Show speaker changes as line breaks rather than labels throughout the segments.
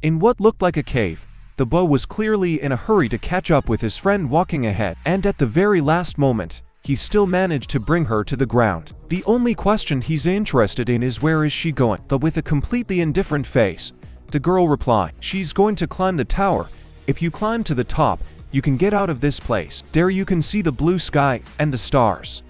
In what looked like a cave, the boy was clearly in a hurry to catch up with his friend walking ahead, and at the very last moment, he still managed to bring her to the ground. The only question he's interested in is where is she going, but with a completely indifferent face, the girl replied, "She's going to climb the tower. If you climb to the top, you can get out of this place. There you can see the blue sky and the stars."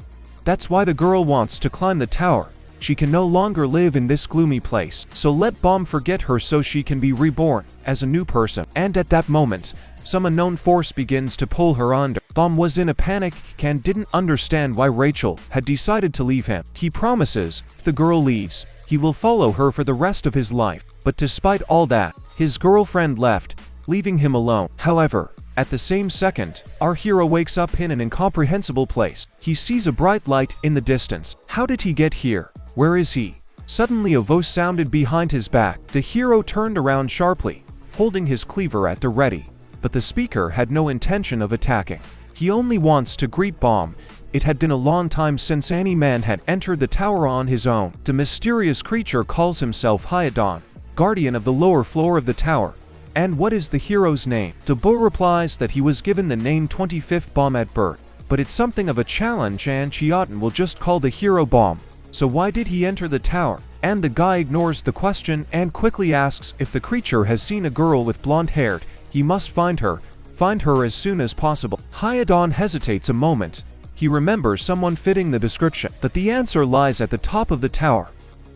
That's why the girl wants to climb the tower. She can no longer live in this gloomy place, so let Bomb forget her so she can be reborn as a new person. And at that moment, some unknown force begins to pull her under. Bomb was in a panic and didn't understand why Rachel had decided to leave him. He promises, if the girl leaves, he will follow her for the rest of his life. But despite all that, his girlfriend left, leaving him alone. However, at the same second, our hero wakes up in an incomprehensible place. He sees a bright light in the distance. How did he get here? Where is he? Suddenly a voice sounded behind his back. The hero turned around sharply, holding his cleaver at the ready. But the speaker had no intention of attacking. He only wants to greet Bomb. It had been a long time since any man had entered the tower on his own. The mysterious creature calls himself Hyadon, guardian of the lower floor of the tower. And what is the hero's name? The boy replies that he was given the name 25th Bomb at birth, but it's something of a challenge and Chiyoten will just call the hero Bomb. So why did he enter the tower? And the guy ignores the question and quickly asks if the creature has seen a girl with blonde hair. He must find her as soon as possible. Hyadon hesitates a moment. He remembers someone fitting the description, but the answer lies at the top of the tower.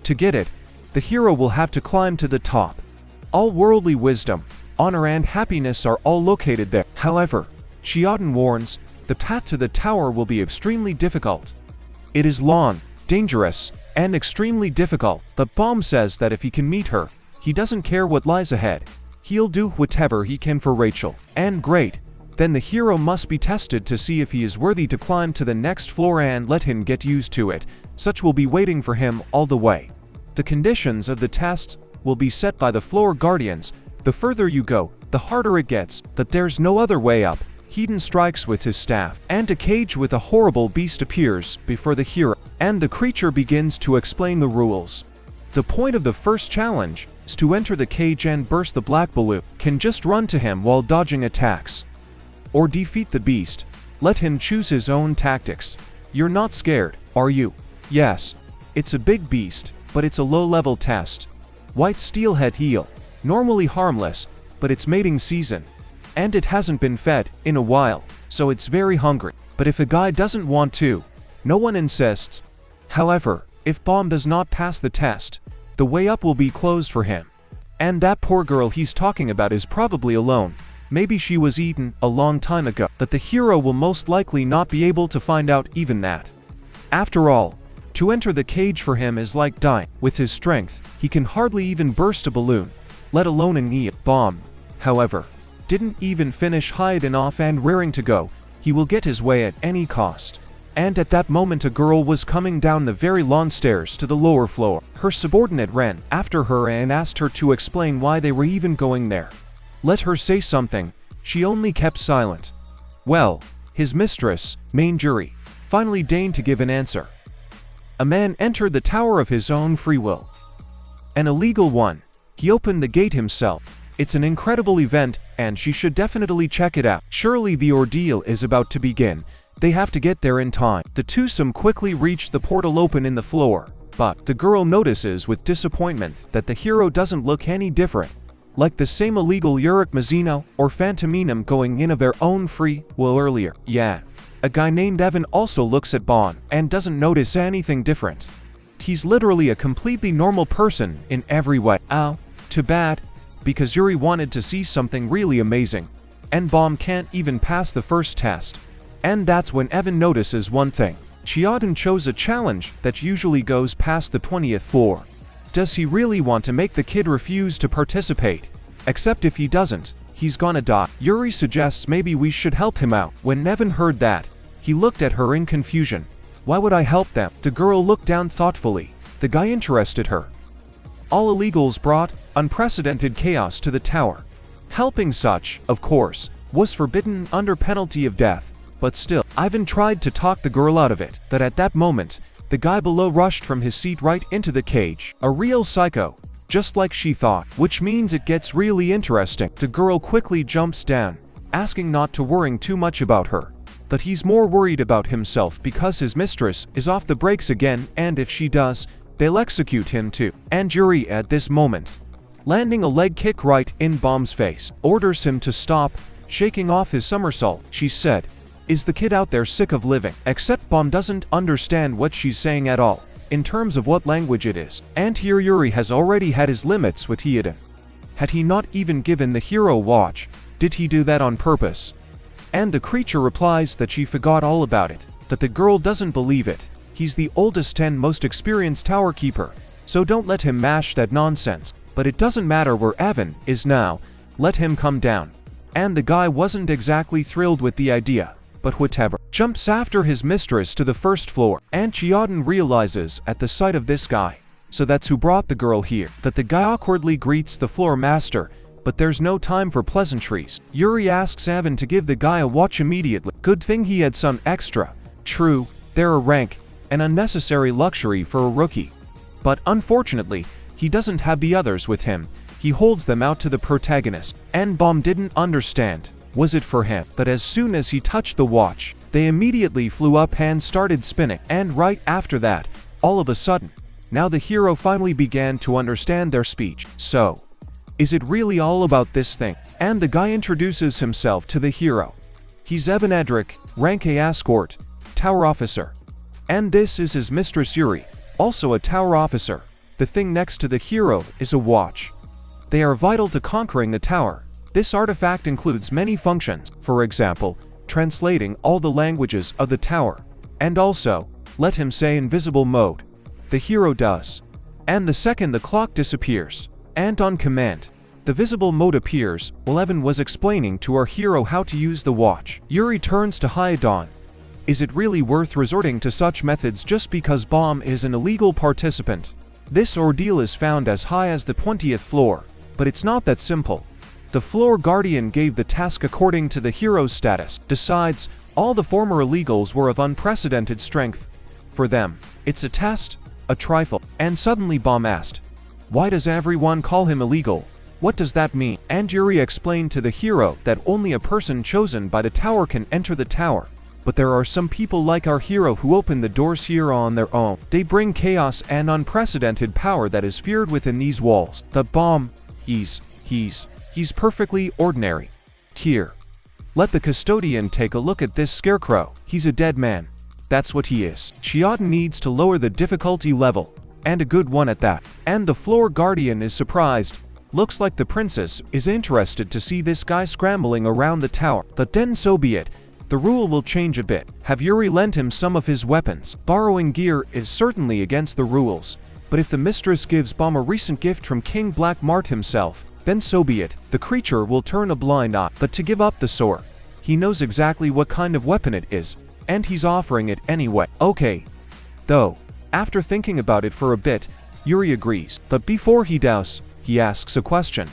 To get it, the hero will have to climb to the top. All worldly wisdom, honor and happiness are all located there. However, Chiyoten warns, the path to the tower will be extremely difficult. It is long, dangerous, and extremely difficult, but Bomb says that if he can meet her, he doesn't care what lies ahead. He'll do whatever he can for Rachel. And great, then the hero must be tested to see if he is worthy to climb to the next floor and let him get used to it. Such will be waiting for him all the way. The conditions of the test will be set by the floor guardians. The further you go, the harder it gets, but there's no other way up. Hedon strikes with his staff, and a cage with a horrible beast appears before the hero, and the creature begins to explain the rules. The point of the first challenge is to enter the cage and burst the black balloon. Can just run to him while dodging attacks, or defeat the beast. Let him choose his own tactics. You're not scared, are you? Yes. It's a big beast, but it's a low-level test. White steelhead eel, normally harmless, but it's mating season, and it hasn't been fed in a while, so it's very hungry. But if a guy doesn't want to, no one insists. However, if Bomb does not pass the test, the way up will be closed for him. And that poor girl he's talking about is probably alone. Maybe she was eaten a long time ago, but the hero will most likely not be able to find out even that. After all, to enter the cage for him is like dying. With his strength, he can hardly even burst a balloon, let alone an eel. Bomb, however, didn't even finish hiding off and raring to go. He will get his way at any cost. And at that moment a girl was coming down the very long stairs to the lower floor. Her subordinate ran after her and asked her to explain why they were even going there. Let her say something. She only kept silent. Well, his mistress, main jury, finally deigned to give an answer. A man entered the tower of his own free will. An illegal one. He opened the gate himself. It's an incredible event, and she should definitely check it out. Surely the ordeal is about to begin. They have to get there in time. The twosome quickly reach the portal open in the floor, but the girl notices with disappointment that the hero doesn't look any different. Like the same illegal Yurik Mizuno or Phantominum going in of their own free will earlier. Yeah. A guy named Evan also looks at Bon and doesn't notice anything different. He's literally a completely normal person in every way. Oh, too bad, because Yuri wanted to see something really amazing, and Bomb can't even pass the first test. And that's when Evan notices one thing. Chiyoten chose a challenge that usually goes past the 20th floor. Does he really want to make the kid refuse to participate? Except if he doesn't, he's gonna die. Yuri suggests maybe we should help him out. When Evan heard that, he looked at her in confusion. Why would I help them? The girl looked down thoughtfully. The guy interested her. All illegals brought unprecedented chaos to the tower. Helping such, of course, was forbidden under penalty of death. But still, Ivan tried to talk the girl out of it. But at that moment, the guy below rushed from his seat right into the cage. A real psycho. just like she thought, which means it gets really interesting. The girl quickly jumps down, asking not to worry too much about her. But he's more worried about himself because his mistress is off the brakes again, and if she does, they'll execute him too. And Yuri at this moment, landing a leg kick right in Bomb's face, orders him to stop, shaking off his somersault. She said, "Is the kid out there sick of living?" Except Bomb doesn't understand what she's saying at all, in terms of what language it is. And here Yuri has already had his limits with Hyoden. Had he not even given the hero watch? Did he do that on purpose? And the creature replies that she forgot all about it, but the girl doesn't believe it. He's the oldest and most experienced tower keeper, so don't let him mash that nonsense. But it doesn't matter where Evan is now, let him come down. And the guy wasn't exactly thrilled with the idea, but whatever. Jumps after his mistress to the first floor, and Chioden realizes at the sight of this guy, so that's who brought the girl here, that the guy awkwardly greets the floor master, but there's no time for pleasantries. Yuri asks Evan to give the guy a watch immediately. Good thing he had some extra. True, they're a rank, an unnecessary luxury for a rookie. But unfortunately, he doesn't have the others with him. He holds them out to the protagonist, and Bomb didn't understand. Was it for him? But as soon as he touched the watch, they immediately flew up and started spinning. And right after that, all of a sudden, now the hero finally began to understand their speech. So, is it really all about this thing? And the guy introduces himself to the hero. He's Evan Edric, rank A escort, tower officer. And this is his mistress Yuri, also a tower officer. The thing next to the hero is a watch. They are vital to conquering the tower. This artifact includes many functions, for example, translating all the languages of the tower. And also, let him say invisible mode. The hero does. And the second the clock disappears, and on command, the visible mode appears while Evan was explaining to our hero how to use the watch. Yuri turns to Hyoden. Is it really worth resorting to such methods just because Bomb is an illegal participant? This ordeal is found as high as the 20th floor, but it's not that simple. The floor guardian gave the task according to the hero's status. Besides, all the former illegals were of unprecedented strength. For them, it's a test, a trifle. And suddenly Bomb asked, "Why does everyone call him illegal? What does that mean?" And Yuri explained to the hero that only a person chosen by the tower can enter the tower. But there are some people like our hero who open the doors here on their own. They bring chaos and unprecedented power that is feared within these walls. The Bomb, he's perfectly ordinary. Here, let the custodian take a look at this scarecrow. He's a dead man. That's what he is. Chioden needs to lower the difficulty level, and a good one at that. And the floor guardian is surprised. Looks like the princess is interested to see this guy scrambling around the tower. But then so be it. The rule will change a bit. Have Yuri lent him some of his weapons. Borrowing gear is certainly against the rules. But if the mistress gives Bomb a recent gift from King Black Mart himself, then so be it. The creature will turn a blind eye. But to give up the sword, he knows exactly what kind of weapon it is, and he's offering it anyway. Okay. Though, after thinking about it for a bit, Yuri agrees. But before he does, he asks a question.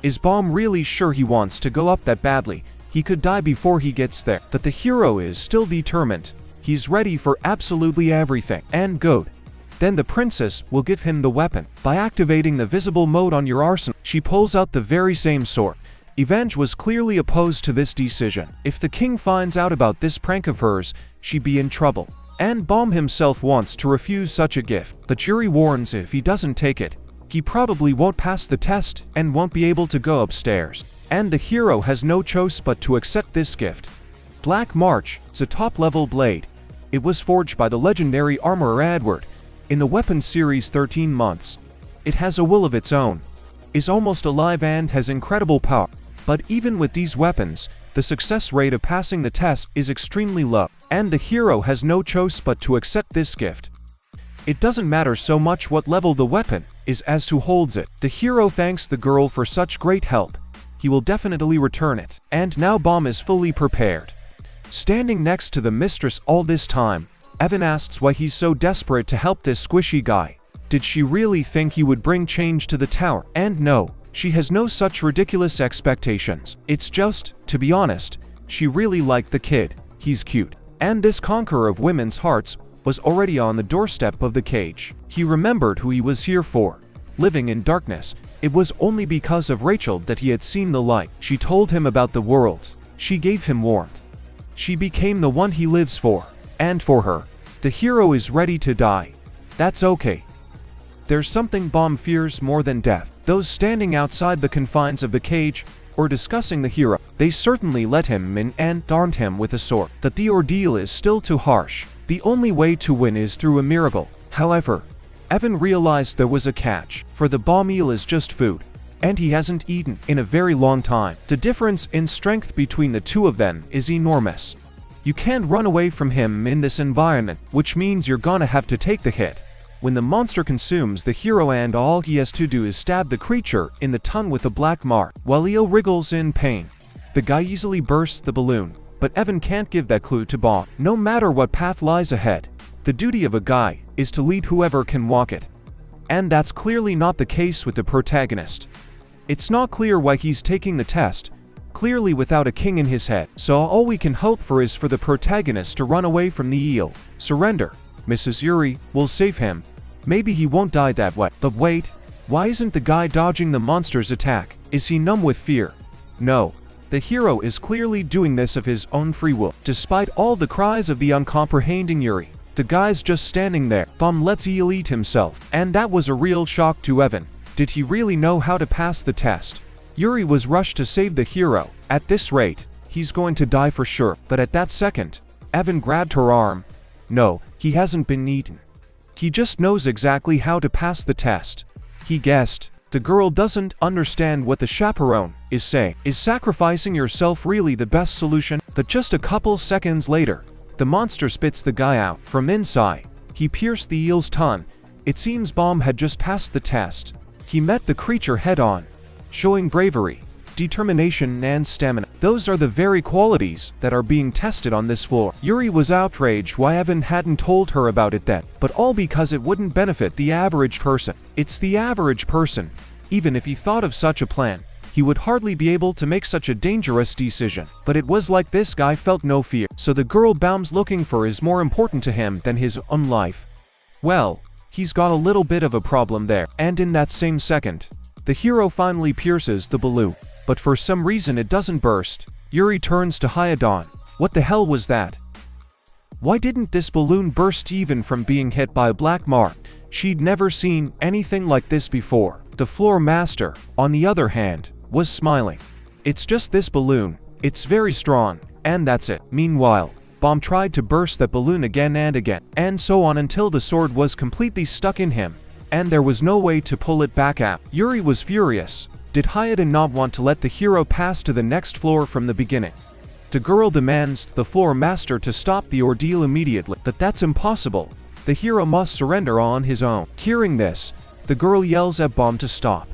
Is Bomb really sure he wants to go up that badly? He could die before he gets there. But the hero is still determined. He's ready for absolutely everything. And good. Then the princess will give him the weapon. By activating the visible mode on your arsenal, she pulls out the very same sword. Evenge was clearly opposed to this decision. If the king finds out about this prank of hers, she'd be in trouble. And Bomb himself wants to refuse such a gift. But Yuri warns if he doesn't take it, he probably won't pass the test and won't be able to go upstairs. And the hero has no choice but to accept this gift. Black March is a top-level blade. It was forged by the legendary armorer Edward in the weapons series 13 months. It has a will of its own, is almost alive and has incredible power. But even with these weapons, the success rate of passing the test is extremely low. And the hero has no choice but to accept this gift. It doesn't matter so much what level the weapon is as to holds it. The hero thanks the girl for such great help. He will definitely return it. And now Bomb is fully prepared. Standing next to the mistress all this time, Evan asks why he's so desperate to help this squishy guy. Did she really think he would bring change to the tower? And no, she has no such ridiculous expectations. It's just, to be honest, she really liked the kid. He's cute. And this conqueror of women's hearts was already on the doorstep of the cage. He remembered who he was here for. living in darkness. It was only because of Rachel that he had seen the light. She told him about the world. She gave him warmth. She became the one he lives for. And for her, the hero is ready to die. That's okay. There's something Bomb fears more than death. Those standing outside the confines of the cage, or discussing the hero, they certainly let him in and armed him with a sword. That the ordeal is still too harsh. The only way to win is through a miracle. However, Evan realized there was a catch, for the bomb meal is just food, and he hasn't eaten in a very long time. The difference in strength between the two of them is enormous. You can't run away from him in this environment, which means you're gonna have to take the hit. When the monster consumes the hero and all he has to do is stab the creature in the tongue with a black mark, while Leo wriggles in pain. The guy easily bursts the balloon, but Evan can't give that clue to Bomb. No matter what path lies ahead, the duty of a guy is to lead whoever can walk it. And that's clearly not the case with the protagonist. It's not clear why he's taking the test, clearly without a king in his head. So all we can hope for is for the protagonist to run away from the eel. Surrender. Mrs. Yuri will save him. Maybe he won't die that way. But wait, why isn't the guy dodging the monster's attack? Is he numb with fear? No. The hero is clearly doing this of his own free will. Despite all the cries of the uncomprehending Yuri, the guy's just standing there. Bomb lets Eel eat himself. And that was a real shock to Evan. Did he really know how to pass the test? Yuri was rushed to save the hero. At this rate, he's going to die for sure. But at that second, Evan grabbed her arm. No, he hasn't been eaten. He just knows exactly how to pass the test. He guessed. The girl doesn't understand what the chaperone is saying. Is sacrificing yourself really the best solution? But just a couple seconds later, the monster spits the guy out. From inside, he pierced the eel's tongue. It seems Bomb had just passed the test. He met the creature head-on, showing bravery, determination, and stamina. Those are the very qualities that are being tested on this floor. Yuri was outraged why Evan hadn't told her about it then, but all because it wouldn't benefit the average person. It's the average person. Even if he thought of such a plan, he would hardly be able to make such a dangerous decision. But it was like this guy felt no fear. So the girl Baum's looking for is more important to him than his own life. Well, he's got a little bit of a problem there. And in that same second, the hero finally pierces the balloon. But for some reason it doesn't burst. Yuri turns to Hyodon. What the hell was that? Why didn't this balloon burst even from being hit by a black mark? She'd never seen anything like this before. The floor master, on the other hand, was smiling. It's just this balloon. It's very strong, and that's it. Meanwhile, Bomb tried to burst that balloon again and again, and so on until the sword was completely stuck in him, and there was no way to pull it back out. Yuri was furious. Did Hyodon not want to let the hero pass to the next floor from the beginning? The girl demands the floor master to stop the ordeal immediately, but that's impossible. The hero must surrender on his own. Hearing this, the girl yells at Bomb to stop.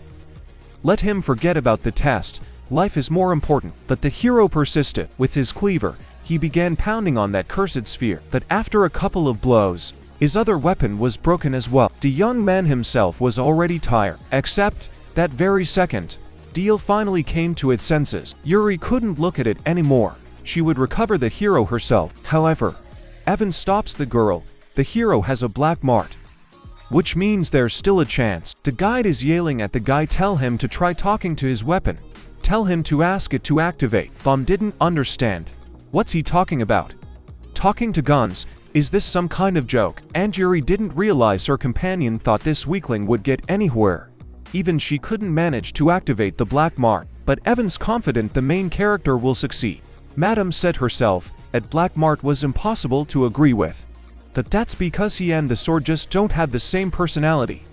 Let him forget about the test. Life is more important. But the hero persisted. With his cleaver, he began pounding on that cursed sphere. But after a couple of blows, his other weapon was broken as well. The young man himself was already tired. Except that very second, Deal finally came to its senses. Yuri couldn't look at it anymore. She would recover the hero herself. However, Evan stops the girl. The hero has a black mark, which means there's still a chance. The guide is yelling at the guy, tell him to try talking to his weapon. Tell him to ask it to activate. Bomb didn't understand. What's he talking about? Talking to guns? Is this some kind of joke? And Yuri didn't realize her companion thought this weakling would get anywhere. Even she couldn't manage to activate the black mark. But Evan's confident the main character will succeed. Madame said herself that black mark was impossible to agree with. But that's because he and the sword just don't have the same personality.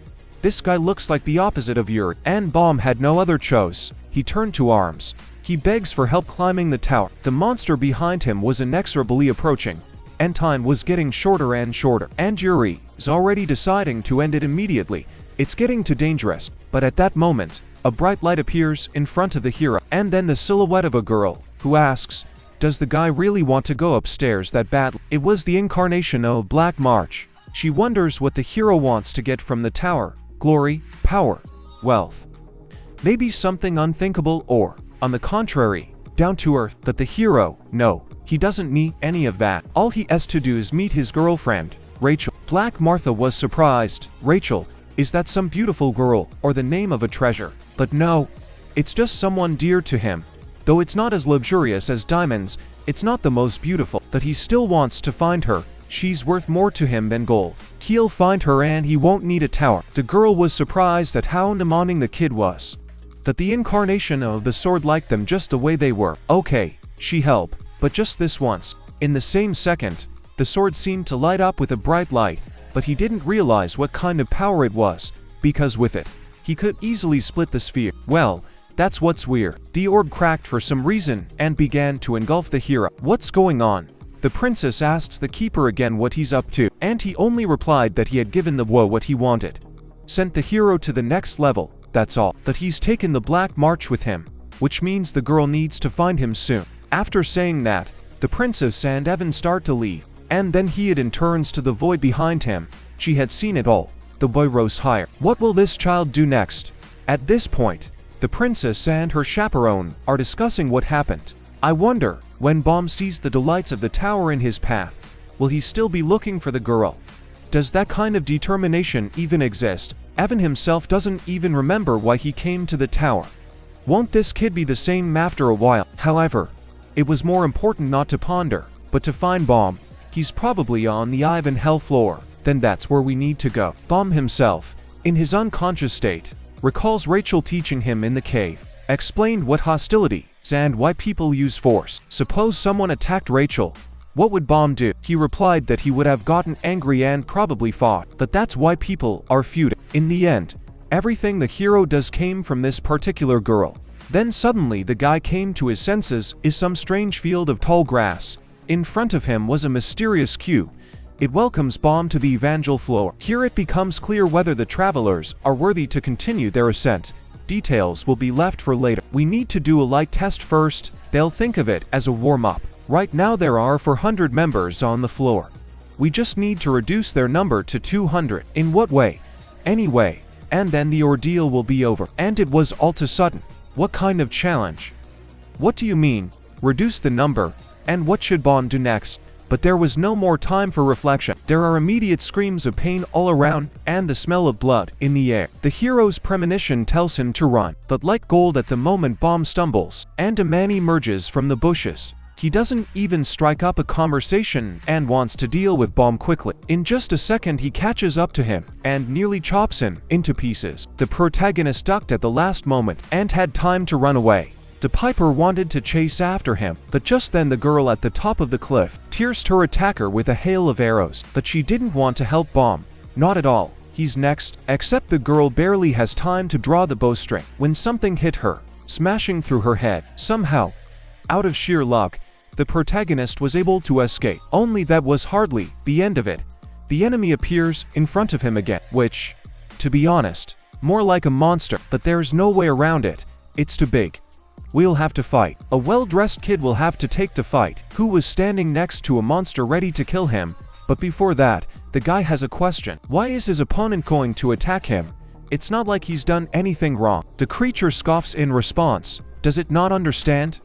This guy looks like the opposite of Yuri, and Bomb had no other choice. He turned to arms. He begs for help climbing the tower. The monster behind him was inexorably approaching, and time was getting shorter and shorter. And Yuri is already deciding to end it immediately. It's getting too dangerous. But at that moment, a bright light appears in front of the hero, and then the silhouette of a girl, who asks, does the guy really want to go upstairs that badly? It was the incarnation of Black March. She wonders what the hero wants to get from the tower. Glory, power, wealth. Maybe something unthinkable or, on the contrary, down to earth. But the hero, no, he doesn't need any of that. All he has to do is meet his girlfriend, Rachel. Black Martha was surprised. Rachel, Is that some beautiful girl, or the name of a treasure? But no, it's just someone dear to him. Though it's not as luxurious as diamonds, it's not the most beautiful, but he still wants to find her. She's worth more to him than gold. He'll find her and he won't need a tower. The girl was surprised at how demanding the kid was. That the incarnation of the sword liked them just the way they were. Okay, she helped, but just this once. In the same second, the sword seemed to light up with a bright light, but he didn't realize what kind of power it was, because with it, he could easily split the sphere. Well, that's what's weird. The orb cracked for some reason and began to engulf the hero. What's going on? The princess asks the keeper again what he's up to, and he only replied that he had given the woe what he wanted. Sent the hero to the next level, that's all. But he's taken the Black March with him, which means the girl needs to find him soon. After saying that, the princess and Evan start to leave, and then Heodin turns to the void behind him. She had seen it all. The boy rose higher. What will this child do next? At this point, the princess and her chaperone are discussing what happened. I wonder, when Baum sees the delights of the tower in his path, will he still be looking for the girl? Does that kind of determination even exist? Evan himself doesn't even remember why he came to the tower. Won't this kid be the same after a while? However, it was more important not to ponder, but to find Baum. He's probably on the Ivan Hell floor. Then that's where we need to go. Baum himself, in his unconscious state, recalls Rachel teaching him in the cave, explained what hostility and why people use force. Suppose someone attacked Rachel, what would Baum do? He replied that he would have gotten angry and probably fought, but that's why people are feuding. In the end, everything the hero does came from this particular girl. Then suddenly the guy came to his senses in some strange field of tall grass. In front of him was a mysterious queue. It welcomes Baum to the Evangel floor. Here it becomes clear whether the travelers are worthy to continue their ascent. Details will be left for later. We need to do a light test first. They'll think of it as a warm-up. Right now there are 400 members on the floor. We just need to reduce their number to 200. In what way? Anyway, and then the ordeal will be over. And it was all too sudden. What kind of challenge? What do you mean? Reduce the number? And what should Baum do next? But there was no more time for reflection. There are immediate screams of pain all around, and the smell of blood in the air. The hero's premonition tells him to run, but like gold at the moment Baum stumbles, and a man emerges from the bushes. He doesn't even strike up a conversation and wants to deal with Baum quickly. In just a second he catches up to him, and nearly chops him into pieces. The protagonist ducked at the last moment, and had time to run away. The Piper wanted to chase after him, but just then the girl at the top of the cliff pierced her attacker with a hail of arrows. But she didn't want to help Baum. Not at all. He's next. Except the girl barely has time to draw the bowstring when something hit her, smashing through her head. Somehow, out of sheer luck, the protagonist was able to escape. Only that was hardly the end of it. The enemy appears in front of him again, which, to be honest, more like a monster, but there's no way around it. It's too big. We'll have to fight. A well-dressed kid will have to take the fight, who was standing next to a monster ready to kill him. But before that, the guy has a question. Why is his opponent going to attack him? It's not like he's done anything wrong. The creature scoffs in response. Does it not understand?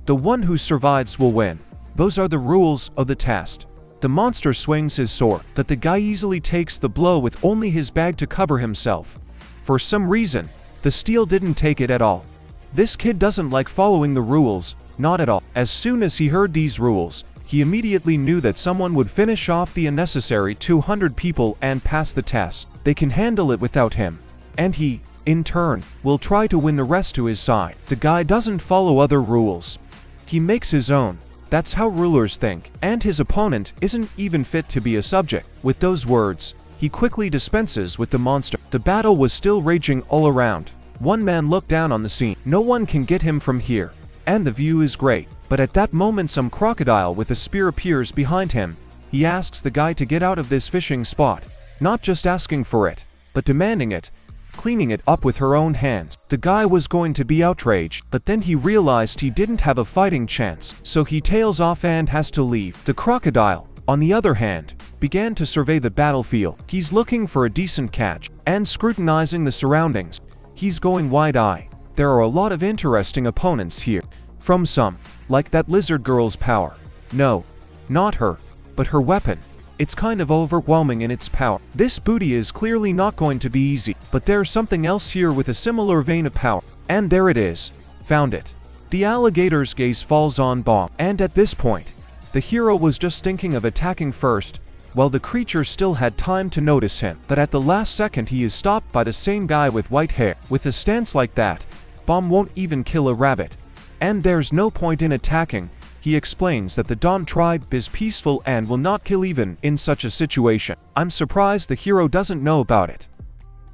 The one who survives will win. Those are the rules of the test. The monster swings his sword, but the guy easily takes the blow with only his bag to cover himself. For some reason, the steel didn't take it at all. This kid doesn't like following the rules, not at all. As soon as he heard these rules, he immediately knew that someone would finish off the unnecessary 200 people and pass the test. They can handle it without him. And he, in turn, will try to win the rest to his side. The guy doesn't follow other rules. He makes his own. That's how rulers think. And his opponent isn't even fit to be a subject. With those words, he quickly dispenses with the monster. The battle was still raging all around. One man looked down on the scene. No one can get him from here, and the view is great. But at that moment some crocodile with a spear appears behind him. He asks the guy to get out of this fishing spot, not just asking for it, but demanding it, cleaning it up with her own hands. The guy was going to be outraged, but then he realized he didn't have a fighting chance, so he tails off and has to leave. The crocodile, on the other hand, began to survey the battlefield. He's looking for a decent catch, and scrutinizing the surroundings. He's going wide-eyed. There are a lot of interesting opponents here. From some, like that lizard girl's power. No, not her, but her weapon. It's kind of overwhelming in its power. This booty is clearly not going to be easy, but there's something else here with a similar vein of power. And there it is. Found it. The alligator's gaze falls on Bomb, and at this point, the hero was just thinking of attacking first, while the creature still had time to notice him. But at the last second he is stopped by the same guy with white hair. With a stance like that, Bomb won't even kill a rabbit. And there's no point in attacking. He explains that the Dawn tribe is peaceful and will not kill even in such a situation. I'm surprised the hero doesn't know about it.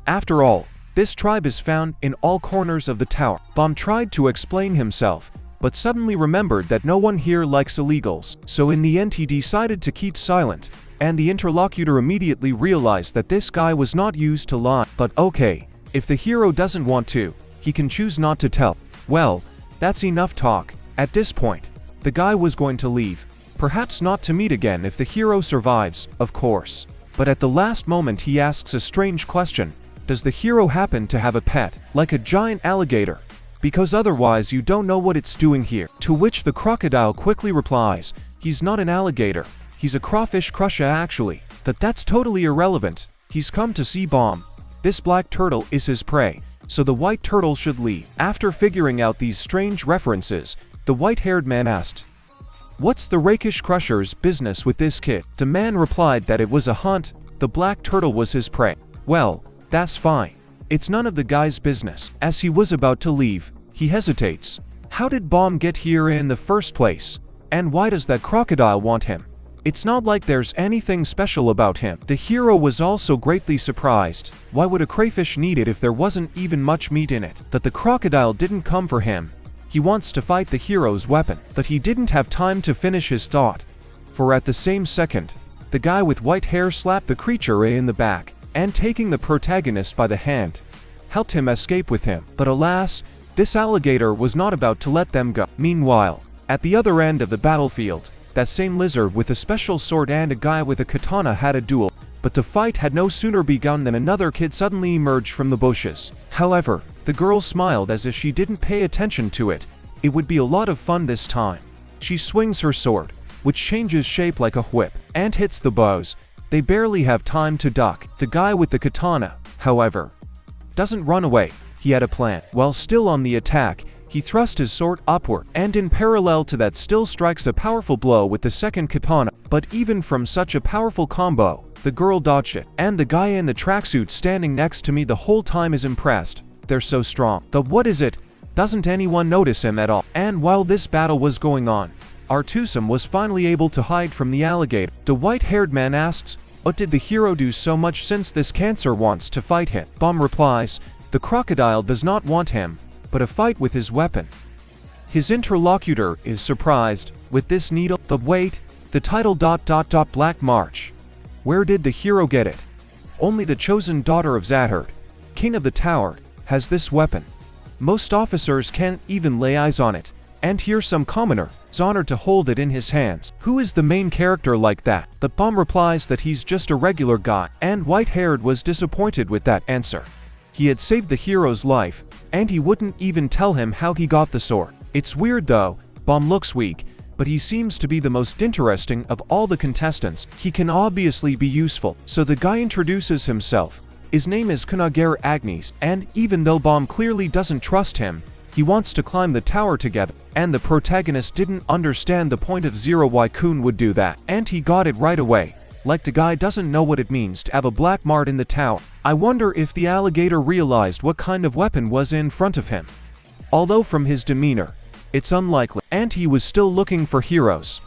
After all, this tribe is found in all corners of the tower. Bomb tried to explain himself, but suddenly remembered that no one here likes illegals. So in the end he decided to keep silent, and the interlocutor immediately realized that this guy was not used to lie. But okay, if the hero doesn't want to, he can choose not to tell. Well, that's enough talk. At this point, the guy was going to leave, perhaps not to meet again if the hero survives, of course. But at the last moment he asks a strange question. Does the hero happen to have a pet, like a giant alligator? Because otherwise you don't know what it's doing here. To which the crocodile quickly replies, he's not an alligator, he's a crawfish crusher actually. But that's totally irrelevant. He's come to see Bomb. This black turtle is his prey, so the white turtle should leave. After figuring out these strange references, the white-haired man asked, "What's the rakish crusher's business with this kid?" The man replied that it was a hunt, the black turtle was his prey. Well, that's fine. It's none of the guy's business. As he was about to leave, he hesitates. How did Bomb get here in the first place? And why does that crocodile want him? It's not like there's anything special about him. The hero was also greatly surprised. Why would a crayfish need it if there wasn't even much meat in it? But the crocodile didn't come for him. He wants to fight the hero's weapon. But he didn't have time to finish his thought, for at the same second, the guy with white hair slapped the creature in the back, and taking the protagonist by the hand, helped him escape with him. But alas, this alligator was not about to let them go. Meanwhile, at the other end of the battlefield, that same lizard with a special sword and a guy with a katana had a duel. But the fight had no sooner begun than another kid suddenly emerged from the bushes. However, the girl smiled as if she didn't pay attention to it. It would be a lot of fun this time. She swings her sword, which changes shape like a whip, and hits the bows. They barely have time to duck. The guy with the katana, however, doesn't run away. He had a plan. While still on the attack, he thrust his sword upward, and in parallel to that still strikes a powerful blow with the second katana. But even from such a powerful combo, the girl dodged it. And the guy in the tracksuit standing next to me the whole time is impressed. They're so strong. But what is it? Doesn't anyone notice him at all? And while this battle was going on, our twosome was finally able to hide from the alligator. The white-haired man asks, what did the hero do so much since this cancer wants to fight him? Bomb replies, the crocodile does not want him, but a fight with his weapon. His interlocutor is surprised. With this needle, but wait, the title ... Black March. Where did the hero get it? Only the chosen daughter of Zathard, king of the tower, has this weapon. Most officers can't even lay eyes on it, and here some commoner is honored to hold it in his hands. Who is the main character like that? But Bomb replies that he's just a regular guy, and white-haired was disappointed with that answer. He had saved the hero's life, and he wouldn't even tell him how he got the sword. It's weird though. Bomb looks weak, but he seems to be the most interesting of all the contestants. He can obviously be useful. So the guy introduces himself. His name is Kunagare Agnes, and even though Bomb clearly doesn't trust him, he wants to climb the tower together. And the protagonist didn't understand the point of Zero why Kun would do that, and he got it right away. Like the guy doesn't know what it means to have a black mart in the tower. I wonder if the alligator realized what kind of weapon was in front of him. Although from his demeanor, it's unlikely. And he was still looking for heroes.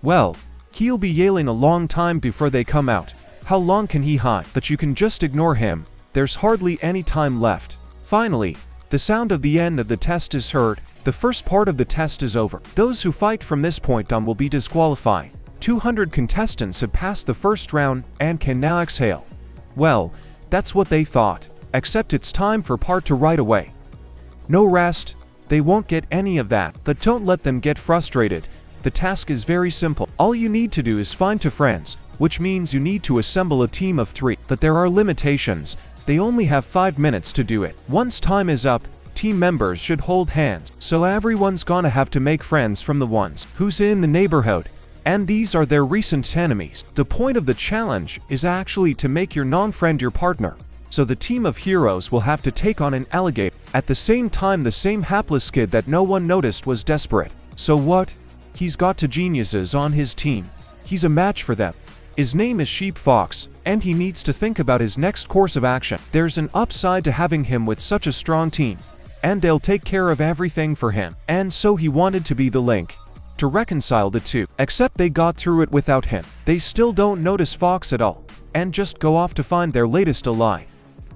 Well, he'll be yailing a long time before they come out. How long can he hide? But you can just ignore him. There's hardly any time left. Finally, the sound of the end of the test is heard. The first part of the test is over. Those who fight from this point on will be disqualified. 200 contestants have passed the first round and can now exhale. Well, that's what they thought. Except it's time for part 2 right away. No rest. They won't get any of that. But don't let them get frustrated. The task is very simple. All you need to do is find 2 friends, which means you need to assemble a team of 3. But there are limitations. They only have 5 minutes to do it. Once time is up, team members should hold hands. So everyone's gonna have to make friends from the ones who's in the neighborhood. And these are their recent enemies. The point of the challenge is actually to make your non-friend your partner. So the team of heroes will have to take on an alligator. At the same time, the same hapless kid that no one noticed was desperate. So what? He's got two geniuses on his team. He's a match for them. His name is Sheep Fox, and he needs to think about his next course of action. There's an upside to having him with such a strong team, and they'll take care of everything for him. And so he wanted to be the link to reconcile the two. Except they got through it without him. They still don't notice Fox at all, and just go off to find their latest ally,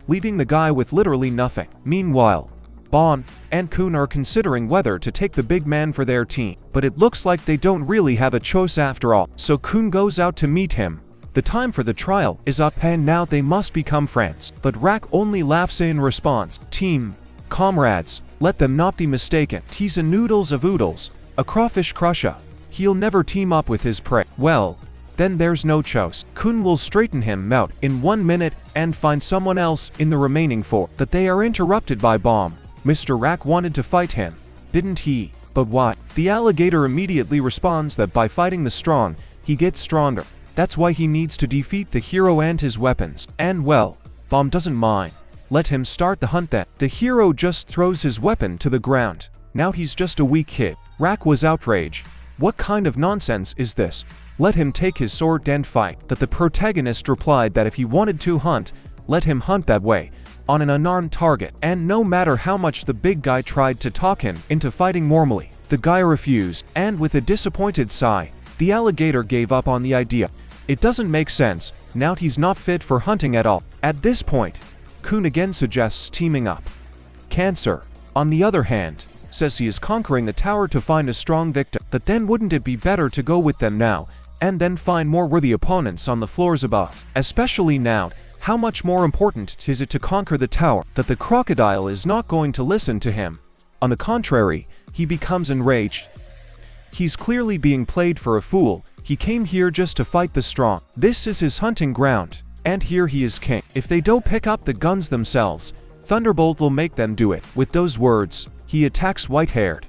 leaving the guy with literally nothing. Meanwhile, Bom and Kun are considering whether to take the big man for their team, but it looks like they don't really have a choice after all. So Kun goes out to meet him. The time for the trial is up and now they must become friends. But Rak only laughs in response. Team, comrades, let them not be mistaken. He's a noodles of oodles, a crawfish crusher. He'll never team up with his prey. Well, then there's no choice. Kun will straighten him out in 1 minute and find someone else in the remaining 4. But they are interrupted by Bom. Mr. Rak wanted to fight him, didn't he? But why? The alligator immediately responds that by fighting the strong, he gets stronger. That's why he needs to defeat the hero and his weapons. And well, Bom doesn't mind. Let him start the hunt then. The hero just throws his weapon to the ground. Now he's just a weak kid. Rak was outraged. What kind of nonsense is this? Let him take his sword and fight. But the protagonist replied that if he wanted to hunt, let him hunt that way, on an unarmed target. And no matter how much the big guy tried to talk him into fighting normally, the guy refused, and with a disappointed sigh, the alligator gave up on the idea. It doesn't make sense, now he's not fit for hunting at all. At this point, Kun again suggests teaming up. Cancer, on the other hand, says he is conquering the tower to find a strong victim. But then wouldn't it be better to go with them now, and then find more worthy opponents on the floors above? Especially now, how much more important is it to conquer the tower? That the crocodile is not going to listen to him. On the contrary, he becomes enraged. He's clearly being played for a fool. He came here just to fight the strong. This is his hunting ground, and here he is king. If they don't pick up the guns themselves, Thunderbolt will make them do it. With those words, he attacks White-Haired.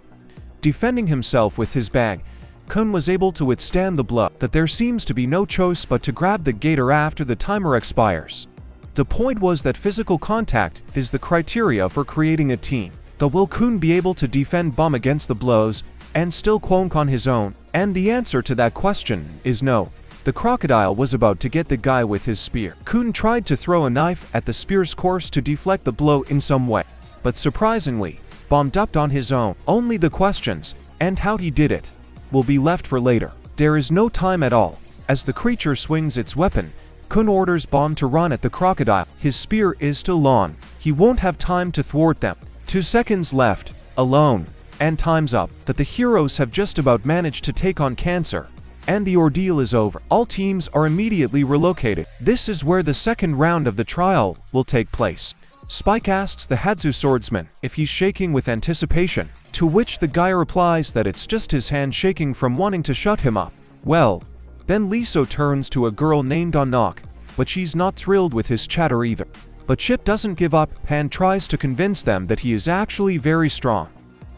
Defending himself with his bag, Kun was able to withstand the blow. That there seems to be no choice but to grab the gator after the timer expires. The point was that physical contact is the criteria for creating a team. But will Kun be able to defend Bom against the blows and still clonk on his own? And the answer to that question is no. The crocodile was about to get the guy with his spear. Kun tried to throw a knife at the spear's course to deflect the blow in some way. But surprisingly, Bom ducked on his own. Only the questions, and how he did it, will be left for later. There is no time at all. As the creature swings its weapon, Kun orders Bom to run at the crocodile. His spear is still on. He won't have time to thwart them. 2 seconds left, alone, and time's up. That the heroes have just about managed to take on Cancer, and the ordeal is over. All teams are immediately relocated. This is where the second round of the trial will take place. Spike asks the Hadzu swordsman if he's shaking with anticipation, to which the guy replies that it's just his hand shaking from wanting to shut him up. Well, then Liso turns to a girl named Anok, but she's not thrilled with his chatter either. But Chip doesn't give up and tries to convince them that he is actually very strong,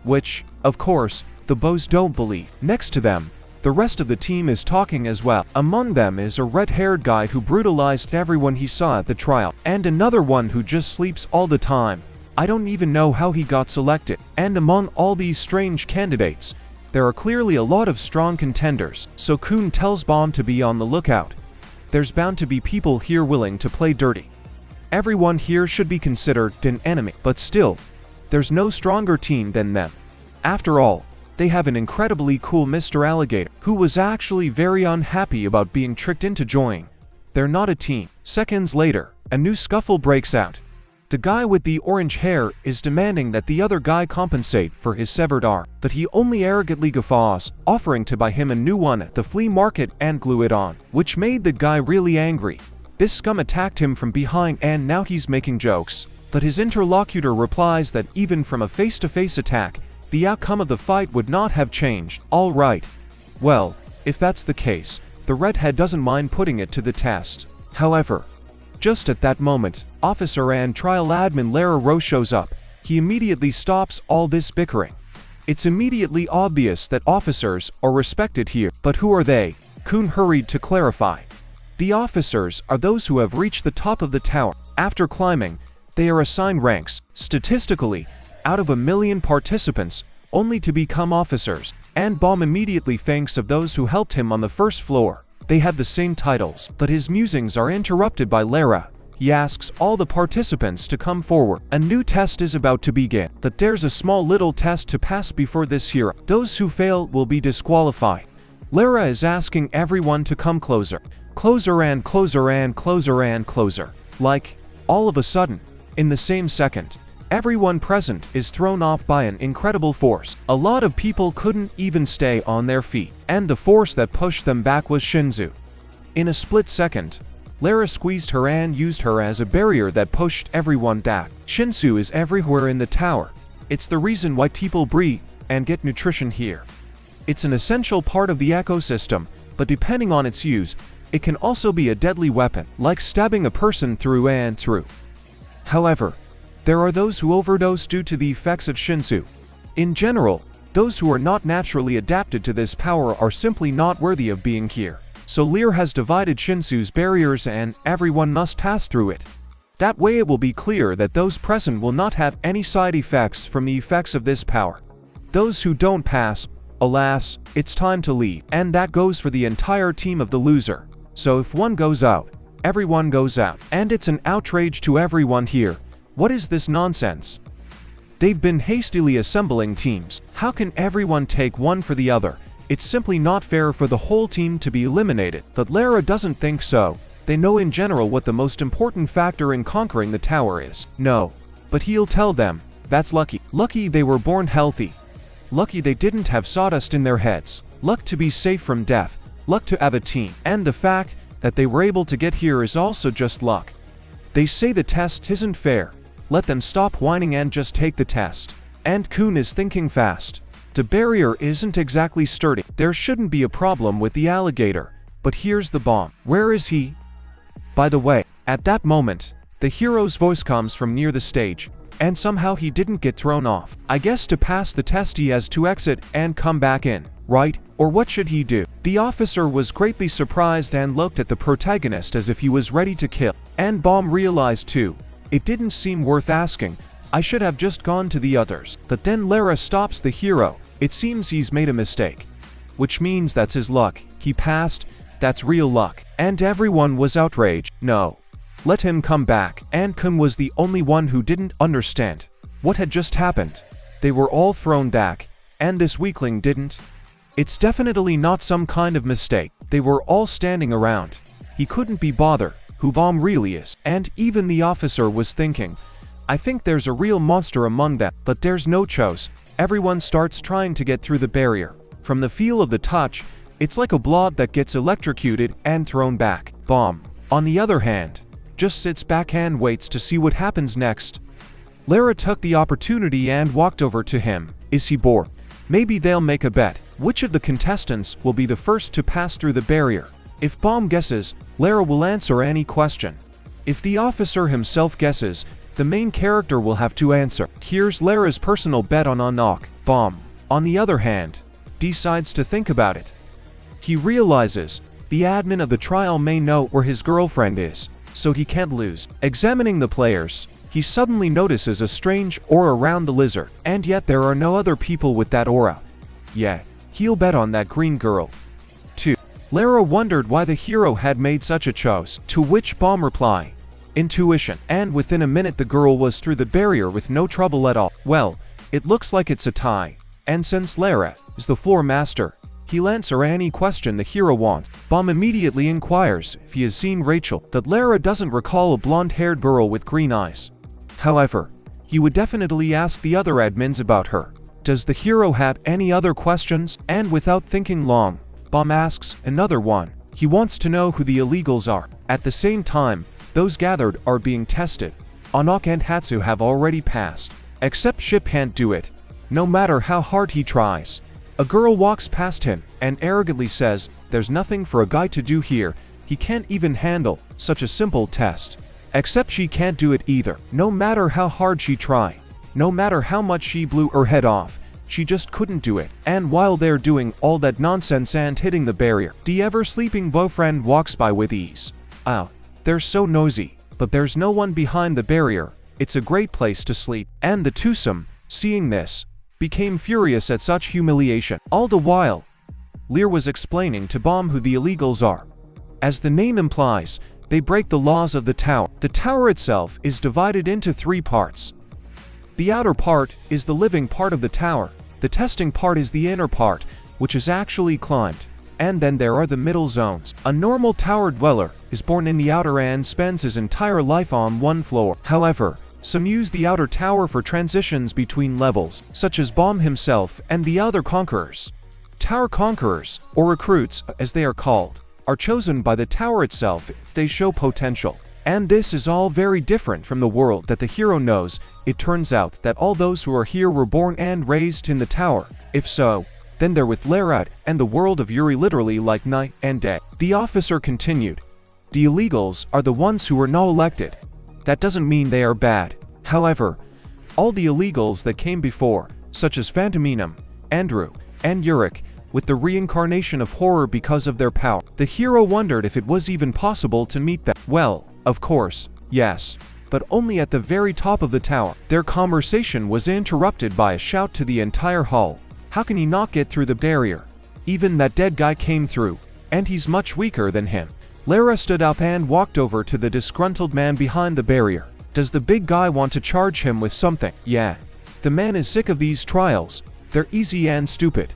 which, of course, the bows don't believe. Next to them, the rest of the team is talking as well. Among them is a red-haired guy who brutalized everyone he saw at the trial, and another one who just sleeps all the time. I don't even know how he got selected. And among all these strange candidates, there are clearly a lot of strong contenders. So Kun tells Bom to be on the lookout. There's bound to be people here willing to play dirty. Everyone here should be considered an enemy, but still, there's no stronger team than them. After all, they have an incredibly cool Mr. Alligator, who was actually very unhappy about being tricked into joining. They're not a team. Seconds later, a new scuffle breaks out. The guy with the orange hair is demanding that the other guy compensate for his severed arm, but he only arrogantly guffaws, offering to buy him a new one at the flea market and glue it on, which made the guy really angry. This scum attacked him from behind and now he's making jokes. But his interlocutor replies that even from a face-to-face attack, the outcome of the fight would not have changed. All right. Well, if that's the case, the redhead doesn't mind putting it to the test. However, just at that moment, Officer and Trial Admin Lara Rowe shows up. He immediately stops all this bickering. It's immediately obvious that officers are respected here. But who are they? Kun hurried to clarify. The officers are those who have reached the top of the tower. After climbing, they are assigned ranks, statistically, out of 1 million participants, only to become officers. And Baum immediately thinks of those who helped him on the first floor. They have the same titles, but his musings are interrupted by Lara. He asks all the participants to come forward. A new test is about to begin, but there's a small little test to pass before this hero. Those who fail will be disqualified. Lara is asking everyone to come closer. Closer and closer and closer and closer. Like, all of a sudden, in the same second, everyone present is thrown off by an incredible force. A lot of people couldn't even stay on their feet, and the force that pushed them back was Shinzu. In a split second, Lara squeezed her and used her as a barrier that pushed everyone back. Shinzu is everywhere in the tower. It's the reason why people breathe and get nutrition here. It's an essential part of the ecosystem, but depending on its use, it can also be a deadly weapon, like stabbing a person through and through. However, there are those who overdose due to the effects of Shinzu. In general, those who are not naturally adapted to this power are simply not worthy of being here. So Lear has divided Shinzu's barriers and everyone must pass through it. That way it will be clear that those present will not have any side effects from the effects of this power. Those who don't pass, alas, it's time to leave. And that goes for the entire team of the loser. So if one goes out, everyone goes out. And it's an outrage to everyone here. What is this nonsense? They've been hastily assembling teams. How can everyone take one for the other? It's simply not fair for the whole team to be eliminated. But Lara doesn't think so. They know in general what the most important factor in conquering the tower is. No. But he'll tell them, that's lucky. Lucky they were born healthy. Lucky they didn't have sawdust in their heads. Luck to be safe from death. Luck to have a team. And the fact that they were able to get here is also just luck. They say the test isn't fair. Let them stop whining and just take the test. And Kun is thinking fast. The barrier isn't exactly sturdy. There shouldn't be a problem with the alligator. But here's the bomb. Where is he? By the way, at that moment, the hero's voice comes from near the stage. And somehow he didn't get thrown off. I guess to pass the test he has to exit and come back in, right? Or what should he do? The officer was greatly surprised and looked at the protagonist as if he was ready to kill. And Baum realized too. It didn't seem worth asking. I should have just gone to the others. But then Lara stops the hero. It seems he's made a mistake. Which means that's his luck. He passed. That's real luck. And everyone was outraged. No. Let him come back. And Kun was the only one who didn't understand what had just happened. They were all thrown back. And this weakling didn't. It's definitely not some kind of mistake. They were all standing around. He couldn't be bothered. Who Baum really is. And even the officer was thinking, I think there's a real monster among them. But there's no choice. Everyone starts trying to get through the barrier. From the feel of the touch, it's like a blob that gets electrocuted and thrown back. Baum, on the other hand, just sits back and waits to see what happens next. Lara took the opportunity and walked over to him. Is he bored? Maybe they'll make a bet. Which of the contestants will be the first to pass through the barrier? If Baum guesses, Lara will answer any question. If the officer himself guesses, the main character will have to answer. Here's Lara's personal bet on Anak. Baum, on the other hand, decides to think about it. He realizes the admin of the trial may know where his girlfriend is, so he can't lose. Examining the players, he suddenly notices a strange aura around the lizard, and yet there are no other people with that aura. Yeah, he'll bet on that green girl. 2. Lara wondered why the hero had made such a choice, to which Baum replied, intuition. And within a minute the girl was through the barrier with no trouble at all. Well, it looks like it's a tie. And since Lara is the floor master, he'll answer any question the hero wants. Baum immediately inquires if he has seen Rachel, but Lara doesn't recall a blonde-haired girl with green eyes. However, he would definitely ask the other admins about her. Does the hero have any other questions? And without thinking long, Baum asks another one. He wants to know who the illegals are. At the same time, those gathered are being tested. Anak and Hatsu have already passed. Except Ship can't do it, no matter how hard he tries. A girl walks past him and arrogantly says, there's nothing for a guy to do here. He can't even handle such a simple test. Except she can't do it either. No matter how hard she try, no matter how much she blew her head off, she just couldn't do it. And while they're doing all that nonsense and hitting the barrier, the ever-sleeping boyfriend walks by with ease. They're so nosy, but there's no one behind the barrier. It's a great place to sleep. And the twosome, seeing this, became furious at such humiliation. All the while, Lear was explaining to Bomb who the illegals are. As the name implies, they break the laws of the tower. The tower itself is divided into 3 parts. The outer part is the living part of the tower. The testing part is the inner part, which is actually climbed. And then there are the middle zones. A normal tower dweller is born in the outer and spends his entire life on one floor. However, some use the outer tower for transitions between levels, such as Bomb himself and the other conquerors. Tower conquerors, or recruits as they are called, are chosen by the tower itself if they show potential. And this is all very different from the world that the hero knows. It turns out that all those who are here were born and raised in the tower. If so, then they're with Lerad and the world of Yuri literally like night and day. The officer continued. The illegals are the ones who were not elected. That doesn't mean they are bad. However, all the illegals that came before, such as Phantominum, Andrew, and Yurik, with the reincarnation of horror because of their power. The hero wondered if it was even possible to meet them. Well, of course, yes, but only at the very top of the tower. Their conversation was interrupted by a shout to the entire hall. How can he not get through the barrier? Even that dead guy came through, and he's much weaker than him. Lara stood up and walked over to the disgruntled man behind the barrier. Does the big guy want to charge him with something? Yeah. The man is sick of these trials. They're easy and stupid.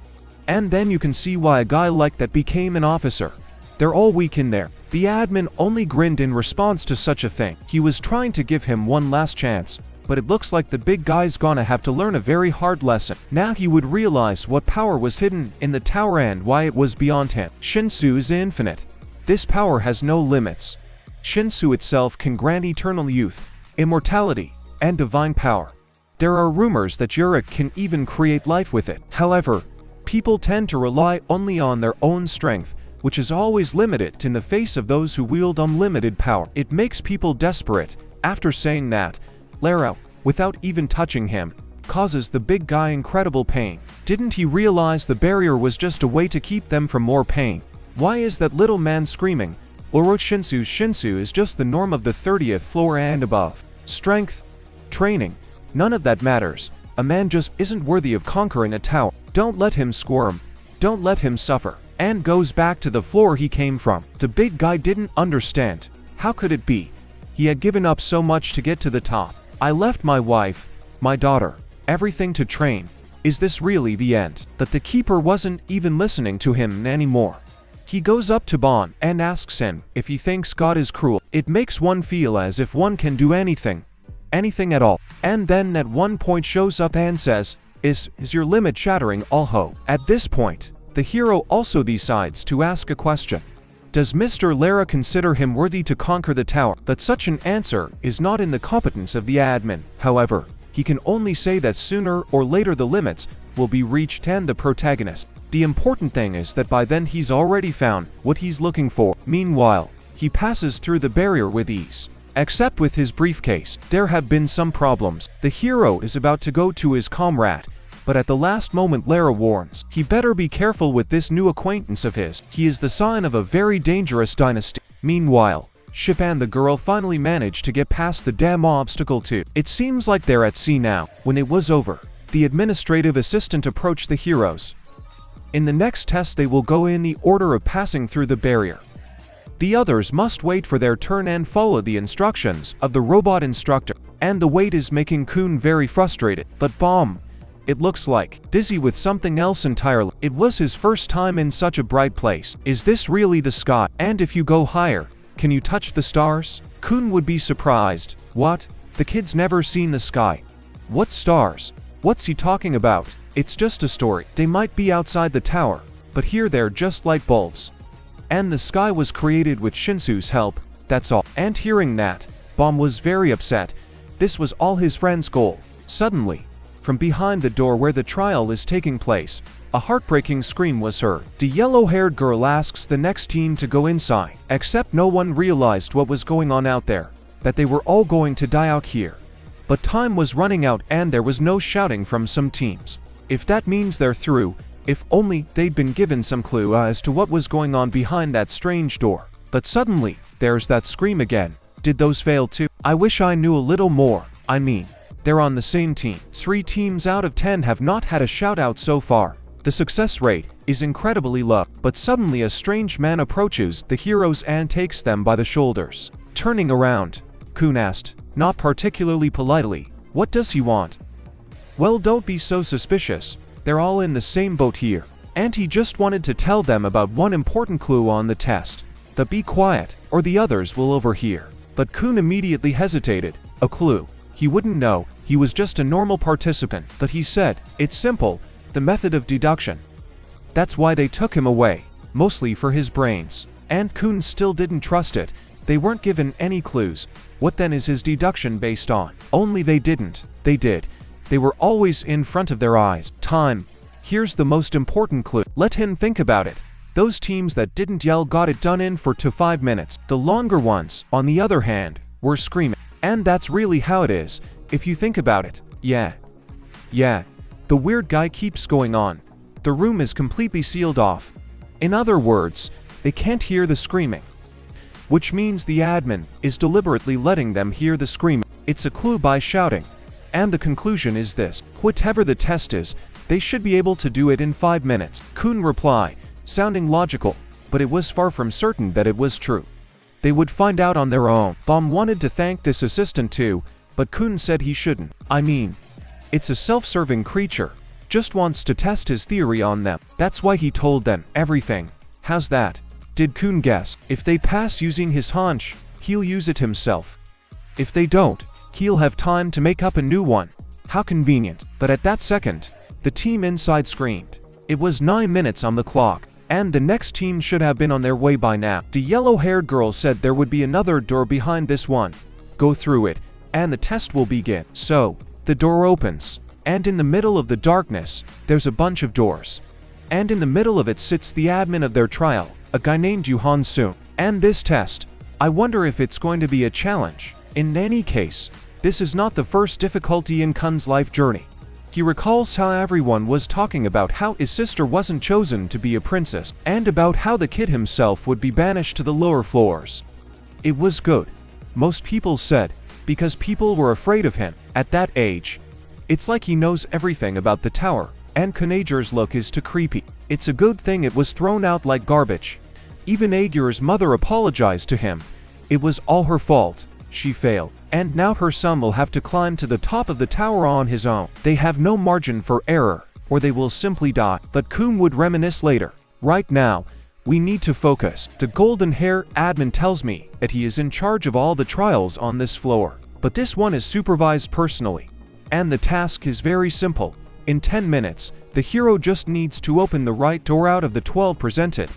And then you can see why a guy like that became an officer. They're all weak in there. The admin only grinned in response to such a thing. He was trying to give him one last chance, but it looks like the big guy's gonna have to learn a very hard lesson. Now he would realize what power was hidden in the tower and why it was beyond him. Shinsu is infinite. This power has no limits. Shinsu itself can grant eternal youth, immortality, and divine power. There are rumors that Yurik can even create life with it. However, people tend to rely only on their own strength, which is always limited in the face of those who wield unlimited power. It makes people desperate. After saying that, Lara, without even touching him, causes the big guy incredible pain. Didn't he realize the barrier was just a way to keep them from more pain? Why is that little man screaming? Shinsu is just the norm of the 30th floor and above. Strength, training, none of that matters. A man just isn't worthy of conquering a tower. Don't let him squirm. Don't let him suffer. And goes back to the floor he came from. The big guy didn't understand. How could it be? He had given up so much to get to the top. I left my wife, my daughter, everything to train. Is this really the end? But the keeper wasn't even listening to him anymore. He goes up to Bon and asks him if he thinks God is cruel. It makes one feel as if one can do anything at all. And then at one point shows up and says, Is your limit shattering, Alho? At this point, the hero also decides to ask a question. Does Mr. Lara consider him worthy to conquer the tower? But such an answer is not in the competence of the admin. However, he can only say that sooner or later the limits will be reached and the protagonist. The important thing is that by then he's already found what he's looking for. Meanwhile, he passes through the barrier with ease. Except with his briefcase, there have been some problems. The hero is about to go to his comrade, but at the last moment Lara warns. He better be careful with this new acquaintance of his. He is the sign of a very dangerous dynasty. Meanwhile, Ship and the girl finally manage to get past the damn obstacle too. It seems like they're at sea now. When it was over, the administrative assistant approached the heroes. In the next test they will go in the order of passing through the barrier. The others must wait for their turn and follow the instructions of the robot instructor. And the wait is making Kun very frustrated. But Bomb, it looks like, dizzy with something else entirely. It was his first time in such a bright place. Is this really the sky? And if you go higher, can you touch the stars? Kun would be surprised. What? The kid's never seen the sky. What stars? What's he talking about? It's just a story. They might be outside the tower, but here they're just light bulbs. And the sky was created with Shinsu's help, that's all. And hearing that, Bomb was very upset. This was all his friend's goal. Suddenly, from behind the door where the trial is taking place, a heartbreaking scream was heard. The yellow-haired girl asks the next team to go inside, except no one realized what was going on out there, that they were all going to die out here. But time was running out and there was no shouting from some teams. If that means they're through, if only they'd been given some clue as to what was going on behind that strange door. But suddenly, there's that scream again. Did those fail too? I wish I knew a little more. I mean, they're on the same team. 3 teams out of 10 have not had a shout-out so far. The success rate is incredibly low. But suddenly a strange man approaches the heroes and takes them by the shoulders. Turning around, Kun asked, not particularly politely, "What does he want?" "Well, don't be so suspicious. They're all in the same boat here." And he just wanted to tell them about one important clue on the test. But be quiet, or the others will overhear. But Kun immediately hesitated. A clue. He wouldn't know, he was just a normal participant. But he said, "It's simple, the method of deduction." That's why they took him away, mostly for his brains. And Kun still didn't trust it. They weren't given any clues. What then is his deduction based on? Only they didn't. They did. They were always in front of their eyes. Time. Here's the most important clue. Let him think about it. Those teams that didn't yell got it done in 4 to 5 minutes. The longer ones, on the other hand, were screaming. And that's really how it is, if you think about it. Yeah. The weird guy keeps going on. The room is completely sealed off. In other words, they can't hear the screaming. Which means the admin is deliberately letting them hear the screaming. It's a clue by shouting. And the conclusion is this. Whatever the test is, they should be able to do it in 5 minutes. Kun replied, sounding logical, but it was far from certain that it was true. They would find out on their own. Bom wanted to thank this assistant too, but Kun said he shouldn't. I mean, it's a self-serving creature. Just wants to test his theory on them. That's why he told them everything. How's that? Did Kun guess? If they pass using his hunch, he'll use it himself. If they don't, he'll have time to make up a new one. How convenient. But at that second, the team inside screamed. It was 9 minutes on the clock, and the next team should have been on their way by now. The yellow-haired girl said there would be another door behind this one. Go through it, and the test will begin. So, the door opens, and in the middle of the darkness, there's a bunch of doors. And in the middle of it sits the admin of their trial, a guy named Yu Han-soon. And this test, I wonder if it's going to be a challenge. In any case, this is not the first difficulty in Kun's life journey. He recalls how everyone was talking about how his sister wasn't chosen to be a princess, and about how the kid himself would be banished to the lower floors. It was good, most people said, because people were afraid of him. At that age, it's like he knows everything about the tower, and Kunager's look is too creepy. It's a good thing it was thrown out like garbage. Even Aegir's mother apologized to him. It was all her fault. She failed, and now her son will have to climb to the top of the tower on his own. They have no margin for error, or they will simply die. But Kun would reminisce later. Right now, we need to focus. The golden-hair admin tells me that he is in charge of all the trials on this floor, but this one is supervised personally. And the task is very simple. In 10 minutes, the hero just needs to open the right door out of the 12 presented.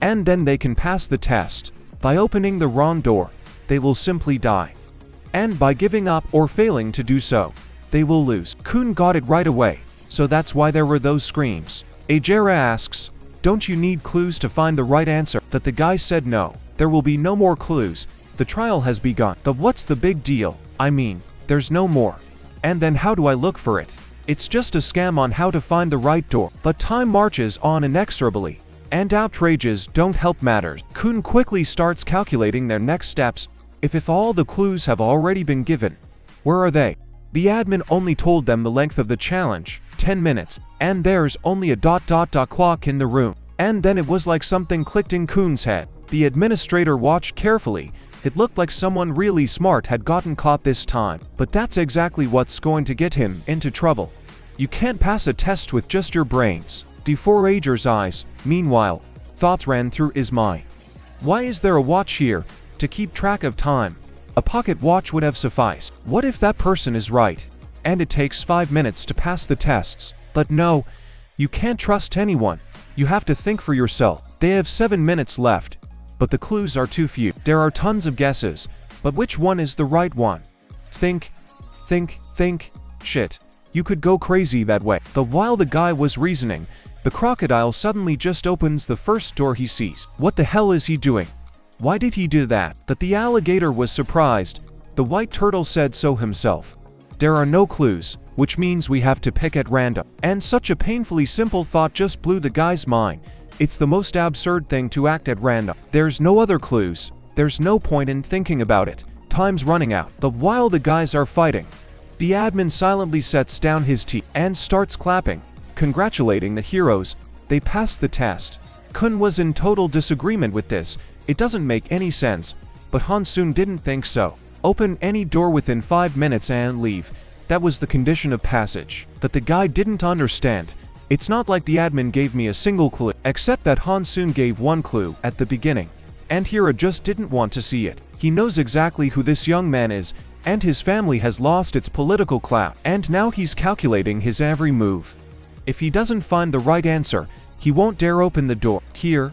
And then they can pass the test. By opening the wrong door, they will simply die. And by giving up or failing to do so, they will lose. Kun got it right away, so that's why there were those screams. Aegir asks, don't you need clues to find the right answer? But the guy said no, there will be no more clues. The trial has begun. But what's the big deal? I mean, there's no more. And then how do I look for it? It's just a scam on how to find the right door. But time marches on inexorably, and outrages don't help matters. Kun quickly starts calculating their next steps. If all the clues have already been given, where are they? The admin only told them the length of the challenge, 10 minutes, and there's only a ... clock in the room. And then it was like something clicked in Kun's head. The administrator watched carefully. It looked like someone really smart had gotten caught this time. But that's exactly what's going to get him into trouble. You can't pass a test with just your brains. Before Aegir's eyes, meanwhile, thoughts ran through his mind. Why is there a watch here? To keep track of time. A pocket watch would have sufficed. What if that person is right, and it takes 5 minutes to pass the tests? But no, you can't trust anyone. You have to think for yourself. They have 7 minutes left, but the clues are too few. There are tons of guesses, but which one is the right one? Think. Shit. You could go crazy that way. But while the guy was reasoning, the crocodile suddenly just opens the first door he sees. What the hell is he doing? Why did he do that? But the alligator was surprised. The white turtle said so himself. There are no clues, which means we have to pick at random. And such a painfully simple thought just blew the guy's mind. It's the most absurd thing to act at random. There's no other clues. There's no point in thinking about it. Time's running out. But while the guys are fighting, the admin silently sets down his tea and starts clapping, congratulating the heroes. They passed the test. Kun was in total disagreement with this. It doesn't make any sense. But Hansoon didn't think so. Open any door within 5 minutes and leave. That was the condition of passage. But the guy didn't understand. It's not like the admin gave me a single clue, except that Hansoon gave one clue at the beginning. And Hira just didn't want to see it. He knows exactly who this young man is, and his family has lost its political clout, and now he's calculating his every move. If he doesn't find the right answer, he won't dare open the door. Here,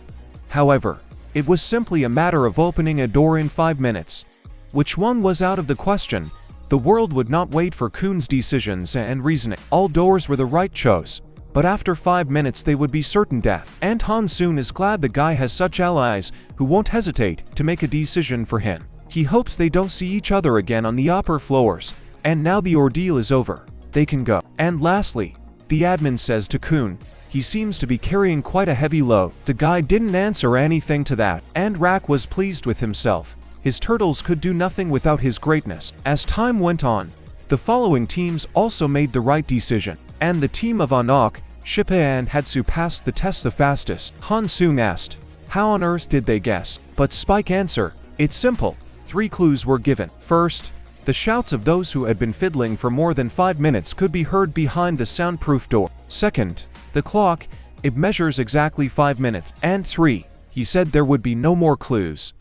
however, it was simply a matter of opening a door in 5 minutes. Which one was out of the question. The world would not wait for Kun's decisions and reasoning. All doors were the right choice. But after 5 minutes they would be certain death. And Hansoon is glad the guy has such allies who won't hesitate to make a decision for him. He hopes they don't see each other again on the upper floors. And now the ordeal is over. They can go. And lastly, the admin says to Kun, he seems to be carrying quite a heavy load. The guy didn't answer anything to that, and Rak was pleased with himself. His turtles could do nothing without his greatness. As time went on, the following teams also made the right decision. And the team of Anak, Shippa and Hatsu passed the test the fastest. Hansoon asked, how on earth did they guess? But Spike answered, it's simple. 3 clues were given. First, the shouts of those who had been fiddling for more than 5 minutes could be heard behind the soundproof door. Second, the clock, it measures exactly 5 minutes. And 3, he said there would be no more clues.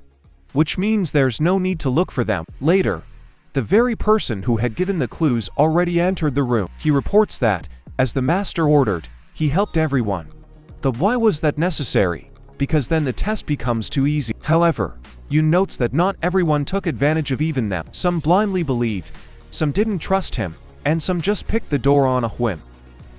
Which means there's no need to look for them. Later, the very person who had given the clues already entered the room. He reports that, as the master ordered, he helped everyone. But why was that necessary? Because then the test becomes too easy. However, Yoon notes that not everyone took advantage of even them. Some blindly believed, some didn't trust him, and some just picked the door on a whim.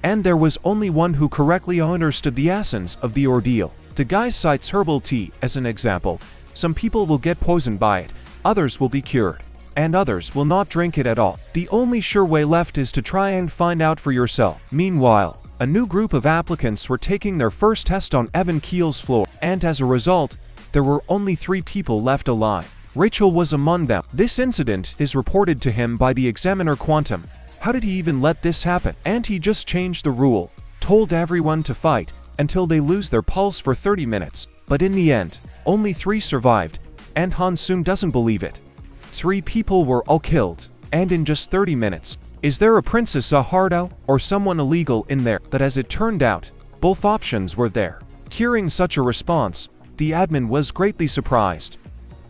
And there was only one who correctly understood the essence of the ordeal. The guy cites herbal tea as an example. Some people will get poisoned by it, others will be cured, and others will not drink it at all. The only sure way left is to try and find out for yourself. Meanwhile, a new group of applicants were taking their first test on Evan Keel's floor, and as a result, there were only 3 people left alive. Rachel was among them. This incident is reported to him by the examiner Quantum. How did he even let this happen? And he just changed the rule, told everyone to fight until they lose their pulse for 30 minutes. But in the end, only 3 survived, and Hansoon doesn't believe it. 3 people were all killed, and in just 30 minutes. Is there a Princess Ahardo or someone illegal in there? But as it turned out, both options were there. Hearing such a response, the admin was greatly surprised.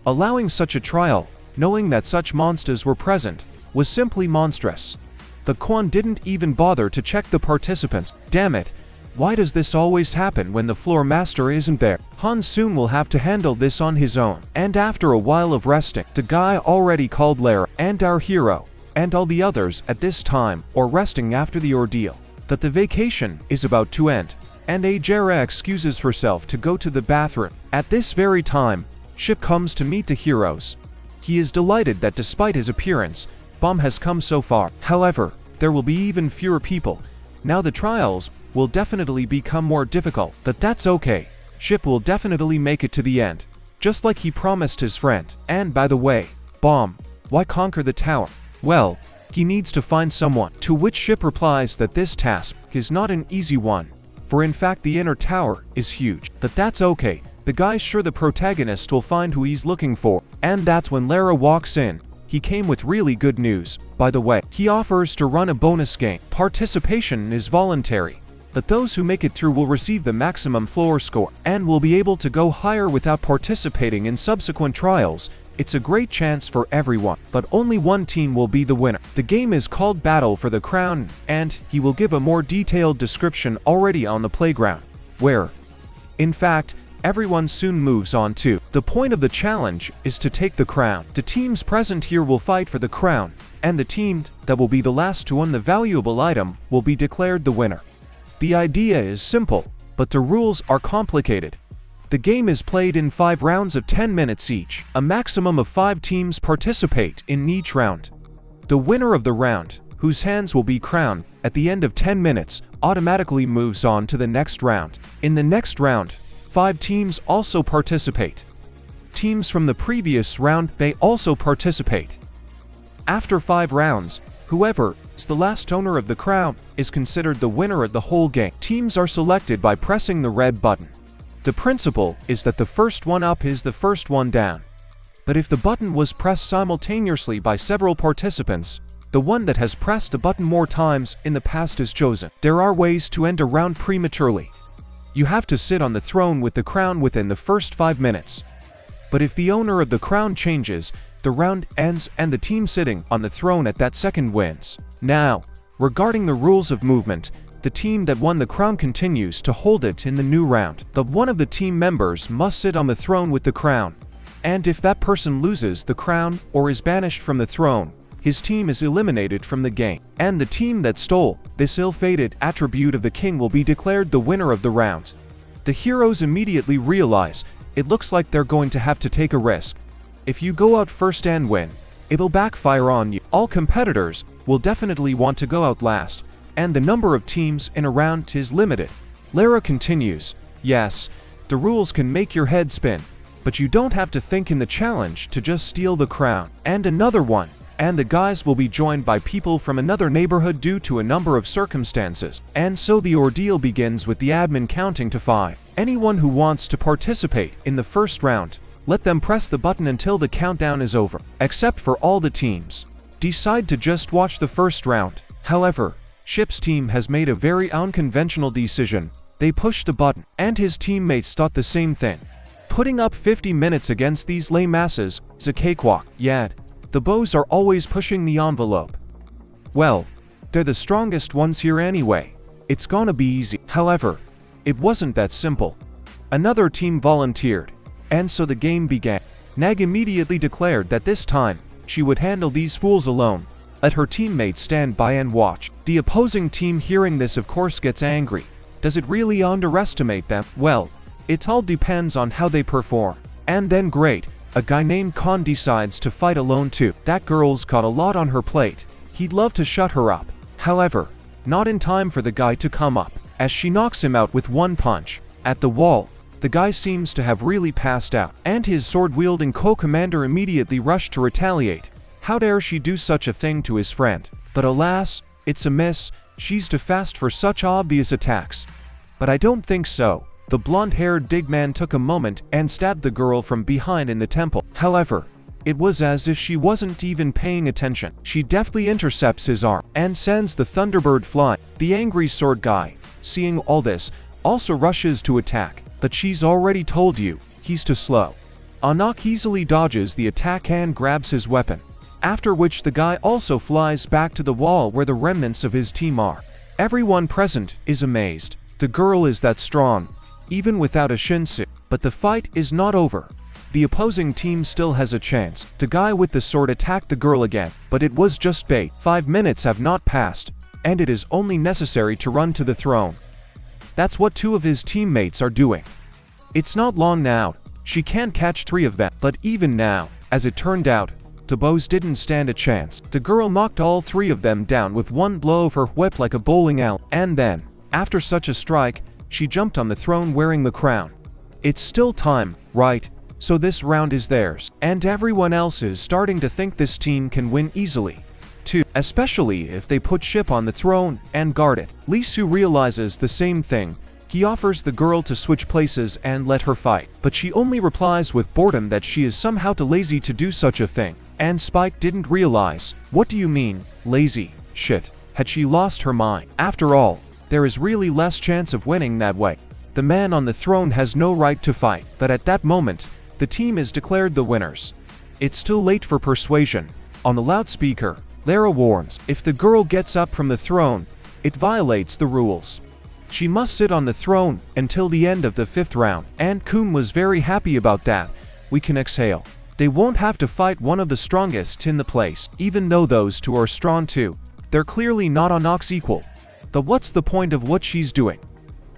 Allowing such a trial, knowing that such monsters were present, was simply monstrous. But Kwon didn't even bother to check the participants. Damn it! Why does this always happen when the floor master isn't there? Hansoon will have to handle this on his own. And after a while of resting, the guy already called Lara and our hero, and all the others at this time, or resting after the ordeal, that the vacation is about to end. And Ajera excuses herself to go to the bathroom. At this very time, Ship comes to meet the heroes. He is delighted that despite his appearance, Bomb has come so far. However, there will be even fewer people. Now the trials will definitely become more difficult, but that's okay. Ship will definitely make it to the end, just like he promised his friend. And by the way, Bomb, why conquer the tower? Well, he needs to find someone. To which Ship replies that this task is not an easy one, for in fact the inner tower is huge. But that's okay, the guy's sure the protagonist will find who he's looking for. And that's when Lara walks in. He came with really good news, by the way. He offers to run a bonus game. Participation is voluntary, but those who make it through will receive the maximum floor score, and will be able to go higher without participating in subsequent trials. It's a great chance for everyone, but only one team will be the winner. The game is called Battle for the Crown, and he will give a more detailed description already on the playground, where, in fact, everyone soon moves on to. The point of the challenge is to take the crown. The teams present here will fight for the crown, and the team that will be the last to win the valuable item will be declared the winner. The idea is simple, but the rules are complicated. The game is played in 5 rounds of 10 minutes each. A maximum of 5 teams participate in each round. The winner of the round whose hands will be crowned at the end of 10 minutes, automatically moves on to the next round. In the next round, 5 teams also participate. Teams from the previous round may also participate. After 5 rounds, whoever is the last owner of the crown is considered the winner of the whole game. Teams are selected by pressing the red button. The principle is that the first one up is the first one down. But if the button was pressed simultaneously by several participants, the one that has pressed the button more times in the past is chosen. There are ways to end a round prematurely. You have to sit on the throne with the crown within the first 5 minutes. But if the owner of the crown changes, the round ends and the team sitting on the throne at that second wins. Now, regarding the rules of movement, the team that won the crown continues to hold it in the new round. But one of the team members must sit on the throne with the crown. And if that person loses the crown or is banished from the throne, his team is eliminated from the game. And the team that stole this ill-fated attribute of the king will be declared the winner of the round. The heroes immediately realize it looks like they're going to have to take a risk. If you go out first and win, it'll backfire on you. All competitors will definitely want to go out last, and the number of teams in a round is limited. Lara continues, yes, the rules can make your head spin, but you don't have to think in the challenge to just steal the crown. And another one, and the guys will be joined by people from another neighborhood due to a number of circumstances. And so the ordeal begins with the admin counting to 5. Anyone who wants to participate in the first round, let them press the button until the countdown is over. Except for all the teams decide to just watch the first round. However, Ship's team has made a very unconventional decision. They pushed the button, and his teammates thought the same thing. Putting up 50 minutes against these lay masses is a cakewalk. Yet, the bows are always pushing the envelope. Well, they're the strongest ones here anyway. It's gonna be easy. However, it wasn't that simple. Another team volunteered, and so the game began. Nag immediately declared that this time, she would handle these fools alone. Let her teammates stand by and watch. The opposing team hearing this of course gets angry. Does it really underestimate them? Well, it all depends on how they perform. And then great, a guy named Khan decides to fight alone too. That girl's got a lot on her plate. He'd love to shut her up. However, not in time for the guy to come up, as she knocks him out with one punch. At the wall, the guy seems to have really passed out, and his sword-wielding co-commander immediately rushed to retaliate. How dare she do such a thing to his friend? But alas, it's a miss. She's too fast for such obvious attacks. But I don't think so. The blonde-haired digman took a moment and stabbed the girl from behind in the temple. However, it was as if she wasn't even paying attention. She deftly intercepts his arm and sends the Thunderbird flying. The angry sword guy, seeing all this, also rushes to attack, but she's already told you, he's too slow. Anak easily dodges the attack and grabs his weapon, after which the guy also flies back to the wall where the remnants of his team are. Everyone present is amazed. The girl is that strong, even without a shinsu. But the fight is not over. The opposing team still has a chance. The guy with the sword attacked the girl again, but it was just bait. 5 minutes have not passed, and it is only necessary to run to the throne. That's what 2 of his teammates are doing. It's not long now. She can't catch 3 of them. But even now, as it turned out, the bows didn't stand a chance. The girl knocked all 3 of them down with one blow of her whip like a bowling alley. And then, after such a strike, she jumped on the throne wearing the crown. It's still time, right? So this round is theirs. And everyone else is starting to think this team can win easily, too. Especially if they put Ship on the throne and guard it. Lee Su realizes the same thing. He offers the girl to switch places and let her fight. But she only replies with boredom that she is somehow too lazy to do such a thing. And Spike didn't realize. What do you mean, lazy? Shit. Had she lost her mind? After all, there is really less chance of winning that way. The man on the throne has no right to fight. But at that moment, the team is declared the winners. It's too late for persuasion. On the loudspeaker, Lara warns, if the girl gets up from the throne, it violates the rules. She must sit on the throne until the end of the 5th round. And Kun was very happy about that. We can exhale. They won't have to fight one of the strongest in the place. Even though those 2 are strong too, they're clearly not Anak's equal. But what's the point of what she's doing?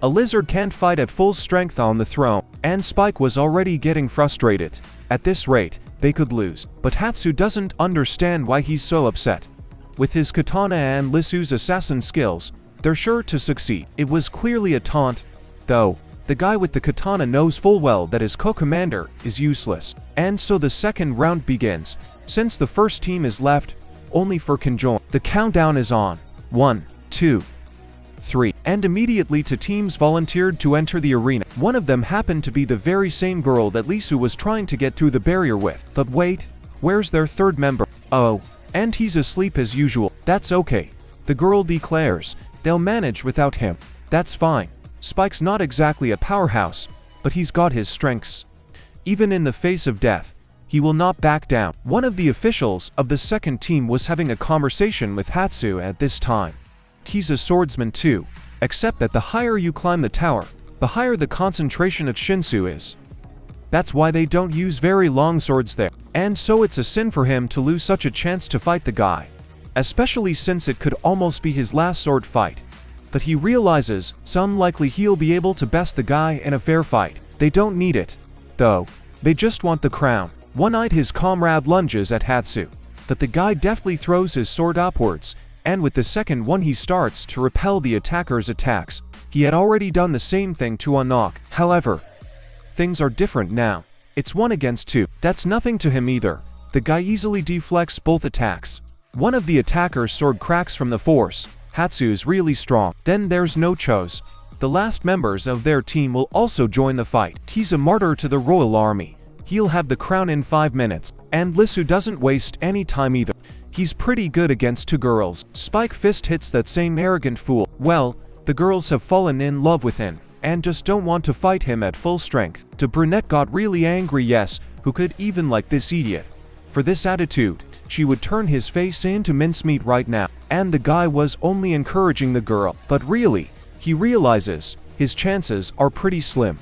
A lizard can't fight at full strength on the throne, and Spike was already getting frustrated. At this rate, they could lose. But Hatsu doesn't understand why he's so upset. With his katana and Lisu's assassin skills, they're sure to succeed. It was clearly a taunt, though. The guy with the katana knows full well that his co-commander is useless. And so the second round begins. Since the first team is left only for conjoin, the countdown is on. 1, 2, 3. And immediately two teams volunteered to enter the arena. One of them happened to be the very same girl that Lisu was trying to get through the barrier with. But wait, where's their third member? Oh, and he's asleep as usual. That's okay. The girl declares they'll manage without him. That's fine. Spike's not exactly a powerhouse, but he's got his strengths. Even in the face of death, he will not back down. One of the officials of the second team was having a conversation with Hatsu at this time. He's a swordsman too, except that the higher you climb the tower, the higher the concentration of Shinsu is. That's why they don't use very long swords there. And so it's a sin for him to lose such a chance to fight the guy, especially since it could almost be his last sword fight. But he realizes some likely he'll be able to best the guy in a fair fight. They don't need it, though. They just want the crown. One-eyed his comrade lunges at Hatsu, but the guy deftly throws his sword upwards, and with the second one he starts to repel the attacker's attacks. He had already done the same thing to Unlock. However, things are different now. It's 1 against 2. That's nothing to him either. The guy easily deflects both attacks. One of the attacker's sword cracks from the force. Hatsu's really strong. Then there's no Cho's. The last members of their team will also join the fight. He's a martyr to the royal army. He'll have the crown in 5 minutes. And Lisu doesn't waste any time either. He's pretty good against 2 girls. Spike fist hits that same arrogant fool. Well, the girls have fallen in love with him, and just don't want to fight him at full strength. The brunette got really angry. Yes, who could even like this idiot? For this attitude, she would turn his face into mincemeat right now. And the guy was only encouraging the girl. But really, he realizes his chances are pretty slim.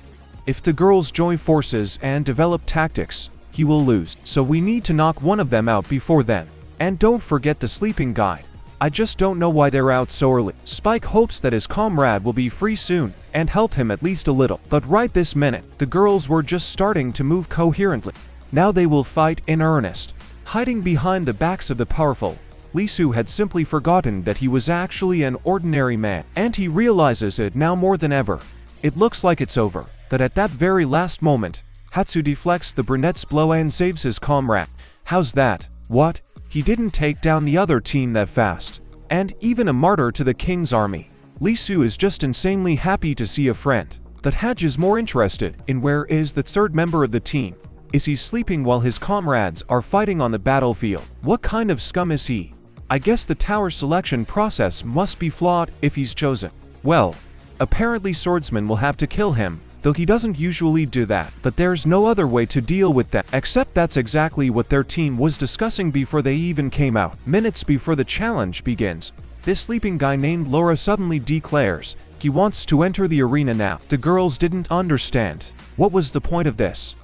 If the girls join forces and develop tactics, he will lose. So we need to knock one of them out before then. And don't forget the sleeping guy. I just don't know why they're out so early. Spike hopes that his comrade will be free soon and help him at least a little. But right this minute, the girls were just starting to move coherently. Now they will fight in earnest. Hiding behind the backs of the powerful, Lisu had simply forgotten that he was actually an ordinary man. And he realizes it now more than ever. It looks like it's over. But at that very last moment, Hatsu deflects the brunette's blow and saves his comrade. How's that? What? He didn't take down the other team that fast. And even a martyr to the king's army. Lisu is just insanely happy to see a friend. But Haj is more interested in where is the third member of the team. Is he sleeping while his comrades are fighting on the battlefield? What kind of scum is he? I guess the tower selection process must be flawed if he's chosen. Well, apparently swordsman will have to kill him, though he doesn't usually do that. But there's no other way to deal with that, except that's exactly what their team was discussing before they even came out. Minutes before the challenge begins, this sleeping guy named Laura suddenly declares he wants to enter the arena now. The girls didn't understand. What was the point of this?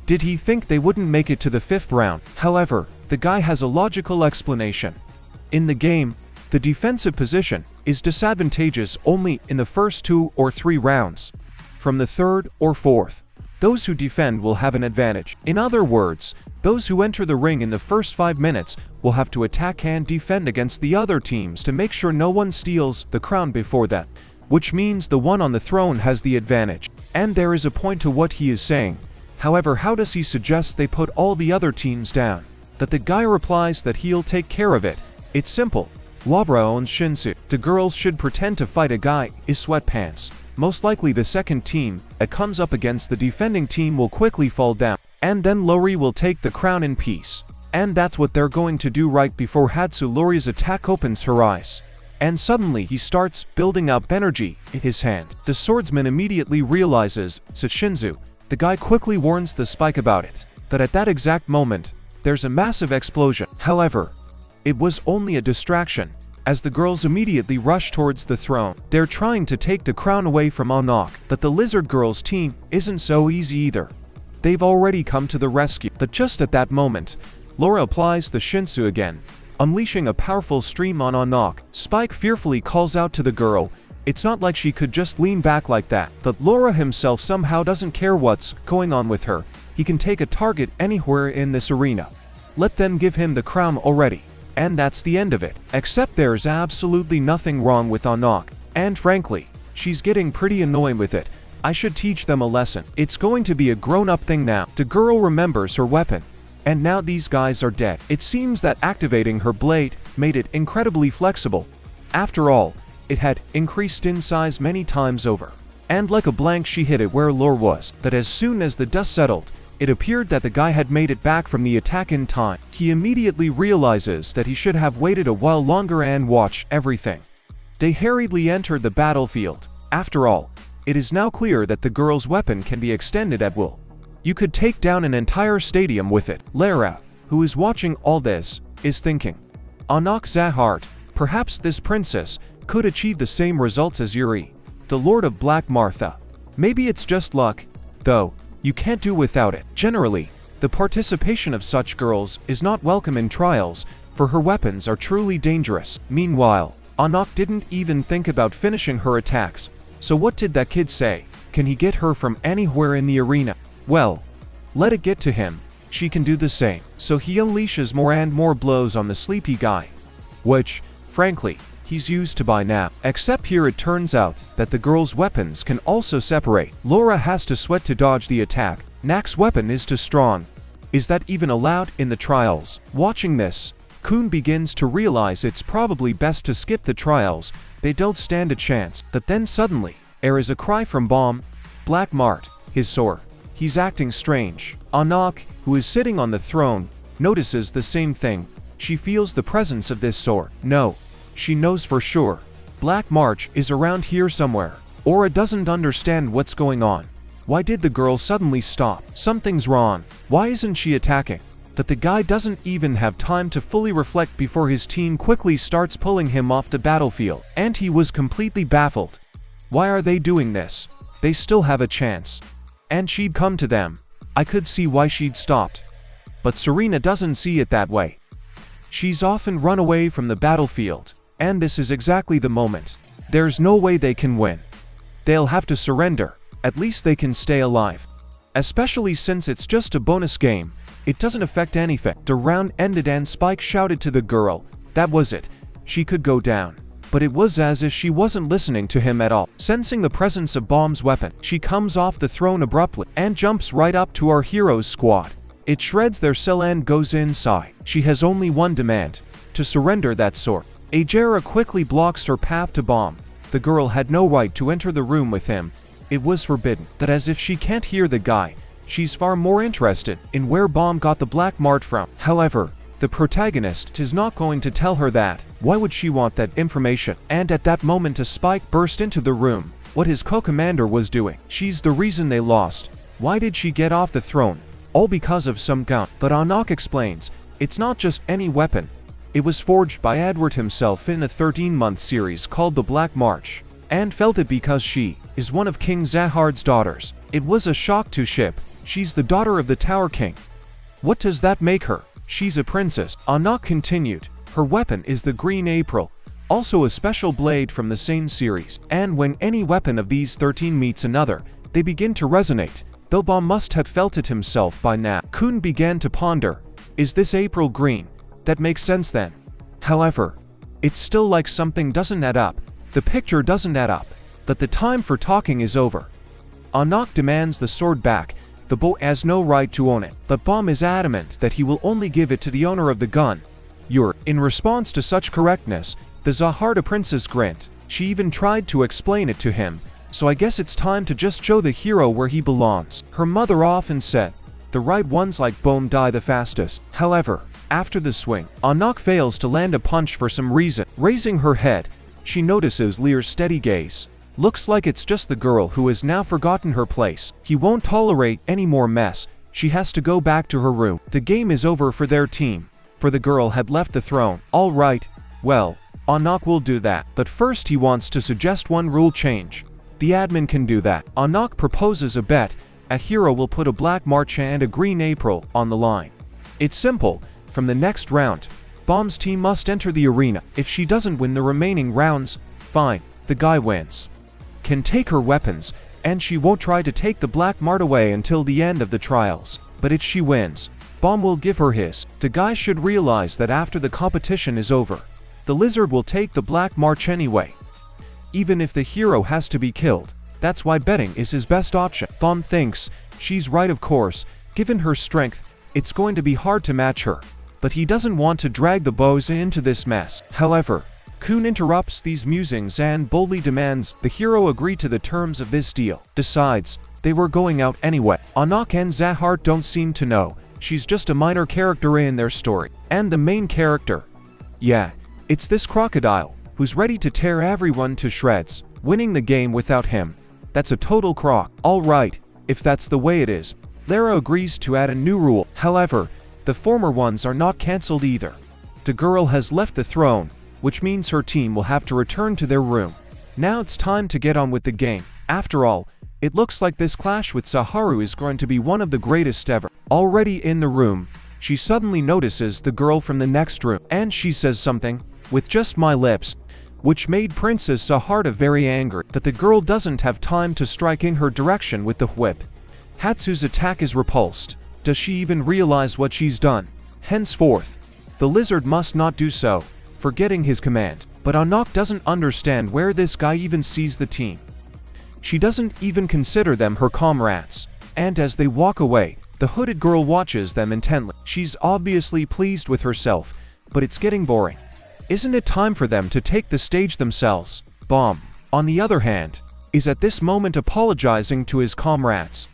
Did he think they wouldn't make it to the 5th round? However, the guy has a logical explanation. In the game, the defensive position is disadvantageous only in the first 2 or 3 rounds. From the 3rd or 4th, those who defend will have an advantage. In other words, those who enter the ring in the first 5 minutes will have to attack and defend against the other teams to make sure no one steals the crown before that, which means the one on the throne has the advantage. And there is a point to what he is saying. However, how does he suggest they put all the other teams down? But the guy replies that he'll take care of it. It's simple. Lavra owns Shinsu. The girls should pretend to fight a guy in sweatpants. Most likely the second team that comes up against the defending team will quickly fall down. And then Lori will take the crown in peace. And that's what they're going to do right before Hatsu Lori's attack opens her eyes. And suddenly he starts building up energy in his hand. The swordsman immediately realizes it's Shinzu. The guy quickly warns the Spike about it. But at that exact moment, there's a massive explosion. However, it was only a distraction, as the girls immediately rush towards the throne. They're trying to take the crown away from Anak, but the Lizard Girls team isn't so easy either. They've already come to the rescue. But just at that moment, Laura applies the Shinsu again, unleashing a powerful stream on Anak. Spike fearfully calls out to the girl. It's not like she could just lean back like that. But Laura himself somehow doesn't care what's going on with her. He can take a target anywhere in this arena. Let them give him the crown already. And that's the end of it. Except there's absolutely nothing wrong with Anak. And frankly, she's getting pretty annoying with it. I should teach them a lesson. It's going to be a grown-up thing now. The girl remembers her weapon. And now these guys are dead. It seems that activating her blade made it incredibly flexible. After all, it had increased in size many times over. And like a blank she hit it where Lore was. But as soon as the dust settled, it appeared that the guy had made it back from the attack in time. He immediately realizes that he should have waited a while longer and watched everything. They hurriedly entered the battlefield. After all, it is now clear that the girl's weapon can be extended at will. You could take down an entire stadium with it. Lara, who is watching all this, is thinking, Anak Zahart, perhaps this princess could achieve the same results as Yuri, the Lord of Black Martha. Maybe it's just luck, though, you can't do without it. Generally, the participation of such girls is not welcome in trials, for her weapons are truly dangerous. Meanwhile, Anak didn't even think about finishing her attacks. So what did that kid say? Can he get her from anywhere in the arena? Well, let it get to him. She can do the same. So he unleashes more and more blows on the sleepy guy. Which, frankly, he's used to by now. Except here it turns out that the girl's weapons can also separate. Laura has to sweat to dodge the attack. Nak's weapon is too strong. Is that even allowed in the trials? Watching this, Kun begins to realize it's probably best to skip the trials. They don't stand a chance. But then suddenly, there is a cry from Bomb. Black Mart, his sword. He's acting strange. Anak, who is sitting on the throne, notices the same thing. She feels the presence of this sword. No, she knows for sure. Black March is around here somewhere. Aura doesn't understand what's going on. Why did the girl suddenly stop? Something's wrong. Why isn't she attacking? But the guy doesn't even have time to fully reflect before his team quickly starts pulling him off the battlefield. And he was completely baffled. Why are they doing this? They still have a chance. And she'd come to them. I could see why she'd stopped. But Serena doesn't see it that way. She's often run away from the battlefield. And this is exactly the moment. There's no way they can win. They'll have to surrender. At least they can stay alive. Especially since it's just a bonus game. It doesn't affect anything. The round ended and Spike shouted to the girl. That was it. She could go down. But it was as if she wasn't listening to him at all. Sensing the presence of Bomb's weapon, she comes off the throne abruptly and jumps right up to our hero's squad. It shreds their cell and goes inside. She has only one demand: to surrender that sword. Ajara quickly blocks her path to Bomb. The girl had no right to enter the room with him. It was forbidden. But as if she can't hear the guy, she's far more interested in where Bomb got the Black Mart from. However, the protagonist is not going to tell her that. Why would she want that information? And at that moment a Spike burst into the room. What his co-commander was doing. She's the reason they lost. Why did she get off the throne? All because of some gun. But Anak explains, it's not just any weapon. It was forged by Edward himself in a 13-month series called The Black March. And felt it because she is one of King Zahard's daughters. It was a shock to Ship. She's the daughter of the Tower King. What does that make her? She's a princess. Anak continued. Her weapon is the Green April, also a special blade from the Seinen series. And when any weapon of these 13 meets another, they begin to resonate. Though Bomb must have felt it himself by now. Kun began to ponder. Is this April green? That makes sense then. However, it's still like something doesn't add up. The picture doesn't add up. But the time for talking is over. Anak demands the sword back. The boy has no right to own it, but Bomb is adamant that he will only give it to the owner of the gun. In response to such correctness, the Zaharda princess grinned. She even tried to explain it to him, so I guess it's time to just show the hero where he belongs. Her mother often said, the right ones like Bomb die the fastest. However, after the swing, Anak fails to land a punch for some reason. Raising her head, she notices Lear's steady gaze. Looks like it's just the girl who has now forgotten her place. He won't tolerate any more mess. She has to go back to her room. The game is over for their team, for the girl had left the throne. All right, well, Anak will do that. But first he wants to suggest one rule change. The admin can do that. Anak proposes a bet. A hero will put a Black March and a Green April on the line. It's simple. From the next round, Bomb's team must enter the arena. If she doesn't win the remaining rounds, fine, the guy wins. Can take her weapons, and she won't try to take the Black Mart away until the end of the trials. But if she wins, Bomb will give her his. The guy should realize that after the competition is over, the lizard will take the black march anyway. Even if the hero has to be killed, that's why betting is his best option. Bomb thinks she's right, of course. Given her strength, it's going to be hard to match her. But he doesn't want to drag the boys into this mess. However, Kun interrupts these musings and boldly demands the hero agree to the terms of this deal. Besides, they were going out anyway. Anak and Zahart don't seem to know. She's just a minor character in their story. And the main character, yeah, it's this crocodile, who's ready to tear everyone to shreds. Winning the game without him, that's a total crock. Alright, if that's the way it is. Lara agrees to add a new rule. However, the former ones are not cancelled either. The girl has left the throne, which means her team will have to return to their room. Now it's time to get on with the game. After all, it looks like this clash with Saharu is going to be one of the greatest ever. Already in the room, she suddenly notices the girl from the next room, and she says something, with just my lips, which made Princess Saharta very angry that the girl doesn't have time to strike in her direction with the whip. Hatsu's attack is repulsed. Does she even realize what she's done? Henceforth, the lizard must not do so, forgetting his command. But Anak doesn't understand where this guy even sees the team. She doesn't even consider them her comrades. And as they walk away, the hooded girl watches them intently. She's obviously pleased with herself, but it's getting boring. Isn't it time for them to take the stage themselves? Bomb, on the other hand, is at this moment apologizing to his comrades.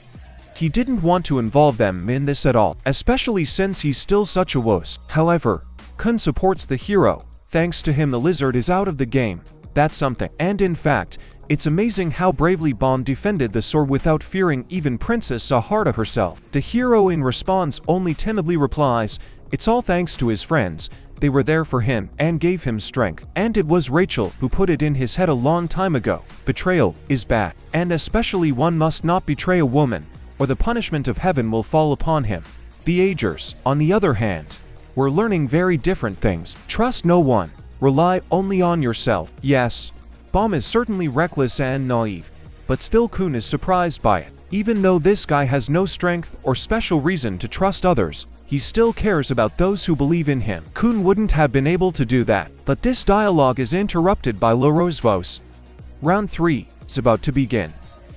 He didn't want to involve them in this at all, especially since he's still such a wuss. However, Kun supports the hero. Thanks to him, the lizard is out of the game. That's something. And in fact, it's amazing how bravely Bomb defended the sword without fearing even Princess Saharta herself. The hero in response only timidly replies, it's all thanks to his friends. They were there for him and gave him strength. And it was Rachel who put it in his head a long time ago. Betrayal is bad. And especially one must not betray a woman, or the punishment of heaven will fall upon him. The Agers, on the other hand, were learning very different things. Trust no one. Rely only on yourself. Yes, Bomb is certainly reckless and naive, but still Kun is surprised by it. Even though this guy has no strength or special reason to trust others, he still cares about those who believe in him. Kun wouldn't have been able to do that. But this dialogue is interrupted by Le Rosevos. Round 3 is about to begin.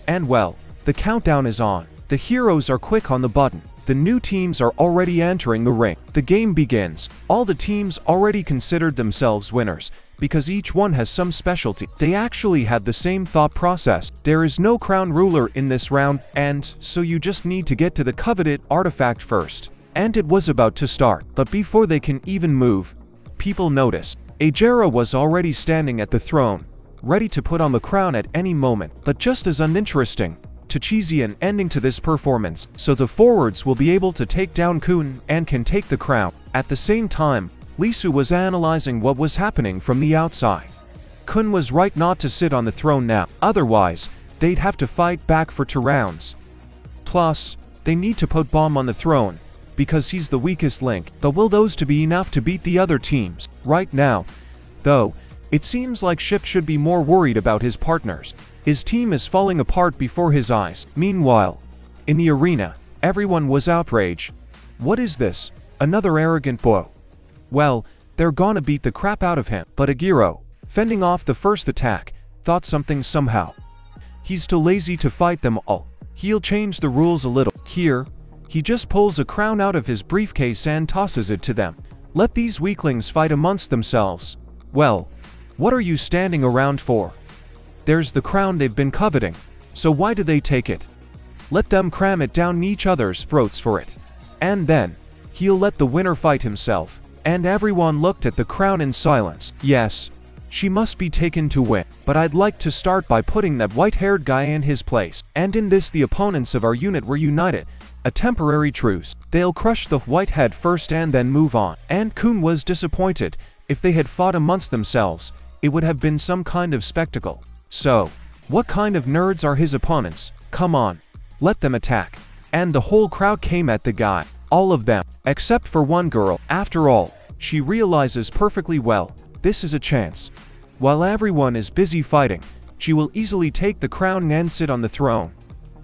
And well, the countdown is on. The heroes are quick on the button. The new teams are already entering the ring. The game begins. All the teams already considered themselves winners, because each one has some specialty. They actually had the same thought process. There is no crown ruler in this round, and so you just need to get to the coveted artifact first. And it was about to start. But before they can even move, people noticed. Ajera was already standing at the throne, ready to put on the crown at any moment. But just as uninteresting, to cheesy an ending to this performance, so the forwards will be able to take down Kun and can take the crown. At the same time, Lisu was analyzing what was happening from the outside. Kun was right not to sit on the throne now, otherwise, they'd have to fight back for 2 rounds. Plus, they need to put Bomb on the throne, because he's the weakest link. But will those to be enough to beat the other teams? Right now, though, it seems like Ship should be more worried about his partners. His team is falling apart before his eyes. Meanwhile, in the arena, everyone was outraged. What is this? Another arrogant boy. Well, they're gonna beat the crap out of him. But Agiro, fending off the first attack, thought something somehow. He's too lazy to fight them all. He'll change the rules a little. Here, he just pulls a crown out of his briefcase and tosses it to them. Let these weaklings fight amongst themselves. Well, what are you standing around for? There's the crown they've been coveting, so why do they take it? Let them cram it down each other's throats for it. And then, he'll let the winner fight himself. And everyone looked at the crown in silence. Yes, she must be taken to win, but I'd like to start by putting that white-haired guy in his place. And in this, the opponents of our unit were united. A temporary truce. They'll crush the whitehead first and then move on. And Kun was disappointed. If they had fought amongst themselves, it would have been some kind of spectacle. So, what kind of nerds are his opponents? Come on, let them attack. And the whole crowd came at the guy. All of them, except for one girl. After all, she realizes perfectly well, this is a chance. While everyone is busy fighting, she will easily take the crown and sit on the throne.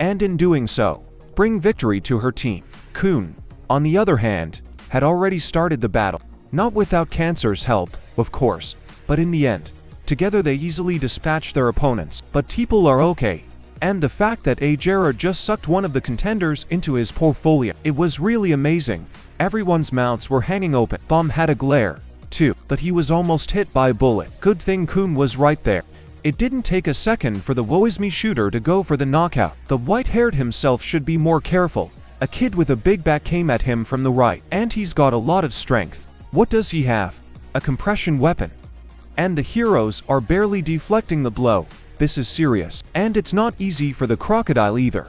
And in doing so, bring victory to her team. Kun, on the other hand, had already started the battle. Not without Cancer's help, of course, but in the end, together they easily dispatched their opponents. But people are okay. And the fact that Ajera just sucked one of the contenders into his portfolio, it was really amazing. Everyone's mouths were hanging open. Bomb had a glare, too, but he was almost hit by a bullet. Good thing Kun was right there. It didn't take a second for the Woe Is Me shooter to go for the knockout. The white-haired himself should be more careful. A kid with a big back came at him from the right, and he's got a lot of strength. What does he have? A compression weapon. And the heroes are barely deflecting the blow. This is serious. And it's not easy for the crocodile either.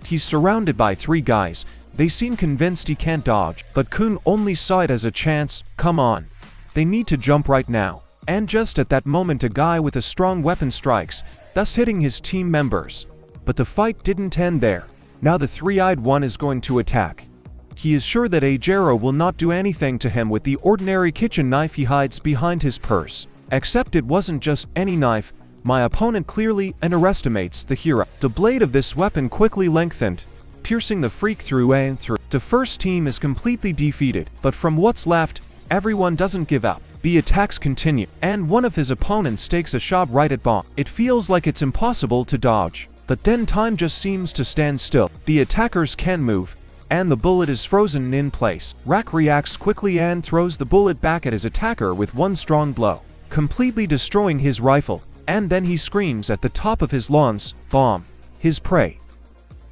He's surrounded by 3 guys. They seem convinced he can't dodge, but Kun only saw it as a chance. Come on. They need to jump right now. And just at that moment a guy with a strong weapon strikes, thus hitting his team members. But the fight didn't end there. Now the 3-eyed one is going to attack. He is sure that Ajera will not do anything to him with the ordinary kitchen knife he hides behind his purse. Except it wasn't just any knife. My opponent clearly underestimates the hero. The blade of this weapon quickly lengthened, piercing the freak through and through. The first team is completely defeated, but from what's left, everyone doesn't give up. The attacks continue, and one of his opponents takes a shot right at Bomb. It feels like it's impossible to dodge, but then time just seems to stand still. The attackers can move, and the bullet is frozen in place. Rak reacts quickly and throws the bullet back at his attacker with one strong blow, completely destroying his rifle. And then he screams at the top of his lungs, Bomb, his prey.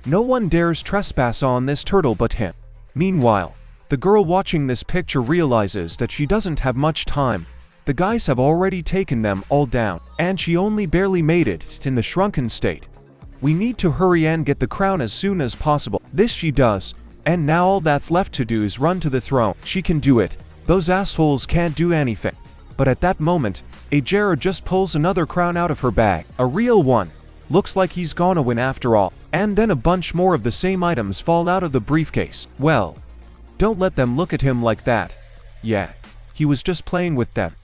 No one dares trespass on this turtle but him. Meanwhile, the girl watching this picture realizes that she doesn't have much time. The guys have already taken them all down, and she only barely made it in the shrunken state. We need to hurry and get the crown as soon as possible. This she does, and now all that's left to do is run to the throne. She can do it. Those assholes can't do anything. But at that moment, Ajera just pulls another crown out of her bag. A real one. Looks like he's gonna win after all. And then a bunch more of the same items fall out of the briefcase. Well, don't let them look at him like that. Yeah, he was just playing with them.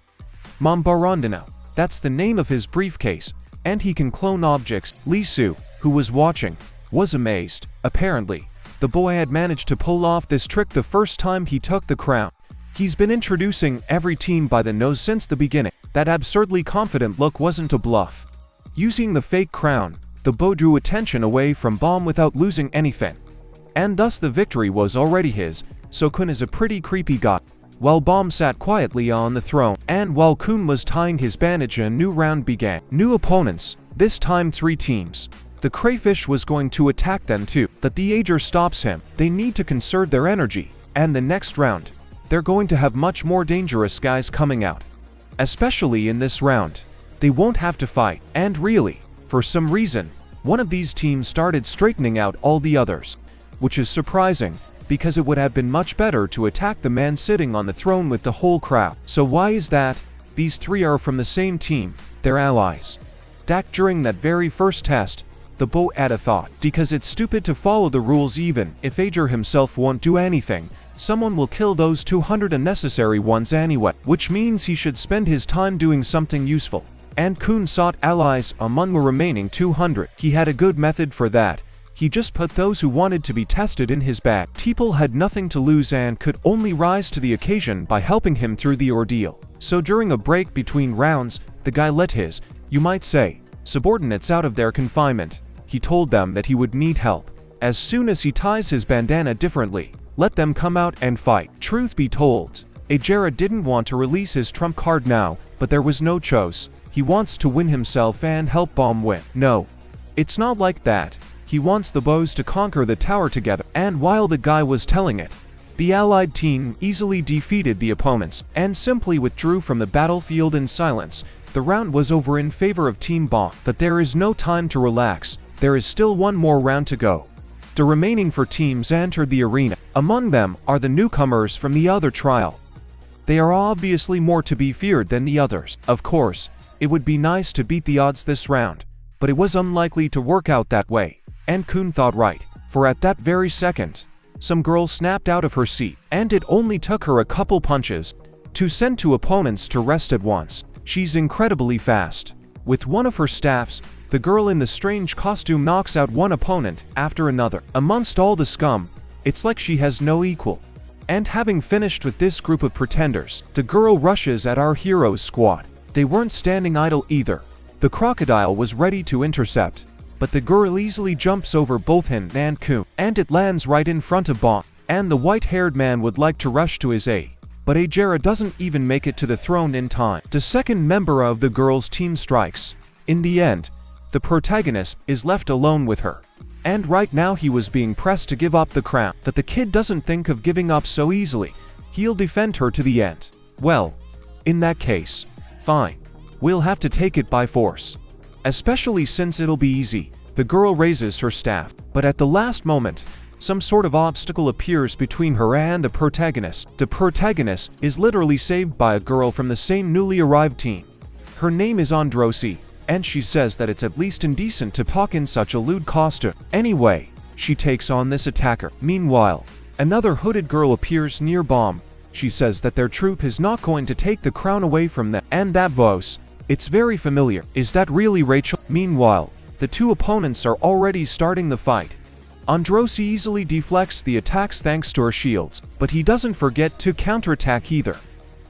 Mambarondino, that's the name of his briefcase, and he can clone objects. Lisu, who was watching, was amazed. Apparently, the boy had managed to pull off this trick the first time he took the crown. He's been introducing every team by the nose since the beginning. That absurdly confident look wasn't a bluff. Using the fake crown, the bow drew attention away from Bomb without losing anything. And thus the victory was already his, so Kun is a pretty creepy guy. While Bomb sat quietly on the throne, and while Kun was tying his bandage, a new round began. New opponents, this time 3 teams. The crayfish was going to attack them too, but the Ager stops him. They need to conserve their energy, and the next round, they're going to have much more dangerous guys coming out. Especially in this round. They won't have to fight, and really, for some reason, one of these teams started straightening out all the others. Which is surprising, because it would have been much better to attack the man sitting on the throne with the whole crowd. So why is that? These 3 are from the same team, they're allies. During that very first test, the bow had a thought. Because it's stupid to follow the rules even if Ager himself won't do anything. Someone will kill those 200 unnecessary ones anyway, which means he should spend his time doing something useful. And Kun sought allies among the remaining 200. He had a good method for that. He just put those who wanted to be tested in his bag. People had nothing to lose and could only rise to the occasion by helping him through the ordeal. So during a break between rounds, the guy let his, you might say, subordinates out of their confinement. He told them that he would need help. As soon as he ties his bandana differently, let them come out and fight. Truth be told, Ajera didn't want to release his trump card now, but there was no choice. He wants to win himself and help Bomb win. No, it's not like that. He wants the bows to conquer the tower together. And while the guy was telling it, the allied team easily defeated the opponents and simply withdrew from the battlefield in silence. The round was over in favor of Team Bomb. But there is no time to relax. There is still one more round to go. The remaining 4 teams entered the arena. Among them are the newcomers from the other trial. They are obviously more to be feared than the others. Of course, it would be nice to beat the odds this round, but it was unlikely to work out that way. And Kun thought right, for at that very second, some girl snapped out of her seat, and it only took her a couple punches to send 2 opponents to rest at once. She's incredibly fast. With one of her staffs, the girl in the strange costume knocks out one opponent after another. Amongst all the scum, it's like she has no equal. And having finished with this group of pretenders, the girl rushes at our hero's squad. They weren't standing idle either. The crocodile was ready to intercept, but the girl easily jumps over both him and Kun, and it lands right in front of Bomb. And the white-haired man would like to rush to his aid, but Ajera doesn't even make it to the throne in time. The second member of the girl's team strikes. In the end, the protagonist is left alone with her. And right now he was being pressed to give up the crown, but the kid doesn't think of giving up so easily. He'll defend her to the end. Well, in that case, fine. We'll have to take it by force. Especially since it'll be easy. The girl raises her staff, but at the last moment, some sort of obstacle appears between her and the protagonist. The protagonist is literally saved by a girl from the same newly arrived team. Her name is Androsi, and she says that it's at least indecent to talk in such a lewd costume. Anyway, she takes on this attacker. Meanwhile, another hooded girl appears near Bomb. She says that their troop is not going to take the crown away from them. And that voice, it's very familiar. Is that really Rachel? Meanwhile, the two opponents are already starting the fight. Androsi easily deflects the attacks thanks to her shields, but he doesn't forget to counterattack either.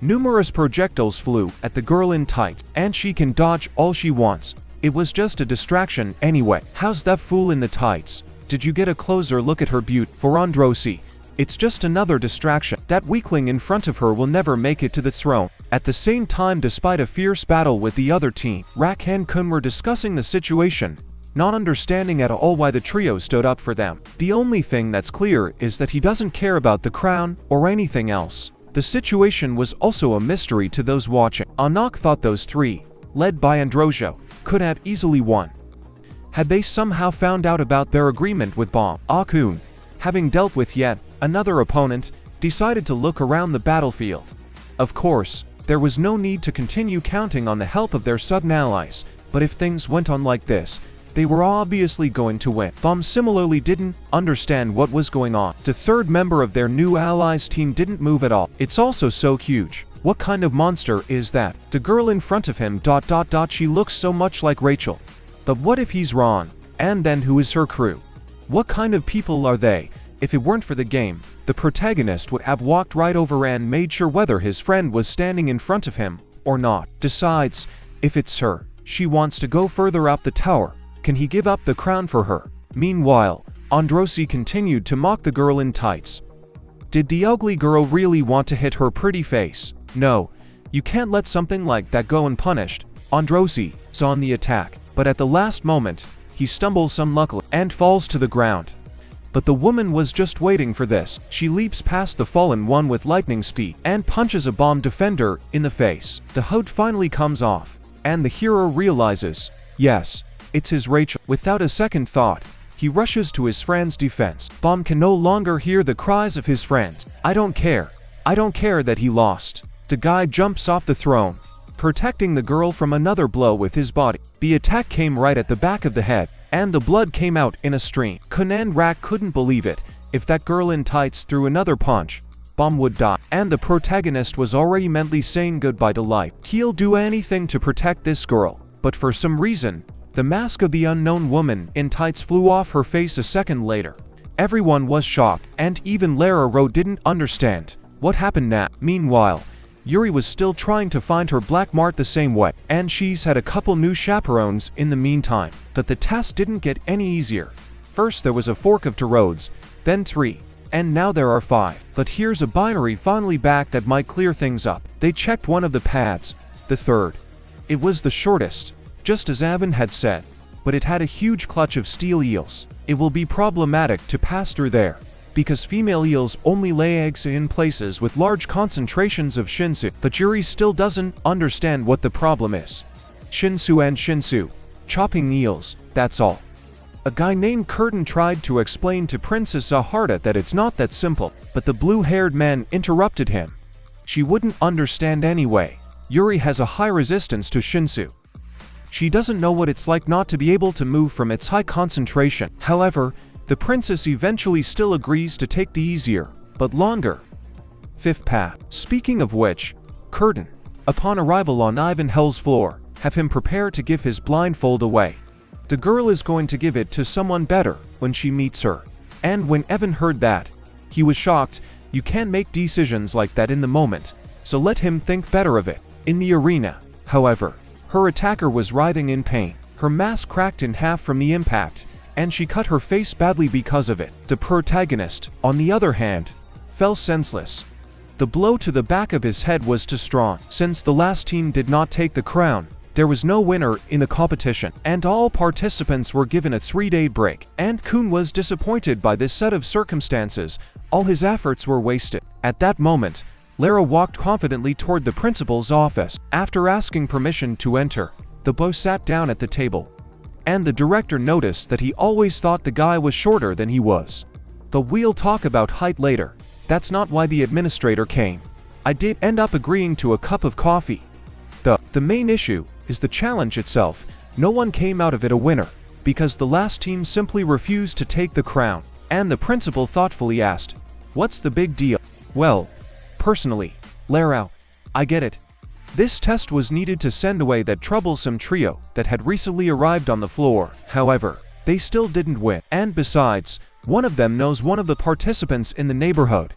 Numerous projectiles flew at the girl in tights, and she can dodge all she wants. It was just a distraction anyway. How's that fool in the tights? Did you get a closer look at her beauty? For Androsi, it's just another distraction. That weakling in front of her will never make it to the throne. At the same time, despite a fierce battle with the other team, Rak and Kun were discussing the situation, not understanding at all why the trio stood up for them. The only thing that's clear is that he doesn't care about the crown or anything else. The situation was also a mystery to those watching. Anak thought those three, led by Androjo, could have easily won had they somehow found out about their agreement with Bomb. Akun, having dealt with yet another opponent, decided to look around the battlefield. Of course, there was no need to continue counting on the help of their sudden allies, but if things went on like this, they were obviously going to win. Bomb similarly didn't understand what was going on. The third member of their new allies team didn't move at all. It's also so huge. What kind of monster is that? The girl in front of him ... She looks so much like Rachel. But what if he's wrong? And then who is her crew? What kind of people are they? If it weren't for the game, the protagonist would have walked right over and made sure whether his friend was standing in front of him or not. Decides, if it's her, she wants to go further up the tower. Can he give up the crown for her? Meanwhile, Androsi continued to mock the girl in tights. Did the ugly girl really want to hit her pretty face? No, you can't let something like that go unpunished. Androsi is on the attack, but at the last moment, he stumbles unluckily and falls to the ground. But the woman was just waiting for this. She leaps past the fallen one with lightning speed and punches a Bomb defender in the face. The hood finally comes off, and the hero realizes, yes, it's his Rachel. Without a second thought, he rushes to his friend's defense. Bomb can no longer hear the cries of his friends. I don't care. I don't care that he lost. The guy jumps off the throne, protecting the girl from another blow with his body. The attack came right at the back of the head, and the blood came out in a stream. Kun and Rak couldn't believe it. If that girl in tights threw another punch, Bomb would die. And the protagonist was already mentally saying goodbye to life. He'll do anything to protect this girl, but for some reason, the mask of the unknown woman in tights flew off her face a second later. Everyone was shocked, and even Lara Ro didn't understand what happened now. Meanwhile, Yuri was still trying to find her black mart the same way, and she's had a couple new chaperones in the meantime. But the task didn't get any easier. First there was a fork of 2 roads, then 3, and now there are 5. But here's a binary finally back that might clear things up. They checked one of the paths, the third. It was the shortest, just as Avon had said, but it had a huge clutch of steel eels. It will be problematic to pass through there, because female eels only lay eggs in places with large concentrations of shinsu. But Yuri still doesn't understand what the problem is. Shinsu and shinsu. Chopping eels, that's all. A guy named Curtin tried to explain to Princess Zaharta that it's not that simple, but the blue-haired man interrupted him. She wouldn't understand anyway. Yuri has a high resistance to shinsu. She doesn't know what it's like not to be able to move from its high concentration. However, the princess eventually still agrees to take the easier, but longer, 5th path. Speaking of which, Curtin, upon arrival on Ivanhel's floor, have him prepare to give his blindfold away. The girl is going to give it to someone better when she meets her. And when Evan heard that, he was shocked. You can't make decisions like that in the moment, so let him think better of it. In the arena, however, her attacker was writhing in pain. Her mask cracked in half from the impact, and she cut her face badly because of it. The protagonist, on the other hand, fell senseless. The blow to the back of his head was too strong. Since the last team did not take the crown, there was no winner in the competition, and all participants were given a 3-day break. And Kun was disappointed by this set of circumstances. All his efforts were wasted. At that moment, Lara walked confidently toward the principal's office. After asking permission to enter, the beau sat down at the table, and the director noticed that he always thought the guy was shorter than he was. But we'll talk about height later. That's not why the administrator came. I did end up agreeing to a cup of coffee. The main issue is the challenge itself. No one came out of it a winner, because the last team simply refused to take the crown. And the principal thoughtfully asked, "What's the big deal?" "Well, personally, Lara, I get it. This test was needed to send away that troublesome trio that had recently arrived on the floor. However, they still didn't win. And besides, one of them knows one of the participants in the neighborhood.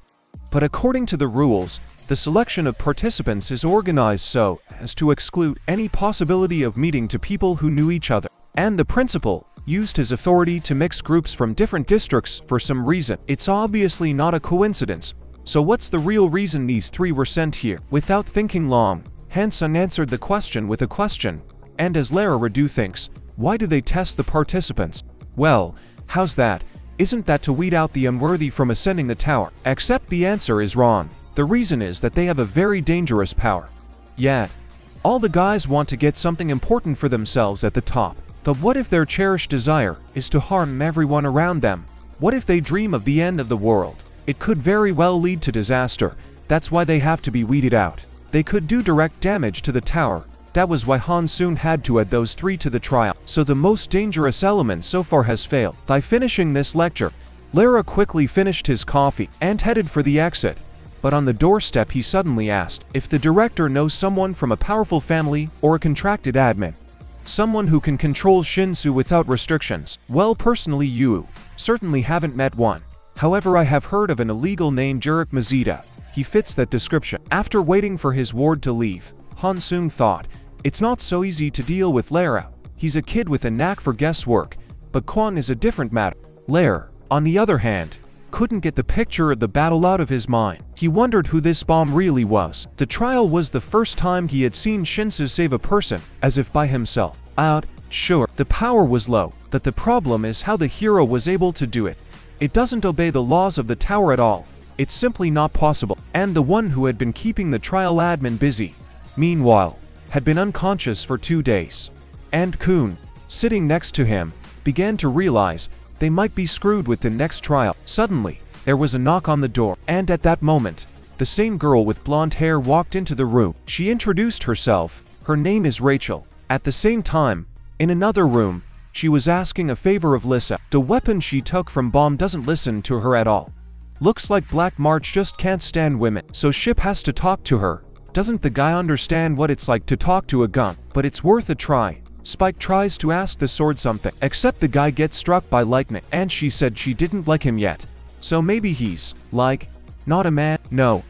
But according to the rules, the selection of participants is organized so as to exclude any possibility of meeting to people who knew each other. And the principal used his authority to mix groups from different districts for some reason. It's obviously not a coincidence. So what's the real reason these three were sent here?" Without thinking long, Hansun answered the question with a question. And as Lara Radu thinks, why do they test the participants? Well, how's that? Isn't that to weed out the unworthy from ascending the tower? Except the answer is wrong. The reason is that they have a very dangerous power. Yeah, all the guys want to get something important for themselves at the top. But what if their cherished desire is to harm everyone around them? What if they dream of the end of the world? It could very well lead to disaster. That's why they have to be weeded out. They could do direct damage to the tower. That was why Hansun had to add those three to the trial. So the most dangerous element so far has failed. By finishing this lecture, Lara quickly finished his coffee and headed for the exit. But on the doorstep he suddenly asked if the director knows someone from a powerful family or a contracted admin. Someone who can control Shinsu without restrictions. Well, personally you certainly haven't met one. However, I have heard of an illegal named Jurek Mazida. He fits that description. After waiting for his ward to leave, Hansun thought, it's not so easy to deal with Lara. He's a kid with a knack for guesswork, but Kwon is a different matter. Lara, on the other hand, couldn't get the picture of the battle out of his mind. He wondered who this bomb really was. The trial was the first time he had seen Shinsu save a person, as if by himself. Sure, the power was low, but the problem is how the hero was able to do it. It doesn't obey the laws of the tower at all. It's simply not possible. And the one who had been keeping the trial admin busy, meanwhile, had been unconscious for 2 days. And Kun, sitting next to him, began to realize they might be screwed with the next trial. Suddenly, there was a knock on the door, and at that moment, the same girl with blonde hair walked into the room. She introduced herself. Her name is Rachel. At the same time, in another room, she was asking a favor of Lisa. The weapon she took from Bomb doesn't listen to her at all. Looks like Black March just can't stand women, so Ship has to talk to her. Doesn't the guy understand what it's like to talk to a gun? But it's worth a try. Spike tries to ask the sword something, except the guy gets struck by lightning, and she said she didn't like him yet. So maybe he's, like, not a man? No.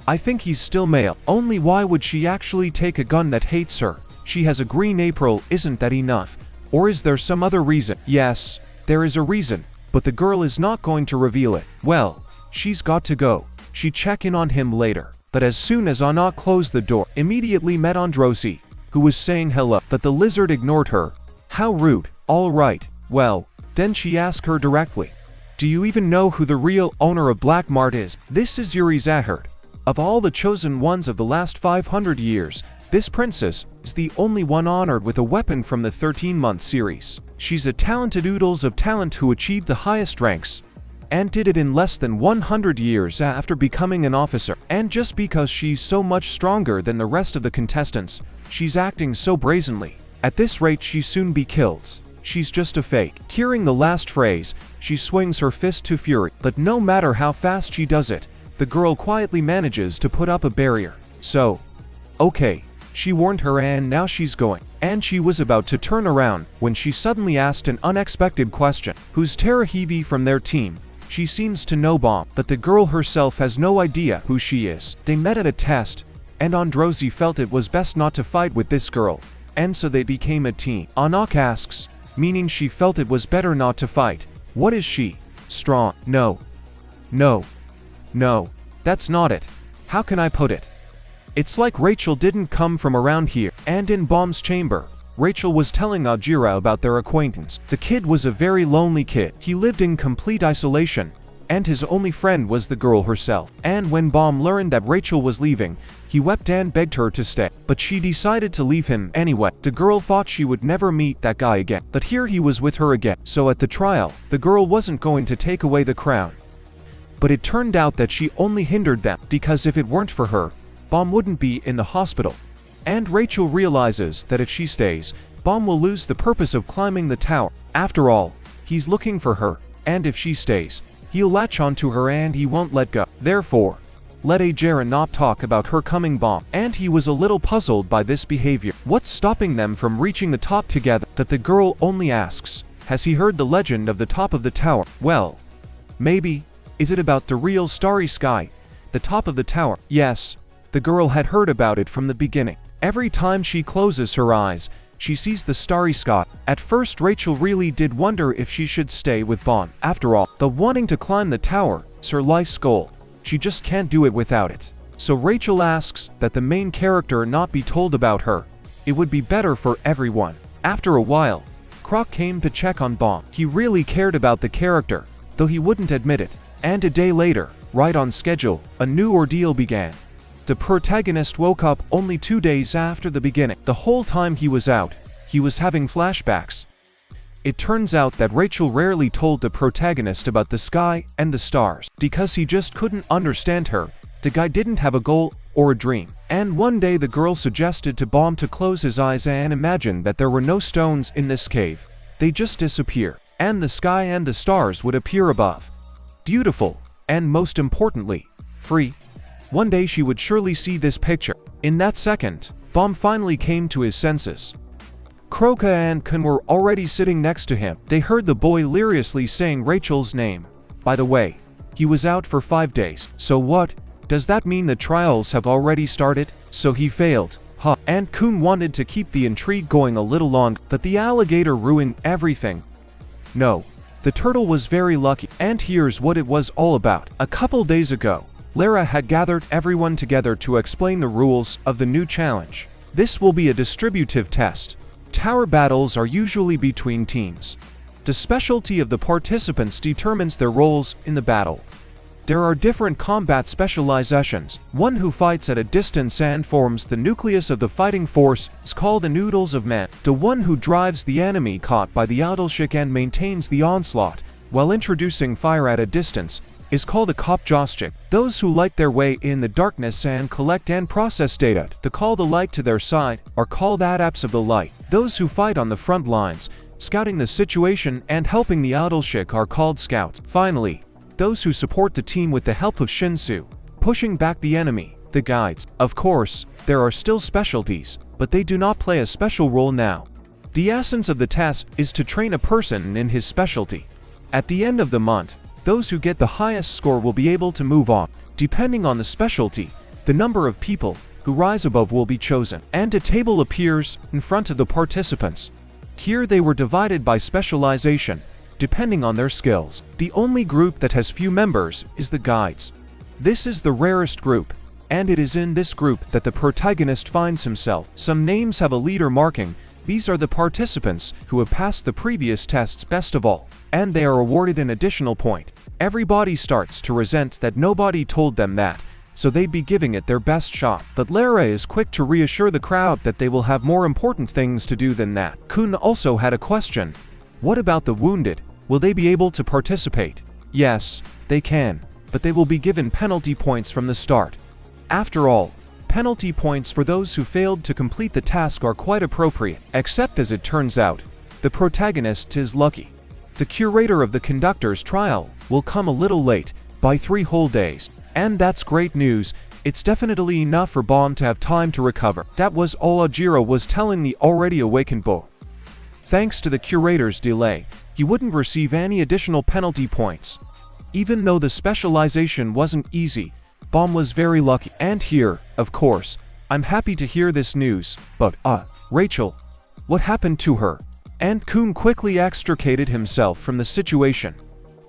I think he's still male. Only why would she actually take a gun that hates her? She has a green April, isn't that enough? Or is there some other reason? Yes, there is a reason, but the girl is not going to reveal it. Well, she's got to go. She'd check in on him later. But as soon as Anna closed the door, immediately met Androsi, who was saying hello, but the lizard ignored her. How rude. All right, well, then she asked her directly, do you even know who the real owner of Black Mart is? This is Yuri Zahard. Of all the chosen ones of the last 500 years, this princess is the only one honored with a weapon from the 13-month series. She's a talented oodles of talent who achieved the highest ranks, and did it in less than 100 years after becoming an officer. And just because she's so much stronger than the rest of the contestants, she's acting so brazenly. At this rate she'll soon be killed. She's just a fake. Hearing the last phrase, she swings her fist to fury. But no matter how fast she does it, the girl quietly manages to put up a barrier. So, okay, she warned her and now she's going. And she was about to turn around when she suddenly asked an unexpected question. Who's Terahivi from their team? She seems to know Bomb, but the girl herself has no idea who she is. They met at a test, and Androsi felt it was best not to fight with this girl, and so they became a team. Anak asks, meaning she felt it was better not to fight. What is she? Strong? No. No. No. That's not it. How can I put it? It's like Rachel didn't come from around here. And in Bomb's chamber, Rachel was telling Ajira about their acquaintance. The kid was a very lonely kid. He lived in complete isolation, and his only friend was the girl herself. And when Bomb learned that Rachel was leaving, he wept and begged her to stay. But she decided to leave him anyway. The girl thought she would never meet that guy again. But here he was with her again. So at the trial, the girl wasn't going to take away the crown. But it turned out that she only hindered them, because if it weren't for her, Bomb wouldn't be in the hospital. And Rachel realizes that if she stays, Bomb will lose the purpose of climbing the tower. After all, he's looking for her, and if she stays, he'll latch onto her and he won't let go. Therefore, let Ajira not talk about her coming. Bomb. And he was a little puzzled by this behavior. What's stopping them from reaching the top together? That the girl only asks, has he heard the legend of the top of the tower? Well, maybe. Is it about the real starry sky? The top of the tower? Yes, the girl had heard about it from the beginning. Every time she closes her eyes, she sees the starry sky. At first Rachel really did wonder if she should stay with Bomb. After all, the wanting to climb the tower is her life's goal. She just can't do it without it. So Rachel asks that the main character not be told about her. It would be better for everyone. After a while, Croc came to check on Bomb. He really cared about the character, though he wouldn't admit it. And a day later, right on schedule, a new ordeal began. The protagonist woke up only 2 days after the beginning. The whole time he was out, he was having flashbacks. It turns out that Rachel rarely told the protagonist about the sky and the stars, because he just couldn't understand her. The guy didn't have a goal or a dream. And one day the girl suggested to Bomb to close his eyes and imagine that there were no stones in this cave. They just disappear, and the sky and the stars would appear above. Beautiful, and most importantly, free. One day she would surely see this picture. In that second, Bomb finally came to his senses. Croca and Kun were already sitting next to him. They heard the boy deliriously saying Rachel's name. By the way, he was out for 5 days. So what? Does that mean the trials have already started? So he failed. Huh. And Kun wanted to keep the intrigue going a little longer, but the alligator ruined everything. No. The turtle was very lucky, and here's what it was all about. A couple days ago, Lara had gathered everyone together to explain the rules of the new challenge. This will be a distributive test. Tower battles are usually between teams. The specialty of the participants determines their roles in the battle. There are different combat specializations. One who fights at a distance and forms the nucleus of the fighting force is called the Noodles of Men. The one who drives the enemy caught by the Adelschick and maintains the onslaught while introducing fire at a distance is called a Kopjoschick. Those who light their way in the darkness and collect and process data to call the light to their side are called Adepts of the Light. Those who fight on the front lines, scouting the situation and helping the Adelschick are called Scouts. Finally, those who support the team with the help of Shinsu, pushing back the enemy, the Guides. Of course, there are still specialties, but they do not play a special role now. The essence of the test is to train a person in his specialty. At the end of the month, those who get the highest score will be able to move on. Depending on the specialty, the number of people who rise above will be chosen, and a table appears in front of the participants. Here they were divided by specialization, depending on their skills. The only group that has few members is the Guides. This is the rarest group, and it is in this group that the protagonist finds himself. Some names have a leader marking. These are the participants who have passed the previous tests best of all, and they are awarded an additional point. Everybody starts to resent that nobody told them that, so they'd be giving it their best shot. But Lara is quick to reassure the crowd that they will have more important things to do than that. Kun also had a question. What about the wounded? Will they be able to participate? Yes, they can, but they will be given penalty points from the start. After all, penalty points for those who failed to complete the task are quite appropriate, except as it turns out, the protagonist is lucky. The curator of the conductor's trial will come a little late, by 3 whole days. And that's great news. It's definitely enough for Bomb to have time to recover. That was all Ajira was telling the already awakened Bo. Thanks to the curator's delay, he wouldn't receive any additional penalty points. Even though the specialization wasn't easy, Bomb was very lucky. And here, of course, I'm happy to hear this news, but, Rachel, what happened to her? And Kun quickly extricated himself from the situation.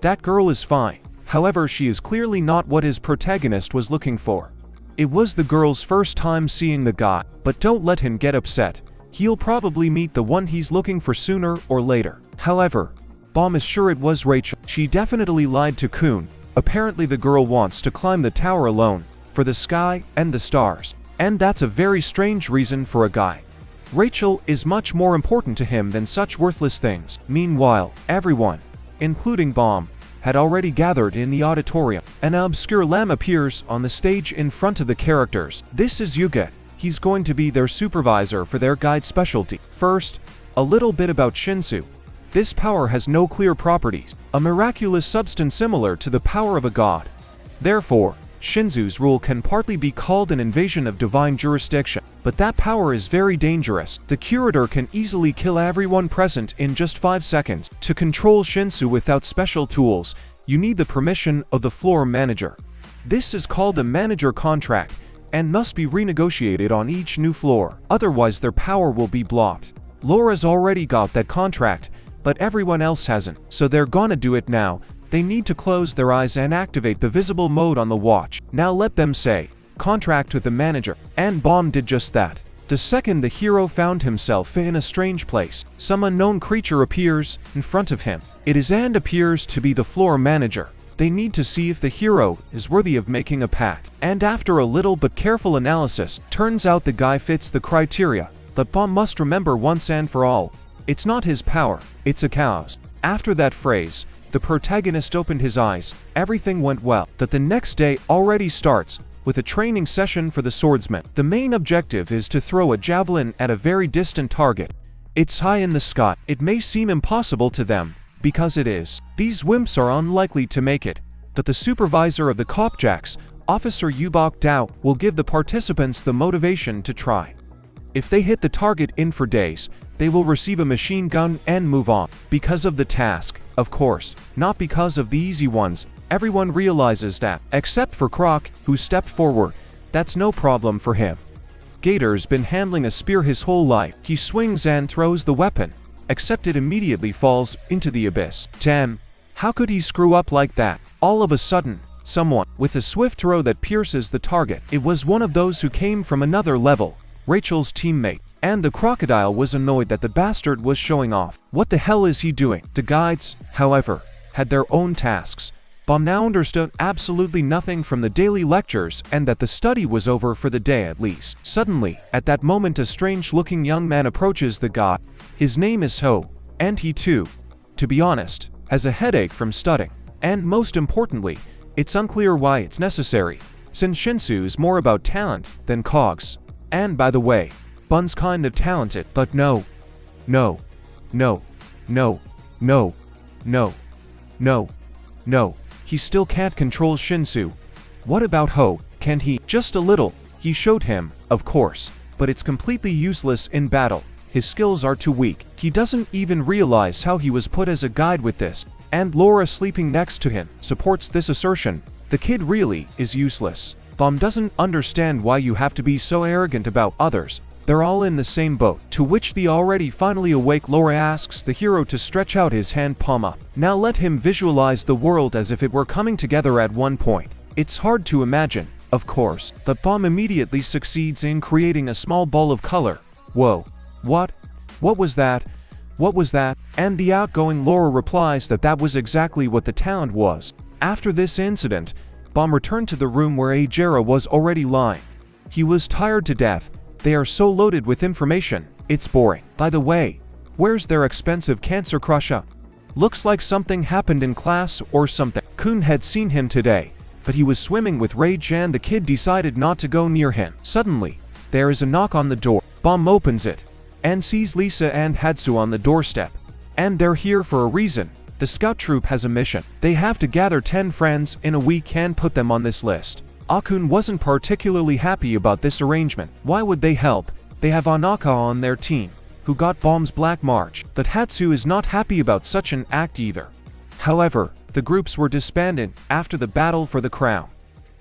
That girl is fine. However, she is clearly not what his protagonist was looking for. It was the girl's first time seeing the guy, but don't let him get upset. He'll probably meet the one he's looking for sooner or later. However, Bomb is sure it was Rachel. She definitely lied to Kun. Apparently the girl wants to climb the tower alone, for the sky and the stars. And that's a very strange reason for a guy. Rachel is much more important to him than such worthless things. Meanwhile, everyone, including Bomb, had already gathered in the auditorium. An obscure lamb appears on the stage in front of the characters. This is Yuga. He's going to be their supervisor for their guide specialty. First, a little bit about Shinsu. This power has no clear properties, a miraculous substance similar to the power of a god. Therefore, Shinsu's rule can partly be called an invasion of divine jurisdiction, but that power is very dangerous. The curator can easily kill everyone present in just 5 seconds. To control Shinsu without special tools, you need the permission of the floor manager. This is called a manager contract, and must be renegotiated on each new floor, otherwise their power will be blocked. Laura's already got that contract, but everyone else hasn't, so they're gonna do it now. They need to close their eyes and activate the visible mode on the watch. Now let them say, contract with the manager. And Bomb did just that. The second the hero found himself in a strange place, some unknown creature appears in front of him. It is and appears to be the floor manager. They need to see if the hero is worthy of making a pact. And after a little but careful analysis, turns out the guy fits the criteria. But Bomb must remember once and for all, it's not his power, it's a cow's. After that phrase, the protagonist opened his eyes. Everything went well. But the next day already starts with a training session for the swordsman. The main objective is to throw a javelin at a very distant target. It's high in the sky. It may seem impossible to them, because it is. These wimps are unlikely to make it, but the supervisor of the Kopjaks, Officer Yubok Dao, will give the participants the motivation to try. If they hit the target in 4 days, they will receive a machine gun and move on. Because of the task, of course, not because of the easy ones. Everyone realizes that, except for Croc, who stepped forward. That's no problem for him. Gator's been handling a spear his whole life. He swings and throws the weapon, except it immediately falls into the abyss. Damn, how could he screw up like that? All of a sudden, someone, with a swift throw that pierces the target. It was one of those who came from another level. Rachel's teammate, and the crocodile was annoyed that the bastard was showing off. What the hell is he doing? The guides, however, had their own tasks. Bomb now understood absolutely nothing from the daily lectures and that the study was over for the day at least. Suddenly, at that moment a strange-looking young man approaches the guy. His name is Ho, and he too, to be honest, has a headache from studying. And most importantly, it's unclear why it's necessary, since Shinsu is more about talent than cogs. And by the way, Bun's kind of talented, but no, he still can't control Shinsu. What about Ho? Can he? Just a little. He showed him, of course, but it's completely useless in battle. His skills are too weak. He doesn't even realize how he was put as a guide with this. And Laura sleeping next to him supports this assertion. The kid really is useless. Bomb doesn't understand why you have to be so arrogant about others. They're all in the same boat. To which the already finally awake Laura asks the hero to stretch out his hand palm up. Now let him visualize the world as if it were coming together at one point. It's hard to imagine, of course, but Bomb immediately succeeds in creating a small ball of color. Whoa. What? What was that? What was that? And the outgoing Laura replies that that was exactly what the talent was. After this incident, Bomb returned to the room where Ajera was already lying. He was tired to death. They are so loaded with information, it's boring. By the way, where's their expensive cancer crusher? Looks like something happened in class or something. Kun had seen him today, but he was swimming with rage and the kid decided not to go near him. Suddenly, there is a knock on the door. Bomb opens it, and sees Lisa and Hatsu on the doorstep. And they're here for a reason. The scout troop has a mission. They have to gather 10 friends in a week and put them on this list. Akun wasn't particularly happy about this arrangement. Why would they help? They have Anaka on their team, who got Bomb's Black March. But Hatsu is not happy about such an act either. However, the groups were disbanded after the battle for the crown.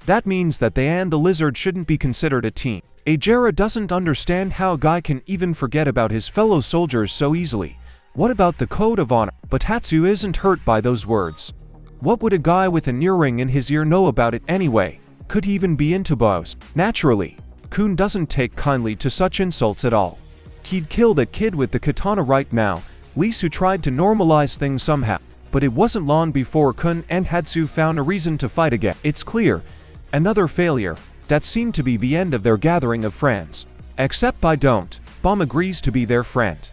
That means that they and the lizard shouldn't be considered a team. Ajera doesn't understand how a guy can even forget about his fellow soldiers so easily. What about the code of honor? But Hatsu isn't hurt by those words. What would a guy with an earring in his ear know about it anyway? Could he even be into bows? Naturally, Kun doesn't take kindly to such insults at all. He'd kill that kid with the katana right now. Lisu tried to normalize things somehow, but it wasn't long before Kun and Hatsu found a reason to fight again. It's clear, another failure. That seemed to be the end of their gathering of friends. Except Bom agrees to be their friend.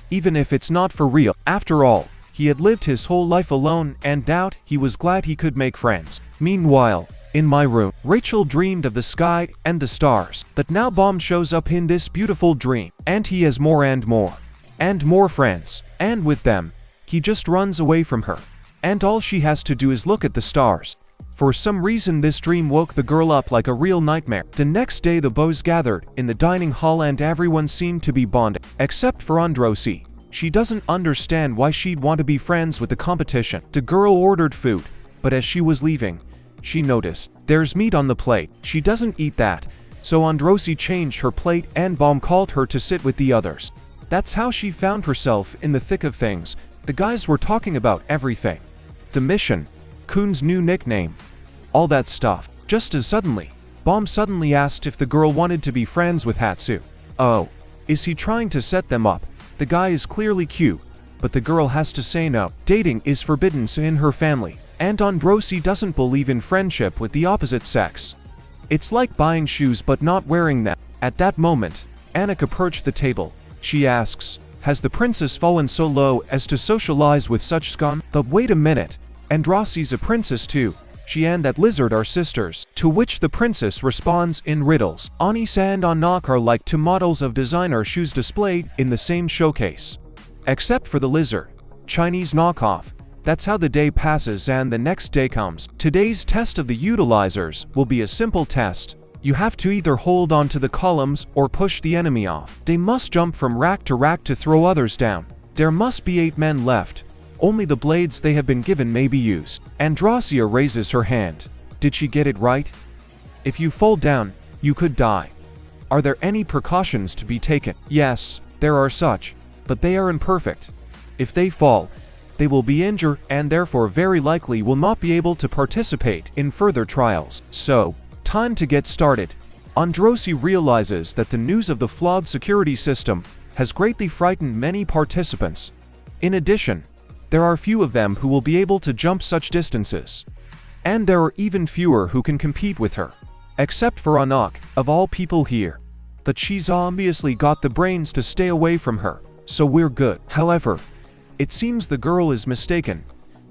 Even if it's not for real. After all, he had lived his whole life alone and now he was glad he could make friends. Meanwhile, in my room, Rachel dreamed of the sky and the stars. But now Bom shows up in this beautiful dream, and he has more and more friends. And with them, he just runs away from her. And all she has to do is look at the stars. For some reason this dream woke the girl up like a real nightmare. The next day the boys gathered in the dining hall and everyone seemed to be bonding. Except for Androsi. She doesn't understand why she'd want to be friends with the competition. The girl ordered food, but as she was leaving, she noticed there's meat on the plate. She doesn't eat that, so Androsi changed her plate and Bom called her to sit with the others. That's how she found herself in the thick of things. The guys were talking about everything. The mission, Kun's new nickname, all that stuff. Just as suddenly, Bom suddenly asked if the girl wanted to be friends with Hatsu. Oh, is he trying to set them up? The guy is clearly cute, but the girl has to say no. Dating is forbidden in her family, and Androsi doesn't believe in friendship with the opposite sex. It's like buying shoes but not wearing them. At that moment, Anik approached the table. She asks, has the princess fallen so low as to socialize with such scum? But wait a minute, Androsi's a princess too. She and that lizard are sisters. To which the princess responds in riddles. Anisa and Anak are like two models of designer shoes displayed in the same showcase. Except for the lizard, Chinese knockoff. That's how the day passes and the next day comes. Today's test of the utilizers will be a simple test. You have to either hold on to the columns or push the enemy off. They must jump from rack to throw others down. There must be 8 men left. Only the blades they have been given may be used. Androsia raises her hand. Did she get it right? If you fall down, you could die. Are there any precautions to be taken? Yes, there are such, but they are imperfect. If they fall, they will be injured and therefore very likely will not be able to participate in further trials. So, time to get started. Androsi realizes that the news of the flawed security system has greatly frightened many participants. In addition, there are few of them who will be able to jump such distances. And there are even fewer who can compete with her. Except for Anak, of all people here. But she's obviously got the brains to stay away from her, so we're good. However, it seems the girl is mistaken.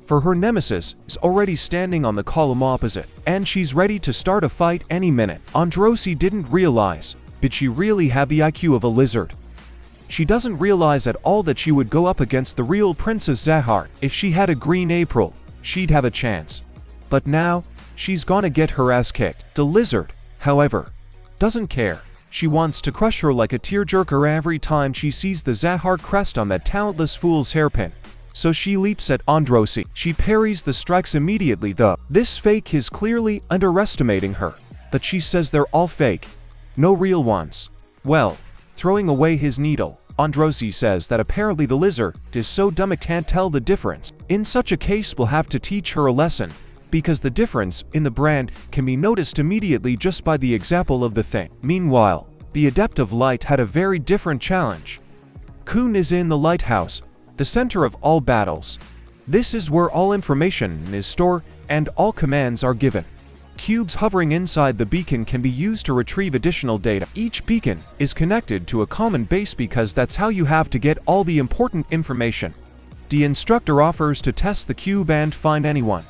For her nemesis is already standing on the column opposite, and she's ready to start a fight any minute. Androsi didn't realize, did she really have the IQ of a lizard? She doesn't realize at all that she would go up against the real Princess Zahart. If she had a green April, she'd have a chance. But now, she's gonna get her ass kicked. The lizard, however, doesn't care. She wants to crush her like a tearjerker every time she sees the Zahart crest on that talentless fool's hairpin. So she leaps at Androsi. She parries the strikes immediately though. This fake is clearly underestimating her. But she says they're all fake. No real ones. Well, throwing away his needle, Androsi says that apparently the lizard is so dumb it can't tell the difference. In such a case we'll have to teach her a lesson, because the difference in the brand can be noticed immediately just by the example of the thing. Meanwhile, the Adept of Light had a very different challenge. Kun is in the lighthouse, the center of all battles. This is where all information is stored and all commands are given. Cubes hovering inside the beacon can be used to retrieve additional data. Each beacon is connected to a common base because that's how you have to get all the important information. The instructor offers to test the cube and find anyone.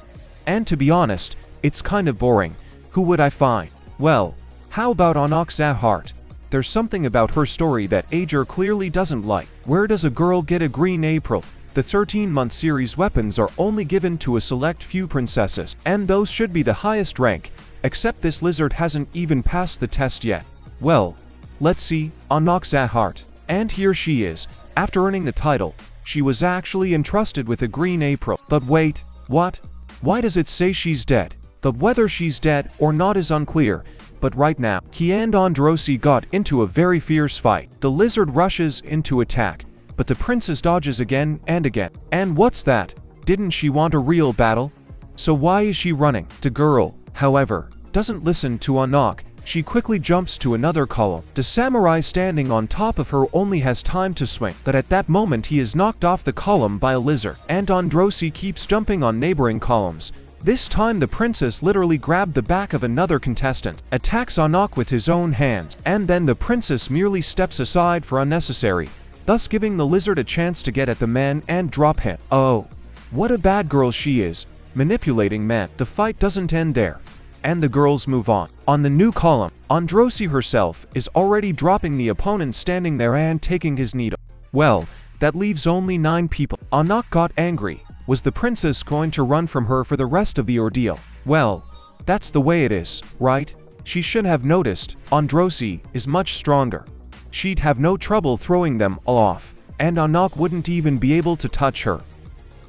And to be honest, it's kind of boring. Who would I find? Well, how about Anak Zahart? There's something about her story that Ager clearly doesn't like. Where does a girl get a green April? The 13-month series weapons are only given to a select few princesses, and those should be the highest rank, except this lizard hasn't even passed the test yet. Well, let's see, Anak Zahart. And here she is. After earning the title, she was actually entrusted with a green April. But wait, what? Why does it say she's dead? But whether she's dead or not is unclear. But right now, he and Androsi got into a very fierce fight. The lizard rushes into attack, but the princess dodges again and again. And what's that? Didn't she want a real battle? So why is she running? The girl, however, doesn't listen to Anak. She quickly jumps to another column. The samurai standing on top of her only has time to swing, but at that moment he is knocked off the column by a lizard, and Androsi keeps jumping on neighboring columns. This time the princess literally grabbed the back of another contestant, attacks Anak with his own hands, and then the princess merely steps aside for unnecessary, thus giving the lizard a chance to get at the man and drop him. Oh, what a bad girl she is, manipulating men. The fight doesn't end there, and the girls move on. On the new column, Androsi herself is already dropping the opponent standing there and taking his needle. Well, that leaves only 9 people. Anak got angry. Was the princess going to run from her for the rest of the ordeal? Well, that's the way it is, right? She should have noticed. Androsi is much stronger. She'd have no trouble throwing them all off, and Anak wouldn't even be able to touch her.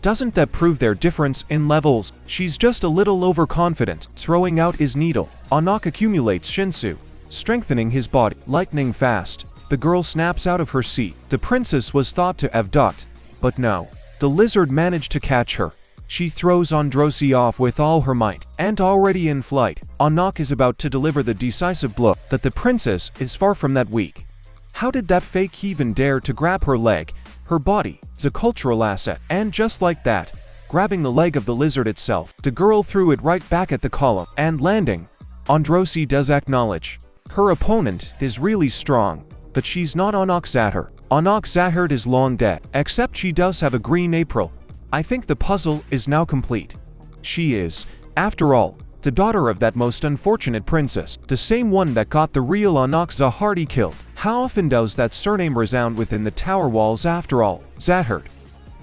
Doesn't that prove their difference in levels? She's just a little overconfident, throwing out his needle. Anak accumulates Shinsu, strengthening his body. Lightning fast, the girl snaps out of her seat. The princess was thought to have ducked, but no. The lizard managed to catch her. She throws Androsi off with all her might, and already in flight, Anak is about to deliver the decisive blow. But the princess is far from that weak. How did that fake even dare to grab her leg? Her body is a cultural asset, and just like that, grabbing the leg of the lizard itself, the girl threw it right back at the column, and landing. Androsi does acknowledge her opponent is really strong, but she's not Anak Zahar. Anak Zahar is long dead, except she does have a green April. I think the puzzle is now complete. She is, after all, the daughter of that most unfortunate princess, the same one that got the real Anak Zahardi killed. How often does that surname resound within the tower walls after all? Zahard,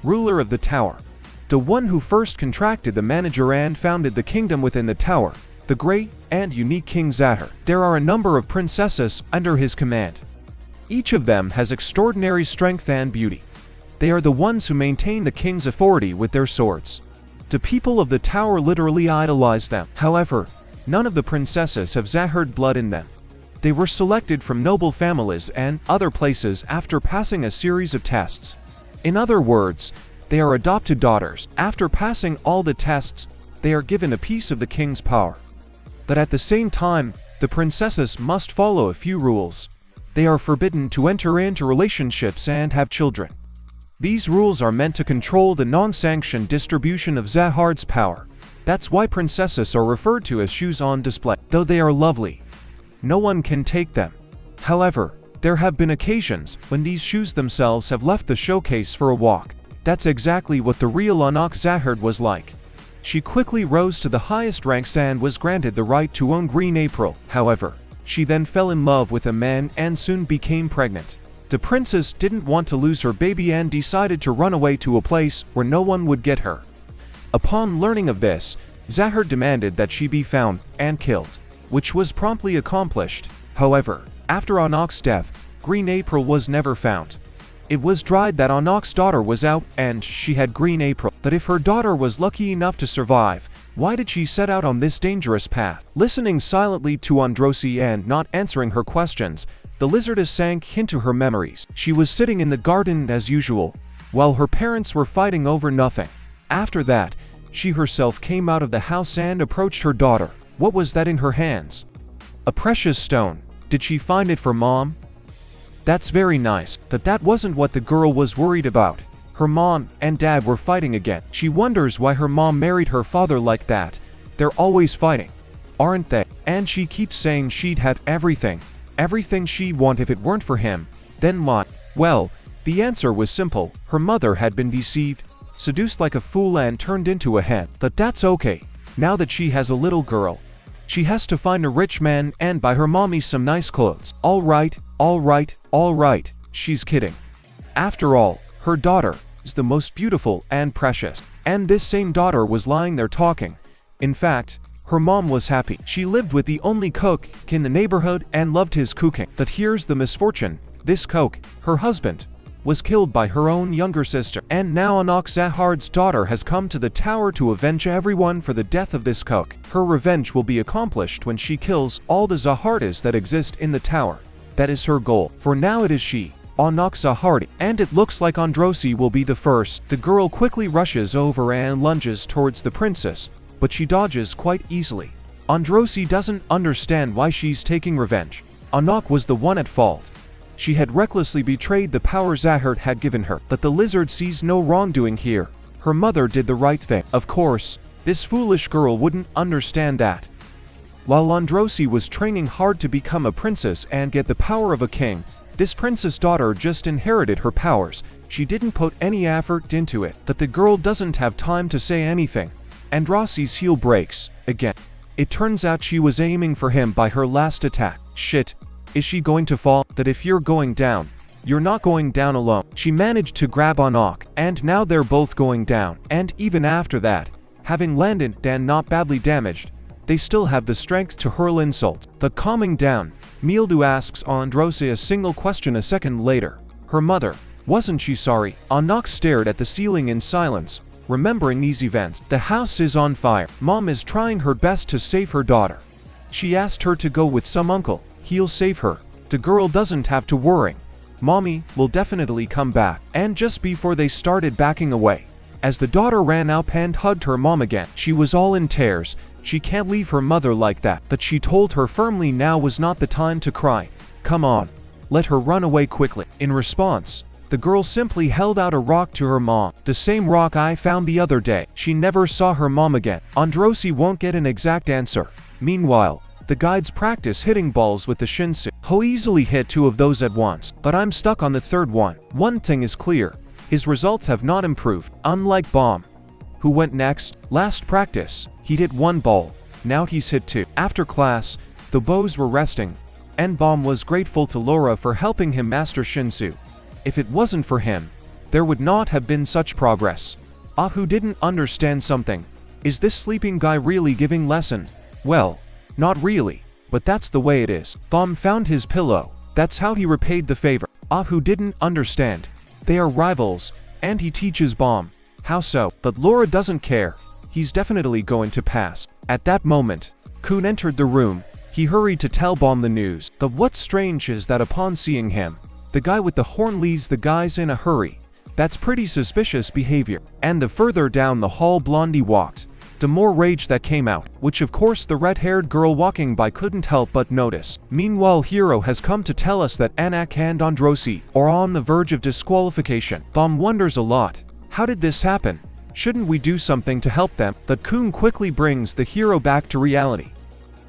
ruler of the tower, the one who first contracted the manager and founded the kingdom within the tower, the great and unique King Zahar. There are a number of princesses under his command. Each of them has extraordinary strength and beauty. They are the ones who maintain the king's authority with their swords. The people of the tower literally idolize them. However, none of the princesses have Zahard blood in them. They were selected from noble families and other places after passing a series of tests. In other words, they are adopted daughters. After passing all the tests, they are given a piece of the king's power. But at the same time, the princesses must follow a few rules. They are forbidden to enter into relationships and have children. These rules are meant to control the non-sanctioned distribution of Zahard's power. That's why princesses are referred to as shoes on display. Though they are lovely, no one can take them. However, there have been occasions when these shoes themselves have left the showcase for a walk. That's exactly what the real Anak Zahard was like. She quickly rose to the highest ranks and was granted the right to own Green April. However, she then fell in love with a man and soon became pregnant. The princess didn't want to lose her baby and decided to run away to a place where no one would get her. Upon learning of this, Zahar demanded that she be found and killed, which was promptly accomplished. However, after Anak's death, Green April was never found. It was tried that Anak's daughter was out and she had Green April. But if her daughter was lucky enough to survive, why did she set out on this dangerous path? Listening silently to Androsi and not answering her questions, the lizardess sank into her memories. She was sitting in the garden as usual, while her parents were fighting over nothing. After that, she herself came out of the house and approached her daughter. What was that in her hands? A precious stone. Did she find it for mom? That's very nice, but that wasn't what the girl was worried about. Her mom and dad were fighting again. She wonders why her mom married her father like that. They're always fighting, aren't they? And she keeps saying she'd have everything she'd want if it weren't for him. Then what? Well, the answer was simple. Her mother had been deceived, seduced like a fool and turned into a hen. But that's okay. Now that she has a little girl, she has to find a rich man and buy her mommy some nice clothes. All right, she's kidding. After all, her daughter is the most beautiful and precious. And this same daughter was lying there talking. In fact, her mom was happy. She lived with the only cook in the neighborhood and loved his cooking. But here's the misfortune. This cook, her husband, was killed by her own younger sister. And now Anak Zahard's daughter has come to the tower to avenge everyone for the death of this cook. Her revenge will be accomplished when she kills all the Zahardas that exist in the tower. That is her goal. For now it is she, Anak Zahardi, and it looks like Androsi will be the first. The girl quickly rushes over and lunges towards the princess, but she dodges quite easily. Androsi doesn't understand why she's taking revenge. Anak was the one at fault. She had recklessly betrayed the power Zahard had given her, but the lizard sees no wrongdoing here. Her mother did the right thing. Of course, this foolish girl wouldn't understand that. While Androsi was training hard to become a princess and get the power of a king, this princess daughter just inherited her powers. She didn't put any effort into it, but the girl doesn't have time to say anything. Androsi's heel breaks again. It turns out she was aiming for him by her last attack. Shit. Is she going to fall? That if you're going down, you're not going down alone. She managed to grab Anak, and now they're both going down. And even after that, having landed and not badly damaged, they still have the strength to hurl insults. But calming down, Mildu asks Androsi a single question a second later. Her mother, wasn't she sorry? Anak stared at the ceiling in silence, remembering these events. The house is on fire. Mom is trying her best to save her daughter. She asked her to go with some uncle. He'll save her. The girl doesn't have to worry. Mommy will definitely come back. And just before they started backing away, as the daughter ran up and hugged her mom again, she was all in tears. She can't leave her mother like that, but she told her firmly now was not the time to cry. Come on, let her run away quickly. In response, the girl simply held out a rock to her mom. The same rock I found the other day. She never saw her mom again. Androsi won't get an exact answer. Meanwhile, the guides practice hitting balls with the shinsu. Ho easily hit 2 of those at once, but I'm stuck on the 3rd one. One thing is clear. His results have not improved, unlike Bomb, who went next. Last practice, he'd hit 1 ball. Now he's hit 2. After class, the bows were resting, and Bomb was grateful to Laura for helping him master shinsu. If it wasn't for him, there would not have been such progress. Ahu didn't understand something. Is this sleeping guy really giving lessons? Well, not really, but that's the way it is. Bomb found his pillow. That's how he repaid the favor. Ahu didn't understand. They are rivals, and he teaches Bomb. How so? But Laura doesn't care. He's definitely going to pass. At that moment, Kun entered the room. He hurried to tell Bomb the news. But what's strange is that upon seeing him, the guy with the horn leaves the guys in a hurry. That's pretty suspicious behavior. And the further down the hall Blondie walked, the more rage that came out, which of course the red-haired girl walking by couldn't help but notice. Meanwhile, Hiro has come to tell us that Anak and Androsi are on the verge of disqualification. Bomb wonders a lot. How did this happen? Shouldn't we do something to help them? But Kun quickly brings the hero back to reality.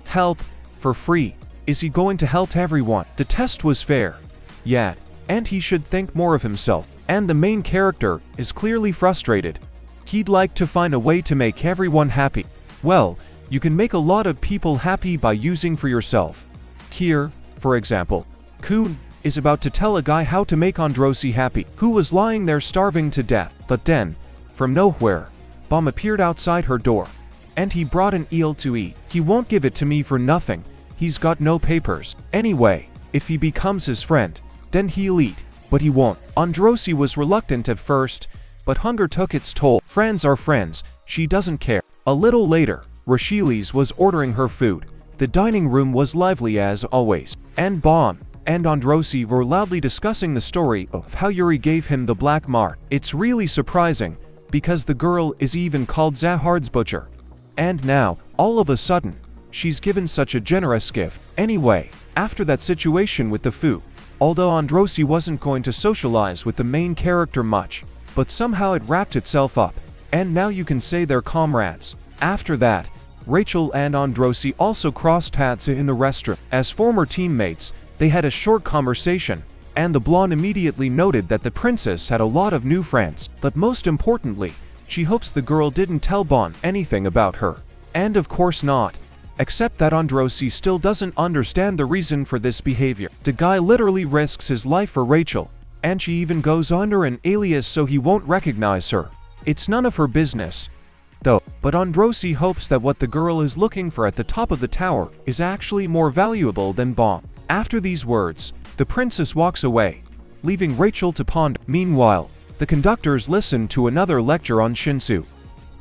Help? For free? Is he going to help everyone? The test was fair. Yeah, and he should think more of himself. And the main character is clearly frustrated. He'd like to find a way to make everyone happy. Well, you can make a lot of people happy by using for yourself. Here, for example, Kun is about to tell a guy how to make Androsi happy, who was lying there starving to death. But then, from nowhere, Bomb appeared outside her door, and he brought an eel to eat. He won't give it to me for nothing. He's got no papers. Anyway, if he becomes his friend, then he'll eat. But he won't. Androsi was reluctant at first, but hunger took its toll. Friends are friends. She doesn't care. A little later, Rashilis was ordering her food. The dining room was lively as always, and Bomb and Androsi were loudly discussing the story of how Yuri gave him the black mark. It's really surprising, because the girl is even called Zahard's butcher. And now, all of a sudden, she's given such a generous gift. Anyway, after that situation with the food, although Androsi wasn't going to socialize with the main character much, but somehow it wrapped itself up, and now you can say they're comrades. After that, Rachel and Androsi also crossed paths in the restroom. As former teammates, they had a short conversation, and the blonde immediately noted that the princess had a lot of new friends. But most importantly, she hopes the girl didn't tell Bon anything about her. And of course not. Except that Androsi still doesn't understand the reason for this behavior. The guy literally risks his life for Rachel, and she even goes under an alias so he won't recognize her. It's none of her business, though. But Androsi hopes that what the girl is looking for at the top of the tower is actually more valuable than Bomb. After these words, the princess walks away, leaving Rachel to ponder. Meanwhile, the conductors listen to another lecture on shinsu.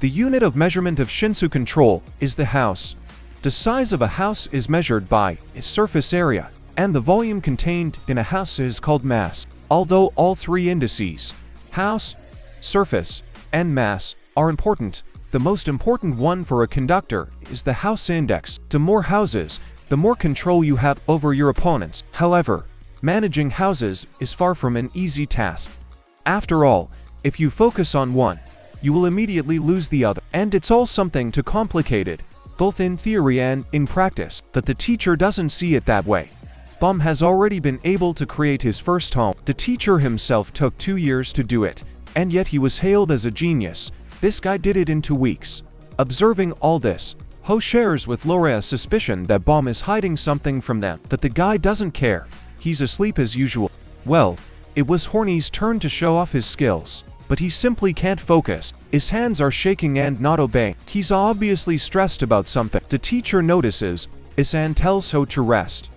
The unit of measurement of shinsu control is the house. The size of a house is measured by its surface area, and the volume contained in a house is called mass. Although all three indices, house, surface, and mass, are important, the most important one for a conductor is the house index. The more houses, the more control you have over your opponents. However, managing houses is far from an easy task. After all, if you focus on one, you will immediately lose the other. And it's all something too complicated, both in theory and in practice, but the teacher doesn't see it that way. Bum has already been able to create his first home. The teacher himself took 2 years to do it, and yet he was hailed as a genius. This guy did it in 2 weeks. Observing all this, Ho shares with Laura a suspicion that Bum is hiding something from them, but the guy doesn't care. He's asleep as usual. Well, it was Horny's turn to show off his skills, but he simply can't focus. His hands are shaking and not obeying. He's obviously stressed about something. The teacher notices, and tells Ho to rest.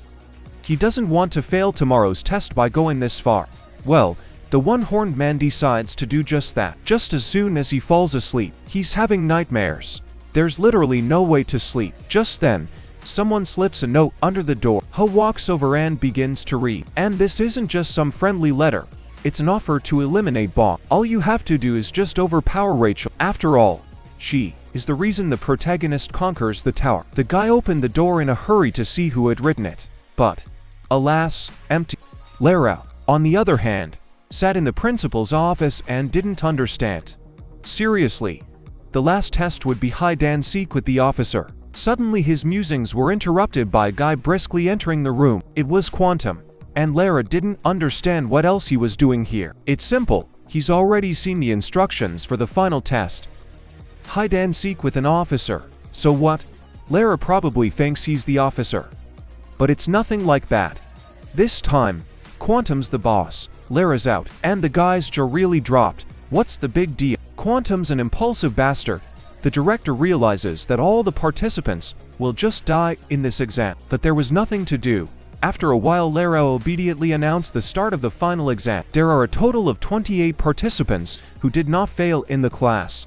He doesn't want to fail tomorrow's test by going this far. Well, the one-horned man decides to do just that. Just as soon as he falls asleep, he's having nightmares. There's literally no way to sleep. Just then, someone slips a note under the door. Ho walks over and begins to read. And this isn't just some friendly letter. It's an offer to eliminate Bom. All you have to do is just overpower Rachel. After all, she is the reason the protagonist conquers the tower. The guy opened the door in a hurry to see who had written it. But, alas, empty. Lara, on the other hand, sat in the principal's office and didn't understand. Seriously, the last test would be hide and seek with the officer. Suddenly his musings were interrupted by a guy briskly entering the room. It was Quantum, and Lara didn't understand what else he was doing here. It's simple, he's already seen the instructions for the final test. Hide and seek with an officer. So what? Lara probably thinks he's the officer. But it's nothing like that. This time, Quantum's the boss, Lara's out, and the guy's jaw really dropped. What's the big deal? Quantum's an impulsive bastard. The director realizes that all the participants will just die in this exam, but there was nothing to do. After a while, Lara obediently announced the start of the final exam. There are a total of 28 participants who did not fail in the class,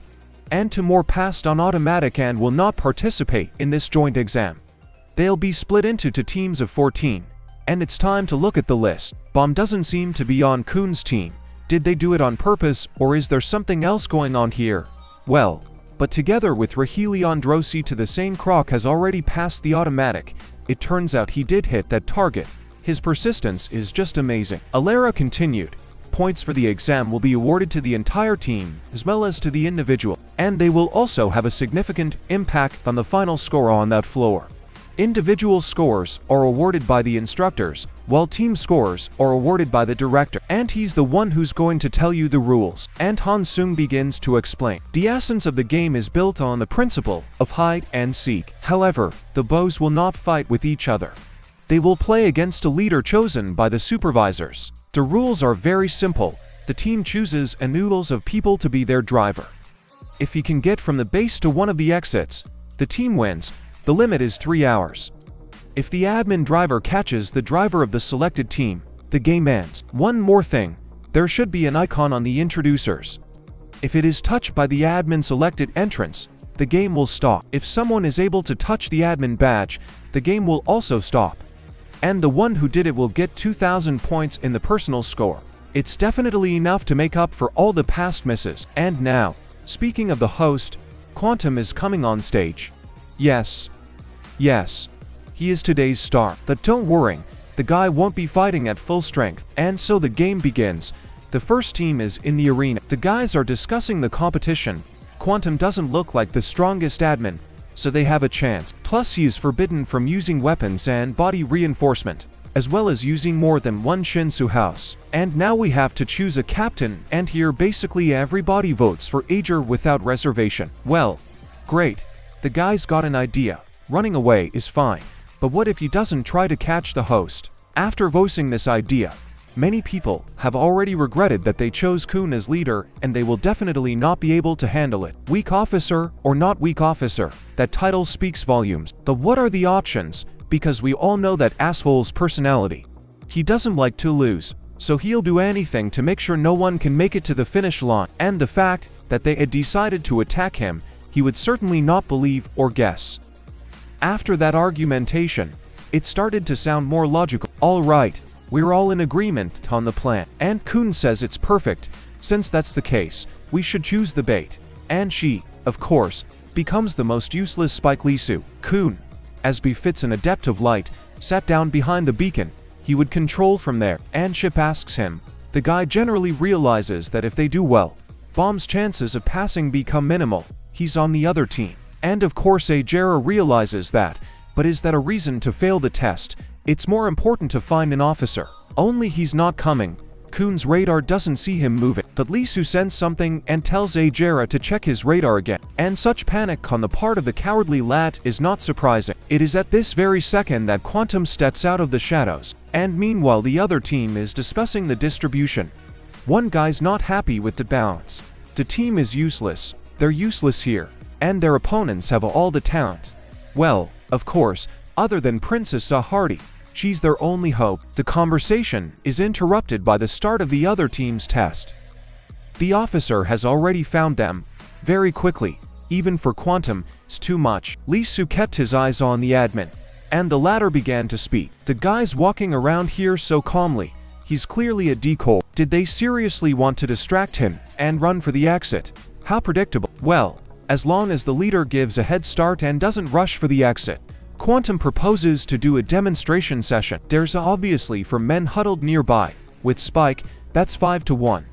and 2 more passed on automatic and will not participate in this joint exam. They'll be split into 2 teams of 14, and it's time to look at the list. Bom doesn't seem to be on Kun's team. Did they do it on purpose, or is there something else going on here? Well, but together with Rahili Androsi to the same Croc has already passed the automatic. It turns out he did hit that target. His persistence is just amazing. Alara continued. Points for the exam will be awarded to the entire team, as well as to the individual, and they will also have a significant impact on the final score on that floor. Individual scores are awarded by the instructors, while team scores are awarded by the director. And he's the one who's going to tell you the rules. And Han Sung begins to explain. The essence of the game is built on the principle of hide and seek. However, the bows will not fight with each other. They will play against a leader chosen by the supervisors. The rules are very simple. The team chooses a noodles of people to be their driver. If he can get from the base to one of the exits, the team wins. The limit is 3 hours. If the admin driver catches the driver of the selected team, the game ends. One more thing, there should be an icon on the introducers. If it is touched by the admin selected entrance, the game will stop. If someone is able to touch the admin badge, the game will also stop. And the one who did it will get 2,000 points in the personal score. It's definitely enough to make up for all the past misses. And now, speaking of the host, Quantum is coming on stage. Yes, he is today's star. But don't worry, the guy won't be fighting at full strength. And so the game begins. The first team is in the arena. The guys are discussing the competition. Quantum doesn't look like the strongest admin, so they have a chance. Plus he is forbidden from using weapons and body reinforcement, as well as using more than one Shinsu house. And now we have to choose a captain, and here basically everybody votes for Ager without reservation. Well, great. The guy's got an idea. Running away is fine, but what if he doesn't try to catch the host? After voicing this idea, many people have already regretted that they chose Kun as leader, and they will definitely not be able to handle it. Weak officer or not weak officer, that title speaks volumes. But what are the options? Because we all know that asshole's personality. He doesn't like to lose, so he'll do anything to make sure no one can make it to the finish line. And the fact that they had decided to attack him, he would certainly not believe or guess. After that argumentation, it started to sound more logical. All right, we're all in agreement on the plan, and Kun says it's perfect. Since that's the case, we should choose the bait. And she, of course, becomes the most useless Spike Lisu. Kun, as befits an adept of light, sat down behind the beacon. He would control from there, and Ship asks him. The guy generally realizes that if they do well, Bomb's chances of passing become minimal. He's on the other team. And of course Ajera realizes that, but is that a reason to fail the test? It's more important to find an officer. Only he's not coming. Kun's radar doesn't see him moving, but Lisu sends something and tells Ajera to check his radar again. And such panic on the part of the cowardly lad is not surprising. It is at this very second that Quantum steps out of the shadows, and meanwhile the other team is discussing the distribution. One guy's not happy with the balance. The team is useless, they're useless here, and their opponents have all the talent. Well, of course, other than Princess Sahardi. She's their only hope. The conversation is interrupted by the start of the other team's test. The officer has already found them. Very quickly, even for Quantum, it's too much. Lisu kept his eyes on the admin, and the latter began to speak. The guy's walking around here so calmly. He's clearly a decoy. Did they seriously want to distract him and run for the exit? How predictable. Well, as long as the leader gives a head start and doesn't rush for the exit. Quantum proposes to do a demonstration session. There's obviously for men huddled nearby. With Spike, that's 5-1.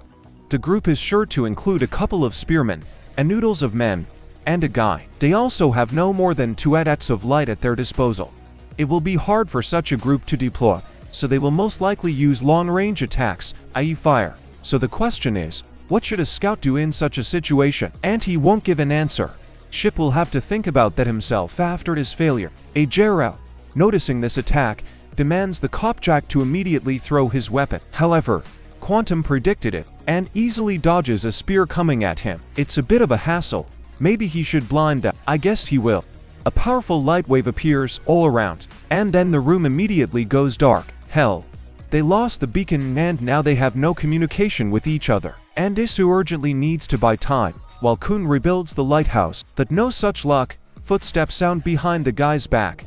The group is sure to include a couple of spearmen, and noodles of men, and a guy. They also have no more than 2 adepts of light at their disposal. It will be hard for such a group to deploy, so they will most likely use long-range attacks, i.e. fire. So the question is, what should a scout do in such a situation? And he won't give an answer. Ship will have to think about that himself after his failure. Ajera, noticing this attack, demands the Copjack to immediately throw his weapon. However, Quantum predicted it, and easily dodges a spear coming at him. It's a bit of a hassle. Maybe he should blind them. I guess he will. A powerful light wave appears all around, and then the room immediately goes dark. Hell. They lost the beacon and now they have no communication with each other. And Isu urgently needs to buy time, while Kun rebuilds the lighthouse. But no such luck. Footsteps sound behind the guy's back.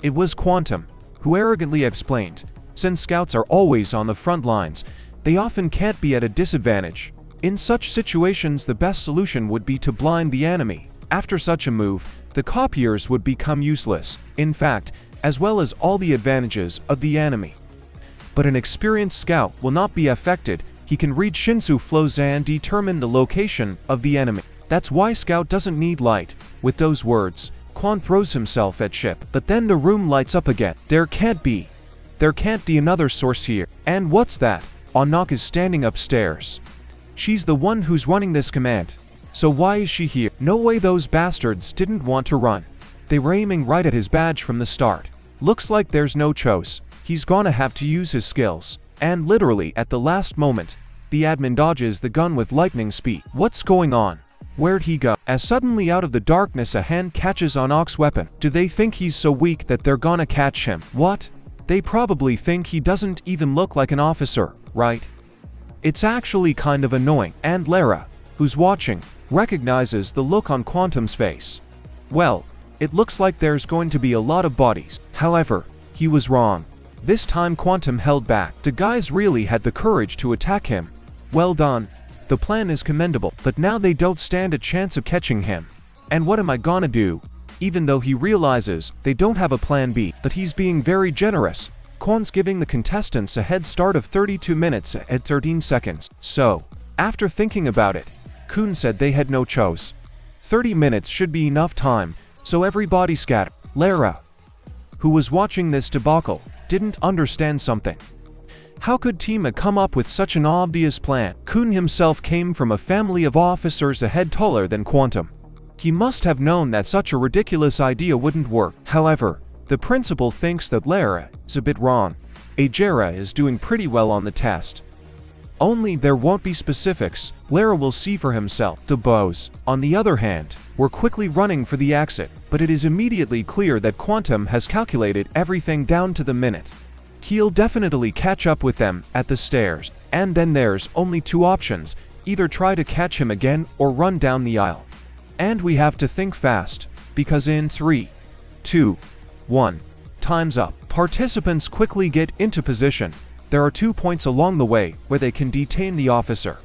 It was Quantum, who arrogantly explained, since scouts are always on the front lines, they often can't be at a disadvantage. In such situations the best solution would be to blind the enemy. After such a move, the copiers would become useless, in fact, as well as all the advantages of the enemy. But an experienced scout will not be affected. He can read Shinsu flows and determine the location of the enemy. That's why Scout doesn't need light. With those words, Quan throws himself at Ship. But then the room lights up again. There can't be another source here. And what's that? Anak is standing upstairs. She's the one who's running this command. So why is she here? No way those bastards didn't want to run. They were aiming right at his badge from the start. Looks like there's no choice. He's gonna have to use his skills. And literally at the last moment, the admin dodges the gun with lightning speed. What's going on? Where'd he go? As suddenly out of the darkness a hand catches Anok's weapon. Do they think he's so weak that they're gonna catch him? What? They probably think he doesn't even look like an officer, right? It's actually kind of annoying. And Lara, who's watching, recognizes the look on Quantum's face. Well, it looks like there's going to be a lot of bodies. However, he was wrong. This time Quantum held back. The guys really had the courage to attack him. Well done. The plan is commendable, but now they don't stand a chance of catching him. And what am I gonna do? Even though he realizes they don't have a plan B, but he's being very generous. Quan's giving the contestants a head start of 32 minutes at 13 seconds. So, after thinking about it, Kun said they had no choice. 30 minutes should be enough time, so everybody scatter. Lara, who was watching this debacle, didn't understand something. How could Tima come up with such an obvious plan? Kun himself came from a family of officers a head taller than Quantum. He must have known that such a ridiculous idea wouldn't work. However, the principal thinks that Lara is a bit wrong. Ajera is doing pretty well on the test. Only there won't be specifics. Lara will see for himself. The bows, on the other hand, were quickly running for the exit, but it is immediately clear that Quantum has calculated everything down to the minute. He'll definitely catch up with them at the stairs. And then there's only two options, either try to catch him again or run down the aisle. And we have to think fast, because in 3, 2, 1, time's up. Participants quickly get into position. There are 2 points along the way where they can detain the officer.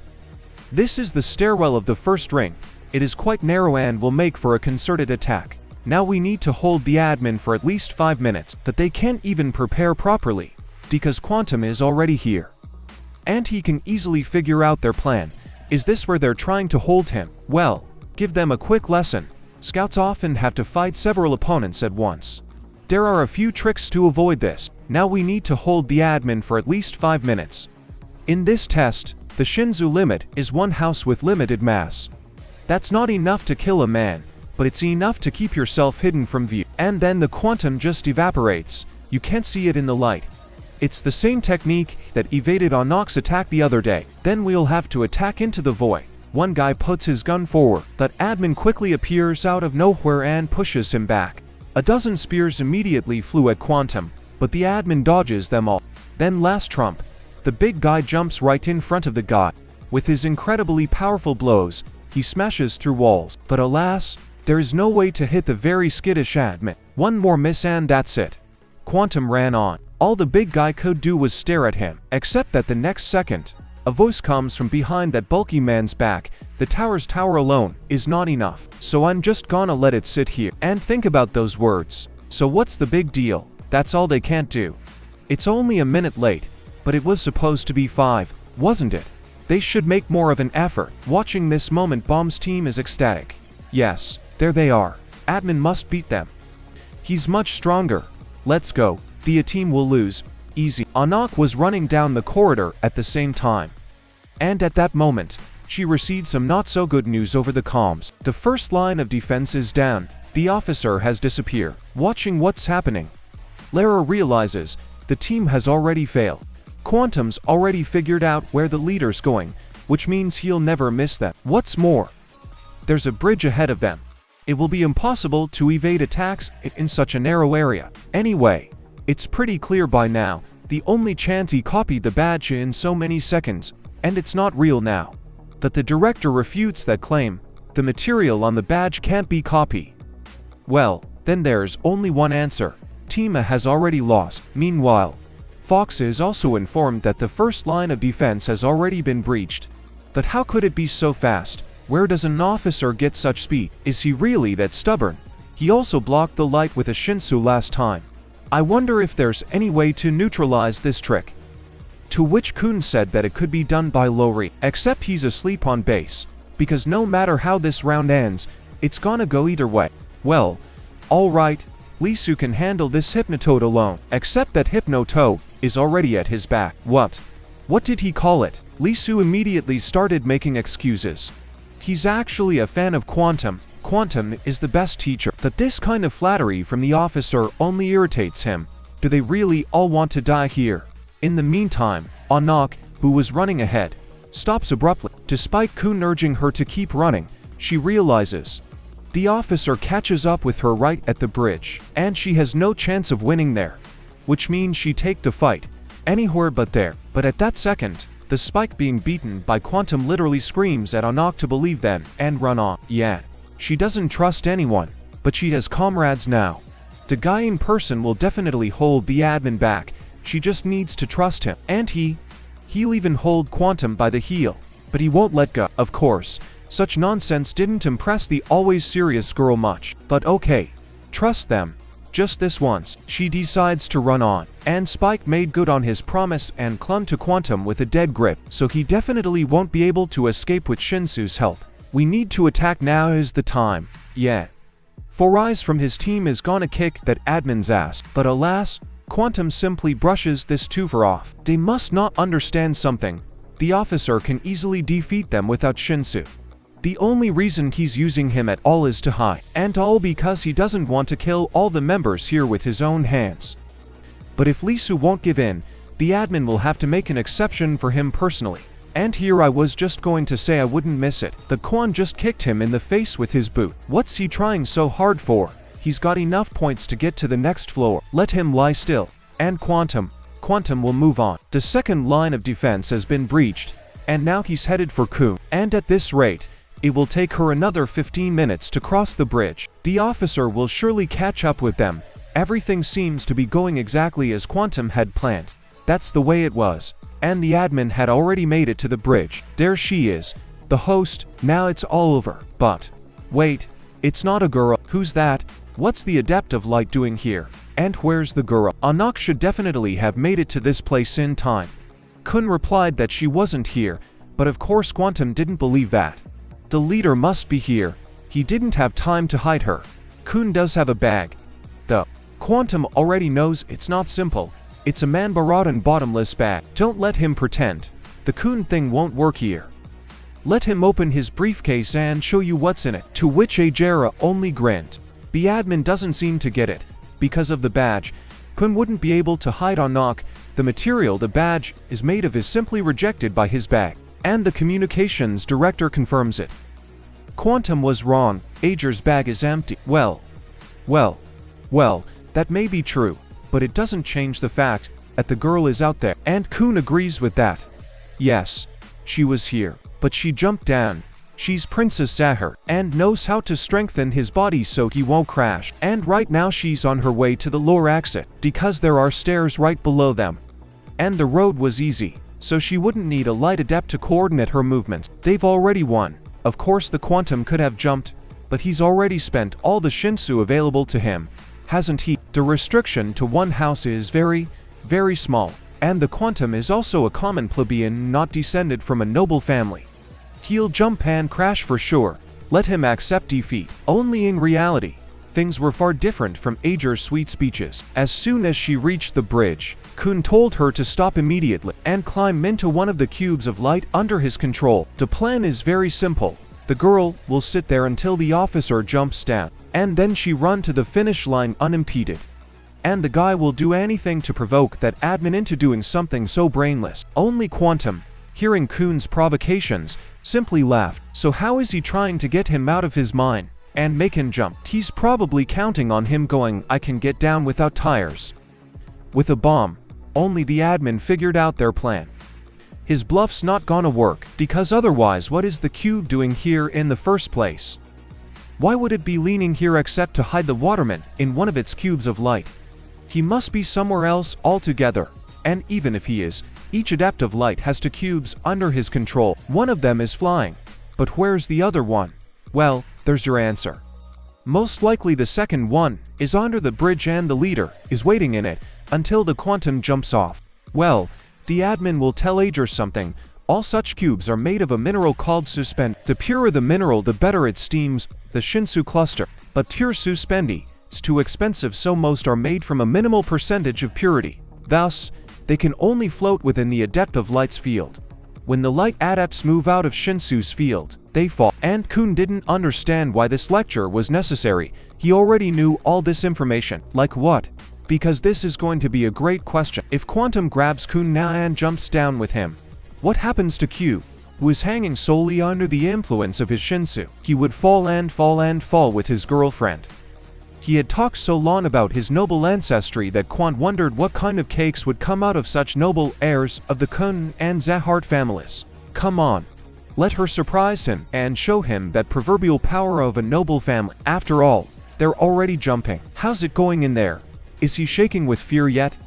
This is the stairwell of the first ring. It is quite narrow and will make for a concerted attack. Now we need to hold the admin for at least 5 minutes, but they can't even prepare properly, because Quantum is already here. And he can easily figure out their plan. Is this where they're trying to hold him? Well, give them a quick lesson. Scouts often have to fight several opponents at once. There are a few tricks to avoid this. Now we need to hold the admin for at least 5 minutes. In this test, the Shinzu limit is 1 house with limited mass. That's not enough to kill a man, but it's enough to keep yourself hidden from view. And then the quantum just evaporates. You can't see it in the light. It's the same technique that evaded Onok's attack the other day. Then we'll have to attack into the void. One guy puts his gun forward, but admin quickly appears out of nowhere and pushes him back. A dozen spears immediately flew at Quantum, but the admin dodges them all. Then last trump. The big guy jumps right in front of the guy. With his incredibly powerful blows, he smashes through walls. But alas, there is no way to hit the very skittish admin. One more miss and that's it. Quantum ran on. All the big guy could do was stare at him, except that the next second, a voice comes from behind that bulky man's back. The tower's tower alone is not enough, so I'm just gonna let it sit here and think about those words. So what's the big deal? That's all they can't do. It's only a minute late, but it was supposed to be 5, wasn't it? They should make more of an effort. Watching this moment, Bomb's team is ecstatic. Yes, there they are. Admin must beat them. He's much stronger. Let's go. The team will lose. Easy. Onok was running down the corridor at the same time. And at that moment, she received some not so good news over the comms. The first line of defense is down. The officer has disappeared. Watching what's happening, Lara realizes the team has already failed. Quantum's already figured out where the leader's going, which means he'll never miss them. What's more, there's a bridge ahead of them. It will be impossible to evade attacks in such a narrow area. Anyway, it's pretty clear by now, the only chance he copied the badge in so many seconds, and it's not real now. But the director refutes that claim. The material on the badge can't be copied. Well, then there's only one answer. Tima has already lost. Meanwhile, Fox is also informed that the first line of defense has already been breached. But how could it be so fast? Where does an officer get such speed? Is he really that stubborn? He also blocked the light with a Shinsu last time. I wonder if there's any way to neutralize this trick. To which Kun said that it could be done by Lori, except he's asleep on base, because no matter how this round ends, it's gonna go either way. Well, alright, Lisu can handle this Hypnotoad alone, except that Hypnotoad is already at his back. What did he call it? Lisu immediately started making excuses. He's actually a fan of Quantum. Quantum is the best teacher. But this kind of flattery from the officer only irritates him. Do they really all want to die here? In the meantime, Onok, who was running ahead, stops abruptly. Despite Kun urging her to keep running, she realizes the officer catches up with her right at the bridge, and she has no chance of winning there, which means she take the fight anywhere but there. But at that second, the Spike being beaten by Quantum literally screams at Onok to believe then and run on. Yeah, she doesn't trust anyone, but she has comrades now. The guy in person will definitely hold the admin back. She just needs to trust him. And he'll even hold Quantum by the heel, but he won't let go. Of course, such nonsense didn't impress the always serious girl much. But okay, trust them. Just this once. She decides to run on, and Spike made good on his promise and clung to Quantum with a dead grip, so he definitely won't be able to escape with Shinsu's help. We need to attack, now is the time. Yeah. Four Eyes from his team is gonna kick that admin's ass, but alas, Quantum simply brushes this twofer off. They must not understand something. The officer can easily defeat them without Shinsu. The only reason he's using him at all is to hide, and all because he doesn't want to kill all the members here with his own hands. But if Lisu won't give in, the admin will have to make an exception for him personally. And here I was just going to say I wouldn't miss it, but Kwon just kicked him in the face with his boot. What's he trying so hard for? He's got enough points to get to the next floor. Let him lie still. And Quantum, Quantum will move on. The second line of defense has been breached, and now he's headed for Kun. And at this rate, it will take her another 15 minutes to cross the bridge. The officer will surely catch up with them. Everything seems to be going exactly as Quantum had planned. That's the way it was. And the admin had already made it to the bridge. There she is, the host. Now it's all over. But wait, it's not a girl. Who's that? What's the Adept of Light doing here? And where's the girl? Anak should definitely have made it to this place in time. Kun replied that she wasn't here, but of course Quantum didn't believe that. The leader must be here. He didn't have time to hide her. Kun does have a bag. The Quantum already knows it's not simple. It's a man-baradan bottomless bag. Don't let him pretend. The Kun thing won't work here. Let him open his briefcase and show you what's in it. To which Ajera only grinned. The admin doesn't seem to get it. Because of the badge, Kun wouldn't be able to hide Anak. The material the badge is made of is simply rejected by his bag. And the communications director confirms it. Quantum was wrong. Ager's bag is empty. Well, that may be true, but it doesn't change the fact that the girl is out there. And Kun agrees with that. Yes, she was here, but she jumped down. She's Princess Sahar, and knows how to strengthen his body so he won't crash. And right now she's on her way to the lower exit, because there are stairs right below them. And the road was easy, so she wouldn't need a light adept to coordinate her movements. They've already won. Of course the Quantum could have jumped, but he's already spent all the Shinsu available to him, hasn't he? The restriction to one house is very, very small, and the Quantum is also a common plebeian not descended from a noble family. He'll jump and crash for sure. Let him accept defeat. Only in reality, things were far different from Ager's sweet speeches. As soon as she reached the bridge, Kun told her to stop immediately and climb into one of the cubes of light under his control. The plan is very simple. The girl will sit there until the officer jumps down, and then she run to the finish line unimpeded. And the guy will do anything to provoke that admin into doing something so brainless. Only Quantum, hearing Kun's provocations, simply laughed. So how is he trying to get him out of his mind and make him jump? He's probably counting on him going, I can get down without tires. With a bomb. Only the admin figured out their plan. His bluff's not gonna work, because otherwise what is the cube doing here in the first place? Why would it be leaning here except to hide the waterman in one of its cubes of light? He must be somewhere else altogether. And even if he is, each Adept of Light has two cubes under his control. One of them is flying. But where's the other one? Well, there's your answer. Most likely the second one is under the bridge and the leader is waiting in it until the Quantum jumps off. Well, the admin will tell Ager something. All such cubes are made of a mineral called suspend. The purer the mineral, the better it steams, the Shinsu cluster. But pure suspendi is too expensive, so most are made from a minimal percentage of purity. Thus, they can only float within the Adept of Light's field. When the light adepts move out of Shinsu's field, they fall. And Kun didn't understand why this lecture was necessary. He already knew all this information. Like what? Because this is going to be a great question. If Quantum grabs Kun now and jumps down with him, what happens to Q, who is hanging solely under the influence of his Shinsu? He would fall and fall and fall with his girlfriend. He had talked so long about his noble ancestry that Quan wondered what kind of cakes would come out of such noble heirs of the Kun and Zahart families. Come on. Let her surprise him and show him that proverbial power of a noble family. After all, they're already jumping. How's it going in there? Is he shaking with fear yet?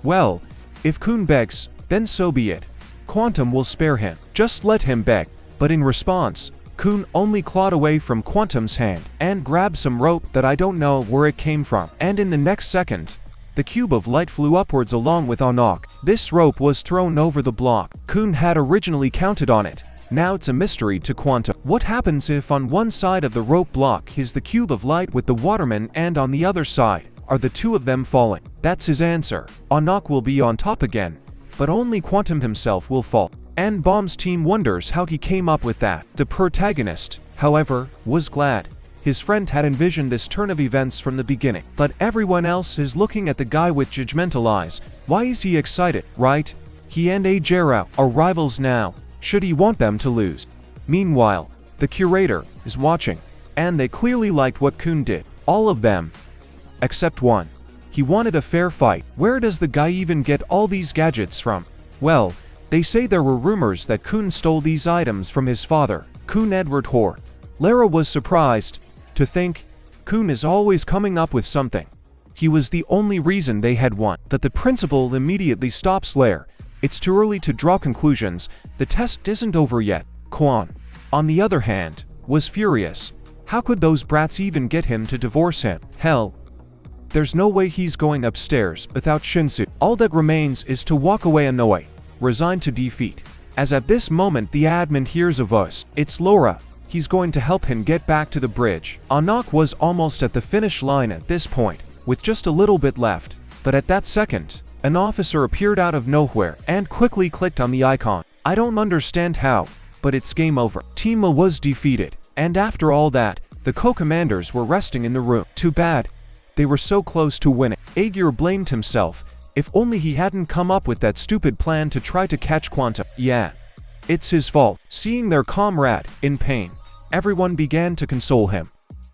Well, if Kun begs, then so be it. Quantum will spare him. Just let him beg. But in response, Kun only clawed away from Quantum's hand and grabbed some rope that I don't know where it came from. And in the next second, the cube of light flew upwards along with Anak. This rope was thrown over the block. Kun had originally counted on it. Now it's a mystery to Quantum. What happens if on one side of the rope block is the cube of light with the waterman and on the other side are the two of them falling? That's his answer. Anak will be on top again, but only Quantum himself will fall. And Bomb's team wonders how he came up with that. The protagonist, however, was glad. His friend had envisioned this turn of events from the beginning. But everyone else is looking at the guy with judgmental eyes. Why is he excited, right? He and Ajera are rivals now. Should he want them to lose? Meanwhile, the curator is watching, and they clearly liked what Kun did. All of them. Except one. He wanted a fair fight. Where does the guy even get all these gadgets from? Well, they say there were rumors that Kun stole these items from his father, Kun Edward Hoare. Lara was surprised to think Kun is always coming up with something. He was the only reason they had won. But the principal immediately stops Lara. It's too early to draw conclusions. The test isn't over yet. Kwon, on the other hand, was furious. How could those brats even get him to divorce him? Hell, there's no way he's going upstairs without Shinsu. All that remains is to walk away annoyed, resigned to defeat. As at this moment the admin hears a voice. It's Laura. He's going to help him get back to the bridge. Anak was almost at the finish line at this point, with just a little bit left. But at that second, an officer appeared out of nowhere and quickly clicked on the icon. I don't understand how, but it's game over. Tima was defeated, and after all that, the co-commanders were resting in the room. Too bad. They were so close to winning. Aegir blamed himself. If only he hadn't come up with that stupid plan to try to catch Quantum. Yeah, it's his fault. Seeing their comrade in pain, everyone began to console him.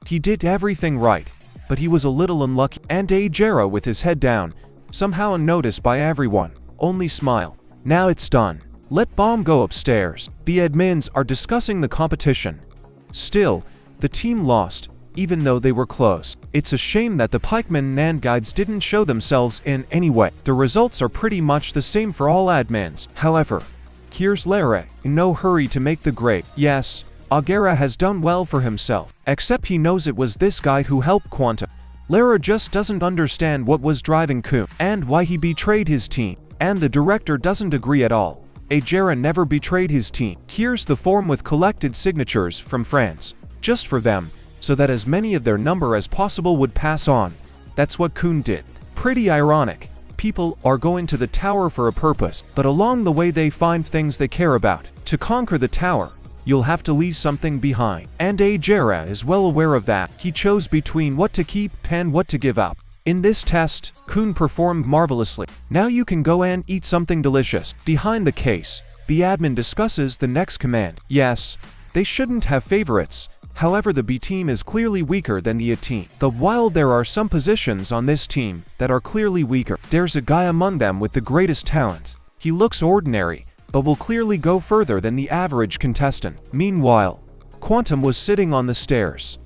He did everything right, but he was a little unlucky. And Aegir, with his head down, somehow unnoticed by everyone, only smiled. Now it's done. Let Bomb go upstairs. The admins are discussing the competition. Still, the team lost, even though they were close. It's a shame that the pikemen and guides didn't show themselves in any way. The results are pretty much the same for all admins. However, here's Lara, in no hurry to make the grade. Yes, Aegir has done well for himself, except he knows it was this guy who helped Quantum. Lara just doesn't understand what was driving Kun, and why he betrayed his team. And the director doesn't agree at all. Aegir never betrayed his team. Here's the form with collected signatures from France, just for them, so that as many of their number as possible would pass on. That's what Kun did. Pretty ironic. People are going to the tower for a purpose, but along the way they find things they care about. To conquer the tower, you'll have to leave something behind. And Aegir is well aware of that. He chose between what to keep and what to give up. In this test, Kun performed marvelously. Now you can go and eat something delicious. Behind the case, the admin discusses the next command. Yes, they shouldn't have favorites. However, the B team is clearly weaker than the A team. But while there are some positions on this team that are clearly weaker, there's a guy among them with the greatest talent. He looks ordinary, but will clearly go further than the average contestant. Meanwhile, Quantum was sitting on the stairs.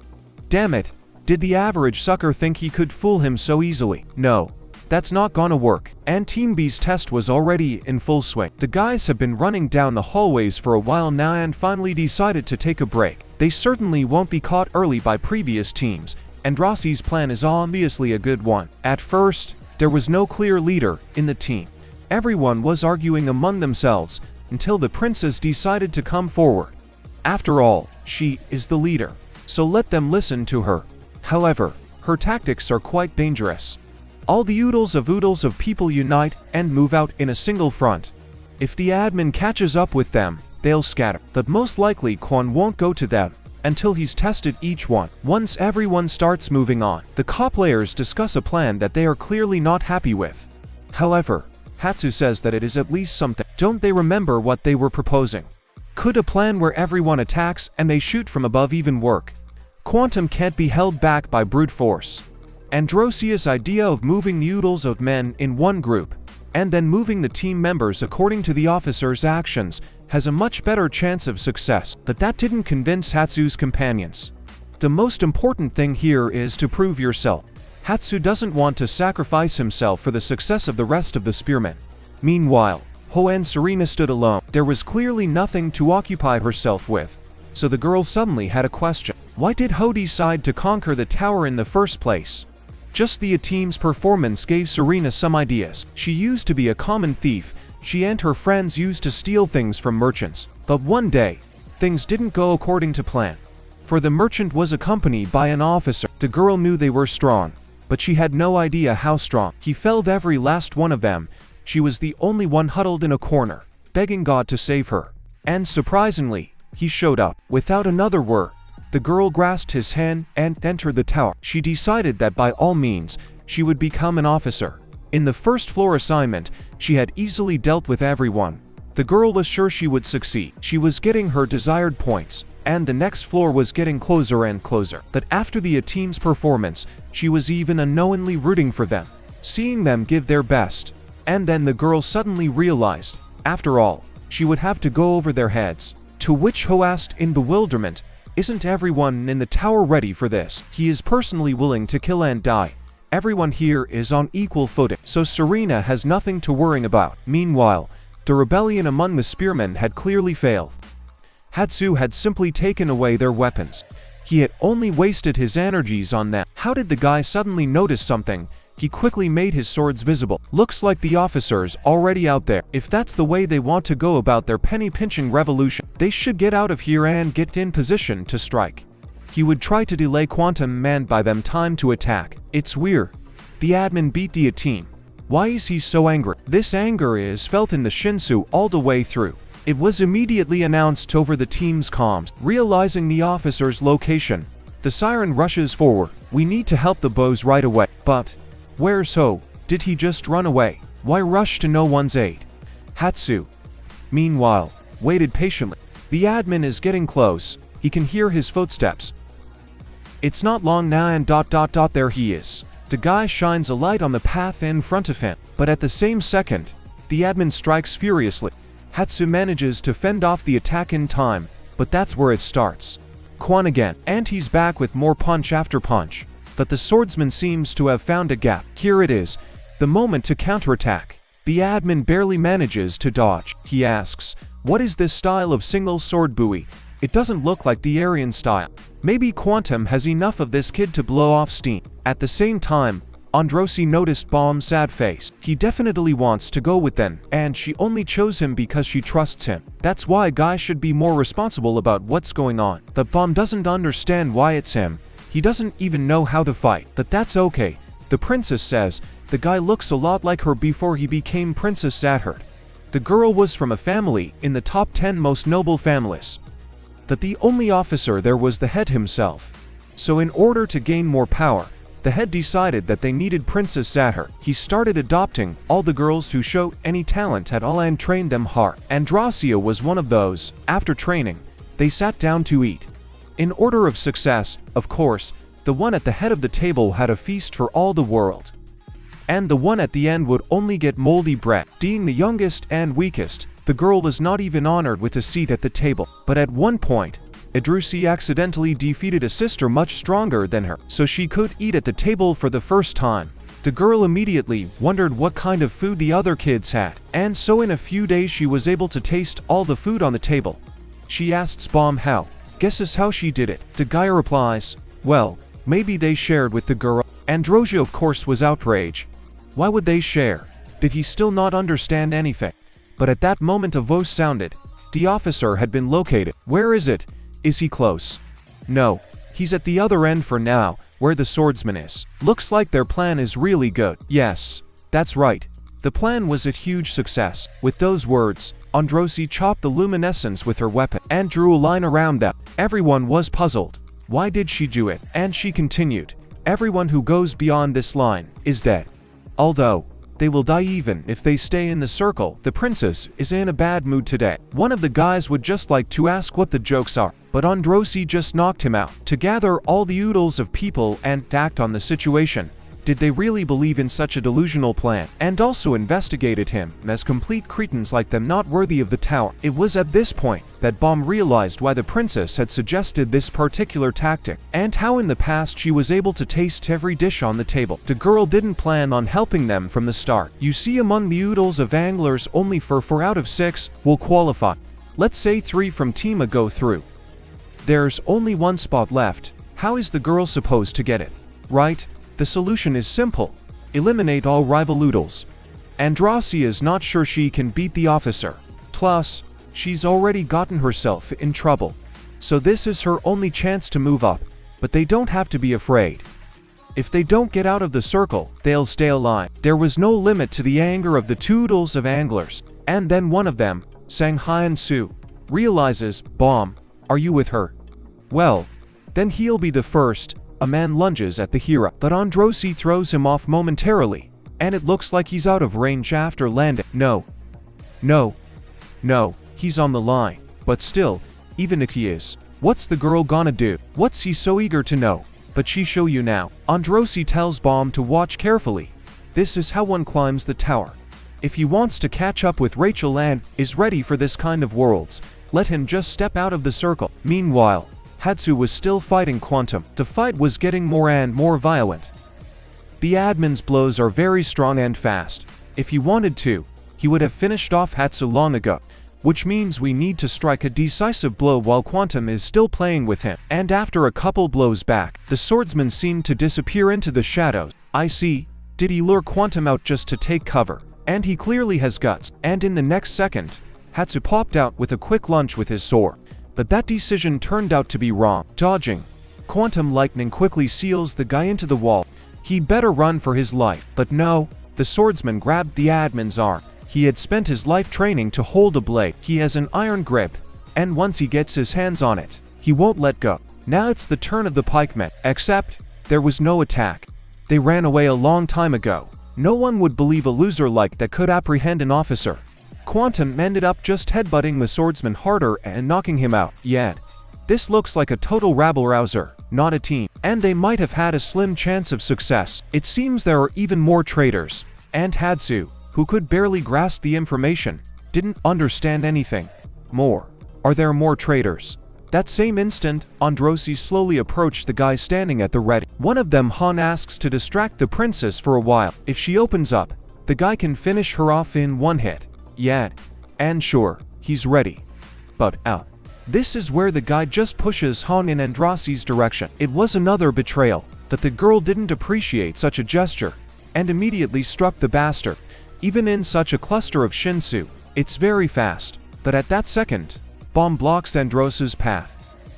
Damn it, did the average sucker think he could fool him so easily? No, that's not gonna work. And Team B's test was already in full swing. The guys have been running down the hallways for a while now and finally decided to take a break. They certainly won't be caught early by previous teams, and Rossi's plan is obviously a good one. At first, there was no clear leader in the team. Everyone was arguing among themselves until the princess decided to come forward. After all, she is the leader, so let them listen to her. However, her tactics are quite dangerous. All the oodles of people unite and move out in a single front. If the admin catches up with them, they'll scatter. But most likely Kwon won't go to them until he's tested each one. Once everyone starts moving on, the co-players discuss a plan that they are clearly not happy with. However, Hatsu says that it is at least something. Don't they remember what they were proposing? Could a plan where everyone attacks and they shoot from above even work? Quantum can't be held back by brute force. Androsius' idea of moving the oodles of men in one group, and then moving the team members according to the officer's actions, has a much better chance of success. But that didn't convince Hatsu's companions. The most important thing here is to prove yourself. Hatsu doesn't want to sacrifice himself for the success of the rest of the spearmen. Meanwhile, Ho and Serena stood alone. There was clearly nothing to occupy herself with, so the girl suddenly had a question. Why did Ho decide to conquer the tower in the first place? Just the team's performance gave Serena some ideas. She used to be a common thief. She and her friends used to steal things from merchants. But one day, things didn't go according to plan. For the merchant was accompanied by an officer. The girl knew they were strong, but she had no idea how strong. He felled every last one of them. She was the only one huddled in a corner, begging God to save her. And surprisingly, he showed up. Without another word, the girl grasped his hand and entered the tower. She decided that by all means, she would become an officer. In the first floor assignment, she had easily dealt with everyone. The girl was sure she would succeed. She was getting her desired points, and the next floor was getting closer and closer. But after the team's performance, she was even unknowingly rooting for them. seeing them give their best. And then the girl suddenly realized, after all, she would have to go over their heads. To which Ho asked in bewilderment, "Isn't everyone in the tower ready for this? He is personally willing to kill and die. Everyone here is on equal footing, so Serena has nothing to worry about." Meanwhile, the rebellion among the spearmen had clearly failed. Hatsu had simply taken away their weapons. He had only wasted his energies on them. How did the guy suddenly notice something? He quickly made his swords visible. Looks like the officers already out there. If that's the way they want to go about their penny-pinching revolution, they should get out of here and get in position to strike. He would try to delay Quantum Man by them time to attack. It's weird. The admin beat the team. Why is he so angry? This anger is felt in the Shinsu all the way through. It was immediately announced over the team's comms. Realizing the officer's location, the siren rushes forward. We need to help the bows right away. But where's Ho? Did he just run away? Why rush to no one's aid? Hatsu, meanwhile, waited patiently. The admin is getting close. He can hear his footsteps. It's not long now and there he is. The guy shines a light on the path in front of him, but at the same second, the admin strikes furiously. Hatsu manages to fend off the attack in time, but that's where it starts. Quan again, and he's back with more punch after punch. But the swordsman seems to have found a gap. Here it is, the moment to counterattack. The admin barely manages to dodge. He asks, "What is this style of single sword buoy? It doesn't look like the Aryan style. Maybe Quantum has enough of this kid to blow off steam." At the same time, Androsi noticed Baum's sad face. He definitely wants to go with them, and she only chose him because she trusts him. That's why a guy should be more responsible about what's going on. But Baum doesn't understand why it's him. He doesn't even know how to fight. But that's okay. The princess says, the guy looks a lot like her before he became Princess Sathard. The girl was from a family in the top 10 most noble families. But the only officer there was the head himself. So in order to gain more power, the head decided that they needed Princess Sathard. He started adopting all the girls who showed any talent at all and trained them hard. Androsia was one of those. After training, they sat down to eat. In order of success, of course, the one at the head of the table had a feast for all the world. And the one at the end would only get moldy bread. Being the youngest and weakest, the girl was not even honored with a seat at the table. But at one point, Idrusi accidentally defeated a sister much stronger than her, so she could eat at the table for the first time. The girl immediately wondered what kind of food the other kids had, and so in a few days she was able to taste all the food on the table. She asks Baum how. Guesses how she did it. The guy replies, well, maybe they shared with the girl. Androsia of course was outraged. Why would they share? Did he still not understand anything? But at that moment a voice sounded. The officer had been located. Where is it? Is he close? No. He's at the other end for now, where the swordsman is. Looks like their plan is really good. Yes, that's right. The plan was a huge success. With those words, Androsi chopped the luminescence with her weapon and drew a line around them. Everyone was puzzled. Why did she do it? And she continued. Everyone who goes beyond this line is dead. Although, they will die even if they stay in the circle. The princess is in a bad mood today. One of the guys would just like to ask what the jokes are, but Androsi just knocked him out. To gather all the oodles of people and act on the situation. Did they really believe in such a delusional plan? And also investigated him as complete cretins like them, not worthy of the tower. It was at this point that Baum realized why the princess had suggested this particular tactic, and how in the past she was able to taste every dish on the table. The girl didn't plan on helping them from the start. You see, among the oodles of anglers, only 4 out of 6 will qualify. Let's say 3 from Team A go through. There's only 1 spot left. How is the girl supposed to get it? Right? The solution is simple. Eliminate all rival oodles. Androsia is not sure she can beat the officer. Plus, she's already gotten herself in trouble. So this is her only chance to move up. But they don't have to be afraid. If they don't get out of the circle, they'll stay alive. There was no limit to the anger of the 2 oodles of anglers. And then one of them, Sang Hyan Su, realizes, Baum, are you with her? Well, then he'll be the first. A man lunges at the hero, but Androsi throws him off momentarily, and it looks like he's out of range after landing. No, he's on the line. But still, even if he is, what's the girl gonna do? What's he so eager to know? But she show you now. Androsi tells Baum to watch carefully. This is how one climbs the tower. If he wants to catch up with Rachel and is ready for this kind of worlds, let him just step out of the circle. Meanwhile, Hatsu was still fighting Quantum. The fight was getting more and more violent. The admin's blows are very strong and fast. If he wanted to, he would have finished off Hatsu long ago. Which means we need to strike a decisive blow while Quantum is still playing with him. And after a couple blows back, the swordsman seemed to disappear into the shadows. I see. Did he lure Quantum out just to take cover? And he clearly has guts. And in the next second, Hatsu popped out with a quick lunge with his sword. But that decision turned out to be wrong. Dodging, Quantum Lightning quickly seals the guy into the wall. He better run for his life. But no, the swordsman grabbed the admin's arm. He had spent his life training to hold a blade. He has an iron grip, and once he gets his hands on it, he won't let go. Now it's the turn of the pikemen, except there was no attack. They ran away a long time ago. No one would believe a loser like that could apprehend an officer. Quantum ended up just headbutting the swordsman harder and knocking him out. Yet, this looks like a total rabble-rouser, not a team, and they might have had a slim chance of success. It seems there are even more traitors, and Hatsu, who could barely grasp the information, didn't understand anything. More. Are there more traitors? That same instant, Androsi slowly approached the guy standing at the ready. One of them Han asks to distract the princess for a while. If she opens up, the guy can finish her off in one hit. Yet, and sure, he's ready. But, out. This is where the guy just pushes Han in Androsi's direction. It was another betrayal, but the girl didn't appreciate such a gesture, and immediately struck the bastard. Even in such a cluster of Shinsu, it's very fast, but at that second, Bomb blocks Andros's path.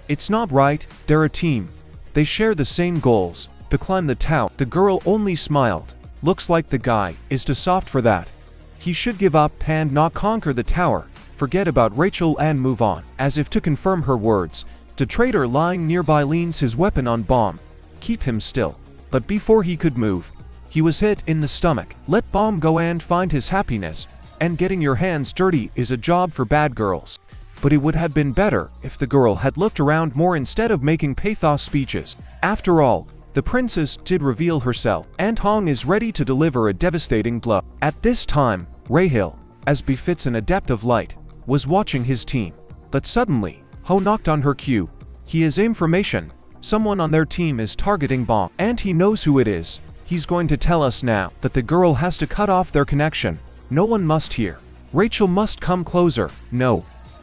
It's not right, they're a team. They share the same goals, to climb the tower. The girl only smiled. Looks like the guy is too soft for that. He should give up and not conquer the tower, forget about Rachel and move on. As if to confirm her words, the traitor lying nearby leans his weapon on Bomb. Keep him still. But before he could move, he was hit in the stomach. Let Bomb go and find his happiness, and getting your hands dirty is a job for bad girls. But it would have been better if the girl had looked around more instead of making pathos speeches. After all, the princess did reveal herself, and Hong is ready to deliver a devastating blow. At this time, Rahil, as befits an adept of light, was watching his team. But suddenly, Ho knocked on her cue. He has information. Someone on their team is targeting Bomb, and he knows who it is. He's going to tell us now that the girl has to cut off their connection. No one must hear. Rachel must come closer.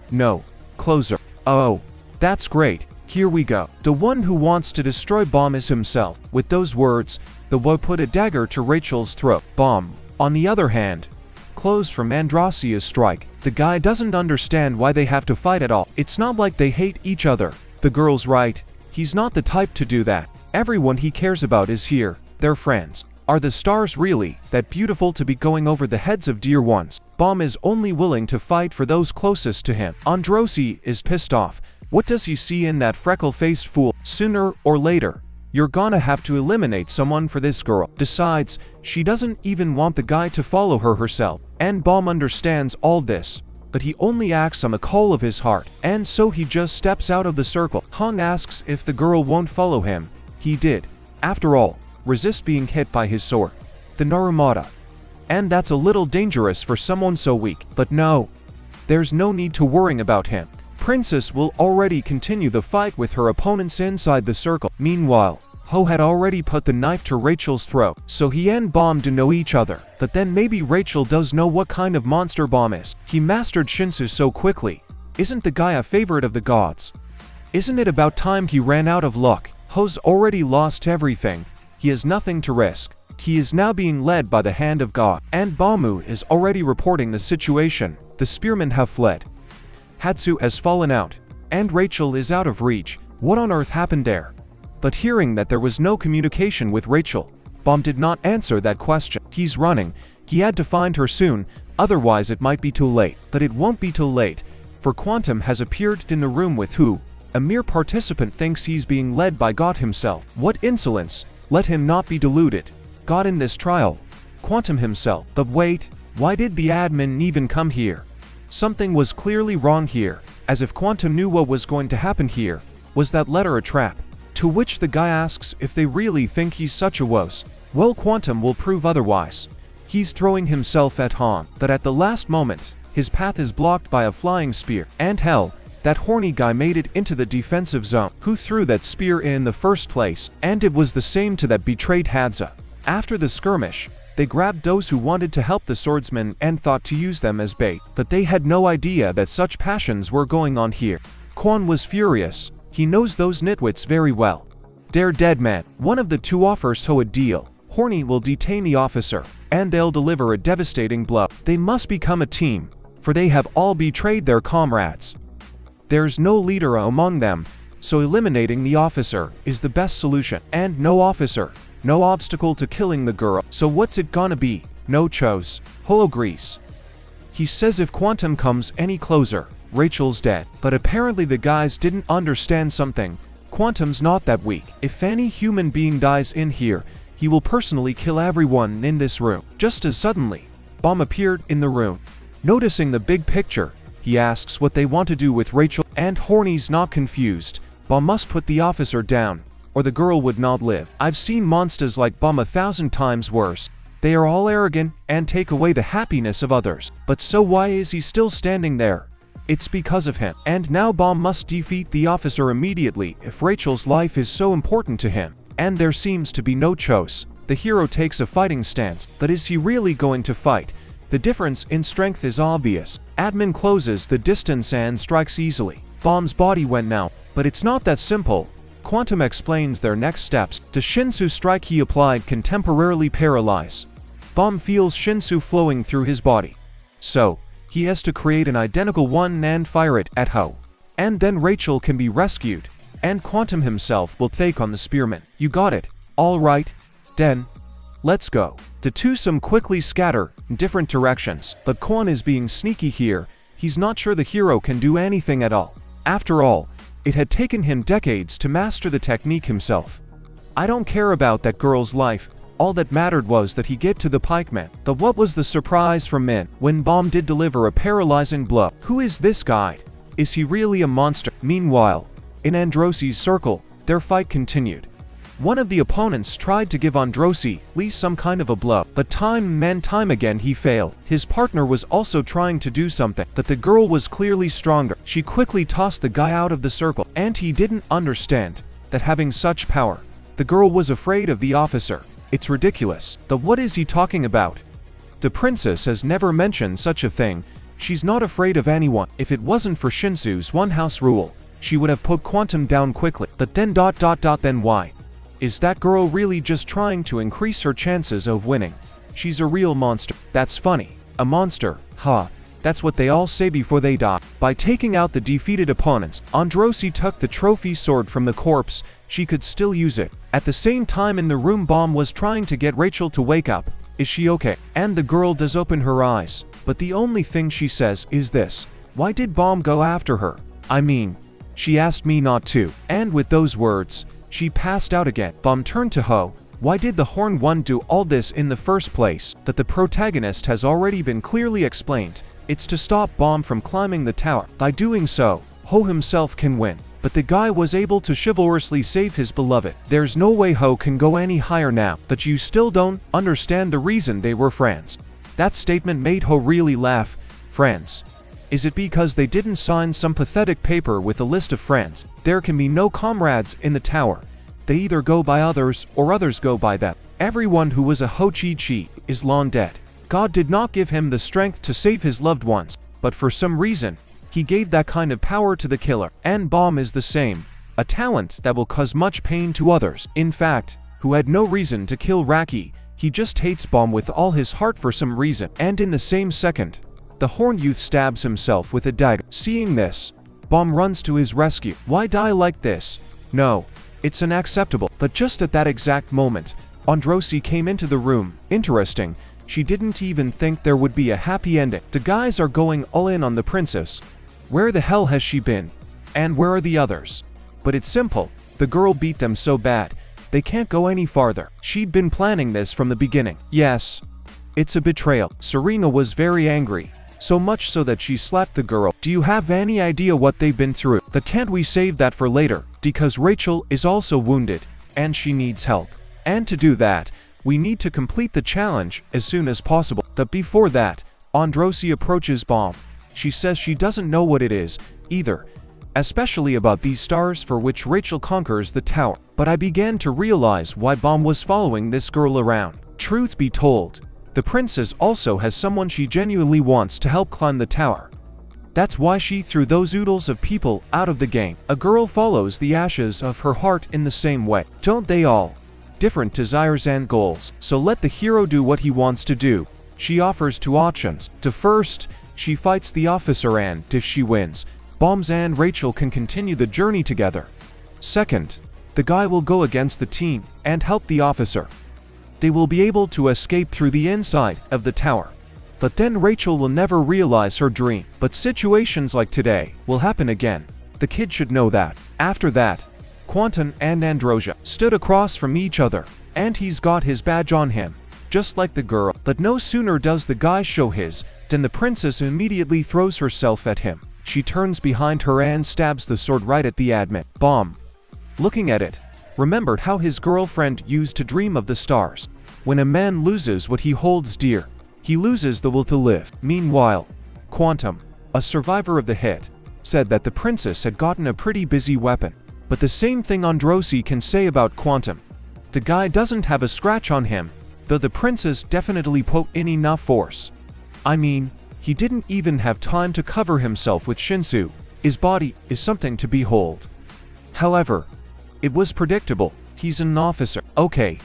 No, closer. Oh, that's great. Here we go. The one who wants to destroy Bomb is himself. With those words, the Wo put a dagger to Rachel's throat. Bomb, on the other hand, closed from Androsia's strike. The guy doesn't understand why they have to fight at all. It's not like they hate each other. The girl's right. He's not the type to do that. Everyone he cares about is here. They're friends. Are the stars really that beautiful to be going over the heads of dear ones? Bomb is only willing to fight for those closest to him. Androsi is pissed off. What does he see in that freckle-faced fool? Sooner or later, you're gonna have to eliminate someone for this girl. Besides, she doesn't even want the guy to follow her herself. And Bomb understands all this, but he only acts on the call of his heart. And so he just steps out of the circle. Han asks if the girl won't follow him. He did. After all, resist being hit by his sword, the Narumata. And that's a little dangerous for someone so weak. But no, there's no need to worrying about him. Princess will already continue the fight with her opponents inside the circle. Meanwhile, Ho had already put the knife to Rachel's throat, so he and Bomb do know each other. But then maybe Rachel does know what kind of monster Bomb is. He mastered Shinsu so quickly. Isn't the guy a favorite of the gods? Isn't it about time he ran out of luck? Ho's already lost everything. He has nothing to risk. He is now being led by the hand of God. And Bamu is already reporting the situation. The spearmen have fled. Hatsu has fallen out, and Rachel is out of reach. What on earth happened there? But hearing that there was no communication with Rachel, Bomb did not answer that question. He's running. He had to find her soon, otherwise it might be too late. But it won't be too late, for Quantum has appeared in the room with who? A mere participant thinks he's being led by God himself. What insolence! Let him not be deluded. God in this trial. Quantum himself. But wait, why did the admin even come here? Something was clearly wrong here, as if Quantum knew what was going to happen here. Was that letter a trap? To which the guy asks if they really think he's such a wuss. Well, Quantum will prove otherwise. He's throwing himself at Han, but at the last moment, his path is blocked by a flying spear. And hell, that horny guy made it into the defensive zone. Who threw that spear in the first place? And it was the same to that betrayed Hadza. After the skirmish, they grabbed those who wanted to help the swordsmen and thought to use them as bait, but they had no idea that such passions were going on here. Quan was furious. He knows those nitwits very well. They're dead men. One of the two offers Ho a deal. Horny will detain the officer, and they'll deliver a devastating blow. They must become a team, for they have all betrayed their comrades. There's no leader among them, so eliminating the officer is the best solution. And no officer, no obstacle to killing the girl. So what's it gonna be? No chose. Ho agrees. He says if Quantum comes any closer, Rachel's dead. But apparently the guys didn't understand something. Quantum's not that weak. If any human being dies in here, he will personally kill everyone in this room. Just as suddenly, Bomb appeared in the room. Noticing the big picture, he asks what they want to do with Rachel, and Horny's not confused. Bomb must put the officer down, or the girl would not live. I've seen monsters like Bomb 1,000 times worse. They are all arrogant and take away the happiness of others. But so why is he still standing there? It's because of him. And now Bomb must defeat the officer immediately if Rachel's life is so important to him. And there seems to be no choice. The hero takes a fighting stance, but is he really going to fight? The difference in strength is obvious. Admin closes the distance and strikes easily. Bomb's body went now, but it's not that simple. Quantum explains their next steps. The Shinsu strike he applied can temporarily paralyze. Bomb feels Shinsu flowing through his body. So, he has to create an identical one and fire it at Ho. And then Rachel can be rescued, and Quantum himself will take on the spearman. You got it. All right. Then, let's go. The twosome quickly scatter in different directions, but Quan is being sneaky here. He's not sure the hero can do anything at all. After all, it had taken him decades to master the technique himself. I don't care about that girl's life. All that mattered was that he get to the pikeman. But what was the surprise for Min when Bomb did deliver a paralyzing blow? Who is this guy? Is he really a monster? Meanwhile, in Androsi's circle, their fight continued. One of the opponents tried to give Androsi some kind of a blow, but time and time again he failed. His partner was also trying to do something, but the girl was clearly stronger. She quickly tossed the guy out of the circle, and he didn't understand that having such power, the girl was afraid of the officer. It's ridiculous. But what is he talking about? The princess has never mentioned such a thing. She's not afraid of anyone. If it wasn't for Shinsu's one-house rule, she would have put Quantum down quickly. But then then why? Is that girl really just trying to increase her chances of winning? She's a real monster. That's funny. A monster, huh? That's what they all say before they die. By taking out the defeated opponents, Androsi took the trophy sword from the corpse. She could still use it. At the same time in the room, Bomb was trying to get Rachel to wake up. Is she okay? And the girl does open her eyes, but the only thing she says is this: why did Bomb go after her? I mean, she asked me not to. And with those words, she passed out again. Bomb turned to Ho. Why did the Horn One do all this in the first place? That the protagonist has already been clearly explained. It's to stop Bomb from climbing the tower. By doing so, Ho himself can win. But the guy was able to chivalrously save his beloved. There's no way Ho can go any higher now. But you still don't understand the reason they were friends. That statement made Ho really laugh. Friends? Is it because they didn't sign some pathetic paper with a list of friends? There can be no comrades in the tower. They either go by others or others go by them. Everyone who was a Ho-Chi-Chi is long dead. God did not give him the strength to save his loved ones, but for some reason, he gave that kind of power to the killer. And Bomb is the same, a talent that will cause much pain to others. In fact, who had no reason to kill Raki, he just hates Bomb with all his heart for some reason. And in the same second, the horned youth stabs himself with a dagger. Seeing this, Bomb runs to his rescue. Why die like this? No, it's unacceptable. But just at that exact moment, Androsi came into the room. Interesting. She didn't even think there would be a happy ending. The guys are going all in on the princess. Where the hell has she been? And where are the others? But it's simple. The girl beat them so bad, they can't go any farther. She'd been planning this from the beginning. Yes, it's a betrayal. Serena was very angry, so much so that she slapped the girl. Do you have any idea what they've been through? But can't we save that for later? Because Rachel is also wounded, and she needs help. And to do that, We need to complete the challenge as soon as possible. But before that, Androsi approaches Bomb. She says she doesn't know what it is, either, especially about these stars for which Rachel conquers the tower. But I began to realize why Bomb was following this girl around. Truth be told, the princess also has someone she genuinely wants to help climb the tower. That's why she threw those oodles of people out of the game. A girl follows the ashes of her heart in the same way. Don't they all? Different desires and goals. So let the hero do what he wants to do. She offers two options. To first, she fights the officer and, if she wins, Bombs and Rachel can continue the journey together. Second, the guy will go against the team and help the officer. They will be able to escape through the inside of the tower. But then Rachel will never realize her dream. But situations like today will happen again. The kid should know that. After that, Quantum and Androsia stood across from each other, and he's got his badge on him, just like the girl. But no sooner does the guy show his, than the princess immediately throws herself at him. She turns behind her and stabs the sword right at the admin. Bomb, looking at it, remembered how his girlfriend used to dream of the stars. When a man loses what he holds dear, he loses the will to live. Meanwhile, Quantum, a survivor of the hit, said that the princess had gotten a pretty busy weapon. But the same thing Androsi can say about Quantum. The guy doesn't have a scratch on him, though the princess definitely put in enough force. I mean, he didn't even have time to cover himself with shinsu. His body is something to behold. However, it was predictable. He's an officer. Okay.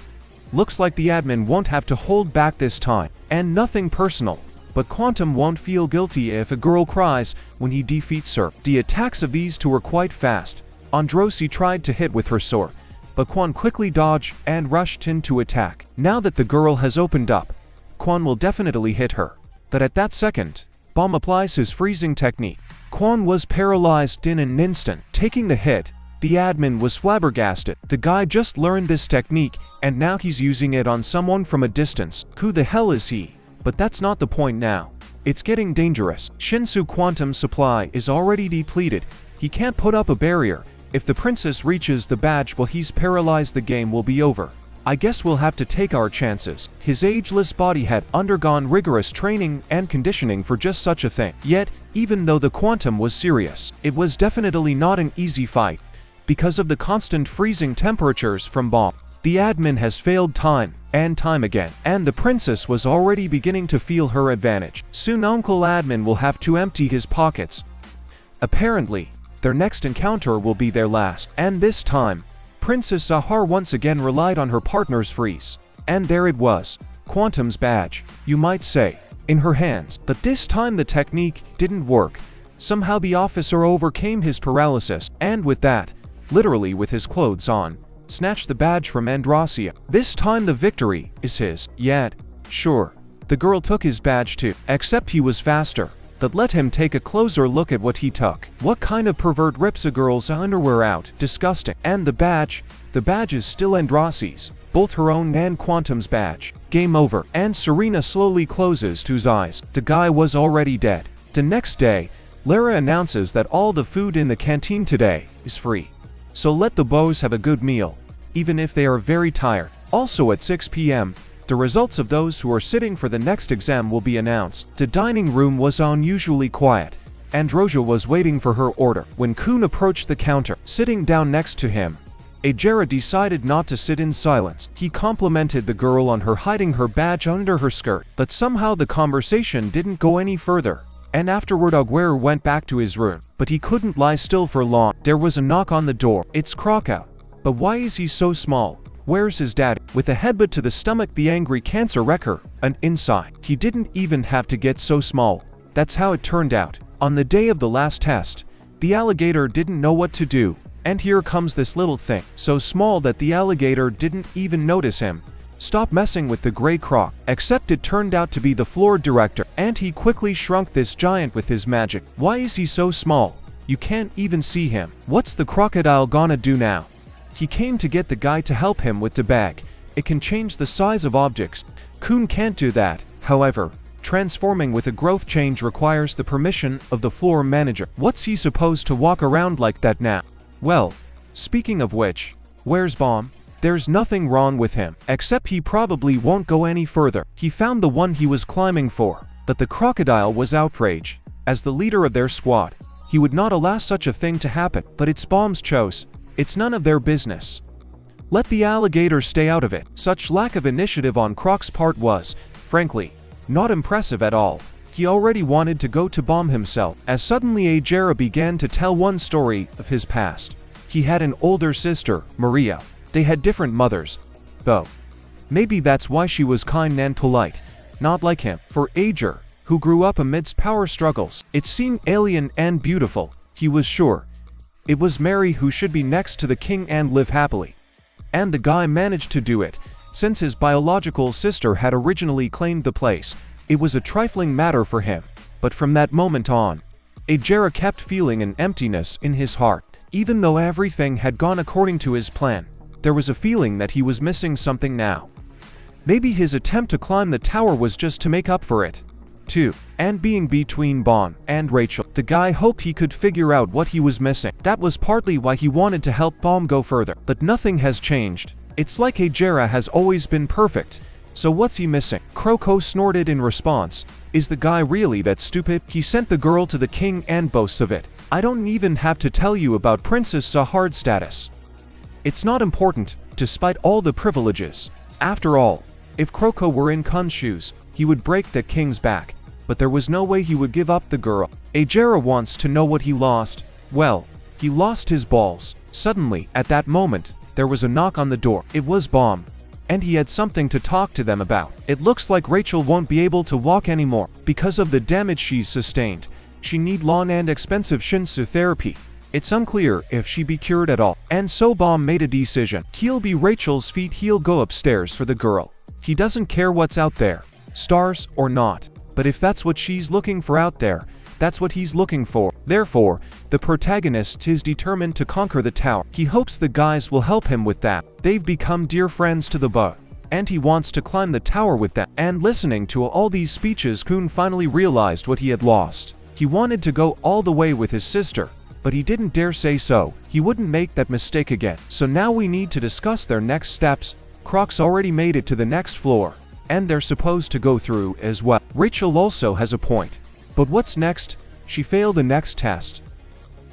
Looks like the admin won't have to hold back this time. And nothing personal. But Quantum won't feel guilty if a girl cries when he defeats her. The attacks of these two were quite fast. Androsi tried to hit with her sword, but Quan quickly dodged and rushed in to attack. Now that the girl has opened up, Quan will definitely hit her. But at that second, Bomb applies his freezing technique. Quan was paralyzed in an instant. Taking the hit, the admin was flabbergasted. The guy just learned this technique, and now he's using it on someone from a distance. Who the hell is he? But that's not the point now. It's getting dangerous. Shinsu Quantum's supply is already depleted. He can't put up a barrier. If the princess reaches the badge while he's paralyzed, the game will be over. I guess we'll have to take our chances. His ageless body had undergone rigorous training and conditioning for just such a thing. Yet, even though the Quantum was serious, it was definitely not an easy fight. Because of the constant freezing temperatures from Bomb, the admin has failed time and time again, and the princess was already beginning to feel her advantage. Soon Uncle Admin will have to empty his pockets. Apparently, their next encounter will be their last, and this time, Princess Sahar once again relied on her partner's freeze. And there it was, Quantum's badge, you might say, in her hands. But this time the technique didn't work. Somehow the officer overcame his paralysis, and with that, literally with his clothes on, snatched the badge from Androsia. This time the victory is his. Yet, sure, the girl took his badge too, except he was faster. But let him take a closer look at what he took. What kind of pervert rips a girl's underwear out? Disgusting. And the badge is still Androsi's, both her own and Quantum's badge. Game over. And Serena slowly closes his eyes. The guy was already dead. The next day, Lara announces that all the food in the canteen today is free. So let the boys have a good meal, even if they are very tired. Also at 6 p.m., the results of those who are sitting for the next exam will be announced. The dining room was unusually quiet. Androsia was waiting for her order. When Kun approached the counter, sitting down next to him, Ajara decided not to sit in silence. He complimented the girl on her hiding her badge under her skirt, but somehow the conversation didn't go any further. And afterward Aguirre went back to his room, but he couldn't lie still for long. There was a knock on the door. It's Krakow. But why is he so small? Where's his daddy? With a headbutt to the stomach, the angry cancer wrecker, and inside. He didn't even have to get so small. That's how it turned out. On the day of the last test, the alligator didn't know what to do. And here comes this little thing, so small that the alligator didn't even notice him. Stop messing with the gray croc. Except it turned out to be the floor director, and he quickly shrunk this giant with his magic. Why is he so small? You can't even see him. What's the crocodile gonna do now? He came to get the guy to help him with the bag. It can change the size of objects. Kun can't do that. However, transforming with a growth change requires the permission of the floor manager. What's he supposed to walk around like that now? Well, speaking of which, where's Bomb? There's nothing wrong with him, except he probably won't go any further. He found the one he was climbing for, but the crocodile was outraged. As the leader of their squad, he would not allow such a thing to happen, but it's Bomb's choice. It's none of their business. Let the alligator stay out of it. Such lack of initiative on Croc's part was, frankly, not impressive at all. He already wanted to go to Bomb himself, as suddenly Ajara began to tell one story of his past. He had an older sister, Maria. They had different mothers, though. Maybe that's why she was kind and polite. Not like him. For Ajara, who grew up amidst power struggles, it seemed alien and beautiful. He was sure it was Mary who should be next to the king and live happily. And the guy managed to do it. Since his biological sister had originally claimed the place, it was a trifling matter for him. But from that moment on, Ajara kept feeling an emptiness in his heart. Even though everything had gone according to his plan, there was a feeling that he was missing something now. Maybe his attempt to climb the tower was just to make up for it. 2. And being between Bon and Rachel, the guy hoped he could figure out what he was missing. That was partly why he wanted to help Bon go further. But nothing has changed. It's like Ajara has always been perfect. So what's he missing? Croco snorted in response. Is the guy really that stupid? He sent the girl to the king and boasts of it. I don't even have to tell you about Princess Sahar's status. It's not important, despite all the privileges. After all, if Croco were in Kun's shoes, he would break the king's back. But there was no way he would give up the girl. Ajara wants to know what he lost. Well, he lost his balls. Suddenly, at that moment, there was a knock on the door. It was Bomb, and he had something to talk to them about. It looks like Rachel won't be able to walk anymore. Because of the damage she's sustained, she need long and expensive shinsu therapy. It's unclear if she be cured at all. And so Bomb made a decision. He'll be Rachel's feet. He'll go upstairs for the girl. He doesn't care what's out there, stars or not. But if that's what she's looking for out there, that's what he's looking for. Therefore, the protagonist is determined to conquer the tower. He hopes the guys will help him with that. They've become dear friends to the bug, and he wants to climb the tower with them. And listening to all these speeches, Kun finally realized what he had lost. He wanted to go all the way with his sister, but he didn't dare say so. He wouldn't make that mistake again. So now we need to discuss their next steps. Croc's already made it to the next floor, and they're supposed to go through as well. Rachel also has a point. But what's next? She failed the next test.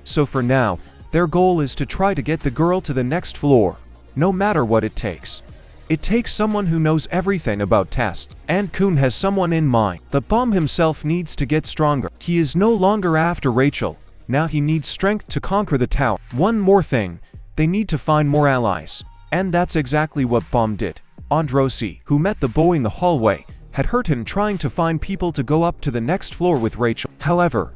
So for now, their goal is to try to get the girl to the next floor, no matter what it takes. It takes someone who knows everything about tests, and Kun has someone in mind. But Bomb himself needs to get stronger. He is no longer after Rachel. Now he needs strength to conquer the tower. One more thing, they need to find more allies. And that's exactly what Bomb did. Androsi, who met the boy in the hallway, had hurt him trying to find people to go up to the next floor with Rachel. However,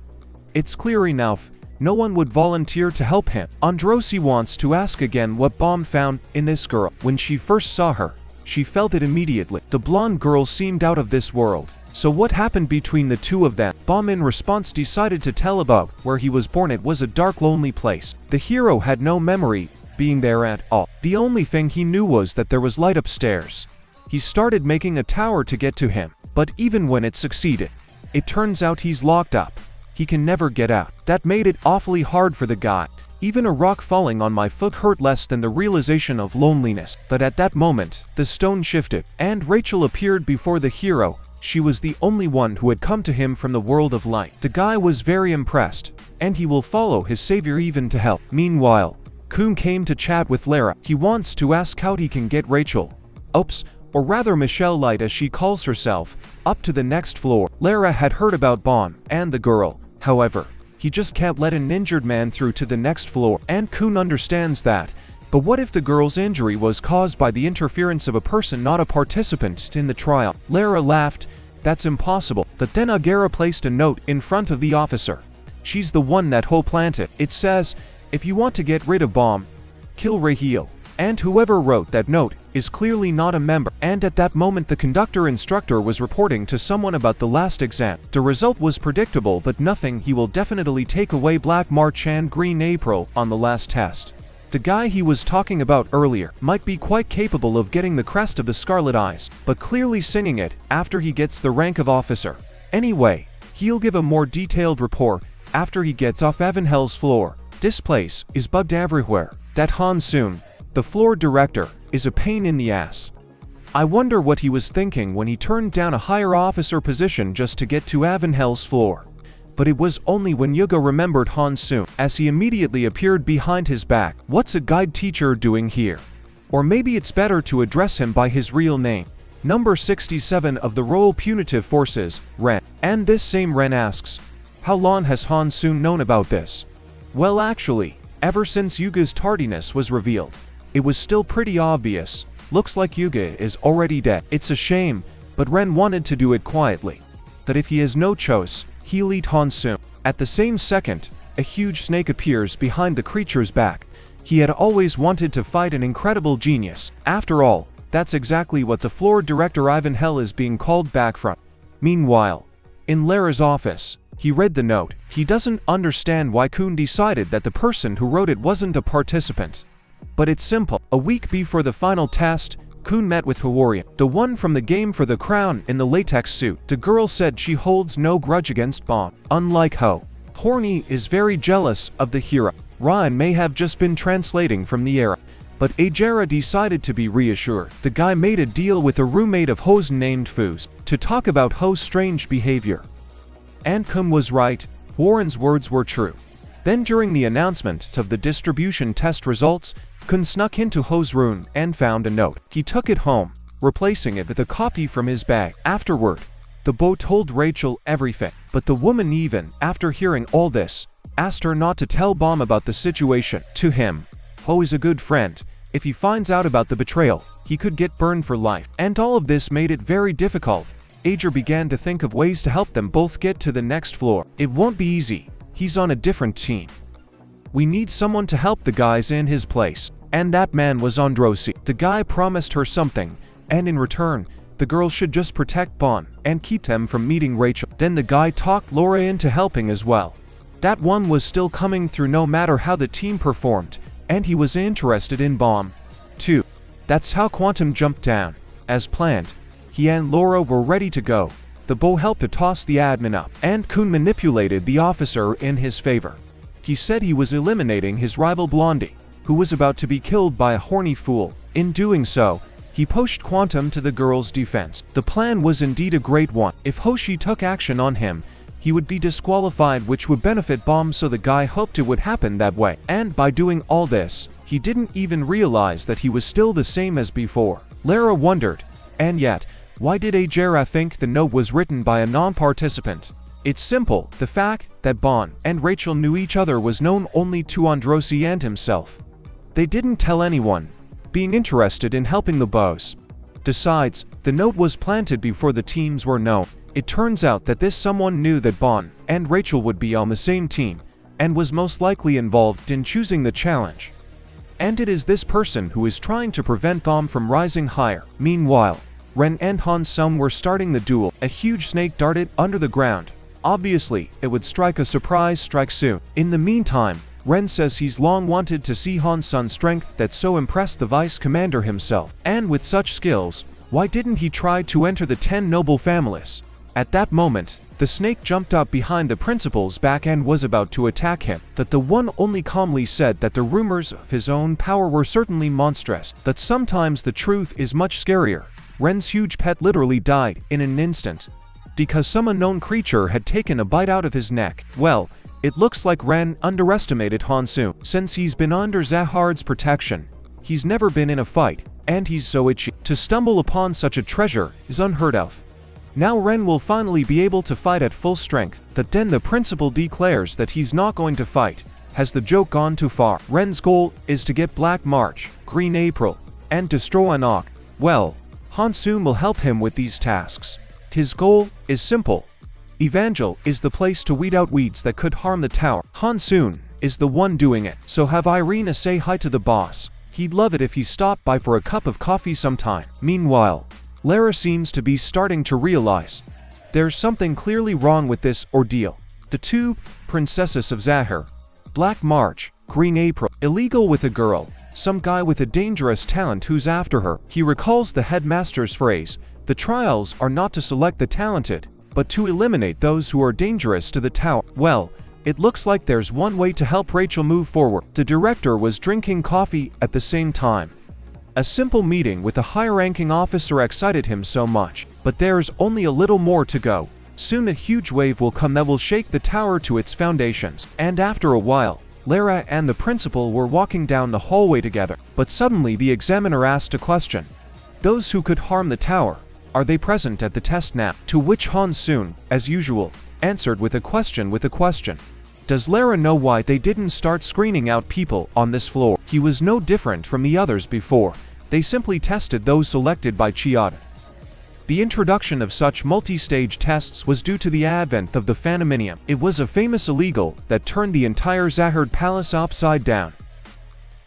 it's clear enough, no one would volunteer to help him. Androsi wants to ask again what Bomb found in this girl. When she first saw her, she felt it immediately. The blonde girl seemed out of this world. So what happened between the two of them? Bomb in response decided to tell about where he was born. It was a dark, lonely place. The hero had no memory being there at all. The only thing he knew was that there was light upstairs. He started making a tower to get to him, but even when it succeeded, it turns out he's locked up. He can never get out. That made it awfully hard for the guy. Even a rock falling on my foot hurt less than the realization of loneliness. But at that moment, the stone shifted, and Rachel appeared before the hero. She was the only one who had come to him from the world of light. The guy was very impressed, and he will follow his savior even to help. Meanwhile, Kun came to chat with Lara. He wants to ask how he can get Rachel, or rather Michelle Light as she calls herself, up to the next floor. Lara had heard about Bon and the girl. However, he just can't let an injured man through to the next floor, and Kun understands that. But what if the girl's injury was caused by the interference of a person not a participant in the trial? Lara laughed. That's impossible. But then Agara placed a note in front of the officer. She's the one that Ho planted. It says, if you want to get rid of Bomb, kill Raheel. And whoever wrote that note is clearly not a member. And at that moment the conductor instructor was reporting to someone about the last exam. The result was predictable, but nothing. He will definitely take away Black March and Green April on the last test. The guy he was talking about earlier might be quite capable of getting the crest of the Scarlet Eyes, but clearly singing it after he gets the rank of officer. Anyway, he'll give a more detailed report after he gets off Evanhel's floor. This place is bugged everywhere. That Han Soon, the floor director, is a pain in the ass. I wonder what he was thinking when he turned down a higher officer position just to get to Avanhel's floor. But it was only when Yuga remembered Han-soon, as he immediately appeared behind his back. What's a guide teacher doing here? Or maybe it's better to address him by his real name. Number 67 of the Royal Punitive Forces, Ren. And this same Ren asks, how long has Han-soon known about this? Well, actually, ever since Yuga's tardiness was revealed. It was still pretty obvious. Looks like Yuga is already dead. It's a shame, but Ren wanted to do it quietly. But if he has no choice, he'll eat Han-soon. At the same second, a huge snake appears behind the creature's back. He had always wanted to fight an incredible genius. After all, that's exactly what the floor director Ivanhel is being called back from. Meanwhile, in Lara's office, he read the note. He doesn't understand why Kun decided that the person who wrote it wasn't a participant. But it's simple. A week before the final test, Kun met with Haworian, the one from the game for the crown in the latex suit. The girl said she holds no grudge against Bon. Unlike Ho, Horny is very jealous of the hero. Ryan may have just been translating from the era, but Ajera decided to be reassured. The guy made a deal with a roommate of Ho's named Fuz to talk about Ho's strange behavior. And Kun was right. Warren's words were true. Then during the announcement of the distribution test results, Kun snuck into Ho's room and found a note. He took it home, replacing it with a copy from his bag. Afterward, the beau told Rachel everything, but the woman, even after hearing all this, asked her not to tell Bom about the situation. To him, Ho is a good friend. If he finds out about the betrayal, he could get burned for life. And all of this made it very difficult. Ager began to think of ways to help them both get to the next floor. It won't be easy. He's on a different team. We need someone to help the guys in his place. And that man was Androsi. The guy promised her something, and in return, the girl should just protect Bon and keep them from meeting Rachel. Then the guy talked Laura into helping as well. That one was still coming through no matter how the team performed, and he was interested in Bon, too. That's how Quantum jumped down. As planned, he and Laura were ready to go. The beau helped to toss the admin up, and Kun manipulated the officer in his favor. He said he was eliminating his rival Blondie, who was about to be killed by a horny fool. In doing so, he pushed Quantum to the girl's defense. The plan was indeed a great one. If Hoshi took action on him, he would be disqualified, which would benefit Bom, so the guy hoped it would happen that way. And by doing all this, he didn't even realize that he was still the same as before. Lara wondered, and yet, why did Ajera think the note was written by a non-participant? It's simple. The fact that Bon and Rachel knew each other was known only to Androsi and himself. They didn't tell anyone, being interested in helping the boss. Besides, the note was planted before the teams were known. It turns out that this someone knew that Bon and Rachel would be on the same team, and was most likely involved in choosing the challenge. And it is this person who is trying to prevent Bom from rising higher. Meanwhile, Ren and Han-sung were starting the duel. A huge snake darted under the ground. Obviously, it would strike a surprise strike soon. In the meantime, Ren says he's long wanted to see Han-sun's strength that so impressed the vice commander himself. And with such skills, why didn't he try to enter the 10 noble families? At that moment, the snake jumped up behind the principal's back and was about to attack him. But the one only calmly said that the rumors of his own power were certainly monstrous, but sometimes the truth is much scarier. Ren's huge pet literally died in an instant, because some unknown creature had taken a bite out of his neck. Well, it looks like Ren underestimated Han-soon. Since he's been under Zahard's protection, he's never been in a fight, and he's so itchy. To stumble upon such a treasure is unheard of. Now Ren will finally be able to fight at full strength, but then the principal declares that he's not going to fight. Has the joke gone too far? Ren's goal is to get Black March, Green April, and destroy Anak. Well, Han-soon will help him with these tasks. His goal is simple. Evangel is the place to weed out weeds that could harm the tower. Han-soon is the one doing it. So have Irina say hi to the boss. He'd love it if he stopped by for a cup of coffee sometime. Meanwhile, Lara seems to be starting to realize there's something clearly wrong with this ordeal. The two princesses of Zahar, Black March, Green April, illegal with a girl, some guy with a dangerous talent who's after her. He recalls the headmaster's phrase, the trials are not to select the talented, but to eliminate those who are dangerous to the tower. Well, it looks like there's one way to help Rachel move forward. The director was drinking coffee at the same time. A simple meeting with a high-ranking officer excited him so much, but there's only a little more to go. Soon a huge wave will come that will shake the tower to its foundations, and after a while, Lara and the principal were walking down the hallway together, but suddenly the examiner asked a question. Those who could harm the tower, are they present at the test now? To which Han soon, as usual, answered with a question. Does Lara know why they didn't start screening out people on this floor? He was no different from the others before. They simply tested those selected by Chiyoda. The introduction of such multi-stage tests was due to the advent of the Phantominium. It was a famous illegal that turned the entire Zahard Palace upside down.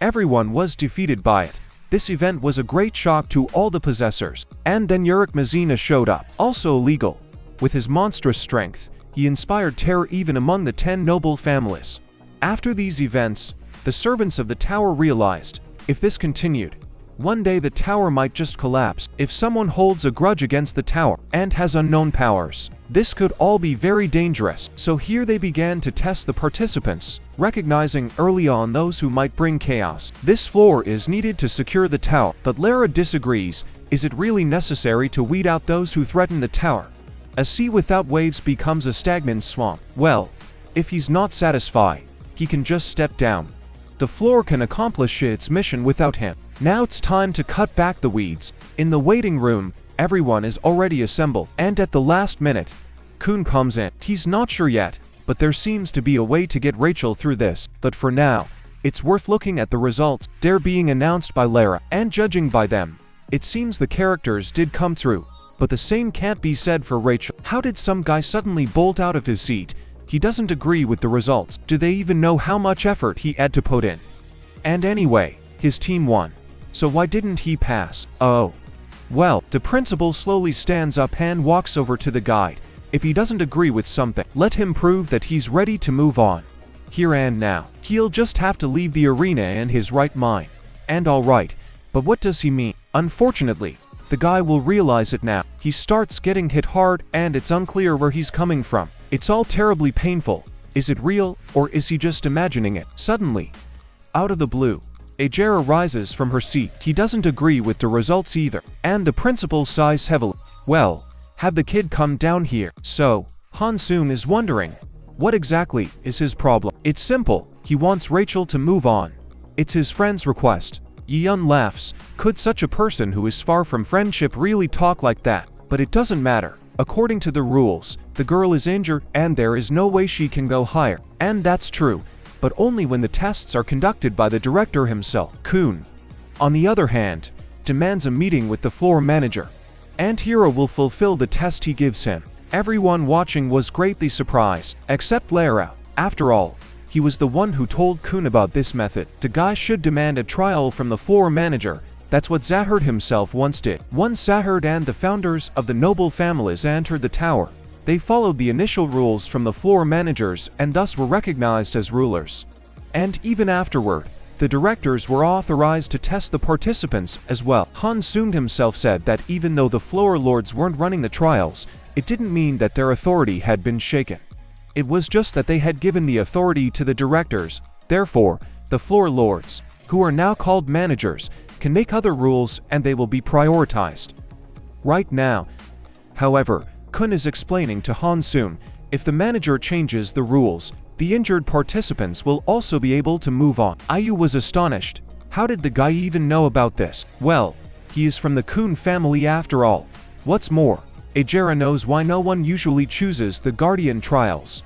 Everyone was defeated by it. This event was a great shock to all the possessors. And then Yurik Mazina showed up, also illegal. With his monstrous strength, he inspired terror even among the 10 noble families. After these events, the servants of the tower realized, if this continued, one day the tower might just collapse. If someone holds a grudge against the tower and has unknown powers, this could all be very dangerous. So here they began to test the participants, recognizing early on those who might bring chaos. This floor is needed to secure the tower, but Lara disagrees. Is it really necessary to weed out those who threaten the tower? A sea without waves becomes a stagnant swamp. Well, if he's not satisfied, he can just step down. The floor can accomplish its mission without him. Now it's time to cut back the weeds. In the waiting room, everyone is already assembled, and at the last minute, Kun comes in. He's not sure yet, but there seems to be a way to get Rachel through this. But for now, it's worth looking at the results. They're being announced by Lara, and judging by them, it seems the characters did come through. But the same can't be said for Rachel. How did some guy suddenly bolt out of his seat? He doesn't agree with the results. Do they even know how much effort he had to put in? And anyway, his team won. So why didn't he pass? Oh. Well, the principal slowly stands up and walks over to the guide. If he doesn't agree with something, let him prove that he's ready to move on. Here and now. He'll just have to leave the arena in his right mind. And alright, but what does he mean? Unfortunately, the guy will realize it now. He starts getting hit hard, and it's unclear where he's coming from. It's all terribly painful. Is it real, or is he just imagining it? Suddenly, out of the blue, Ajera rises from her seat. He doesn't agree with the results either, and the principal sighs heavily. Well, have the kid come down here. So, Han Soon is wondering, what exactly is his problem? It's simple. He wants Rachel to move on. It's his friend's request. Yi-yun laughs. Could such a person who is far from friendship really talk like that? But it doesn't matter. According to the rules, the girl is injured and there is no way she can go higher. And that's true, but only when the tests are conducted by the director himself. Kun, on the other hand, demands a meeting with the floor manager. And Hiro will fulfill the test he gives him. Everyone watching was greatly surprised, except Lara. After all, he was the one who told Kun about this method. The guy should demand a trial from the floor manager. That's what Zahard himself once did. Once Zahard and the founders of the noble families entered the tower, they followed the initial rules from the floor managers and thus were recognized as rulers. And even afterward, the directors were authorized to test the participants as well. Han Soon himself said that even though the floor lords weren't running the trials, it didn't mean that their authority had been shaken. It was just that they had given the authority to the directors. Therefore, the floor lords, who are now called managers, can make other rules and they will be prioritized. Right now, however, Kun is explaining to Han Soon, if the manager changes the rules, the injured participants will also be able to move on. Ayu was astonished. How did the guy even know about this? Well, he is from the Kun family after all. What's more, Ajera knows why no one usually chooses the Guardian trials.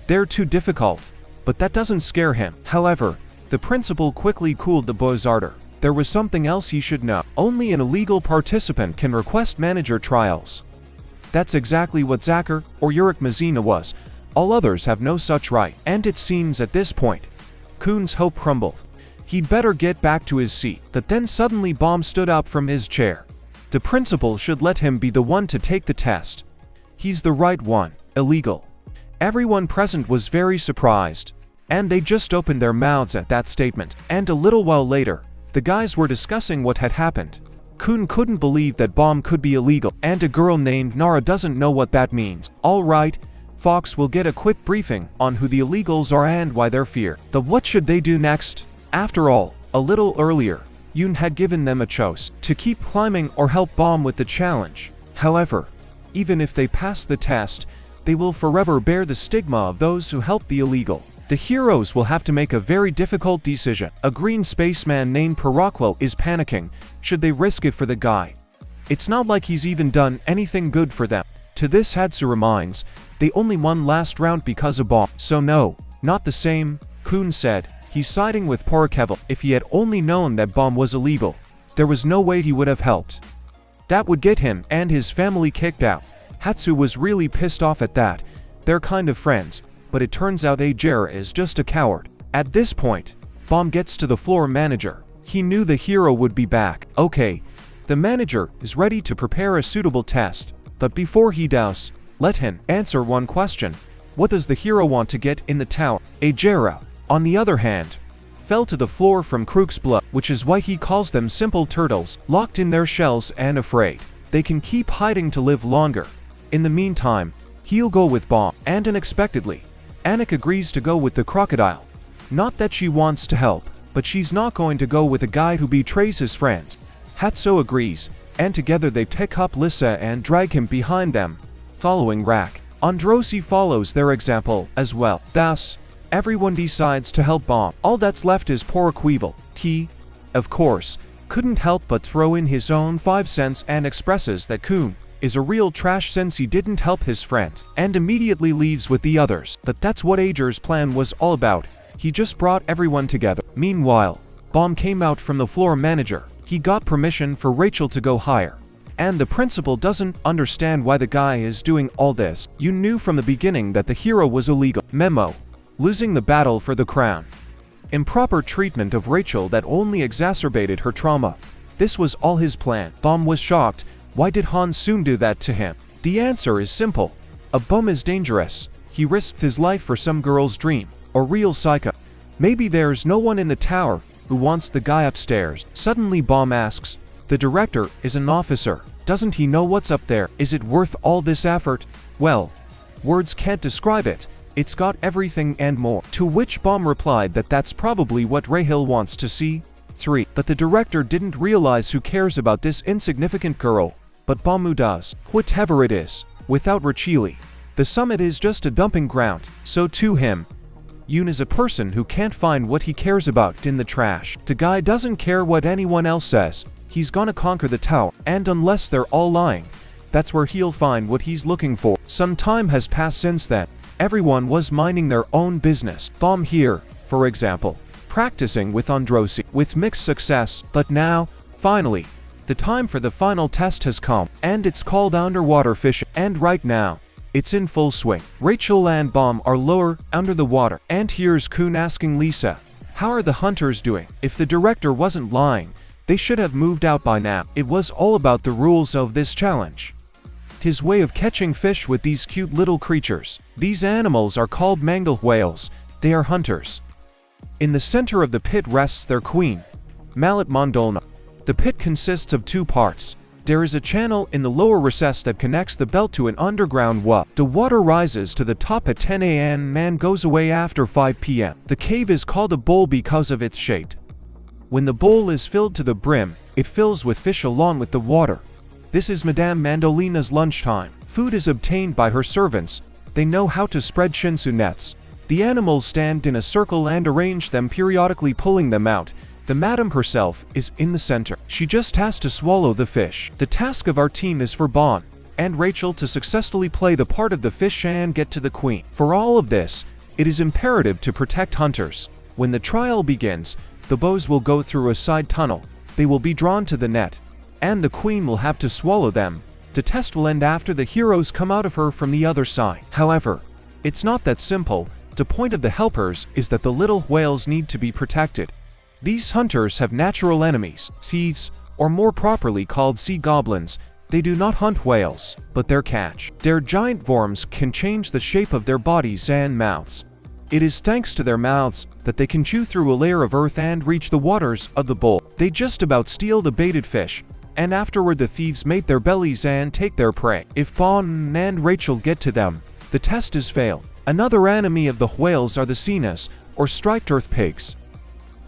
They're too difficult, but that doesn't scare him. However, the principal quickly cooled the boy's ardor. There was something else he should know. Only an illegal participant can request manager trials. That's exactly what Zahard or Yurik Mazina was. All others have no such right. And it seems at this point, Kun's hope crumbled. He'd better get back to his seat. But then suddenly Baum stood up from his chair. The principal should let him be the one to take the test. He's the right one. Illegal. Everyone present was very surprised, and they just opened their mouths at that statement. And a little while later, the guys were discussing what had happened. Kun couldn't believe that Baum could be illegal, and a girl named Nara doesn't know what that means. Alright, Fox will get a quick briefing on who the illegals are and why they're feared. But what should they do next? After all, a little earlier, Yoon had given them a choice to keep climbing or help Bomb with the challenge. However, even if they pass the test, they will forever bear the stigma of those who help the illegal. The heroes will have to make a very difficult decision. A green spaceman named Paraquel is panicking. Should they risk it for the guy? It's not like he's even done anything good for them. To this Hatsu reminds, they only won last round because of Bomb. So no, not the same, Kun said. He's siding with Paraquel. If he had only known that Bomb was illegal, there was no way he would have helped. That would get him and his family kicked out. Hatsu was really pissed off at that. They're kind of friends, but it turns out Ajera is just a coward. At this point, Bomb gets to the floor manager. He knew the hero would be back. Okay, the manager is ready to prepare a suitable test, but before he does, let him answer one question. What does the hero want to get in the tower? Ajera, on the other hand, fell to the floor from Krook's blood, which is why he calls them simple turtles, locked in their shells and afraid they can keep hiding to live longer. In the meantime, he'll go with Bomb, and unexpectedly, Anik agrees to go with the crocodile. Not that she wants to help, but she's not going to go with a guy who betrays his friends. Hatsu agrees, and together they pick up Lisa and drag him behind them. Following Rak, Androsi follows their example as well. Thus, everyone decides to help Bomb. All that's left is Paraquel. He, of course, couldn't help but throw in his own 5 cents and expresses that Kun is a real trash since he didn't help his friend, and immediately leaves with the others. But that's what Ager's plan was all about. He just brought everyone together. Meanwhile, Bomb came out from the floor manager. He got permission for Rachel to go higher. And the principal doesn't understand why the guy is doing all this. You knew from the beginning that the hero was illegal. Memo: losing the battle for the crown. Improper treatment of Rachel that only exacerbated her trauma. This was all his plan. Bomb was shocked. Why did Han Soon do that to him? The answer is simple. A bum is dangerous. He risked his life for some girl's dream. A real psycho. Maybe there's no one in the tower who wants the guy upstairs. Suddenly Bomb asks, the director is an officer. Doesn't he know what's up there? Is it worth all this effort? Well, words can't describe it. It's got everything and more. To which Bomb replied that that's probably what Rahil wants to see. 3. But the director didn't realize who cares about this insignificant girl. But Bombu does. Whatever it is, without Rachili, the summit is just a dumping ground. So to him, Yoon is a person who can't find what he cares about in the trash. The guy doesn't care what anyone else says. He's gonna conquer the tower, and unless they're all lying, that's where he'll find what he's looking for. Some time has passed since then. Everyone was minding their own business. Bomb here, for example, practicing with Androsi, with mixed success. But now, finally, the time for the final test has come, and it's called underwater fishing. And right now, it's in full swing. Rachel and Bomb are lower, under the water. And here's Kun asking Lisa, how are the hunters doing? If the director wasn't lying, they should have moved out by now. It was all about the rules of this challenge. His way of catching fish with these cute little creatures. These animals are called mangle whales. They are hunters. In the center of the pit rests their queen, Malat Mondolna. The pit consists of 2 parts. There is a channel in the lower recess that connects the belt to an underground well. The water rises to the top at 10 a.m. and goes away after 5 p.m. The cave is called a bowl because of its shape. When the bowl is filled to the brim, it fills with fish along with the water. This is Madame Mandolina's lunchtime. Food is obtained by her servants. They know how to spread shinsu nets. The animals stand in a circle and arrange them, periodically pulling them out. The madam herself is in the center. She just has to swallow the fish. The task of our team is for Bon and Rachel to successfully play the part of the fish and get to the queen. For all of this, it is imperative to protect hunters. When the trial begins, the bows will go through a side tunnel. They will be drawn to the net, and the queen will have to swallow them. The test will end after the heroes come out of her from the other side. However, it's not that simple. The point of the helpers is that the little whales need to be protected. These hunters have natural enemies, thieves, or more properly called sea goblins. They do not hunt whales, but their catch. Their giant worms can change the shape of their bodies and mouths. It is thanks to their mouths that they can chew through a layer of earth and reach the waters of the bowl. They just about steal the baited fish, and afterward the thieves mate their bellies and take their prey. If Bon and Rachel get to them, the test is failed. Another enemy of the whales are the senas, or striped earth pigs.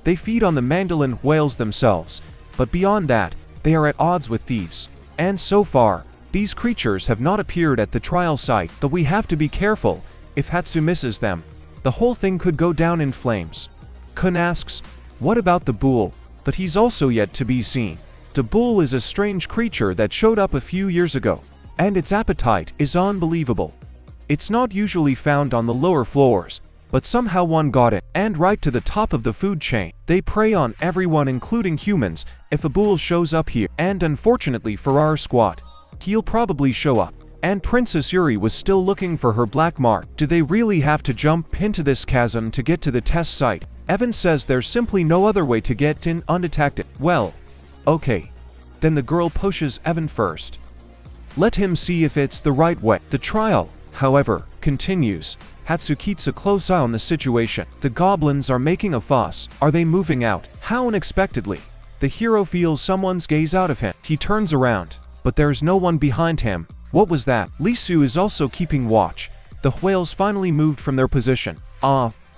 They feed on the mandolin whales themselves. but beyond that, they are at odds with thieves. And so far, these creatures have not appeared at the trial site, but we have to be careful. If Hatsu misses them, the whole thing could go down in flames. Kun asks, what about the bull? But he's also yet to be seen. The bull is a strange creature that showed up a few years ago, and its appetite is unbelievable. It's not usually found on the lower floors, but somehow one got it, and right to the top of the food chain. They prey on everyone including humans. If a bull shows up here, and unfortunately for our squad, he'll probably show up. And Princess Yuri was still looking for her black mark. Do they really have to jump into this chasm to get to the test site? Evan says there's simply no other way to get in undetected. Well, okay. Then the girl pushes Evan first. Let him see if it's the right way. The trial, however, continues. Hatsu keeps a close eye on the situation. The goblins are making a fuss. Are they moving out? How unexpectedly. The hero feels someone's gaze out of him. He turns around, but there's no one behind him. What was that? Lisu is also keeping watch. The whales finally moved from their position.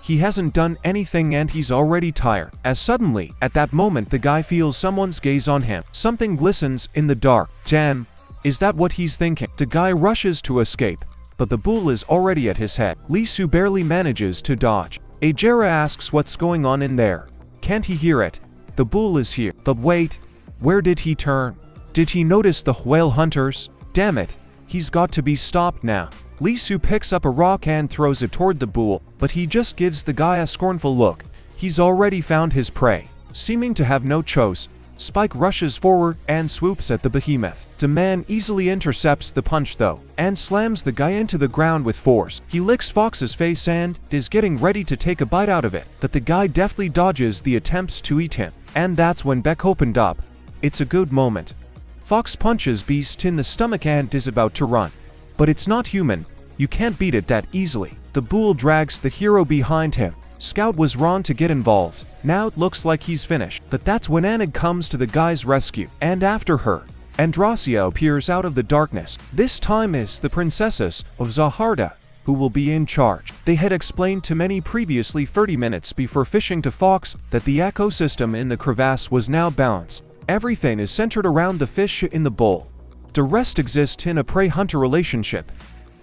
He hasn't done anything and he's already tired. As suddenly, at that moment, the guy feels someone's gaze on him. Something glistens in the dark. Damn, is that what he's thinking? The guy rushes to escape, but the bull is already at his head. Lisu barely manages to dodge. Ajera asks what's going on in there. Can't he hear it? The bull is here. But wait, where did he turn? Did he notice the whale hunters? Damn it, he's got to be stopped now. Lisu picks up a rock and throws it toward the bull, but he just gives the guy a scornful look. He's already found his prey. Seeming to have no choice, Spike rushes forward and swoops at the behemoth. The man easily intercepts the punch though, and slams the guy into the ground with force. He licks Fox's face and is getting ready to take a bite out of it, but the guy deftly dodges the attempts to eat him. And that's when Beck opened up. It's a good moment. Fox punches Beast in the stomach and is about to run. But it's not human. You can't beat it that easily. The bull drags the hero behind him. Scout was wrong to get involved. Now it looks like he's finished. But that's when Anig comes to the guy's rescue. And after her, Andrasia appears out of the darkness. This time is the princesses of Zaharda, who will be in charge. They had explained to many previously 30 minutes before fishing to Fox that the ecosystem in the crevasse was now balanced. Everything is centered around the fish in the bowl. The rest exist in a prey-hunter relationship.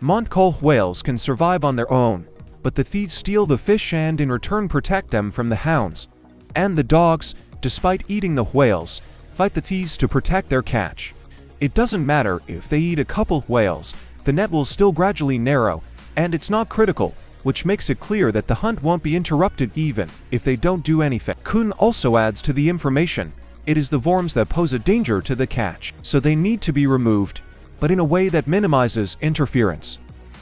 Montcalf whales can survive on their own, but the thieves steal the fish and in return protect them from the hounds. And the dogs, despite eating the whales, fight the thieves to protect their catch. It doesn't matter if they eat a couple whales, the net will still gradually narrow, and it's not critical, which makes it clear that the hunt won't be interrupted even if they don't do anything. Kun also adds to the information. It is the worms that pose a danger to the catch, so they need to be removed, but in a way that minimizes interference.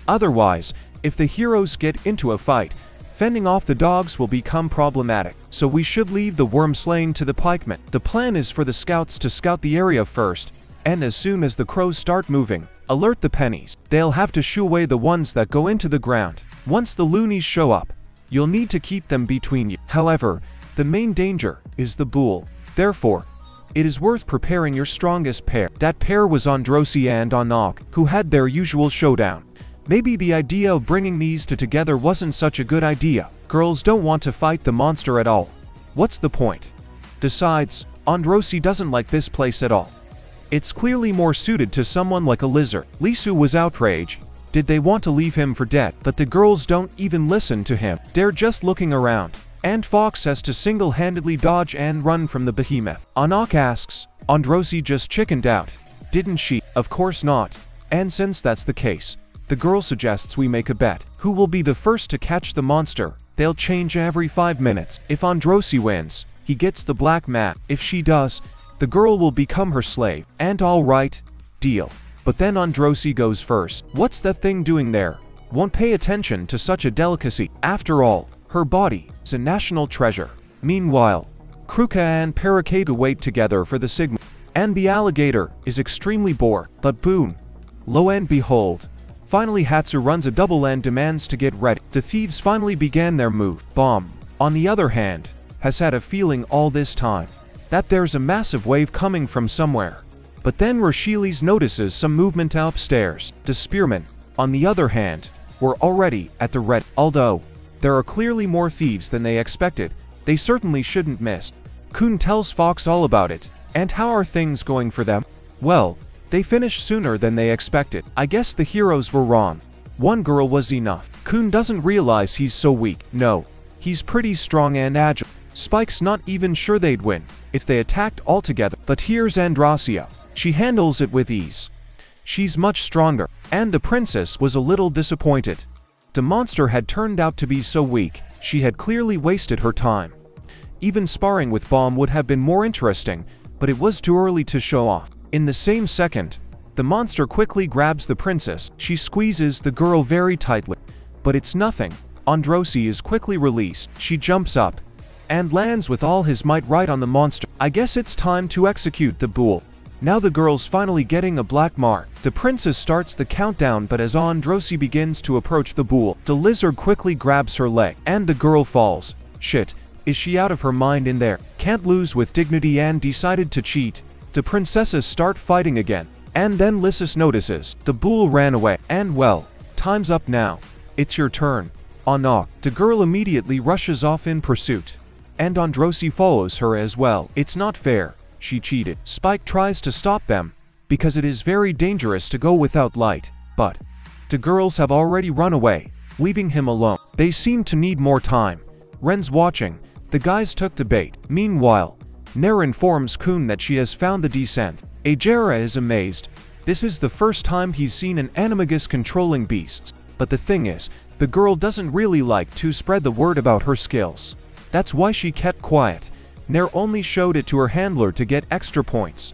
Otherwise, if the heroes get into a fight, fending off the dogs will become problematic, so we should leave the worm slaying to the pikemen. The plan is for the scouts to scout the area first, and as soon as the crows start moving, alert the pennies. They'll have to shoo away the ones that go into the ground. Once the loonies show up, you'll need to keep them between you. However, the main danger is the bull. Therefore, it is worth preparing your strongest pair. That pair was Androsi and Anak, who had their usual showdown. Maybe the idea of bringing these two together wasn't such a good idea. Girls don't want to fight the monster at all. What's the point? Besides, Androsi doesn't like this place at all. It's clearly more suited to someone like a lizard. Lisu was outraged. Did they want to leave him for dead? But the girls don't even listen to him. They're just looking around. And Fox has to single-handedly dodge and run from the behemoth. Anak asks, Androsi just chickened out, didn't she? Of course not. And since that's the case, the girl suggests we make a bet. Who will be the first to catch the monster? They'll change every 5 minutes. If Androsi wins, he gets the black mat. If she does, the girl will become her slave. And alright, deal. But then Androsi goes first. What's that thing doing there? Won't pay attention to such a delicacy. After all, her body is a national treasure. Meanwhile, Kruka and Parakeeta wait together for the signal. And the alligator is extremely bored. But boom, lo and behold, finally Hatsu runs a double and demands to get ready. The thieves finally began their move. Bomb, on the other hand, has had a feeling all this time that there's a massive wave coming from somewhere. But then Rashilis notices some movement upstairs. The spearmen, on the other hand, were already at the ready. Although there are clearly more thieves than they expected, they certainly shouldn't miss. Kun tells Fox all about it, And how are things going for them? Well, they finished sooner than they expected. I guess the heroes were wrong. One girl was enough. Kun doesn't realize he's so weak. No, he's pretty strong and agile. Spike's not even sure they'd win if they attacked all together. But here's Androsia. She handles it with ease. She's much stronger. And the princess was a little disappointed. The monster had turned out to be so weak, she had clearly wasted her time. Even sparring with Bomb would have been more interesting, but it was too early to show off. In the same second, the monster quickly grabs the princess. She squeezes the girl very tightly. But it's nothing. Androsi is quickly released. She jumps up and lands with all his might right on the monster. I guess it's time to execute the bull. Now the girl's finally getting a black mark. The princess starts the countdown, but as Androsi begins to approach the bull, the lizard quickly grabs her leg, and the girl falls. Shit, is she out of her mind in there? Can't lose with dignity and decided to cheat. The princesses start fighting again, and then Lysis notices. The bull ran away, and well, time's up now. It's your turn. Anak. The girl immediately rushes off in pursuit, and Androsi follows her as well. It's not fair. She cheated. Spike tries to stop them, because it is very dangerous to go without light, but the girls have already run away, leaving him alone. They seem to need more time. Ren's watching. The guys took the bait. Meanwhile, Nair informs Kun that she has found the descent. Ajera is amazed. This is the first time he's seen an animagus controlling beasts. But the thing is, the girl doesn't really like to spread the word about her skills. That's why she kept quiet. Nair only showed it to her handler to get extra points.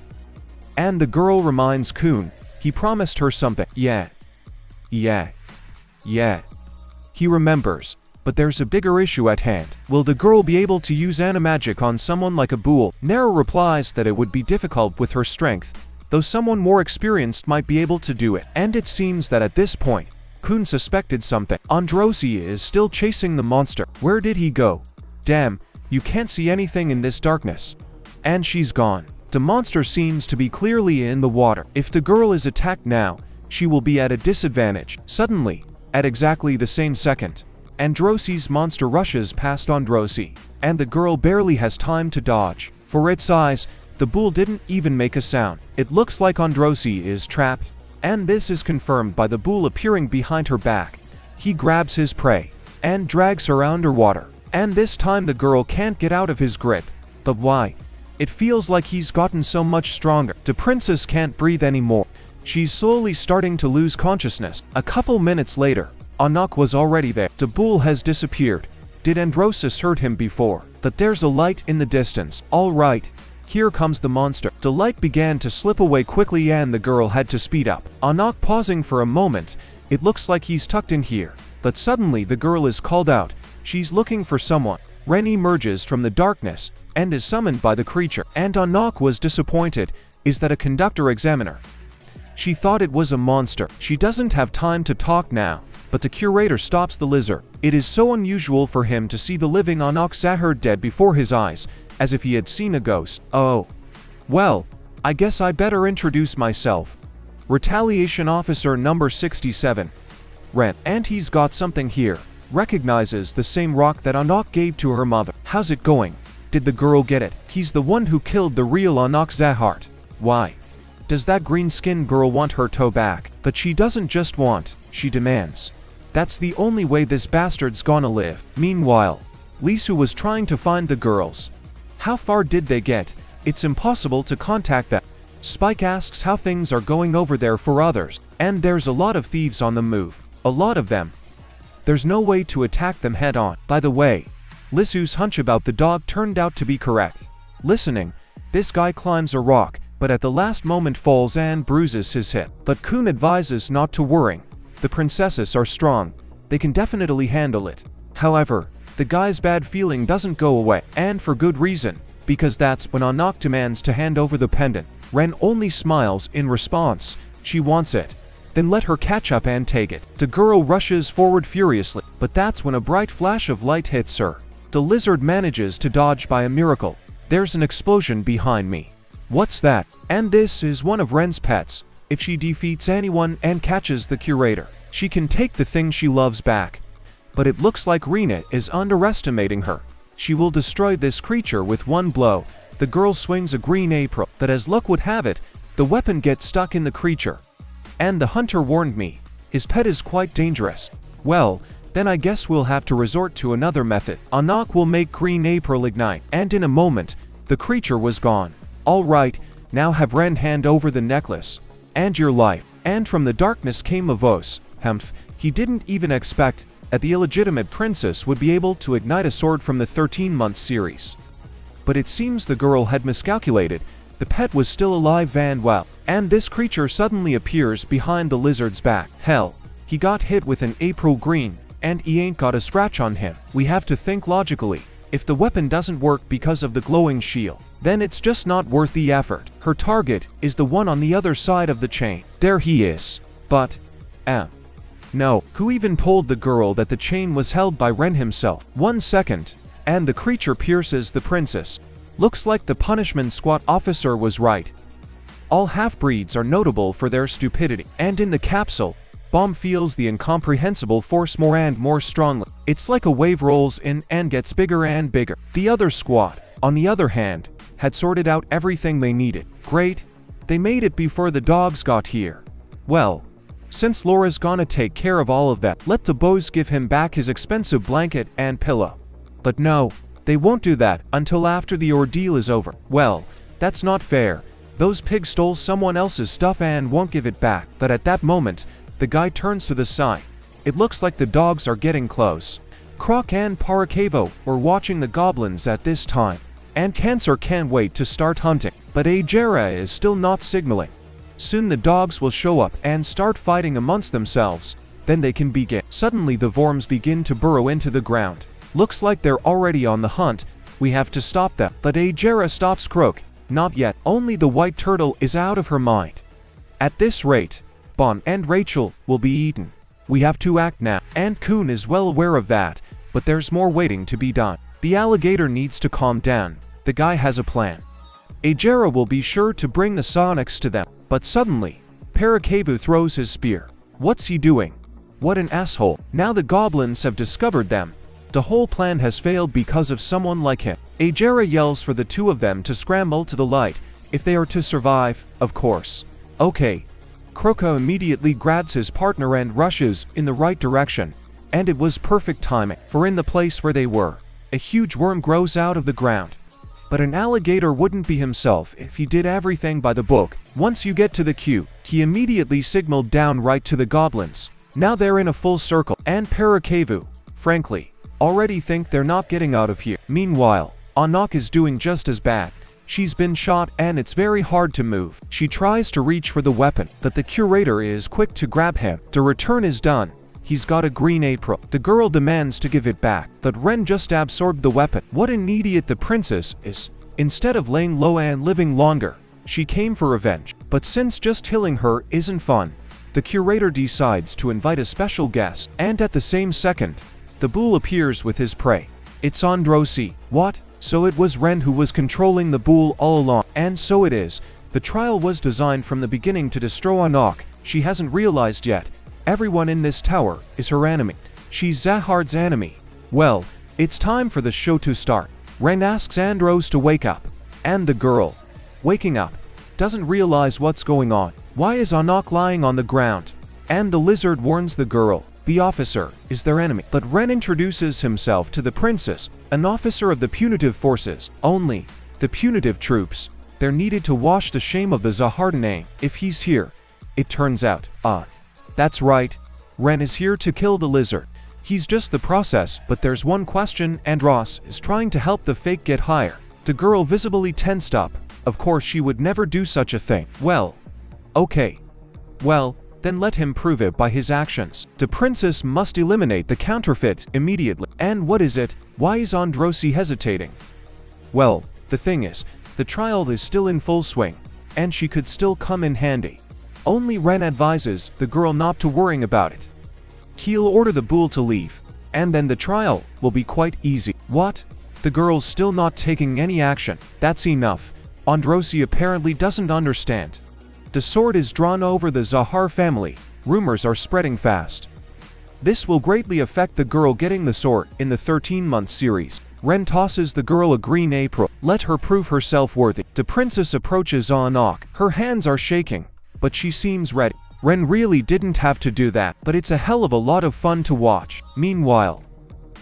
And the girl reminds Kun, he promised her something. Yeah. He remembers, but there's a bigger issue at hand. Will the girl be able to use animagic on someone like a bull? Nair replies that it would be difficult with her strength, though someone more experienced might be able to do it. And it seems that at this point, Kun suspected something. Androsi is still chasing the monster. Where did he go? Damn. You can't see anything in this darkness. And she's gone. The monster seems to be clearly in the water. If the girl is attacked now, she will be at a disadvantage. Suddenly, at exactly the same second, Androsi's monster rushes past Androsi, and the girl barely has time to dodge. For its size, the bull didn't even make a sound. It looks like Androsi is trapped, and this is confirmed by the bull appearing behind her back. He grabs his prey and drags her underwater. And this time the girl can't get out of his grip. But why? It feels like he's gotten so much stronger. The princess can't breathe anymore. She's slowly starting to lose consciousness. A couple minutes later, Anak was already there. The bull has disappeared. Did Androsis hurt him before? But there's a light in the distance. All right. Here comes the monster. The light began to slip away quickly and the girl had to speed up. Anak pausing for a moment. It looks like he's tucked in here. But suddenly the girl is called out. She's looking for someone. Ren emerges from the darkness and is summoned by the creature. And Anak was disappointed. Is that a conductor examiner? She thought it was a monster. She doesn't have time to talk now. But the curator stops the lizard. It is so unusual for him to see the living Anak Zahir dead before his eyes, as if he had seen a ghost. Oh. Well, I guess I better introduce myself. Retaliation Officer number 67. Ren. And he's got something here. Recognizes the same rock that Anak gave to her mother. How's it going? Did the girl get it? He's the one who killed the real Anak Zahir. Why? Does that green-skinned girl want her toe back? But she doesn't just want, she demands. That's the only way this bastard's gonna live. Meanwhile, Lisu was trying to find the girls. How far did they get? It's impossible to contact them. Spike asks how things are going over there for others. And there's a lot of thieves on the move. A lot of them. There's no way to attack them head-on. By the way, Lisu's hunch about the dog turned out to be correct. Listening, this guy climbs a rock, but at the last moment falls and bruises his hip. But Kun advises not to worry. The princesses are strong. They can definitely handle it. However, the guy's bad feeling doesn't go away, and for good reason, because that's when Anak demands to hand over the pendant. Ren only smiles in response. She wants it. Then let her catch up and take it. The girl rushes forward furiously, but that's when a bright flash of light hits her. The lizard manages to dodge by a miracle. There's an explosion behind me. What's that? And this is one of Ren's pets. If she defeats anyone and catches the curator, she can take the thing she loves back. But it looks like Rena is underestimating her. She will destroy this creature with one blow. the girl swings a green apron, but as luck would have it, the weapon gets stuck in the creature. And the hunter warned me, his pet is quite dangerous. Well, then I guess we'll have to resort to another method. A knock will make green April ignite, and in a moment, the creature was gone. Alright, now have Ren hand over the necklace. And your life. And from the darkness came a voice. Humph, he didn't even expect that the illegitimate princess would be able to ignite a sword from the 13-month series. But it seems the girl had miscalculated. The pet was still alive and well. And this creature suddenly appears behind the lizard's back. Hell, he got hit with an April green, and he ain't got a scratch on him. We have to think logically. If the weapon doesn't work because of the glowing shield, then it's just not worth the effort. Her target is the one on the other side of the chain. There he is. But, no, who even told the girl that the chain was held by Ren himself? 1 second, and the creature pierces the princess. Looks like the punishment squad officer was right. All half-breeds are notable for their stupidity. And in the capsule, Bomb feels the incomprehensible force more and more strongly. It's like a wave rolls in and gets bigger and bigger. The other squad, on the other hand, had sorted out everything they needed. Great, they made it before the dogs got here. Well, since Laura's gonna take care of all of that, let the boys give him back his expensive blanket and pillow. But no, they won't do that until after the ordeal is over. Well, that's not fair. Those pigs stole someone else's stuff and won't give it back. But at that moment, the guy turns to the side. It looks like the dogs are getting close. Croc and Parakevo were watching the goblins at this time, and Cancer can't wait to start hunting. But Ajera is still not signaling. Soon the dogs will show up and start fighting amongst themselves. Then they can begin. Suddenly the worms begin to burrow into the ground. Looks like they're already on the hunt. We have to stop them. But Ajera stops Croak. Not yet. Only the white turtle is out of her mind. At this rate, Bon and Rachel will be eaten. We have to act now. And Kun is well aware of that, but there's more waiting to be done. The alligator needs to calm down. The guy has a plan. Ajera will be sure to bring the Sonics to them. But suddenly, Parakevu throws his spear. What's he doing? What an asshole. Now the goblins have discovered them. The whole plan has failed because of someone like him. Ajera yells for the two of them to scramble to the light, if they are to survive, of course. Okay. Kroko immediately grabs his partner and rushes in the right direction, and it was perfect timing, for in the place where they were, a huge worm grows out of the ground. But an alligator wouldn't be himself if he did everything by the book. Once you get to the queue, he immediately signaled down right to the goblins. Now they're in a full circle, and Parakevu, frankly, already think they're not getting out of here. Meanwhile, Anak is doing just as bad. She's been shot and it's very hard to move. She tries to reach for the weapon, but the curator is quick to grab him. The return is done. He's got a green April. The girl demands to give it back, but Ren just absorbed the weapon. What an idiot the princess is. Instead of laying low and living longer, she came for revenge. But since just killing her isn't fun, the curator decides to invite a special guest. And at the same second, the bull appears with his prey. It's Androsi. What? So it was Ren who was controlling the bull all along. And so it is. The trial was designed from the beginning to destroy Anak. She hasn't realized yet. Everyone in this tower is her enemy. She's Zahard's enemy. Well, it's time for the show to start. Ren asks Andros to wake up. And the girl, waking up, doesn't realize what's going on. Why is Anak lying on the ground? And the lizard warns the girl. The officer is their enemy. But Ren introduces himself to the princess, an officer of the punitive forces. Only the punitive troops. They're needed to wash the shame of the Zahard name. If he's here, it turns out, that's right. Ren is here to kill the lizard. He's just the process, but there's one question, and Ross is trying to help the fake get higher. The girl visibly tensed up. Of course she would never do such a thing. Well, okay. Well, then let him prove it by his actions. The princess must eliminate the counterfeit immediately. And what is it? Why is Androsi hesitating? Well, the thing is, the trial is still in full swing, and she could still come in handy. Only Ren advises the girl not to worry about it. He'll order the bull to leave, and then the trial will be quite easy. What? The girl's still not taking any action. That's enough. Androsi apparently doesn't understand. The sword is drawn over the Zahar family. Rumors are spreading fast. This will greatly affect the girl getting the sword in the 13-month series. Ren tosses the girl a green apron. Let her prove herself worthy. The princess approaches Anak. Her hands are shaking, but she seems ready. Ren really didn't have to do that, but it's a hell of a lot of fun to watch. Meanwhile,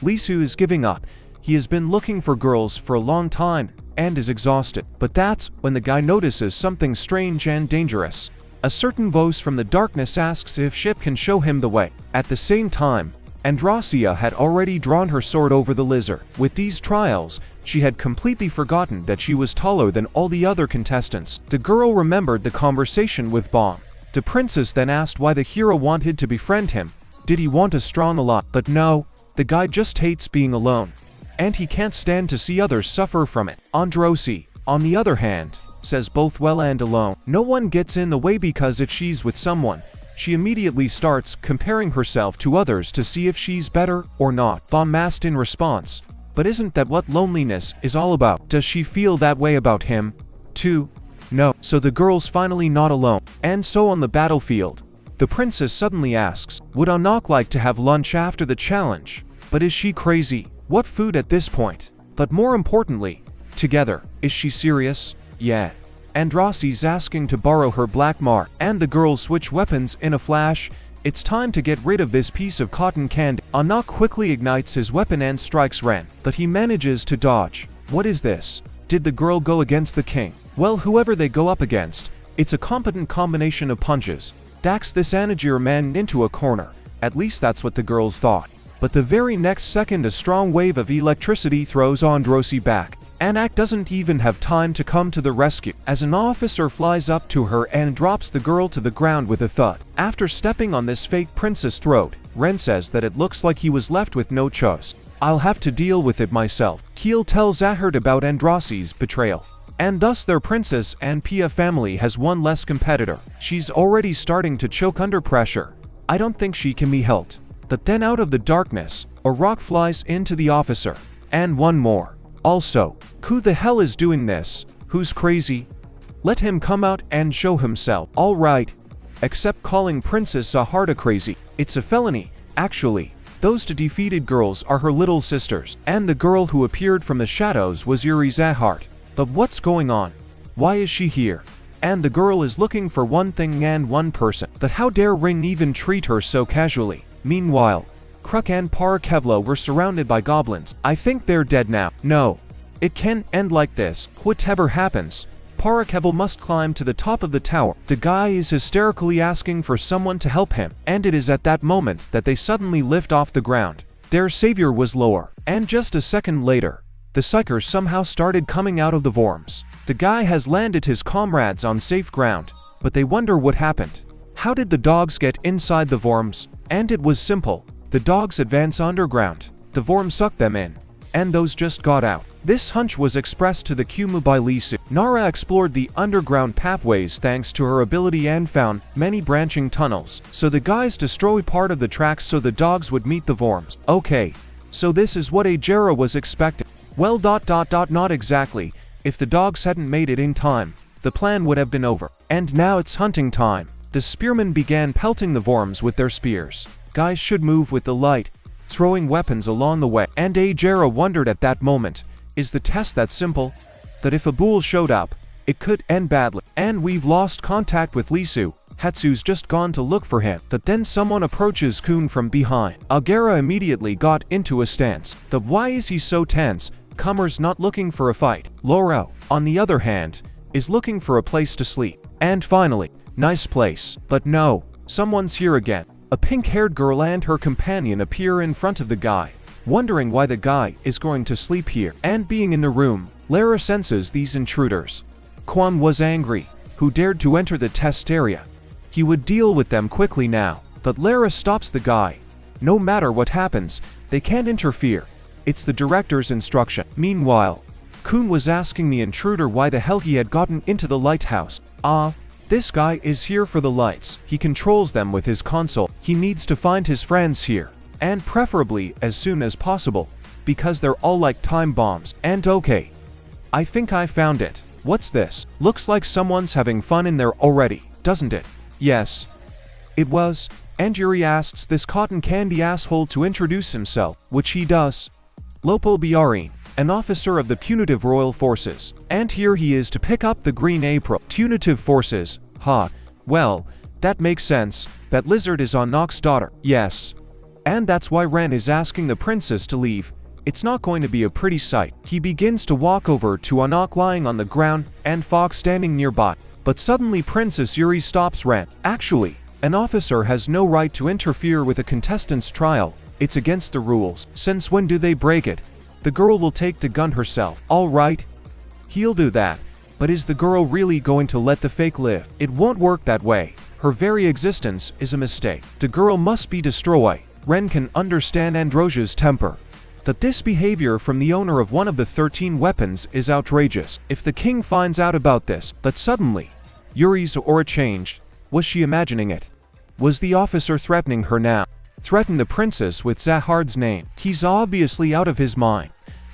Lisu is giving up. He has been looking for girls for a long time and is exhausted. But that's when the guy notices something strange and dangerous. A certain voice from the darkness asks if Ship can show him the way. At the same time, Androsia had already drawn her sword over the lizard. With these trials, she had completely forgotten that she was taller than all the other contestants. The girl remembered the conversation with Bomb. The princess then asked why the hero wanted to befriend him. Did he want a strong ally? But no, the guy just hates being alone, and he can't stand to see others suffer from it. Androsi, on the other hand, says both well and alone. No one gets in the way because if she's with someone, she immediately starts comparing herself to others to see if she's better or not. Bomb asked in response, but isn't that what loneliness is all about? Does she feel that way about him, too? No. So the girl's finally not alone. And so on the battlefield, the princess suddenly asks, would Anak like to have lunch after the challenge? But is she crazy? What food at this point? But more importantly, together, is she serious? Yeah. Androsi's asking to borrow her black mark, and the girls switch weapons in a flash. It's time to get rid of this piece of cotton candy. Anak quickly ignites his weapon and strikes Ren, but he manages to dodge. What is this? Did the girl go against the king? Well, whoever they go up against, it's a competent combination of punches. Dax this Anagir man into a corner. At least that's what the girls thought. But the very next second a strong wave of electricity throws Androsi back. Anak doesn't even have time to come to the rescue, as an officer flies up to her and drops the girl to the ground with a thud. After stepping on this fake princess' throat, Ren says that it looks like he was left with no choice. I'll have to deal with it myself. Kiel tells Ahert about Androsi's betrayal, and thus their princess and Pia family has one less competitor. She's already starting to choke under pressure. I don't think she can be helped. But then out of the darkness, a rock flies into the officer. And one more. Also, who the hell is doing this? Who's crazy? Let him come out and show himself. All right. Except calling Princess Aharda crazy. It's a felony, actually. Those two defeated girls are her little sisters. And the girl who appeared from the shadows was Yuri Zahart. But what's going on? Why is she here? And the girl is looking for one thing and one person. But how dare Ring even treat her so casually? Meanwhile, Kruk and Parakevlo were surrounded by goblins. I think they're dead now. No. It can't end like this. Whatever happens, Parakevlo must climb to the top of the tower. The guy is hysterically asking for someone to help him, and it is at that moment that they suddenly lift off the ground. Their savior was lower, and just a second later, the psychers somehow started coming out of the worms. The guy has landed his comrades on safe ground, but they wonder what happened. How did the dogs get inside the worms? And it was simple. The dogs advance underground, the worm sucked them in, and those just got out. This hunch was expressed to the Kumu by Lisu. Nara explored the underground pathways thanks to her ability and found many branching tunnels, so the guys destroyed part of the tracks so the dogs would meet the worms. Okay, so this is what Ajera was expecting. Well, not exactly. If the dogs hadn't made it in time, the plan would have been over. And now it's hunting time. The spearmen began pelting the worms with their spears. Guys should move with the light, throwing weapons along the way. And Ajera wondered at that moment, is the test that simple? That if a bull showed up, it could end badly. And we've lost contact with Lisu. Hatsu's just gone to look for him. But then someone approaches Kun from behind. Agera immediately got into a stance. But why is he so tense? Kummer's not looking for a fight. Loro, on the other hand, is looking for a place to sleep. And finally, nice place. But no, someone's here again. A pink-haired girl and her companion appear in front of the guy, wondering why the guy is going to sleep here. And being in the room, Lara senses these intruders. Quan was angry. Who dared to enter the test area? He would deal with them quickly now. But Lara stops the guy. No matter what happens, they can't interfere. It's the director's instruction. Meanwhile, Kun was asking the intruder why the hell he had gotten into the lighthouse. This guy is here for the lights. He controls them with his console. He needs to find his friends here, and preferably as soon as possible, because they're all like time bombs. And okay, I think I found it. What's this? Looks like someone's having fun in there already, doesn't it? Yes, it was. And Yuri asks this cotton candy asshole to introduce himself, which he does. Lopo Biarin, an officer of the punitive royal forces. And here he is to pick up the green apron. Punitive forces, huh? Well, that makes sense. That lizard is Anok's daughter. Yes. And that's why Ren is asking the princess to leave. It's not going to be a pretty sight. He begins to walk over to Anok lying on the ground and Fox standing nearby. But suddenly Princess Yuri stops Ren. Actually, an officer has no right to interfere with a contestant's trial. It's against the rules. Since when do they break it? The girl will take the gun herself. All right. He'll do that. But is the girl really going to let the fake live? It won't work that way. Her very existence is a mistake. The girl must be destroyed. Ren can understand Androsia's temper. That this behavior from the owner of one of the 13 weapons is outrageous. If the king finds out about this, but suddenly, Yuri's aura changed. Was she imagining it? Was the officer threatening her now? Threaten the princess with Zahard's name. He's obviously out of his mind.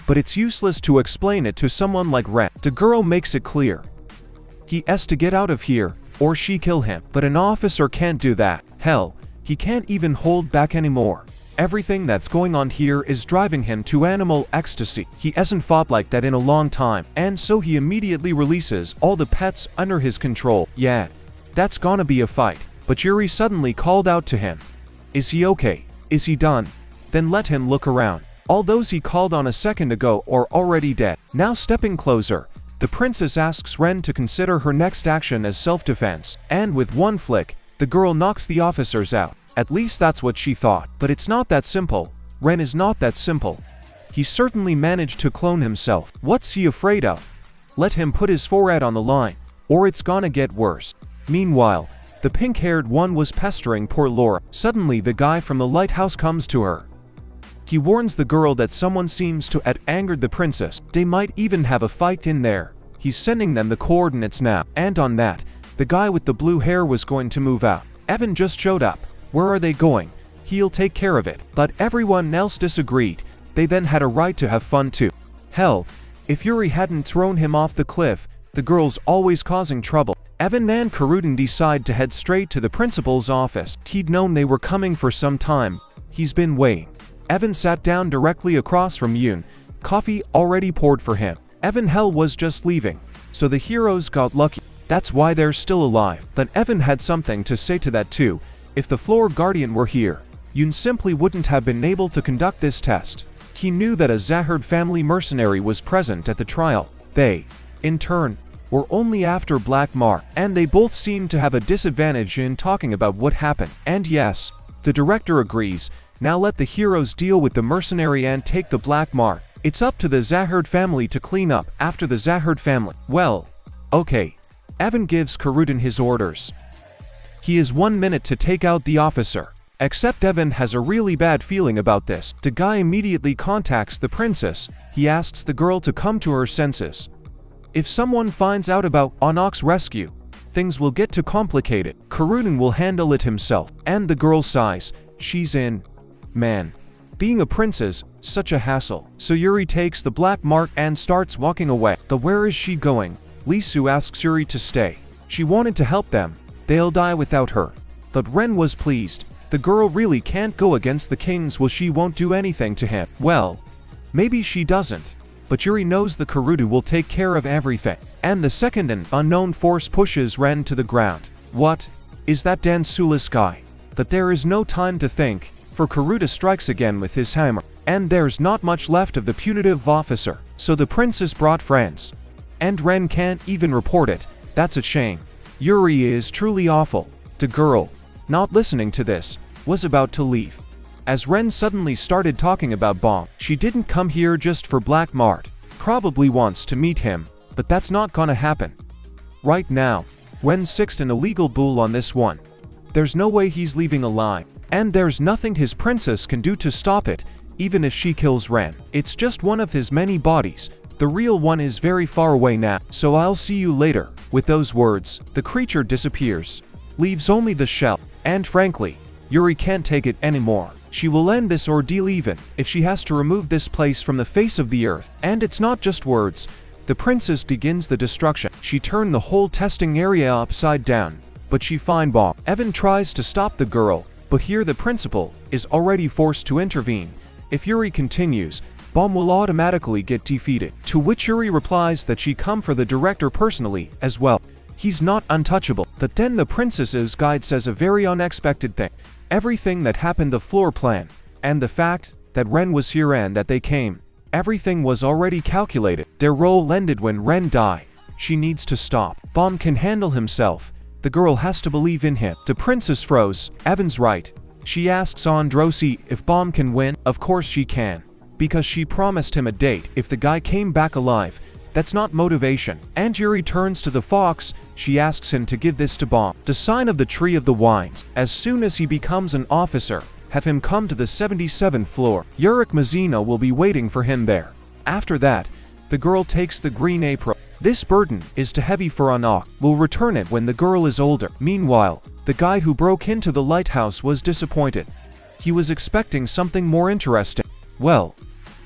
But it's useless to explain it to someone like Ren. The girl makes it clear. He has to get out of here, or she kill him. But an officer can't do that. Hell, he can't even hold back anymore. Everything that's going on here is driving him to animal ecstasy. He hasn't fought like that in a long time, and so he immediately releases all the pets under his control. Yeah, that's gonna be a fight. But Yuri suddenly called out to him. Is he okay? Is he done? Then let him look around. All those he called on a second ago are already dead. Now stepping closer, the princess asks Ren to consider her next action as self-defense, and with one flick, the girl knocks the officers out. At least that's what she thought. But it's not that simple. Ren is not that simple. He certainly managed to clone himself. What's he afraid of? Let him put his forehead on the line, or it's gonna get worse. Meanwhile, the pink-haired one was pestering poor Laura. Suddenly the guy from the lighthouse comes to her. He warns the girl that someone seems to have angered the princess. They might even have a fight in there. He's sending them the coordinates now. And on that, the guy with the blue hair was going to move out. Evan just showed up. Where are they going? He'll take care of it. But everyone else disagreed. They then had a right to have fun too. Hell, if Yuri hadn't thrown him off the cliff, the girl's always causing trouble. Evan and Karuden decide to head straight to the principal's office. He'd known they were coming for some time. He's been waiting. Evan sat down directly across from Yoon. Coffee already poured for him. Evan Hell was just leaving, so the heroes got lucky. That's why they're still alive. But Evan had something to say to that too. If the floor guardian were here, Yoon simply wouldn't have been able to conduct this test. He knew that a Zahard family mercenary was present at the trial. They, in turn, were only after Black Mark, and they both seemed to have a disadvantage in talking about what happened. And yes, the director agrees. Now let the heroes deal with the mercenary and take the Black Mark. It's up to the Zahard family to clean up after the Zahard family. Well, okay. Evan gives Karuden his orders. He has 1 minute to take out the officer. Except Evan has a really bad feeling about this. The guy immediately contacts the princess. He asks the girl to come to her senses. If someone finds out about Anok's rescue, things will get too complicated. Karuden will handle it himself. And the girl sighs. She's in. Man. Being a princess, such a hassle. So Yuri takes the Black Mark and starts walking away. But where is she going? Lisu asks Yuri to stay. She wanted to help them. They'll die without her. But Ren was pleased. The girl really can't go against the kings. Well, she won't do anything to him. Well, maybe she doesn't. But Yuri knows the Karudu will take care of everything. And the second an unknown force pushes Ren to the ground. What? Is that Dan Sulis guy? But there is no time to think, for Karuda strikes again with his hammer. And there's not much left of the punitive officer. So the princess brought friends. And Ren can't even report it. That's a shame. Yuri is truly awful. The girl, not listening to this, was about to leave. As Ren suddenly started talking about Bong, she didn't come here just for Black Mart. Probably wants to meet him, but that's not gonna happen. Right now, Ren's sixth an illegal bull on this one. There's no way he's leaving alive. And there's nothing his princess can do to stop it, even if she kills Ren. It's just one of his many bodies. The real one is very far away now, so I'll see you later. With those words, the creature disappears, leaves only the shell. And frankly, Yuri can't take it anymore. She will end this ordeal even if she has to remove this place from the face of the earth. And it's not just words. The princess begins the destruction. She turned the whole testing area upside down, but she finds Bong. Evan tries to stop the girl, but here the principal is already forced to intervene. If Yuri continues, Bomb will automatically get defeated. To which Yuri replies that she come for the director personally as well. He's not untouchable. But then the princess's guide says a very unexpected thing. Everything that happened, the floor plan, and the fact that Ren was here and that they came, everything was already calculated. Their role ended when Ren died. She needs to stop. Bomb can handle himself. The girl has to believe in him. The princess froze. Evan's right. She asks Androsi if Bomb can win. Of course she can, because she promised him a date if the guy came back alive. That's not motivation. And Yuri turns to the fox. She asks him to give this to Bomb, the sign of the tree of the wines. As soon as he becomes an officer, have him come to the 77th floor. Yurik Mazina will be waiting for him there. After that, the girl takes the green apron. This burden is too heavy for Anak. Will return it when the girl is older. Meanwhile, the guy who broke into the lighthouse was disappointed. He was expecting something more interesting. Well,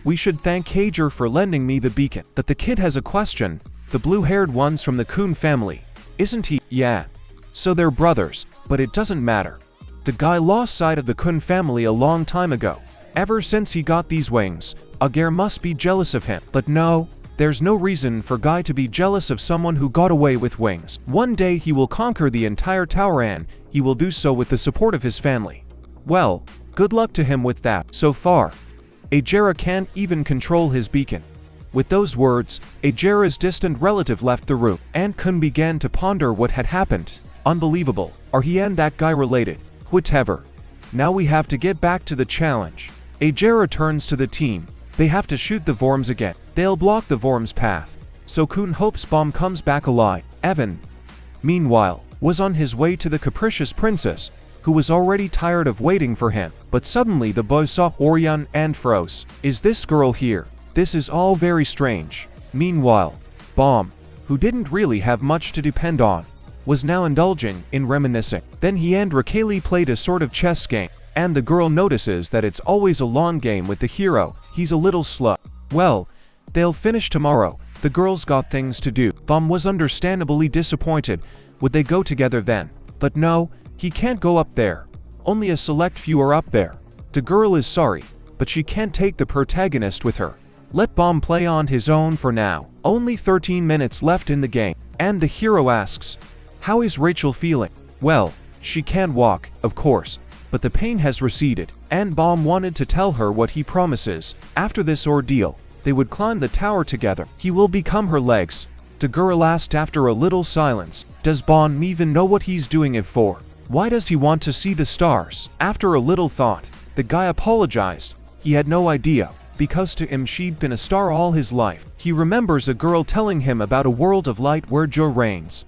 we should thank Kager for lending me the beacon. But the kid has a question. The blue-haired one's from the Kun family, isn't he? Yeah. So they're brothers, but it doesn't matter. The guy lost sight of the Kun family a long time ago. Ever since he got these wings, Ager must be jealous of him. But no, there's no reason for Guy to be jealous of someone who got away with wings. One day he will conquer the entire tower and he will do so with the support of his family. Well, good luck to him with that. So far, Ajera can't even control his beacon. With those words, Ajera's distant relative left the room, and Kun began to ponder what had happened. Unbelievable. Are he and that guy related? Whatever. Now we have to get back to the challenge. Ajera turns to the team. They have to shoot the Vorms again. They'll block the Vorms' path. So Kun hopes Bomb comes back alive. Evan, meanwhile, was on his way to the capricious princess, who was already tired of waiting for him. But suddenly the boy saw Orion and froze. Is this girl here? This is all very strange. Meanwhile, Bomb, who didn't really have much to depend on, was now indulging in reminiscing. Then he and Raquel played a sort of chess game, and the girl notices that it's always a long game with the hero. He's a little slut. Well, they'll finish tomorrow. The girl's got things to do. Bomb was understandably disappointed. Would they go together then? But no, he can't go up there. Only a select few are up there. The girl is sorry, but she can't take the protagonist with her. Let Bomb play on his own for now. Only 13 minutes left in the game, and the hero asks, how is Rachel feeling? Well, she can't walk, of course, but the pain has receded, and Bomb wanted to tell her what he promises. After this ordeal, they would climb the tower together. He will become her legs. The girl asked after a little silence, does Bomb even know what he's doing it for? Why does he want to see the stars? After a little thought, the guy apologized. He had no idea, because to him she'd been a star all his life. He remembers a girl telling him about a world of light where Jo reigns.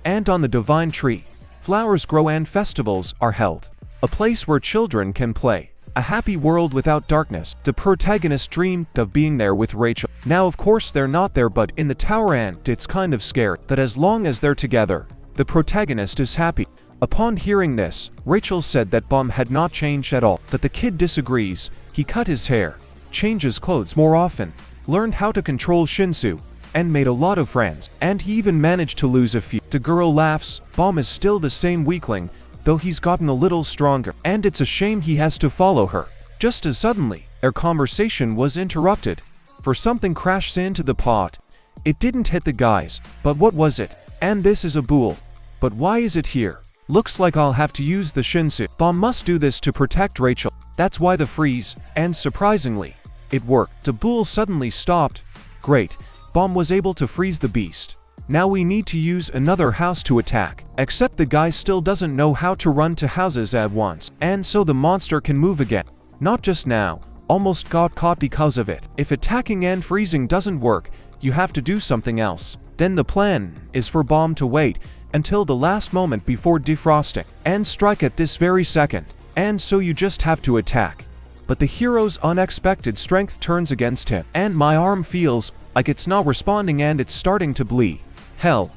And on the divine tree, flowers grow and festivals are held. A place where children can play. A happy world without darkness. The protagonist dreamed of being there with Rachel. Now of course they're not there, but in the tower and it's kind of scary. But as long as they're together, the protagonist is happy. Upon hearing this, Rachel said that Bomb had not changed at all. But the kid disagrees. He cut his hair, changes clothes more often, learned how to control Shinsu, and made a lot of friends. And he even managed to lose a few. The girl laughs. Bomb is still the same weakling, though he's gotten a little stronger. And it's a shame he has to follow her. Just as suddenly, their conversation was interrupted, for something crashed into the pod. It didn't hit the guys, but what was it? And this is a bull. But why is it here? Looks like I'll have to use the Shinsu. Bomb must do this to protect Rachel. That's why the freeze, and surprisingly, it worked. The bull suddenly stopped. Great, Bomb was able to freeze the beast. Now we need to use another house to attack. Except the guy still doesn't know how to run to houses at once. And so the monster can move again. Not just now, almost got caught because of it. If attacking and freezing doesn't work, you have to do something else. Then the plan is for Bomb to wait until the last moment before defrosting, and strike at this very second. And so you just have to attack. But the hero's unexpected strength turns against him, and my arm feels like it's not responding and it's starting to bleed. Hell.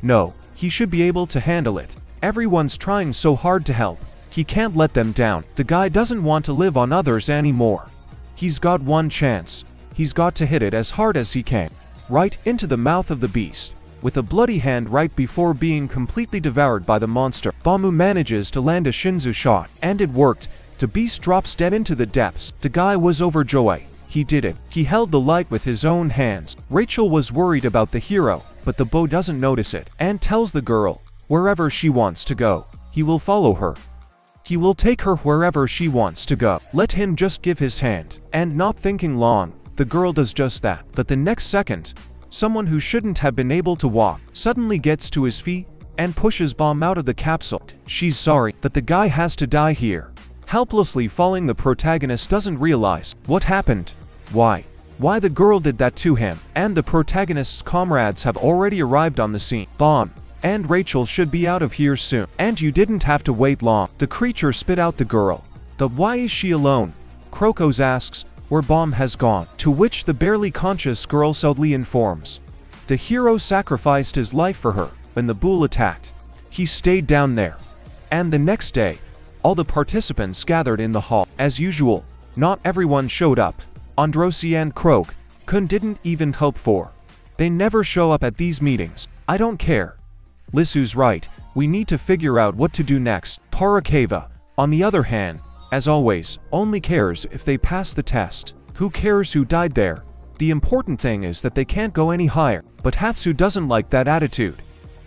No, he should be able to handle it. Everyone's trying so hard to help. He can't let them down. The guy doesn't want to live on others anymore. He's got one chance. He's got to hit it as hard as he can. Right into the mouth of the beast, with a bloody hand right before being completely devoured by the monster. Bamu manages to land a Shinzu shot, and it worked. The beast drops dead into the depths. The guy was overjoyed. He did it. He held the light with his own hands. Rachel was worried about the hero, but the boy doesn't notice it and tells the girl, wherever she wants to go, he will follow her. He will take her wherever she wants to go. Let him just give his hand. And not thinking long, the girl does just that. But the next second, someone who shouldn't have been able to walk suddenly gets to his feet and pushes Bomb out of the capsule. She's sorry, but the guy has to die here. Helplessly falling, the protagonist doesn't realize what happened. Why the girl did that to him, and the protagonist's comrades have already arrived on the scene. Bomb and Rachel should be out of here soon, and you didn't have to wait long. The creature spit out the girl. But why is she alone? Crocos asks where Bomb has gone, to which the barely conscious girl sadly informs. The hero sacrificed his life for her when the bull attacked. He stayed down there. And the next day, all the participants gathered in the hall. As usual, not everyone showed up. Androsi and Kun didn't even hope for. They never show up at these meetings. I don't care. Lisu's right, we need to figure out what to do next. Parakeva, on the other hand, as always, only cares if they pass the test. Who cares who died there? The important thing is that they can't go any higher. But Hatsu doesn't like that attitude.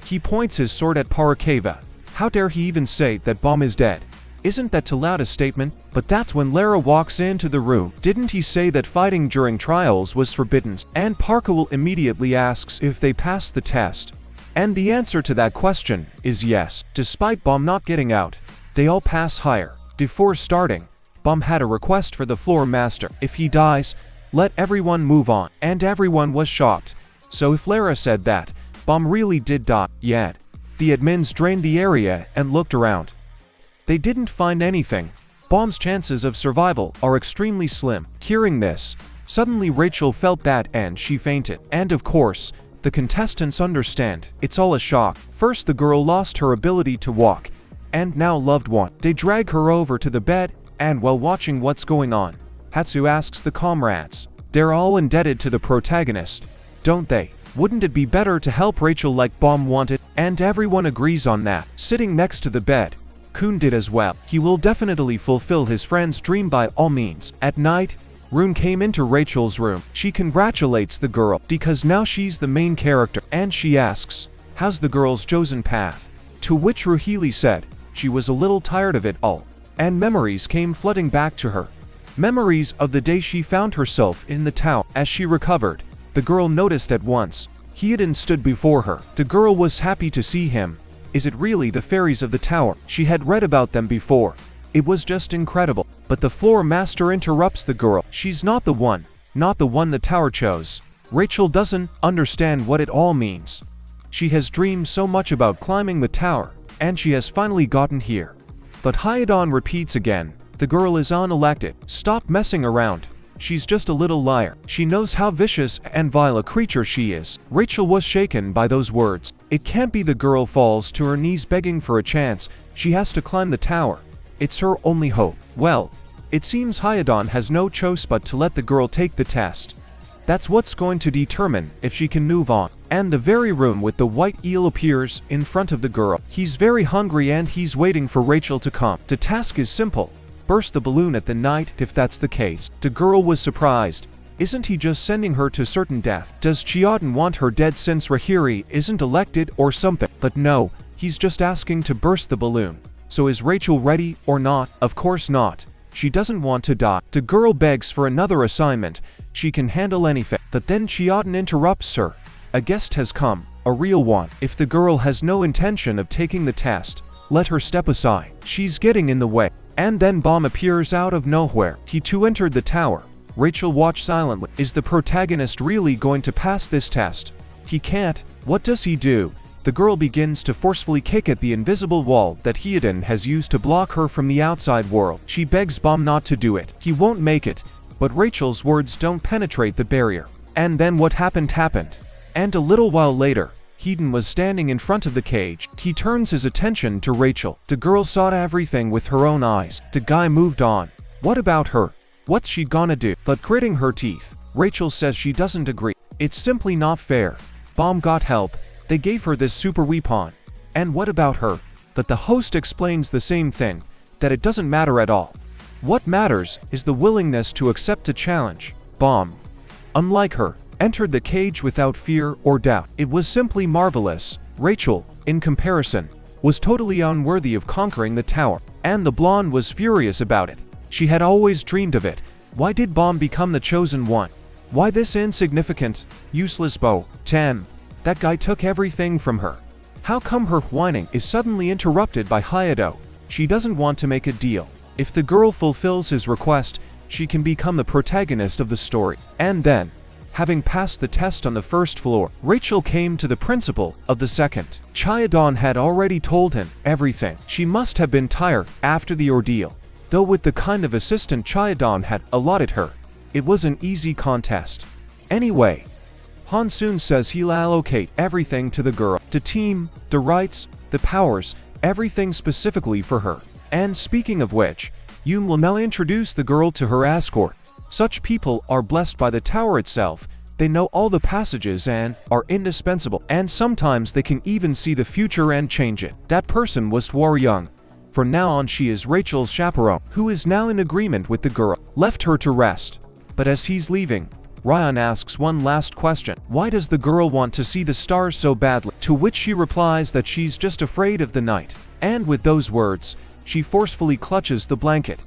He points his sword at Parakeva. How dare he even say that Bomb is dead? Isn't that too loud a statement? But that's when Lara walks into the room. Didn't he say that fighting during trials was forbidden? And Parkawal immediately asks if they pass the test. And the answer to that question is yes. Despite Bomb not getting out, they all pass higher. Before starting, Bomb had a request for the floor master. If he dies, let everyone move on. And everyone was shocked. So if Lara said that Bomb really did die, yet the admins drained the area and looked around. They didn't find anything. Bomb's chances of survival are extremely slim. Hearing this, suddenly Rachel felt bad and she fainted. And of course, the contestants understand. It's all a shock. First the girl lost her ability to walk, and now loved one. They drag her over to the bed, and while watching what's going on, Hatsu asks the comrades. They're all indebted to the protagonist, don't they? Wouldn't it be better to help Rachel like Bomb wanted? And everyone agrees on that. Sitting next to the bed, Kun did as well. He will definitely fulfill his friend's dream by all means. At night, Rune came into Rachel's room. She congratulates the girl because now she's the main character, and she asks, how's the girl's chosen path? To which Ruhili said she was a little tired of it all, and memories came flooding back to her. Memories of the day she found herself in the tower. As she recovered, the girl noticed at once Hyuden stood before her. The girl was happy to see him. Is it really the fairies of the tower? She had read about them before. It was just incredible. But the floor master interrupts the girl. She's not the one the tower chose. Rachel doesn't understand what it all means. She has dreamed so much about climbing the tower, and she has finally gotten here. But Hyuden repeats again, the girl is unelected. Stop messing around. She's just a little liar. She knows how vicious and vile a creature she is. Rachel was shaken by those words. It can't be. The girl falls to her knees begging for a chance. She has to climb the tower. It's her only hope. Well, it seems Hyuden has no choice but to let the girl take the test. That's what's going to determine if she can move on. And the very room with the white eel appears in front of the girl. He's very hungry and he's waiting for Rachel to come. The task is simple. Burst the balloon at the night. If that's the case, the girl was surprised. Isn't he just sending her to certain death? Does Hyuden want her dead since Rahiri isn't elected or something? But no, he's just asking to burst the balloon. So is Rachel ready or not? Of course not. She doesn't want to die. The girl begs for another assignment. She can handle anything. But then Hyuden interrupts her. A guest has come, a real one. If the girl has no intention of taking the test, let her step aside. She's getting in the way. And then Bomb appears out of nowhere. He too entered the tower. Rachel watched silently. Is the protagonist really going to pass this test? He can't. What does he do? The girl begins to forcefully kick at the invisible wall that Hyuden has used to block her from the outside world. She begs Bomb not to do it. He won't make it. But Rachel's words don't penetrate the barrier. And then what happened. And a little while later, Hyuden was standing in front of the cage. He turns his attention to Rachel. The girl saw everything with her own eyes. The guy moved on. What about her? What's she gonna do? But gritting her teeth, Rachel says she doesn't agree. It's simply not fair. Bomb got help. They gave her this super weapon. And what about her? But the host explains the same thing, that it doesn't matter at all. What matters is the willingness to accept a challenge. Bomb, unlike her, entered the cage without fear or doubt. It was simply marvelous. Rachel, in comparison, was totally unworthy of conquering the tower, and the blonde was furious about it. She had always dreamed of it. Why did Bomb become the chosen one? Why this insignificant, useless beau? Tam, that guy took everything from her. How come her whining is suddenly interrupted by Hayato? She doesn't want to make a deal. If the girl fulfills his request, she can become the protagonist of the story. And then, having passed the test on the first floor, Rachel came to the principal of the second. Chayadon had already told him everything. She must have been tired after the ordeal. Though with the kind of assistant Chayadon had allotted her, it was an easy contest. Anyway, Hansoon says he'll allocate everything to the girl. The team, the rights, the powers, everything specifically for her. And speaking of which, Yoon will now introduce the girl to her escort. Such people are blessed by the tower itself. They know all the passages and are indispensable. And sometimes they can even see the future and change it. That person was War Young. From now on she is Rachel's chaperone, who is now in agreement with the girl. Left her to rest. But as he's leaving, Ryan asks one last question. Why does the girl want to see the stars so badly? To which she replies that she's just afraid of the night. And with those words, she forcefully clutches the blanket.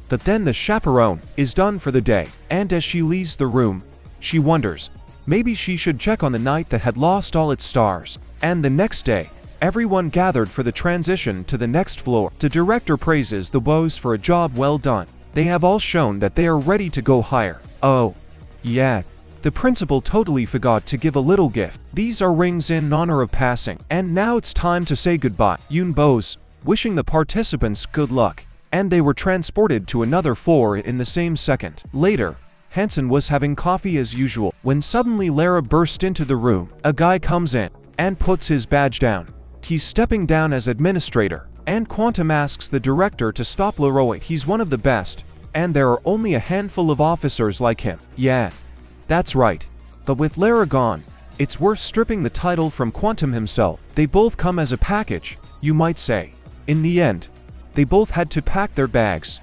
But then the chaperone is done for the day, and as she leaves the room, she wonders, maybe she should check on the night that had lost all its stars. And the next day, everyone gathered for the transition to the next floor. The director praises the bows for a job well done. They have all shown that they are ready to go higher. Oh, yeah. The principal totally forgot to give a little gift. These are rings in honor of passing. And now it's time to say goodbye. Yoon bows, wishing the participants good luck, and they were transported to another floor in the same second. Later, Hansen was having coffee as usual, when suddenly Lara burst into the room. A guy comes in, and puts his badge down. He's stepping down as administrator, and Quantum asks the director to stop Leroy. He's one of the best, and there are only a handful of officers like him. Yeah, that's right. But with Lara gone, it's worth stripping the title from Quantum himself. They both come as a package, you might say. In the end, they both had to pack their bags.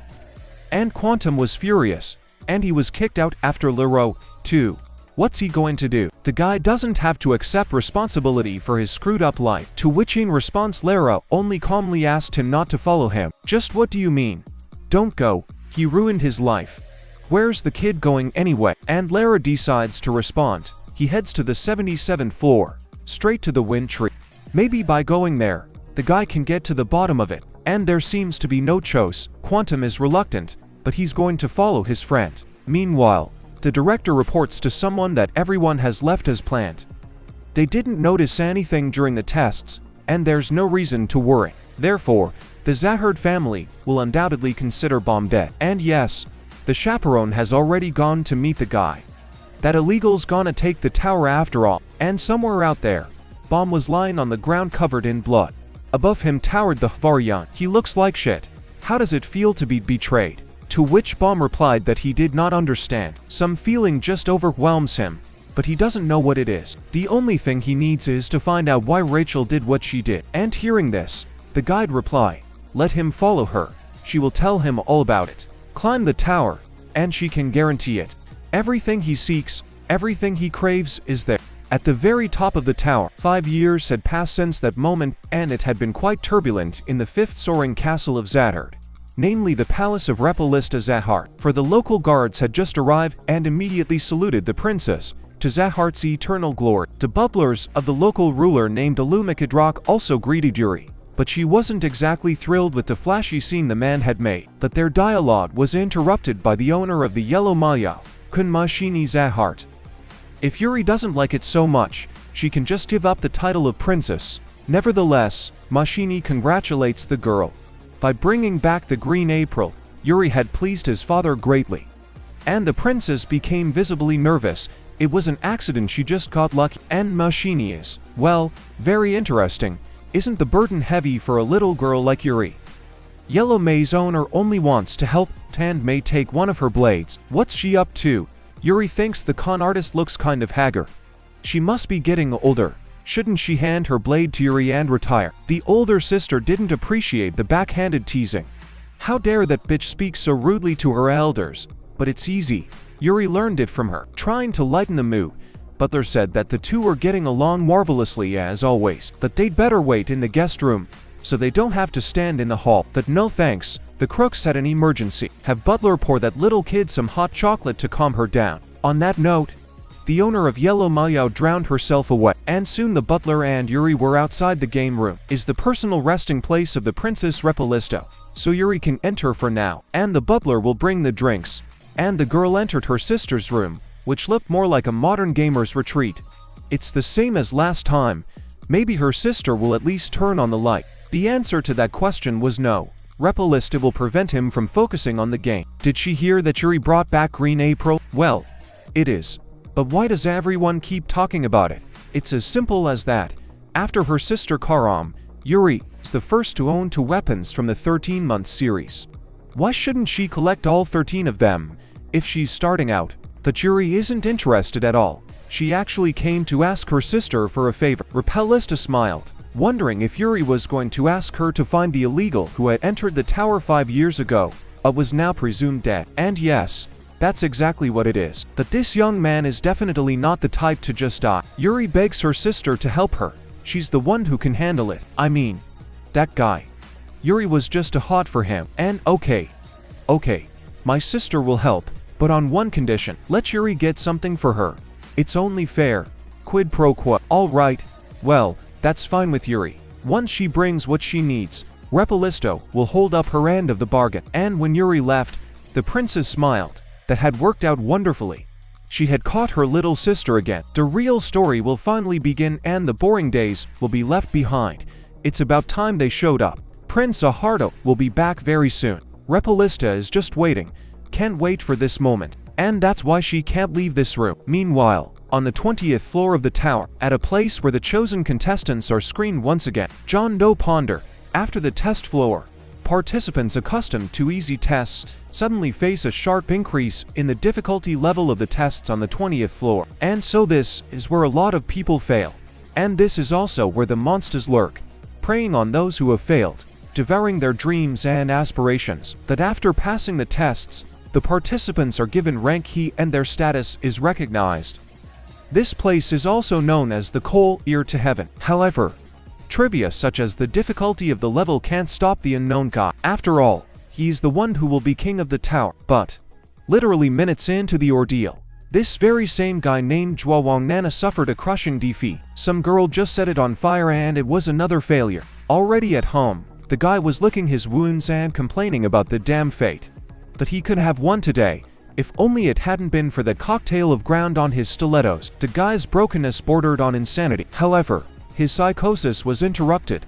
And Quantum was furious, and he was kicked out after Leroy, too. What's he going to do? The guy doesn't have to accept responsibility for his screwed up life. To which in response Lara only calmly asked him not to follow him. Just what do you mean? Don't go, he ruined his life. Where's the kid going anyway? And Lara decides to respond. He heads to the 77th floor, straight to the wind tree. Maybe by going there, the guy can get to the bottom of it. And there seems to be no choice. Quantum is reluctant, but he's going to follow his friend. Meanwhile, the director reports to someone that everyone has left as planned. They didn't notice anything during the tests, and there's no reason to worry. Therefore, the Zahard family will undoubtedly consider Bomb dead. And yes, the chaperone has already gone to meet the guy. That illegal's gonna take the tower after all. And somewhere out there, Bomb was lying on the ground covered in blood. Above him towered the Hvaryan. He looks like shit. How does it feel to be betrayed? To which Bomb replied that he did not understand. Some feeling just overwhelms him, but he doesn't know what it is. The only thing he needs is to find out why Rachel did what she did. And hearing this, the guide reply, let him follow her. She will tell him all about it. Climb the tower, and she can guarantee it. Everything he seeks, everything he craves is there. At the very top of the tower, 5 years had passed since that moment, and it had been quite turbulent in the fifth soaring castle of Zahard, namely the palace of Repalista Zahard. For the local guards had just arrived and immediately saluted the princess to Zahard's eternal glory. The butlers of the local ruler named Alumikadrak also greeted Yuri, but she wasn't exactly thrilled with the flashy scene the man had made. But their dialogue was interrupted by the owner of the Yellow Maya, Kun Mashini Zahard. If Yuri doesn't like it so much, she can just give up the title of princess. Nevertheless, Mashini congratulates the girl. By bringing back the Green April, Yuri had pleased his father greatly. And the princess became visibly nervous. It was an accident, she just got lucky. And Mashini is, well, very interesting. Isn't the burden heavy for a little girl like Yuri? Yellow May's owner only wants to help, and may take one of her blades. What's she up to? Yuri thinks the con artist looks kind of haggard. She must be getting older. Shouldn't she hand her blade to Yuri and retire? The older sister didn't appreciate the backhanded teasing. How dare that bitch speak so rudely to her elders? But it's easy. Yuri learned it from her, trying to lighten the mood. Butler said that the two were getting along marvelously as always, but they'd better wait in the guest room so they don't have to stand in the hall. But no thanks, the crooks had an emergency. Have Butler pour that little kid some hot chocolate to calm her down. On that note, the owner of Yellow Mayao drowned herself away, and soon the butler and Yuri were outside the game room. Is the personal resting place of the Princess Repalisto, so Yuri can enter for now, and the butler will bring the drinks. And the girl entered her sister's room, which looked more like a modern gamer's retreat. It's the same as last time. Maybe her sister will at least turn on the light. The answer to that question was no. Repalista will prevent him from focusing on the game. Did she hear that Yuri brought back Green April? Well, it is. But why does everyone keep talking about it? It's as simple as that. After her sister Karam, Yuri is the first to own 2 weapons from the 13-month series. Why shouldn't she collect all 13 of them if she's starting out? But Yuri isn't interested at all. She actually came to ask her sister for a favor. Repalista smiled, wondering if Yuri was going to ask her to find the illegal who had entered the tower 5 years ago, but was now presumed dead. And yes, that's exactly what it is. But this young man is definitely not the type to just die. Yuri begs her sister to help her. She's the one who can handle it. I mean, that guy. Yuri was just a hot for him. And okay, my sister will help, but on one condition. Let Yuri get something for her. It's only fair. Quid pro quo. Alright, well, that's fine with Yuri. Once she brings what she needs, Repalisto will hold up her end of the bargain. And when Yuri left, the princess smiled. That had worked out wonderfully. She had caught her little sister again. The real story will finally begin and the boring days will be left behind. It's about time they showed up. Prince Ahardo will be back very soon. Repalista is just waiting. Can't wait for this moment. And that's why she can't leave this room. Meanwhile, on the 20th floor of the tower, at a place where the chosen contestants are screened once again, John Doe ponder. After the test floor, participants accustomed to easy tests suddenly face a sharp increase in the difficulty level of the tests on the 20th floor. And so this is where a lot of people fail. And this is also where the monsters lurk, preying on those who have failed, devouring their dreams and aspirations. But after passing the tests, the participants are given rank key and their status is recognized. This place is also known as the coal ear to heaven. However, trivia such as the difficulty of the level can't stop the unknown guy. After all, he's the one who will be king of the tower. But, literally minutes into the ordeal, this very same guy named Zhuawang Nana suffered a crushing defeat. Some girl just set it on fire and it was another failure. Already at home, the guy was licking his wounds and complaining about the damn fate. But he could have won today, if only it hadn't been for the cocktail of ground on his stilettos. The guy's brokenness bordered on insanity. However, his psychosis was interrupted.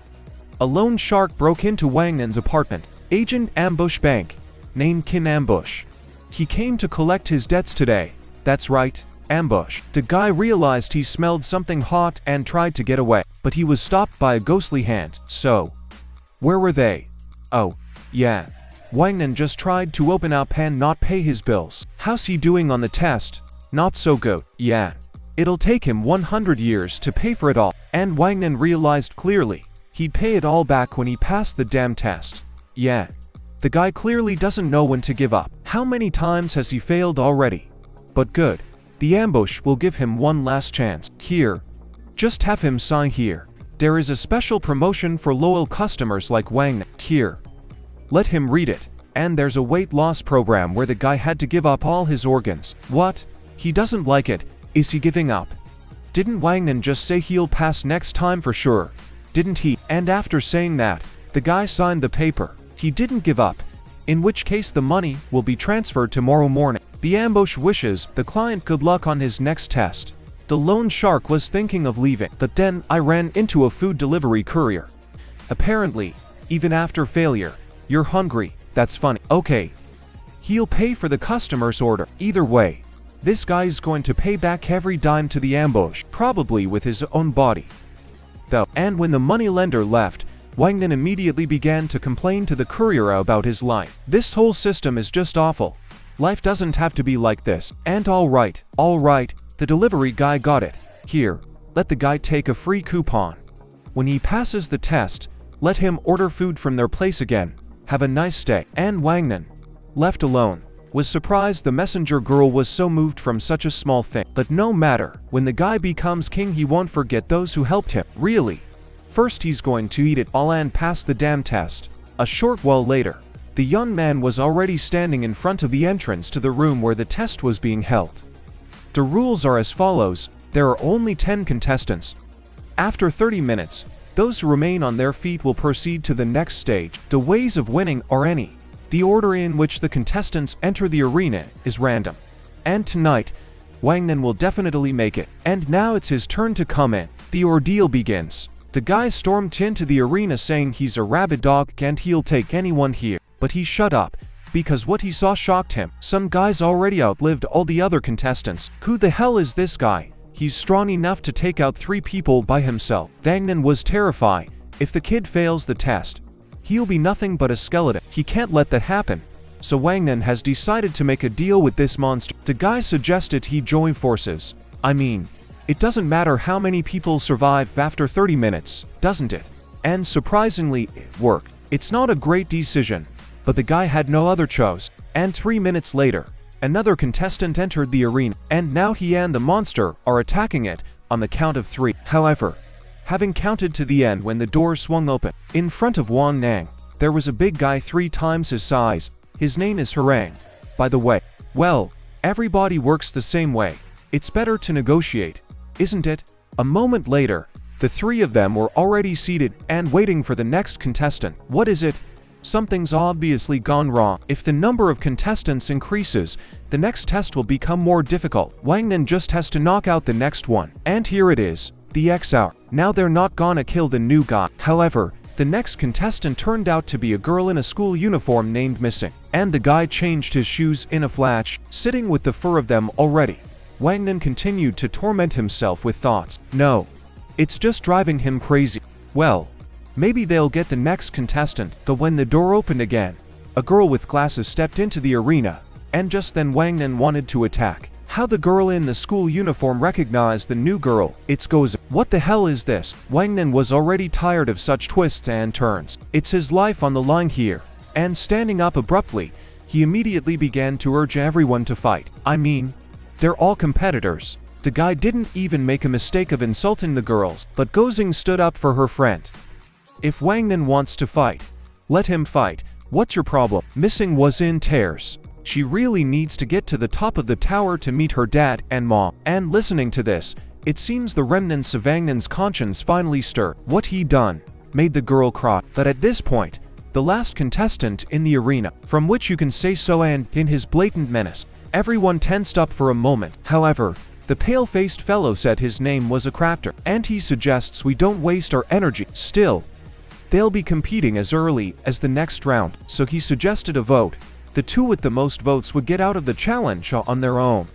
A lone shark broke into Wang Nan's apartment. Agent Ambush Bank, named Kin Ambush. He came to collect his debts today. That's right, ambush. The guy realized he smelled something hot and tried to get away, but he was stopped by a ghostly hand. So, where were they? Oh, yeah. Wang Nan just tried to open up and not pay his bills. How's he doing on the test? Not so good. Yeah. It'll take him 100 years to pay for it all. And Wang Nan realized clearly, he'd pay it all back when he passed the damn test. Yeah. The guy clearly doesn't know when to give up. How many times has he failed already? But good. The ambush will give him one last chance. Here. Just have him sign here. There is a special promotion for loyal customers like Wang Nan. Here. Let him read it. And there's a weight loss program where the guy had to give up all his organs. What? He doesn't like it. Is he giving up? Didn't Wang Nan just say he'll pass next time for sure? Didn't he? And after saying that, the guy signed the paper. He didn't give up. In which case the money will be transferred tomorrow morning. The ambush wishes the client good luck on his next test. The lone shark was thinking of leaving, but then I ran into a food delivery courier. Apparently, even after failure, you're hungry. That's funny. Okay. He'll pay for the customer's order. Either way, this guy's going to pay back every dime to the ambush, probably with his own body. Though, and when the moneylender left, Wang Nan immediately began to complain to the courier about his life. This whole system is just awful. Life doesn't have to be like this. And alright, the delivery guy got it. Here, let the guy take a free coupon. When he passes the test, let him order food from their place again. Have a nice day. And Wang Nan, left alone, was surprised the messenger girl was so moved from such a small thing. But no matter, when the guy becomes king he won't forget those who helped him. Really. First he's going to eat it all and pass the damn test. A short while later, the young man was already standing in front of the entrance to the room where the test was being held. The rules are as follows: there are only 10 contestants. After 30 minutes, those who remain on their feet will proceed to the next stage. The ways of winning are any. The order in which the contestants enter the arena is random. And tonight, Wangnan will definitely make it. And now it's his turn to come in. The ordeal begins. The guy stormed into the arena saying he's a rabid dog and he'll take anyone here. But he shut up, because what he saw shocked him. Some guy's already outlived all the other contestants. Who the hell is this guy? He's strong enough to take out 3 people by himself. Wangnan was terrified. If the kid fails the test, he'll be nothing but a skeleton. He can't let that happen. So Wangnan has decided to make a deal with this monster. The guy suggested he join forces. I mean, it doesn't matter how many people survive after 30 minutes, doesn't it? And surprisingly, it worked. It's not a great decision, but the guy had no other choice. And 3 minutes later, another contestant entered the arena, and now he and the monster are attacking it on the count of 3. However, having counted to the end when the door swung open, in front of Wang Nang, there was a big guy 3 times his size. His name is Harem. By the way, well, everybody works the same way. It's better to negotiate, isn't it? A moment later, the 3 of them were already seated and waiting for the next contestant. What is it? Something's obviously gone wrong. If the number of contestants increases, the next test will become more difficult. Wangnan just has to knock out the next one. And here it is, the X hour. Now they're not gonna kill the new guy. However, the next contestant turned out to be a girl in a school uniform named Missing. And the guy changed his shoes in a flash, sitting with the fur of them already. Wangnan continued to torment himself with thoughts. No, it's just driving him crazy. Well, maybe they'll get the next contestant. But when the door opened again, a girl with glasses stepped into the arena, and just then Wangnan wanted to attack. How the girl in the school uniform recognized the new girl. It's Goza. What the hell is this? Wangnan was already tired of such twists and turns. It's his life on the line here. And standing up abruptly, he immediately began to urge everyone to fight. I mean, they're all competitors. The guy didn't even make a mistake of insulting the girls, but Gozing stood up for her friend. If Wangnan wants to fight, let him fight. What's your problem? Missing was in tears. She really needs to get to the top of the tower to meet her dad and mom. And listening to this, it seems the remnants of Wangnan's conscience finally stirred. What he done made the girl cry. But at this point, the last contestant in the arena, from which you can say so, and in his blatant menace, everyone tensed up for a moment. However, the pale-faced fellow said his name was a crafter, and he suggests we don't waste our energy. Still, they'll be competing as early as the next round, so he suggested a vote. The 2 with the most votes would get out of the challenge on their own.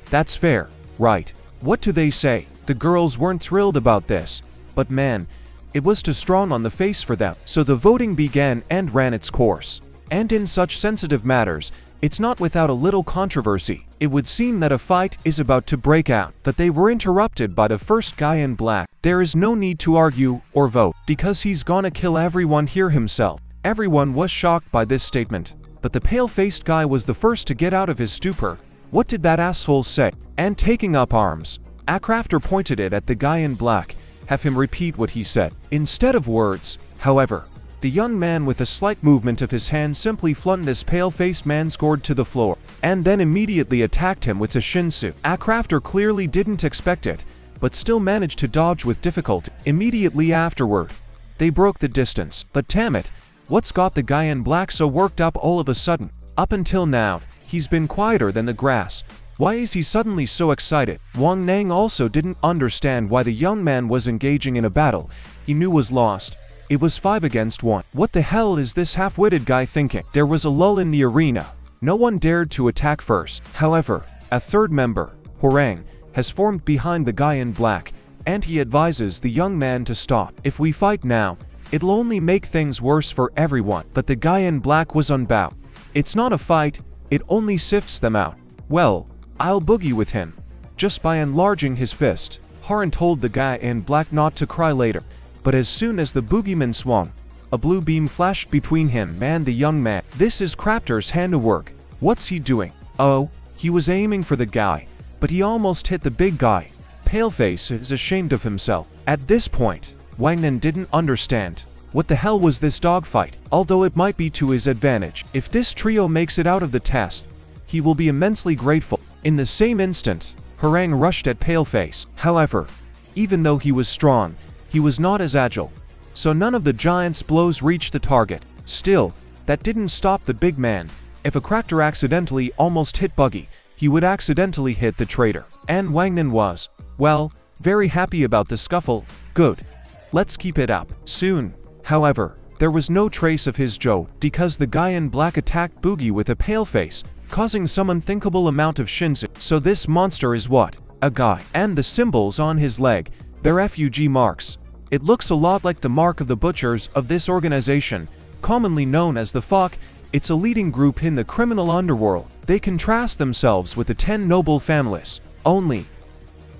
That's fair, right? What do they say? The girls weren't thrilled about this, but man, it was too strong on the face for them. So the voting began and ran its course. And in such sensitive matters, it's not without a little controversy. It would seem that a fight is about to break out, but they were interrupted by the first guy in black. There is no need to argue or vote, because he's gonna kill everyone here himself. Everyone was shocked by this statement, but the pale-faced guy was the first to get out of his stupor. What did that asshole say? And taking up arms, a crafter pointed it at the guy in black. Have him repeat what he said. Instead of words, however, the young man with a slight movement of his hand simply flung this pale-faced man's gourd to the floor, and then immediately attacked him with a shinsu. A crafter clearly didn't expect it, but still managed to dodge with difficulty. Immediately afterward, they broke the distance. But damn it, what's got the guy in black so worked up all of a sudden? Up until now, he's been quieter than the grass. Why is he suddenly so excited? Wang Nang also didn't understand why the young man was engaging in a battle he knew was lost. It was 5 against 1. What the hell is this half-witted guy thinking? There was a lull in the arena. No one dared to attack first. However, a third member, Horang, has formed behind the guy in black, and he advises the young man to stop. If we fight now, it'll only make things worse for everyone. But the guy in black was unbowed. It's not a fight, it only sifts them out. Well, I'll boogie with him, just by enlarging his fist. Haran told the guy in black not to cry later. But as soon as the boogeyman swung, a blue beam flashed between him and the young man. This is Crafter's handiwork. What's he doing? Oh, he was aiming for the guy, but he almost hit the big guy. Paleface is ashamed of himself. At this point, Wangnan didn't understand. What the hell was this dogfight? Although it might be to his advantage. If this trio makes it out of the test, he will be immensely grateful. In the same instant, Harem rushed at Paleface. However, even though he was strong, he was not as agile, so none of the giant's blows reached the target. Still, that didn't stop the big man. If a character accidentally almost hit Buggy, he would accidentally hit the traitor. And Wangnan was, well, very happy about the scuffle. Good. Let's keep it up. Soon, however, there was no trace of his Joe, because the guy in black attacked Boogie with a pale face, causing some unthinkable amount of shinsu. So this monster is what? A guy. And the symbols on his leg, they're FUG marks. It looks a lot like the mark of the butchers of this organization, commonly known as the Fuck. It's a leading group in the criminal underworld. They contrast themselves with the 10 noble families. Only,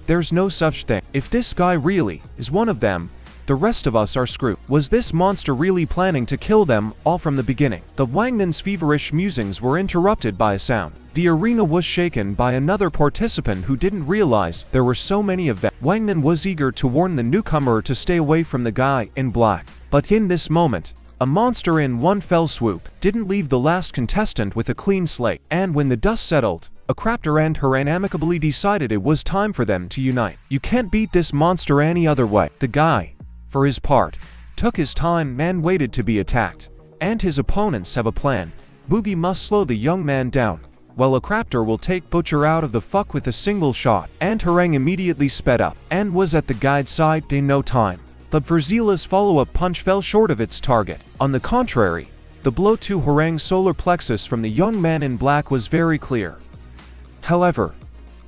there's no such thing. If this guy really is one of them, the rest of us are screwed. Was this monster really planning to kill them all from the beginning? The Wangnan's feverish musings were interrupted by a sound. The arena was shaken by another participant who didn't realize there were so many of them. Wangnan was eager to warn the newcomer to stay away from the guy in black. But in this moment, a monster in one fell swoop didn't leave the last contestant with a clean slate. And when the dust settled, a Craptor and Harem amicably decided it was time for them to unite. You can't beat this monster any other way. The guy, for his part, took his time and waited to be attacked. And his opponents have a plan. Boogie must slow the young man down, while a Craptor will take Butcher out of the fuck with a single shot. And Harem immediately sped up, and was at the guy's side in no time. But Verzila's follow-up punch fell short of its target. On the contrary, the blow to Harem's solar plexus from the young man in black was very clear. However,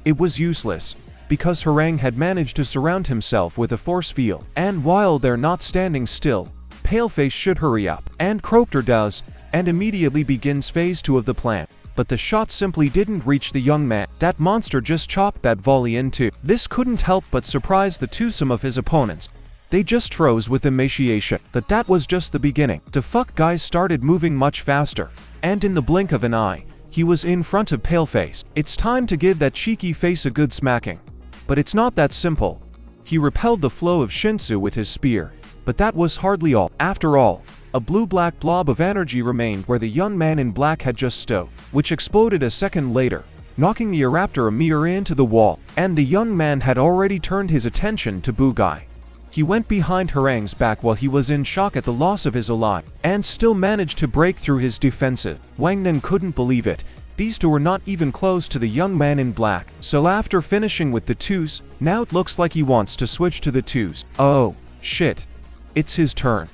it was useless, because Harem had managed to surround himself with a force field. And while they're not standing still, Paleface should hurry up. And Croctor does, and immediately begins phase 2 of the plan. But the shot simply didn't reach the young man. That monster just chopped that volley in two. This couldn't help but surprise the twosome of his opponents. They just froze with emaciation. But that was just the beginning. The fuck guys started moving much faster. And in the blink of an eye, he was in front of Paleface. It's time to give that cheeky face a good smacking. But it's not that simple. He repelled the flow of Shinsu with his spear, but that was hardly all. After all, a blue-black blob of energy remained where the young man in black had just stood, which exploded a second later, knocking the Raptor a mirror into the wall. And the young man had already turned his attention to Boogie. He went behind Harem's back while he was in shock at the loss of his ally, and still managed to break through his defensive. Wangnan couldn't believe it. These two were not even close to the young man in black. So after finishing with the twos, now it looks like he wants to switch to the twos. Oh, shit. It's his turn.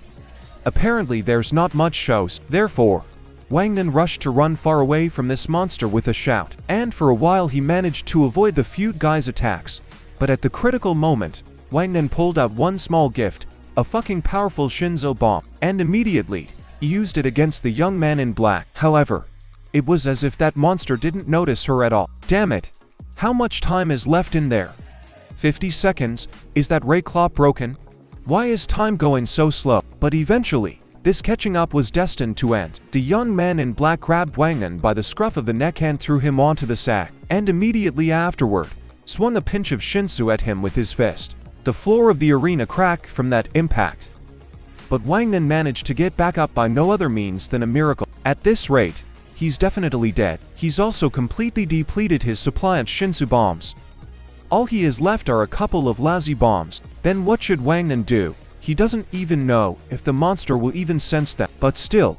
Apparently there's not much shows. Therefore, Wangnan rushed to run far away from this monster with a shout. And for a while he managed to avoid the feud guy's attacks. But at the critical moment, Wangnan pulled out one small gift, a fucking powerful Shinzo bomb. And immediately, he used it against the young man in black. However, it was as if that monster didn't notice her at all. Damn it. How much time is left in there? 50 seconds? Is that ray clock broken? Why is time going so slow? But eventually, this catching up was destined to end. The young man in black grabbed Wangnan by the scruff of the neck and threw him onto the sack. And immediately afterward, swung a pinch of Shinsu at him with his fist. The floor of the arena cracked from that impact. But Wangnan managed to get back up by no other means than a miracle. At this rate, he's definitely dead. He's also completely depleted his supply of Shinsu bombs. All he has left are a couple of lousy bombs. Then what should Wangnan do? He doesn't even know if the monster will even sense them. But still,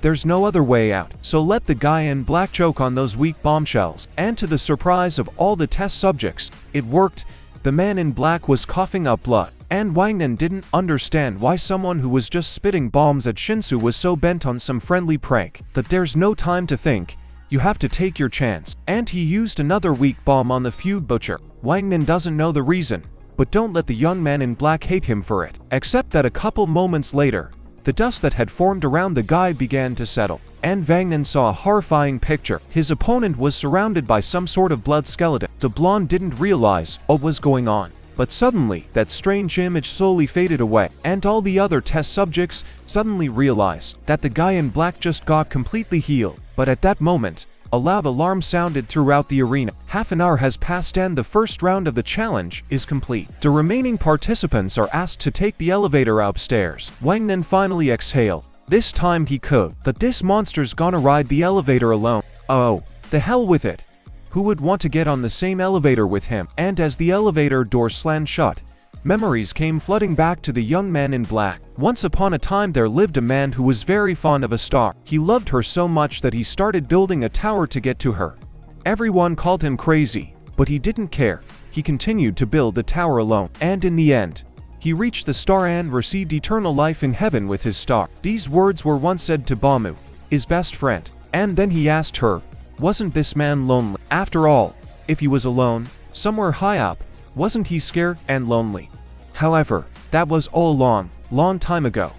there's no other way out. So let the guy in black choke on those weak bombshells. And to the surprise of all the test subjects, it worked. The man in black was coughing up blood. And Wangnan didn't understand why someone who was just spitting bombs at Shinsu was so bent on some friendly prank. But there's no time to think. You have to take your chance. And he used another weak bomb on the feud butcher. Wangnan doesn't know the reason, but don't let the young man in black hate him for it. Except that a couple moments later, the dust that had formed around the guy began to settle. And Wangnan saw a horrifying picture. His opponent was surrounded by some sort of blood skeleton. The blonde didn't realize what was going on. But suddenly, that strange image slowly faded away, and all the other test subjects suddenly realized that the guy in black just got completely healed. But at that moment, A loud alarm sounded throughout the arena. Half an hour has passed and the first round of the challenge is complete. The remaining participants are asked to take the elevator upstairs. Wang Nen finally exhaled. This time he could. But this monster's gonna ride the elevator alone. Oh, the hell with it. Who would want to get on the same elevator with him? And as the elevator door slammed shut, memories came flooding back to the young man in black. Once upon a time there lived a man who was very fond of a star. He loved her so much that he started building a tower to get to her. Everyone called him crazy, but he didn't care. He continued to build the tower alone. And in the end, he reached the star and received eternal life in heaven with his star. These words were once said to Bamu, his best friend. And then he asked her, wasn't this man lonely? After all, if he was alone, somewhere high up, wasn't he scared and lonely? However, that was all long time ago.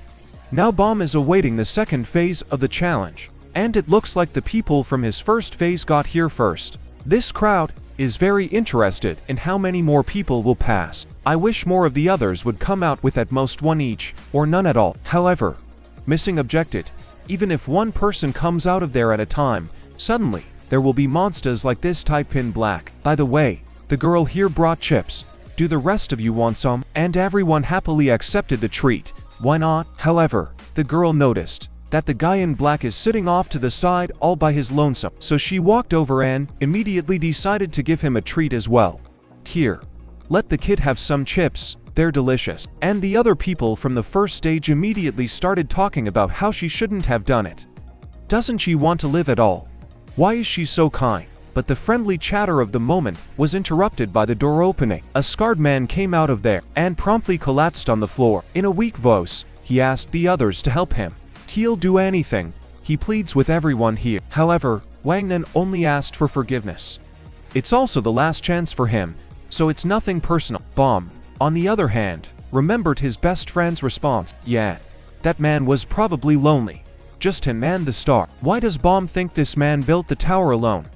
Now Bam is awaiting the second phase of the challenge, and it looks like the people from his first phase got here first. This crowd is very interested in how many more people will pass. I wish more of the others would come out with at most one each, or none at all. However, Missing objected, even if one person comes out of there at a time, suddenly, there will be monsters like this type in black. By the way, the girl here brought chips. Do the rest of you want some? And everyone happily accepted the treat. Why not? However, the girl noticed that the guy in black is sitting off to the side all by his lonesome. So she walked over and immediately decided to give him a treat as well. Here, let the kid have some chips. They're delicious. And the other people from the first stage immediately started talking about how she shouldn't have done it. Doesn't she want to live at all? Why is she so kind? But the friendly chatter of the moment was interrupted by the door opening. A scarred man came out of there and promptly collapsed on the floor. In a weak voice, he asked the others to help him. He'll do anything. He pleads with everyone here. However, Wang Nen only asked for forgiveness. It's also the last chance for him, so it's nothing personal. Bam, on the other hand, remembered his best friend's response. Yeah, that man was probably lonely. Just him and the star. Why does Bam think this man built the tower alone?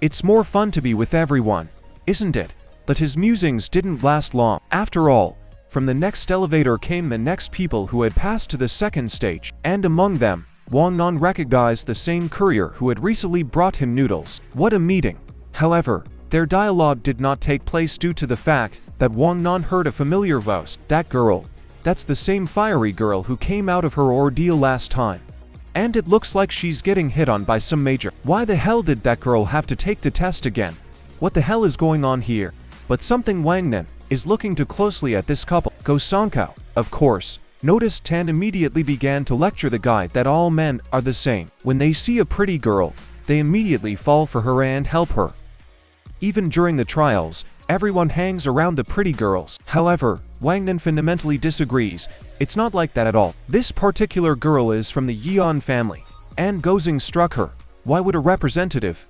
It's more fun to be with everyone, isn't it? But his musings didn't last long. After all, from the next elevator came the next people who had passed to the second stage, and among them, Wang Nan recognized the same courier who had recently brought him noodles. What a meeting! However, their dialogue did not take place due to the fact that Wang Nan heard a familiar voice. That girl, that's the same fiery girl who came out of her ordeal last time. And it looks like she's getting hit on by some major. Why the hell did that girl have to take the test again? What the hell is going on here? But something Wang Nen is looking too closely at this couple. Go Sankao, of course, noticed and immediately began to lecture the guy that all men are the same. When they see a pretty girl, they immediately fall for her and help her. Even during the trials, everyone hangs around the pretty girls. However, Wang Nen fundamentally disagrees. It's not like that at all. This particular girl is from the Yeon family, and Gozing struck her. Why would a representative,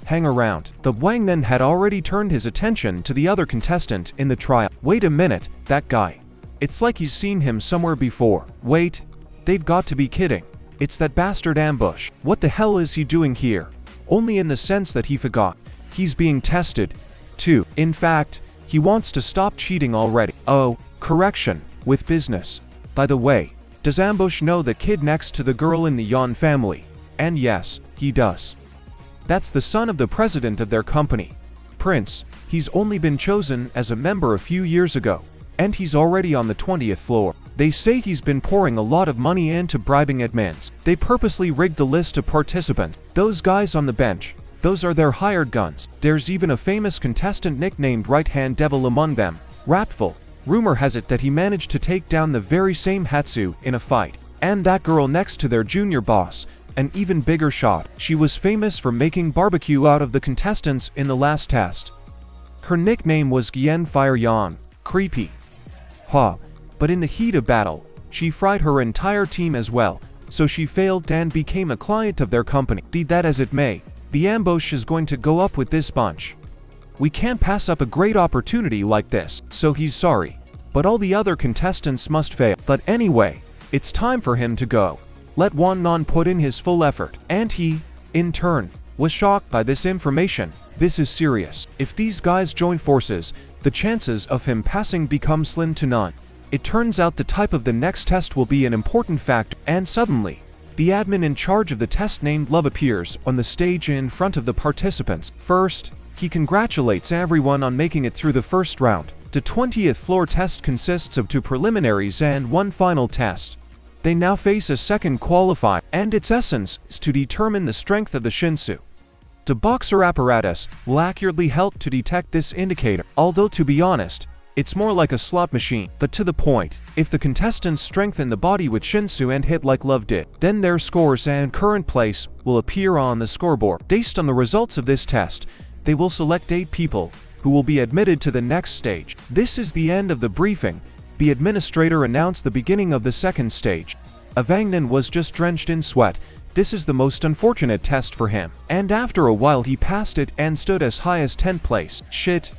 hang around? But Wang Nen had already turned his attention to the other contestant in the trial. Wait a minute, that guy. It's like he's seen him somewhere before. Wait, they've got to be kidding. It's that bastard Ambush. What the hell is he doing here? Only in the sense that he forgot. He's being tested, too. In fact, he wants to stop cheating already. Oh, correction, with business. By the way, does Ambush know the kid next to the girl in the Yeon family? And yes, he does. That's the son of the president of their company. Prince, he's only been chosen as a member a few years ago, and he's already on the 20th floor. They say he's been pouring a lot of money into bribing admins. They purposely rigged a list of participants. Those guys on the bench, those are their hired guns. There's even a famous contestant nicknamed Right-Hand Devil among them. Rapful. Rumor has it that he managed to take down the very same Hatsu in a fight. And that girl next to their junior boss, an even bigger shot. She was famous for making barbecue out of the contestants in the last test. Her nickname was Gien Fire Yang. Creepy. Ha. But in the heat of battle, she fried her entire team as well, so she failed and became a client of their company. Be that as it may, the Ambush is going to go up with this bunch. We can't pass up a great opportunity like this, so he's sorry. But all the other contestants must fail. But anyway, it's time for him to go. Let Wang Nan put in his full effort. And he, in turn, was shocked by this information. This is serious. If these guys join forces, the chances of him passing become slim to none. It turns out the type of the next test will be an important factor. And suddenly, the admin in charge of the test named Love appears on the stage in front of the participants. First, he congratulates everyone on making it through the first round. The 20th floor test consists of 2 preliminaries and 1 final test. They now face a second qualifier, and its essence is to determine the strength of the shinsu. The boxer apparatus will accurately help to detect this indicator, although to be honest, it's more like a slot machine. But to the point, if the contestants strengthen the body with shinsu and hit like Love did, then their scores and current place will appear on the scoreboard. Based on the results of this test, they will select 8 people who will be admitted to the next stage. This is the end of the briefing. The administrator announced the beginning of the second stage. Avangnan was just drenched in sweat. This is the most unfortunate test for him. And after a while he passed it and stood as high as 10th place. Shit.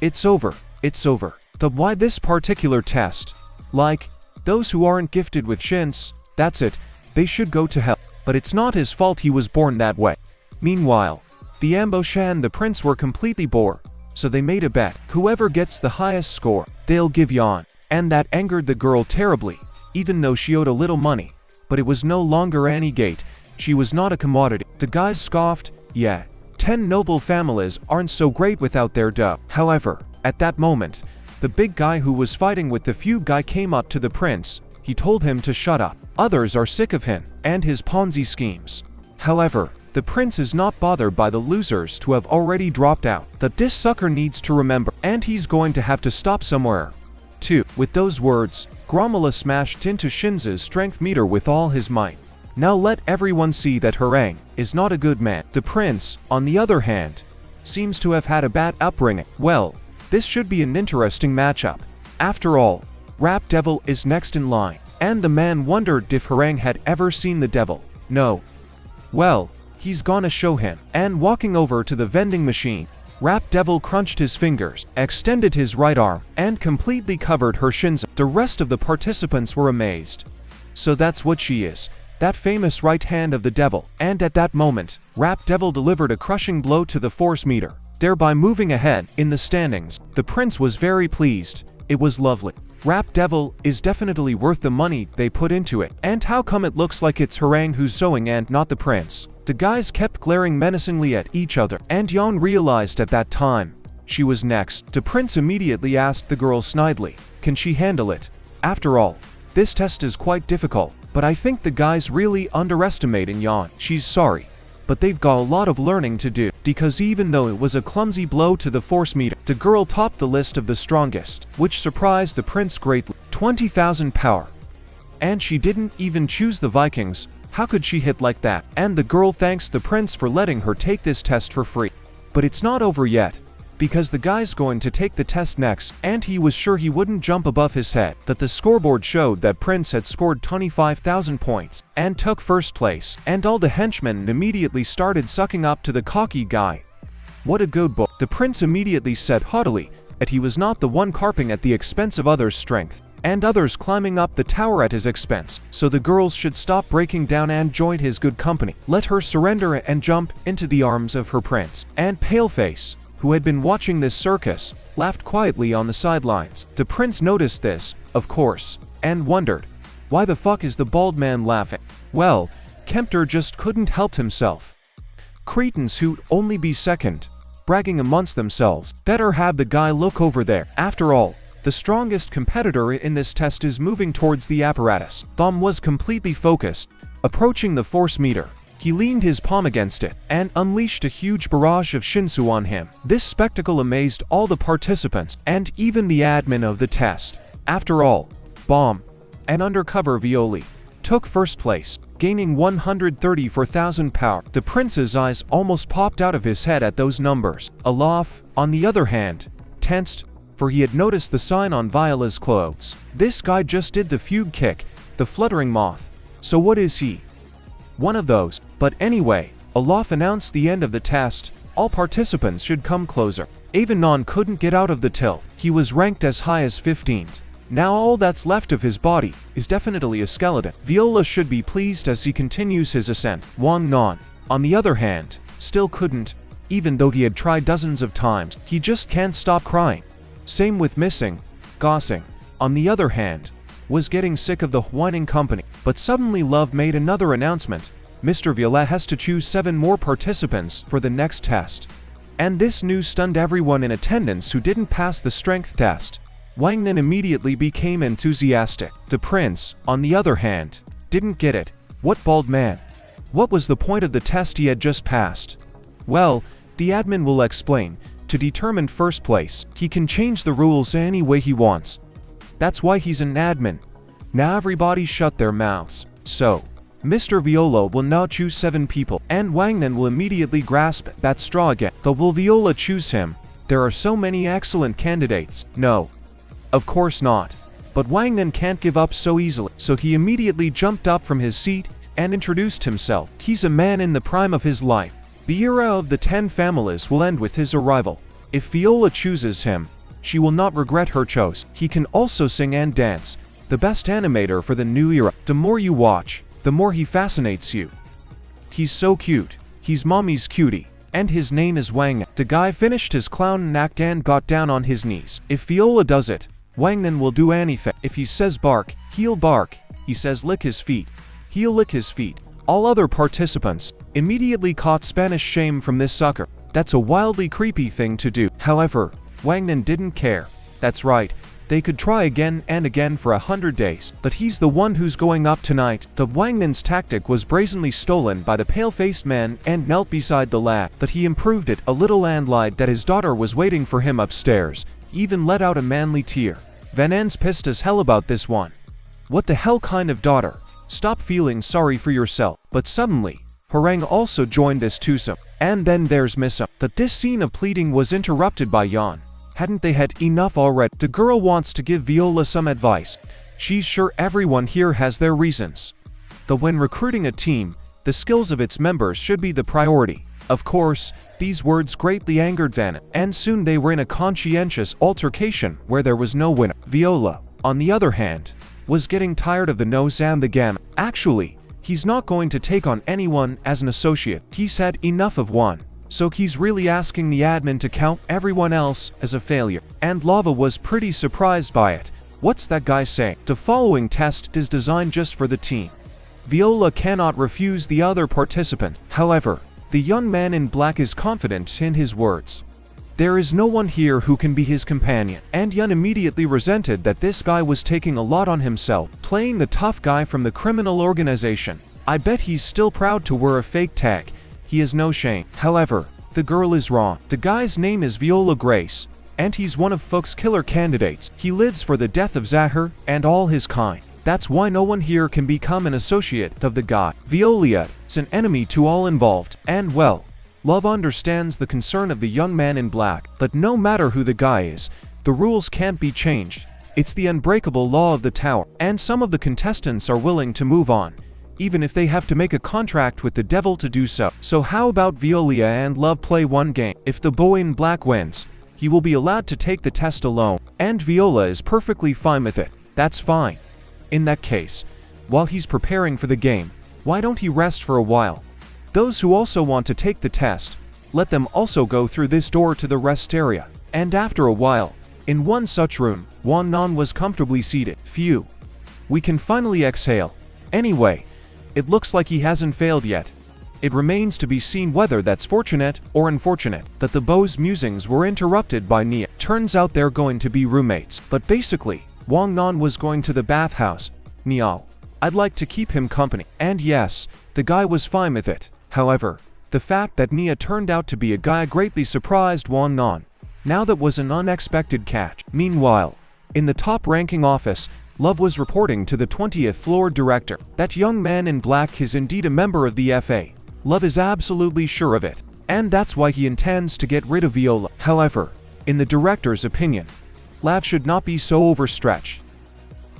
It's over. It's over. But why this particular test? Like, those who aren't gifted with shins, that's it. They should go to hell. But it's not his fault he was born that way. Meanwhile, the ambush and the prince were completely bored. So they made a bet. Whoever gets the highest score, they'll give Yan. And that angered the girl terribly, even though she owed a little money. But it was no longer any gate. She was not a commodity. The guys scoffed, yeah, 10 noble families aren't so great without their dough. However, at that moment, the big guy who was fighting with the few guy came up to the prince. He told him to shut up. Others are sick of him and his Ponzi schemes. However, the prince is not bothered by the losers who have already dropped out. That this sucker needs to remember, and he's going to have to stop somewhere. 2. With those words, Gromala smashed into Shinza's strength meter with all his might. Now let everyone see that Harang is not a good man. The prince, on the other hand, seems to have had a bad upbringing. Well, this should be an interesting matchup. After all, Rap Devil is next in line, and the man wondered if Harang had ever seen the devil. No. Well, he's gonna show him. And walking over to the vending machine, Rap Devil crunched his fingers, extended his right arm, and completely covered her shins. The rest of the participants were amazed. So that's what she is, that famous right hand of the devil. And at that moment, Rap Devil delivered a crushing blow to the force meter, thereby moving ahead in the standings. The prince was very pleased. It was lovely. Rap Devil is definitely worth the money they put into it. And how come it looks like it's Harang who's sewing and not the prince? The guys kept glaring menacingly at each other, and Yon realized at that time she was next. The prince immediately asked the girl snidely, can she handle it? After all, this test is quite difficult, but I think the guys really underestimating Yon. She's sorry, but they've got a lot of learning to do, because even though it was a clumsy blow to the force meter, the girl topped the list of the strongest, which surprised the prince greatly. 20,000 power. And she didn't even choose the Vikings. How could she hit like that? And the girl thanks the prince for letting her take this test for free. But it's not over yet, because the guy's going to take the test next, and he was sure he wouldn't jump above his head. That the scoreboard showed that Prince had scored 25,000 points, and took first place, and all the henchmen immediately started sucking up to the cocky guy. What a good boy. The prince immediately said haughtily that he was not the one carping at the expense of others' strength, and others climbing up the tower at his expense, so the girls should stop breaking down and join his good company. Let her surrender and jump into the arms of her prince. And Paleface, who had been watching this circus, laughed quietly on the sidelines. The prince noticed this, of course, and wondered, why the fuck is the bald man laughing? Well, Kempter just couldn't help himself. Cretins who'd only be second, bragging amongst themselves. Better have the guy look over there. After all, the strongest competitor in this test is moving towards the apparatus. Dom was completely focused, approaching the force meter. He leaned his palm against it and unleashed a huge barrage of shinsu on him. This spectacle amazed all the participants and even the admin of the test. After all, Bomb, an undercover Violi, took first place, gaining 134,000 power. The prince's eyes almost popped out of his head at those numbers. Olaf, on the other hand, tensed, for he had noticed the sign on Viola's clothes. This guy just did the fugue kick, the fluttering moth. So what is he? One of those. But anyway, Olaf announced the end of the test. All participants should come closer. Avanon couldn't get out of the tilt. He was ranked as high as 15th. Now all that's left of his body is definitely a skeleton. Viola should be pleased as he continues his ascent. Wang Non, on the other hand, still couldn't, even though he had tried dozens of times. He just can't stop crying. Same with Missing, Gossing. On the other hand, was getting sick of the whining company. But suddenly Love made another announcement. Mr. Viola has to choose 7 more participants for the next test. And this news stunned everyone in attendance who didn't pass the strength test. Wang Nan immediately became enthusiastic. The prince, on the other hand, didn't get it. What bald man? What was the point of the test he had just passed? Well, the admin will explain. To determine first place, he can change the rules any way he wants. That's why he's an admin. Now everybody shut their mouths. So, Mr. Viola will now choose 7 people, and Wang Nan will immediately grasp that straw again. But will Viola choose him? There are so many excellent candidates. No. Of course not. But Wang Nan can't give up so easily, so he immediately jumped up from his seat and introduced himself. He's a man in the prime of his life. The era of the 10 families will end with his arrival. If Viola chooses him, she will not regret her choice. He can also sing and dance. The best animator for the new era. The more you watch, the more he fascinates you. He's so cute. He's mommy's cutie. And his name is Wang Nan. The guy finished his clown act and got down on his knees. If Viola does it, Wang Nan will do anything. If he says bark, he'll bark. He says lick his feet, he'll lick his feet. All other participants immediately caught Spanish shame from this sucker. That's a wildly creepy thing to do. However, Wang Nan didn't care. That's right. They could try again and again for 100 days, but he's the one who's going up tonight. The Wang Nan's tactic was brazenly stolen by the pale-faced man and knelt beside the lad, but he improved it a little and lied that his daughter was waiting for him upstairs, even let out a manly tear. Van An's pissed as hell about this one. What the hell kind of daughter? Stop feeling sorry for yourself. But suddenly, Harang also joined this twosome. And then there's Missa. But this scene of pleading was interrupted by Yan. Hadn't they had enough already? The girl wants to give Viola some advice. She's sure everyone here has their reasons. Though when recruiting a team, the skills of its members should be the priority. Of course, these words greatly angered Van An, and soon they were in a conscientious altercation where there was no winner. Viola, on the other hand, was getting tired of the nose and the gamut. Actually, he's not going to take on anyone as an associate. He's had enough of one. So he's really asking the admin to count everyone else as a failure. And Lava was pretty surprised by it. What's that guy saying? The following test is designed just for the team. Viola cannot refuse the other participants. However, the young man in black is confident in his words. There is no one here who can be his companion. And Yun immediately resented that this guy was taking a lot on himself, playing the tough guy from the criminal organization. I bet he's still proud to wear a fake tag. He has no shame. However, the girl is wrong. The guy's name is Viola Grace, and he's one of Fook's killer candidates. He lives for the death of Zahir and all his kind. That's why no one here can become an associate of the guy. Viola is an enemy to all involved, and well, Love understands the concern of the young man in black, but no matter who the guy is, the rules can't be changed. It's the unbreakable law of the tower, and some of the contestants are willing to move on, even if they have to make a contract with the devil to do so. So how about Viola and Love play one game? If the boy in black wins, he will be allowed to take the test alone, and Viola is perfectly fine with it. That's fine. In that case, while he's preparing for the game, why don't he rest for a while? Those who also want to take the test, let them also go through this door to the rest area. And after a while, in one such room, Wan Nan was comfortably seated. Phew. We can finally exhale. Anyway, it looks like he hasn't failed yet. It remains to be seen whether that's fortunate or unfortunate that the beau's musings were interrupted by Nia. Turns out they're going to be roommates. But basically, Wang Nan was going to the bathhouse. Miao, I'd like to keep him company. And yes, the guy was fine with it. However, the fact that Nia turned out to be a guy greatly surprised Wang Nan. Now that was an unexpected catch. Meanwhile, in the top-ranking office, Love was reporting to the 20th floor director. That young man in black is indeed a member of the FA. Love is absolutely sure of it, and that's why he intends to get rid of Viola. However, in the director's opinion, Lav should not be so overstretched.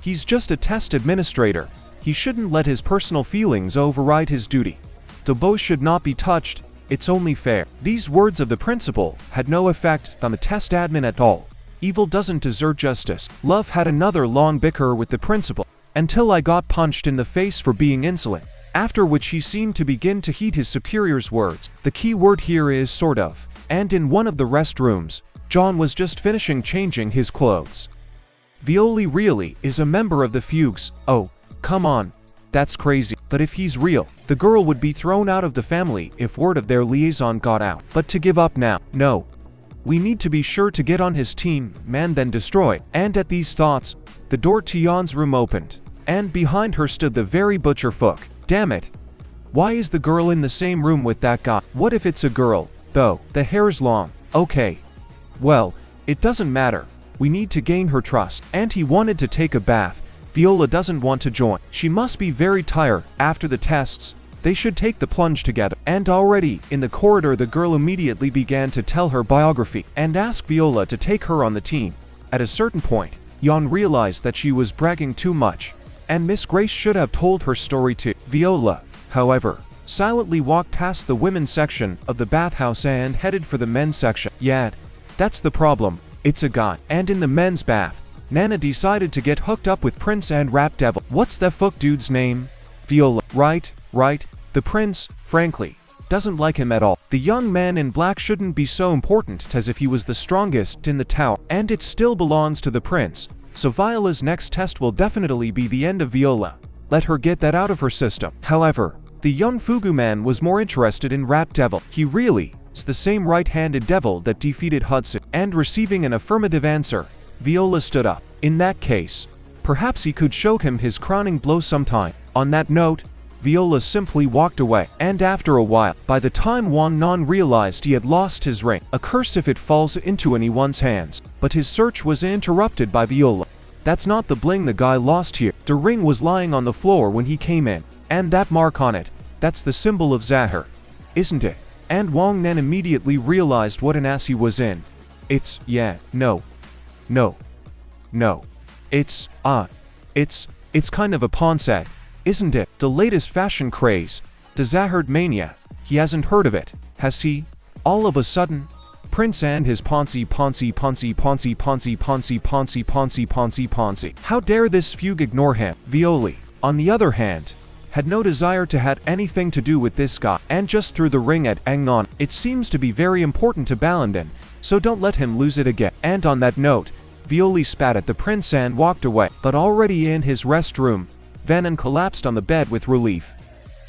He's just a test administrator. He shouldn't let his personal feelings override his duty. The beau should not be touched. It's only fair. These words of the principal had no effect on the test admin at all. Evil doesn't deserve justice. Love had another long bicker with the principal, until I got punched in the face for being insolent, after which he seemed to begin to heed his superior's words. The key word here is sort of. And in one of the restrooms, John was just finishing changing his clothes. Violi really is a member of the Fugues. Oh, come on. That's crazy. But if he's real, the girl would be thrown out of the family if word of their liaison got out. But to give up now, no. We need to be sure to get on his team, man, then destroy. And at these thoughts, the door to Yon's room opened, and behind her stood the very butcher Fook. Damn it. Why is the girl in the same room with that guy? What if it's a girl, though? The hair's long. Okay. Well, it doesn't matter. We need to gain her trust. And he wanted to take a bath. Viola doesn't want to join. She must be very tired. After the tests, they should take the plunge together. And already, in the corridor, the girl immediately began to tell her biography and ask Viola to take her on the team. At a certain point, Yon realized that she was bragging too much, and Miss Grace should have told her story to Viola. However, silently walked past the women's section of the bathhouse and headed for the men's section. Yeah, that's the problem. It's a guy. And in the men's bath, Nana decided to get hooked up with Prince and Rap Devil. What's the fuck dude's name? Viola. Right. The prince, frankly, doesn't like him at all. The young man in black shouldn't be so important as if he was the strongest in the tower, and it still belongs to the prince. So Viola's next test will definitely be the end of Viola. Let her get that out of her system. However, the young Fugu man was more interested in Rap Devil. He really is the same right-handed devil that defeated Hudson. And receiving an affirmative answer, Viola stood up. In that case, perhaps he could show him his crowning blow sometime. On that note, Viola simply walked away. And after a while, by the time Wang Nan realized he had lost his ring, a curse if it falls into anyone's hands. But his search was interrupted by Viola. That's not the bling the guy lost here. The ring was lying on the floor when he came in. And that mark on it, that's the symbol of Zahir, isn't it? And Wang Nan immediately realized what an ass he was in. It's, yeah, no. It's kind of a pawn set, isn't it? The latest fashion craze, the Zahir mania. He hasn't heard of it, has he? All of a sudden, Prince and his Ponzi. How dare this fugue ignore him? Violi, on the other hand, had no desire to have anything to do with this guy, and just threw the ring at Angnon. It seems to be very important to Balandin, so don't let him lose it again. And on that note, Violi spat at the prince and walked away. But already in his restroom, Vanon collapsed on the bed with relief.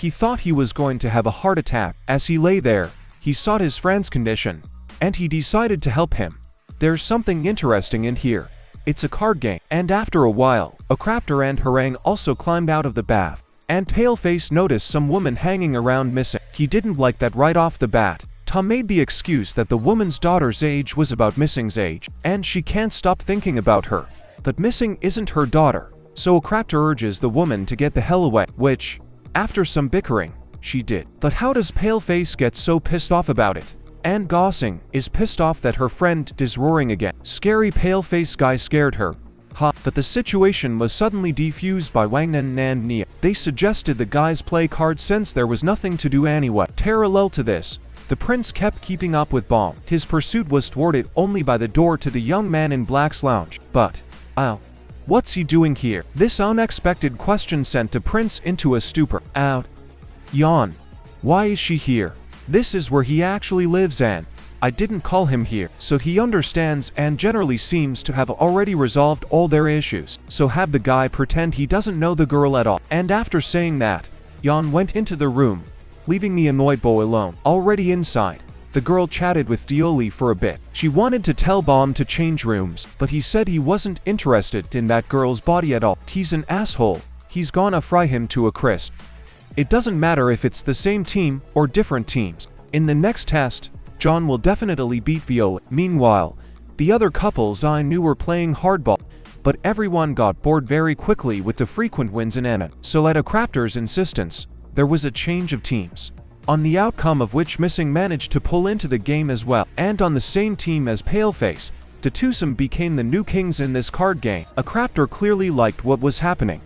He thought he was going to have a heart attack. As he lay there, he sought his friend's condition, and he decided to help him. There's something interesting in here. It's a card game. And after a while, Okraptor and Harang also climbed out of the bath, and Paleface noticed some woman hanging around missing. He didn't like that right off the bat. Tom made the excuse that the woman's daughter's age was about Missing's age, and she can't stop thinking about her. But Missing isn't her daughter, so Okraptor urges the woman to get the hell away, which, after some bickering, she did. But how does Paleface get so pissed off about it? And Gossing is pissed off that her friend is roaring again. Scary Paleface guy scared her. But the situation was suddenly defused by Wang Nan and Nia. They suggested the guys play cards since there was nothing to do anyway. Parallel to this, the prince kept keeping up with Baum. His pursuit was thwarted only by the door to the young man in black's lounge. But, what's he doing here? This unexpected question sent the prince into a stupor. Yon, why is she here? This is where he actually lives, and I didn't call him here. So he understands and generally seems to have already resolved all their issues. So have the guy pretend he doesn't know the girl at all. And after saying that, Yon went into the room, leaving the annoyed boy alone. Already inside, the girl chatted with Dioli for a bit. She wanted to tell Baum to change rooms, but he said he wasn't interested in that girl's body at all. He's an asshole. He's gonna fry him to a crisp. It doesn't matter if it's the same team or different teams. In the next test, John will definitely beat Viola. Meanwhile, the other couples I knew were playing hardball, but everyone got bored very quickly with the frequent wins in Anna. So at Okraptor's insistence, there was a change of teams, on the outcome of which Missing managed to pull into the game as well. And on the same team as Paleface, the twosome became the new kings in this card game. Okraptor clearly liked what was happening.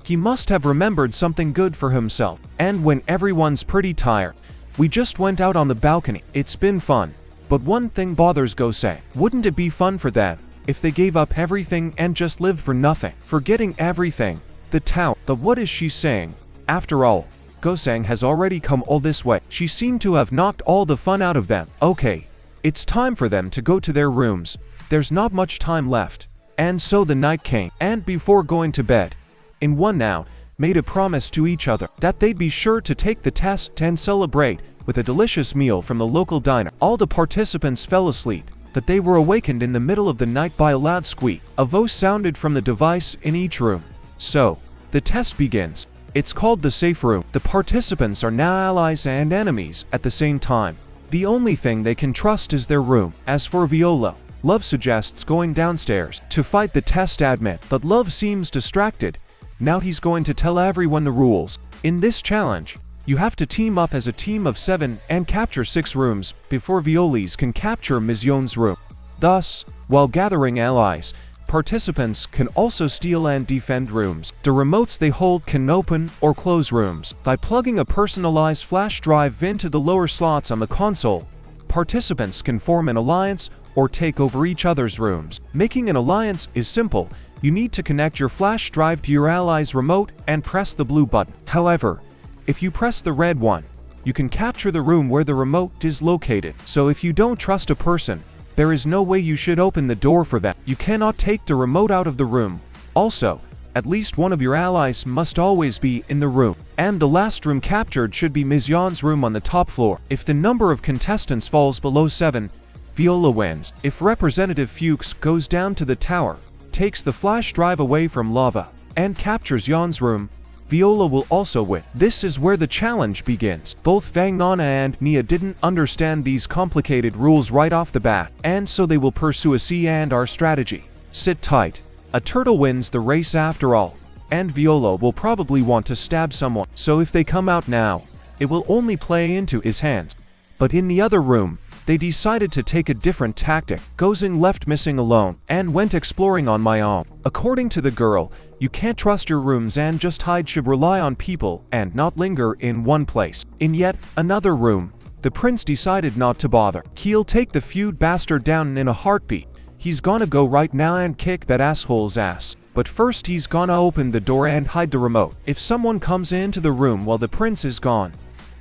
He must have remembered something good for himself. And when everyone's pretty tired, we just went out on the balcony. It's been fun. But one thing bothers Gosei. Wouldn't it be fun for them if they gave up everything and just lived for nothing? Forgetting everything. The town. But what is she saying? After all, Gosang has already come all this way. She seemed to have knocked all the fun out of them. Okay, it's time for them to go to their rooms. There's not much time left. And so the night came, and before going to bed, in one now, made a promise to each other that they'd be sure to take the test and celebrate with a delicious meal from the local diner. All the participants fell asleep, but they were awakened in the middle of the night by a loud squeak. A voice sounded from the device in each room. So, the test begins. It's called the safe room. The participants are now allies and enemies at the same time. The only thing they can trust is their room. As for Viola, Love suggests going downstairs to fight the test admin, but Love seems distracted. Now he's going to tell everyone the rules. In this challenge, you have to team up as a team of 7 and capture 6 rooms before Violis can capture Ms. Yoon's room. Thus, while gathering allies, participants can also steal and defend rooms. The remotes they hold can open or close rooms. By plugging a personalized flash drive into the lower slots on the console, participants can form an alliance or take over each other's rooms. Making an alliance is simple. You need to connect your flash drive to your ally's remote and press the blue button. However, if you press the red one, you can capture the room where the remote is located. So if you don't trust a person, there is no way you should open the door for them. You cannot take the remote out of the room. Also, at least one of your allies must always be in the room. And the last room captured should be Ms. Yeon's room on the top floor. If the number of contestants falls below 7, Viola wins. If Representative Fuchs goes down to the tower, takes the flash drive away from Lava, and captures Yeon's room, Viola will also win. This is where the challenge begins. Both Vang Nana and Mia didn't understand these complicated rules right off the bat, and so they will pursue a C&R strategy. Sit tight. A turtle wins the race after all, and Viola will probably want to stab someone, so if they come out now, it will only play into his hands. But in the other room, they decided to take a different tactic. Gozing left Missing alone and went exploring on my own. According to the girl, you can't trust your rooms and just hide, should rely on people and not linger in one place. In yet another room, the prince decided not to bother. He'll take the feud bastard down in a heartbeat. He's gonna go right now and kick that asshole's ass. But first he's gonna open the door and hide the remote. If someone comes into the room while the prince is gone,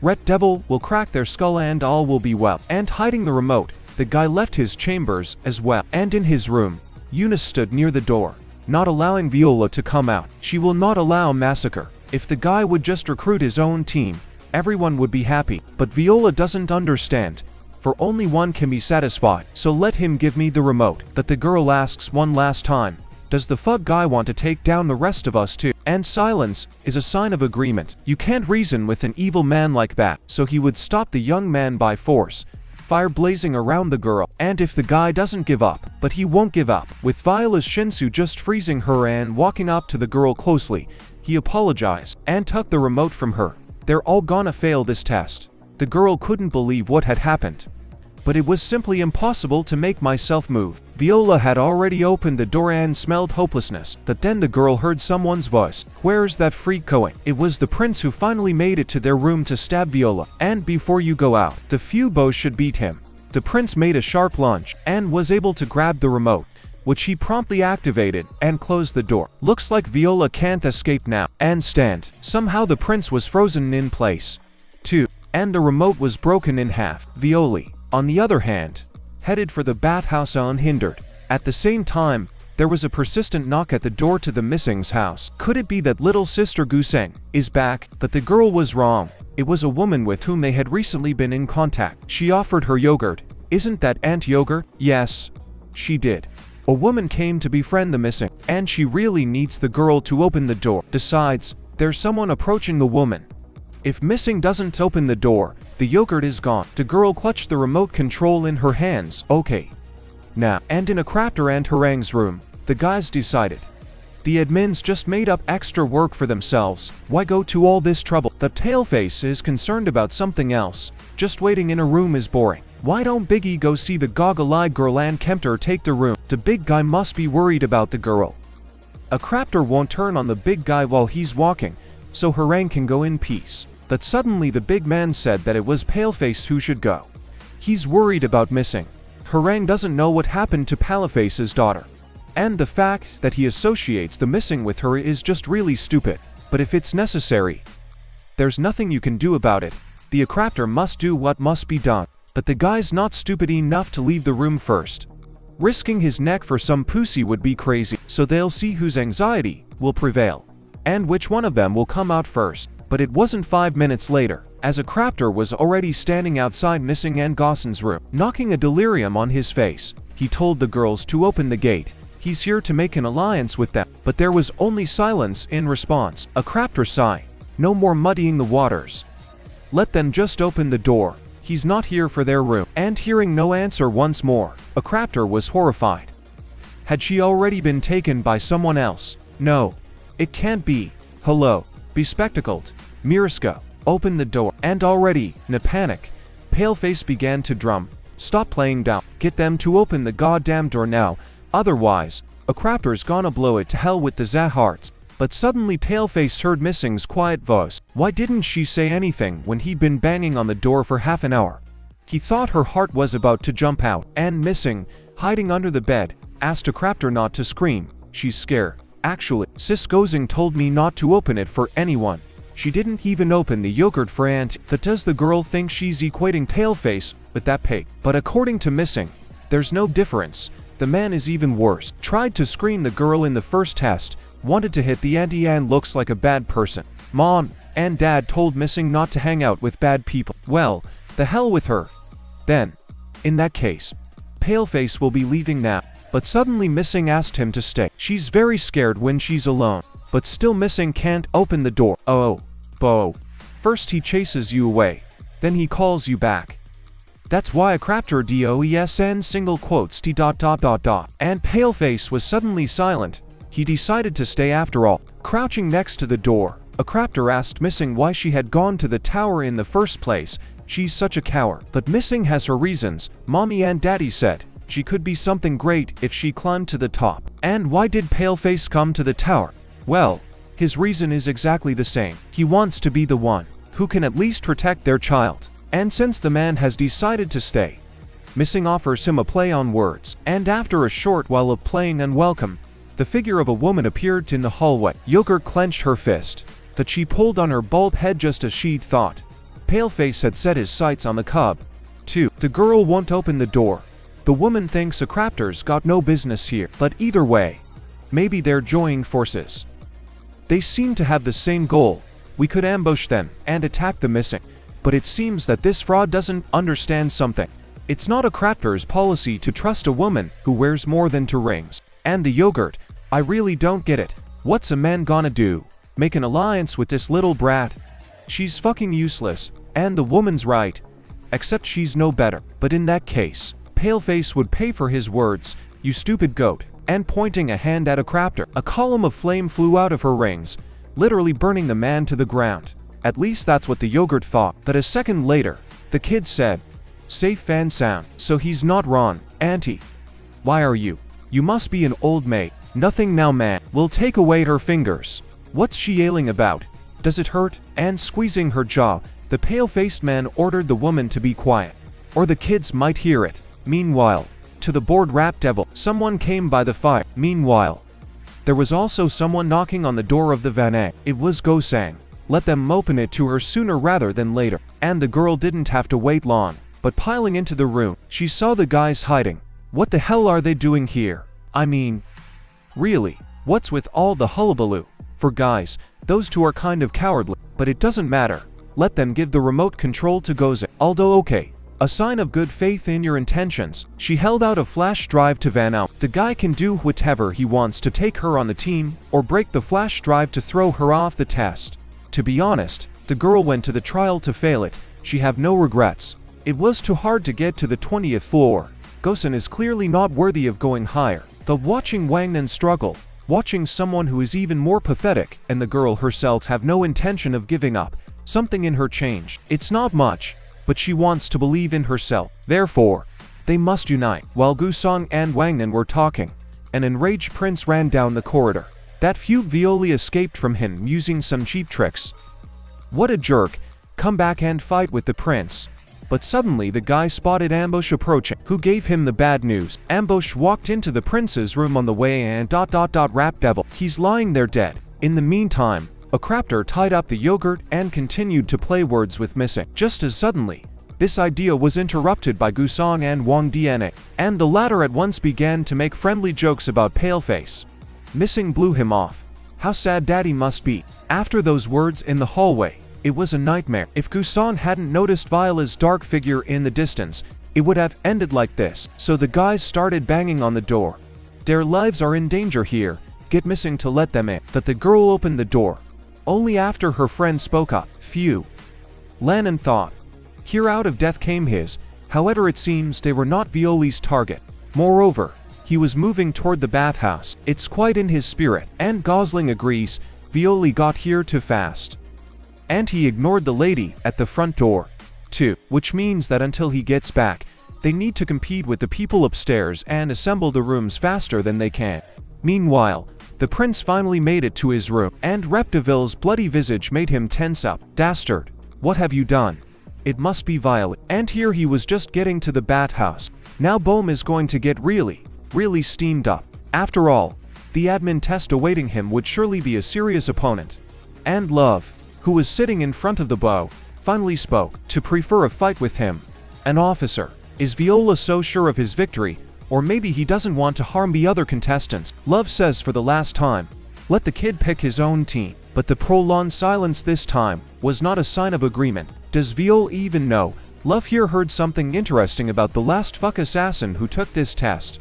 Red Devil will crack their skull and all will be well. And hiding the remote, the guy left his chambers as well. And in his room, Eunice stood near the door, not allowing Viola to come out. She will not allow massacre. If the guy would just recruit his own team, everyone would be happy. But Viola doesn't understand, for only one can be satisfied. So let him give me the remote. But the girl asks one last time, does the fuck guy want to take down the rest of us too? And silence is a sign of agreement. You can't reason with an evil man like that, so he would stop the young man by force, fire blazing around the girl. And if the guy doesn't give up, but he won't give up, with Viola's Shinsu just freezing her and walking up to the girl closely, he apologized and took the remote from her. They're all gonna fail this test. The girl couldn't believe what had happened. But it was simply impossible to make myself move. Viola had already opened the door and smelled hopelessness. But then the girl heard someone's voice. Where's that freak going? It was the prince who finally made it to their room to stab Viola. And before you go out, the few bows should beat him. The prince made a sharp lunge and was able to grab the remote, which he promptly activated and closed the door. Looks like Viola can't escape now. And stand. Somehow the prince was frozen in place, too, and the remote was broken in half. Viola, on the other hand, headed for the bathhouse unhindered. At the same time, there was a persistent knock at the door to the missing's house. Could it be that little sister Guseng is back? But the girl was wrong. It was a woman with whom they had recently been in contact. She offered her yogurt. Isn't that Aunt Yogurt? Yes, she did. A woman came to befriend the missing, and she really needs the girl to open the door. Besides, there's someone approaching the woman. If Missing doesn't open the door, the yogurt is gone. The girl clutched the remote control in her hands. Okay. Now, and in a crafter and Harang's room, the guys decided. The admins just made up extra work for themselves. Why go to all this trouble? The tailface is concerned about something else. Just waiting in a room is boring. Why don't Biggie go see the goggle-eyed girl and Kempter take the room? The big guy must be worried about the girl. A crafter won't turn on the big guy while he's walking, so Harang can go in peace. But suddenly the big man said that it was Paleface who should go. He's worried about Missing. Harang doesn't know what happened to Paleface's daughter. And the fact that he associates the missing with her is just really stupid. But if it's necessary, there's nothing you can do about it. The crafter must do what must be done. But the guy's not stupid enough to leave the room first. Risking his neck for some pussy would be crazy, so they'll see whose anxiety will prevail, and which one of them will come out first. But it wasn't 5 minutes later, as a crafter was already standing outside Missing and Gossen's room, knocking a delirium on his face. He told the girls to open the gate. He's here to make an alliance with them. But there was only silence in response. A crafter sigh. No more muddying the waters. Let them just open the door. He's not here for their room. And hearing no answer once more, a crafter was horrified. Had she already been taken by someone else? No. It can't be. Hello. Bespectacled. Miriska opened the door, and already, in a panic, Paleface began to drum. Stop playing down. Get them to open the goddamn door now. Otherwise, a crafter's gonna blow it to hell with the Zaharts. But suddenly Paleface heard Missing's quiet voice. Why didn't she say anything when he'd been banging on the door for half an hour? He thought her heart was about to jump out, and Missing, hiding under the bed, asked a crafter not to scream. She's scared. Actually, Sis Gozing told me not to open it for anyone. She didn't even open the yogurt for Auntie. But does the girl think she's equating Paleface with that pig? But according to Missing, there's no difference. The man is even worse. Tried to screen the girl in the first test, wanted to hit the auntie and looks like a bad person. Mom and Dad told Missing not to hang out with bad people. Well, the hell with her. Then, in that case, Paleface will be leaving now. But suddenly Missing asked him to stay. She's very scared when she's alone. But still Missing can't open the door. Oh, Bo. First he chases you away. Then he calls you back. That's why a crafter DOESN single quotes T dot dot dot dot. And Paleface was suddenly silent. He decided to stay after all. Crouching next to the door, a crafter asked Missing why she had gone to the tower in the first place. She's such a coward. But Missing has her reasons. Mommy and Daddy said she could be something great if she climbed to the top. And why did Paleface come to the tower? Well, his reason is exactly the same. He wants to be the one who can at least protect their child. And since the man has decided to stay, Missing offers him a play on words. And after a short while of playing unwelcome, the figure of a woman appeared in the hallway. Yogurt clenched her fist, but she pulled on her bald head just as she'd thought. Paleface had set his sights on the cub. 2. The girl won't open the door. The woman thinks a crafter's got no business here. But either way, maybe they're joining forces. They seem to have the same goal. We could ambush them and attack the Missing. But it seems that this fraud doesn't understand something. It's not a crafter's policy to trust a woman who wears more than 2 rings. And the yogurt, I really don't get it. What's a man gonna do? Make an alliance with this little brat? She's fucking useless, and the woman's right. Except she's no better. But in that case, Paleface would pay for his words, you stupid goat. And pointing a hand at a crafter, a column of flame flew out of her rings, literally burning the man to the ground. At least that's what the yogurt thought. But a second later, the kid said, safe and sound. So he's not wrong. Auntie, why are you? You must be an old maid. Nothing now, man. We'll take away her fingers. What's she ailing about? Does it hurt? And squeezing her jaw, the pale-faced man ordered the woman to be quiet, or the kids might hear it. Meanwhile, to the bored rat devil, someone came by the fire. Meanwhile, there was also someone knocking on the door of the Vanang. It was Gosang. Let them open it to her sooner rather than later. And the girl didn't have to wait long. But piling into the room, she saw the guys hiding. What the hell are they doing here? I mean, really, what's with all the hullabaloo? For guys, those two are kind of cowardly. But it doesn't matter. Let them give the remote control to Gosang. Although okay, a sign of good faith in your intentions. She held out a flash drive to Van Out. The guy can do whatever he wants to take her on the team, or break the flash drive to throw her off the test. To be honest, the girl went to the trial to fail it. She have no regrets. It was too hard to get to the 20th floor. Gosang is clearly not worthy of going higher. But watching Wangnan struggle, watching someone who is even more pathetic, and the girl herself have no intention of giving up, something in her changed. It's not much, but she wants to believe in herself. Therefore, they must unite. While Gusong and Wangnan were talking, an enraged prince ran down the corridor. That Fugue Violi escaped from him using some cheap tricks. What a jerk. Come back and fight with the prince. But suddenly the guy spotted Ambush approaching, who gave him the bad news. Ambush walked into the prince's room on the way and rap devil. He's lying there dead. In the meantime, a crafter tied up the yogurt and continued to play words with Missing. Just as suddenly, This idea was interrupted by Gusong and Wang Dian'e, and the latter at once began to make friendly jokes about Paleface. Missing blew him off. How sad daddy must be. After those words in the hallway, it was a nightmare. If Gusong hadn't noticed Viola's dark figure in the distance, it would have ended like this. So the guys started banging on the door. Their lives are in danger here. Get Missing to let them in. But the girl opened the door. Only after her friend spoke up. Phew. Lannon thought. Here out of death came his. However, it seems they were not Violi's target. Moreover, he was moving toward the bathhouse. It's quite in his spirit. And Gosling agrees. Violi got here too fast. And he ignored the lady at the front door, too. Which means that until he gets back, they need to compete with the people upstairs and assemble the rooms faster than they can. Meanwhile, the prince finally made it to his room, and Reptiville's bloody visage made him tense up. Dastard, what have you done? It must be Violet. And here he was just getting to the bathhouse. Now Bohm is going to get really steamed up. After all, the admin test awaiting him would surely be a serious opponent. And Love, who was sitting in front of the bow, finally spoke. To prefer a fight with him. An officer. Is Viola so sure of his victory? Or maybe he doesn't want to harm the other contestants. Love says for the last time, let the kid pick his own team. But the prolonged silence this time was not a sign of agreement. Does Viola even know? Love here heard something interesting about the last fuck assassin who took this test.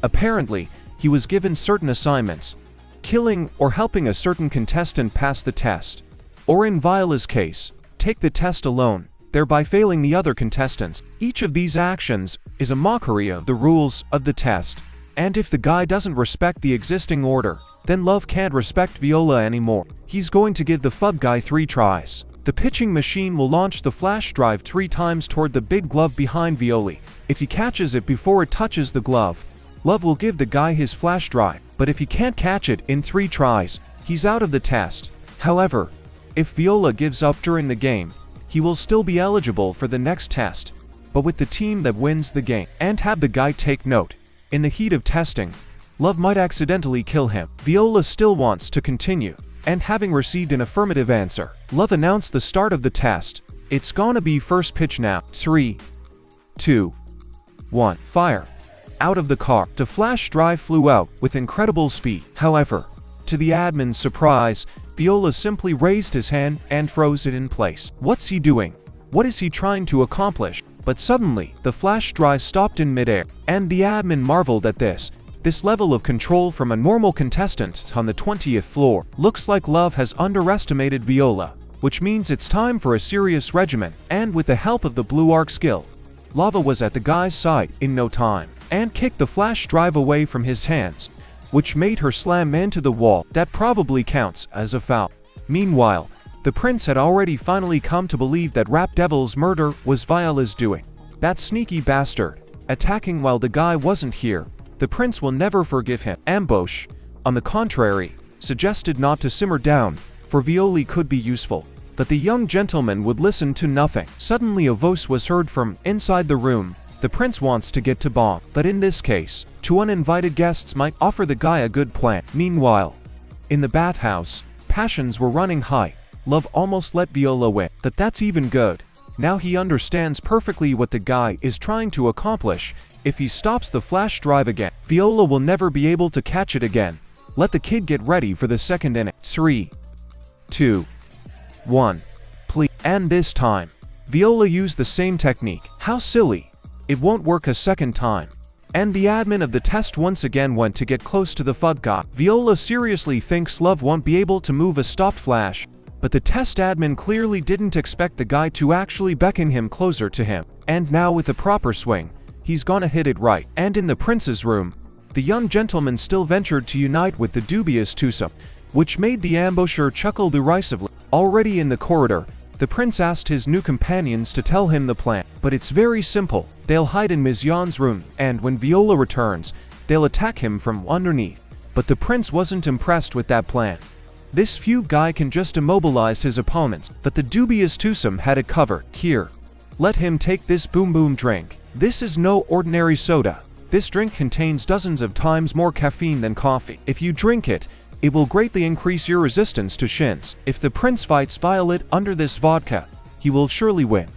Apparently, he was given certain assignments. Killing or helping a certain contestant pass the test. Or in Viola's case, take the test alone, thereby failing the other contestants. Each of these actions is a mockery of the rules of the test. And if the guy doesn't respect the existing order, then Love can't respect Viola anymore. He's going to give the FUB guy 3 tries. The pitching machine will launch the flash drive 3 times toward the big glove behind Violi. If he catches it before it touches the glove, Love will give the guy his flash drive. But if he can't catch it in 3 tries, he's out of the test. However, if Viola gives up during the game, he will still be eligible for the next test, but with the team that wins the game. And have the guy take note. In the heat of testing, Love might accidentally kill him. Viola still wants to continue, and having received an affirmative answer, Love announced the start of the test. It's gonna be first pitch now. 3, 2, 1, fire. Out of the car, the flash drive flew out with incredible speed. However, to the admin's surprise, Viola simply raised his hand and froze it in place. What's he doing? What is he trying to accomplish? But suddenly, the flash drive stopped in midair, and the admin marveled at this. This level of control from a normal contestant on the 20th floor. Looks like Love has underestimated Viola, which means it's time for a serious regimen. And with the help of the blue arc skill, Lava was at the guy's side in no time, and kicked the flash drive away from his hands, which made her slam into the wall. That probably counts as a foul. Meanwhile, the prince had already finally come to believe that Rap Devil's murder was Viola's doing. That sneaky bastard, attacking while the guy wasn't here. The prince will never forgive him. Ambush, on the contrary, suggested not to simmer down, for Violi could be useful. But the young gentleman would listen to nothing. Suddenly a voice was heard from inside the room. The prince wants to get to Bomb, but in this case, 2 uninvited guests might offer the guy a good plan. Meanwhile, in the bathhouse, passions were running high. Love almost let Viola win, but that's even good. Now he understands perfectly what the guy is trying to accomplish. If he stops the flash drive again, Viola will never be able to catch it again. Let the kid get ready for the second inning. 3, 2, 1, please. And this time, Viola used the same technique. How silly. It won't work a second time. And the admin of the test once again went to get close to the FUD guy. Viola seriously thinks Love won't be able to move a stopped flash, but the test admin clearly didn't expect the guy to actually beckon him closer to him. And now with a proper swing, he's gonna hit it right. And in the prince's room, the young gentleman still ventured to unite with the dubious twosome, which made the ambusher chuckle derisively. Already in the corridor, the prince asked his new companions to tell him the plan. But it's very simple. They'll hide in Ms. Yan's room, and when Viola returns, they'll attack him from underneath. But the prince wasn't impressed with that plan. This few guy can just immobilize his opponents, but the dubious twosome had it covered. Here, let him take this boom boom drink. This is no ordinary soda. This drink contains dozens of times more caffeine than coffee. If you drink it, it will greatly increase your resistance to shins. If the prince fights Violet under this vodka, he will surely win.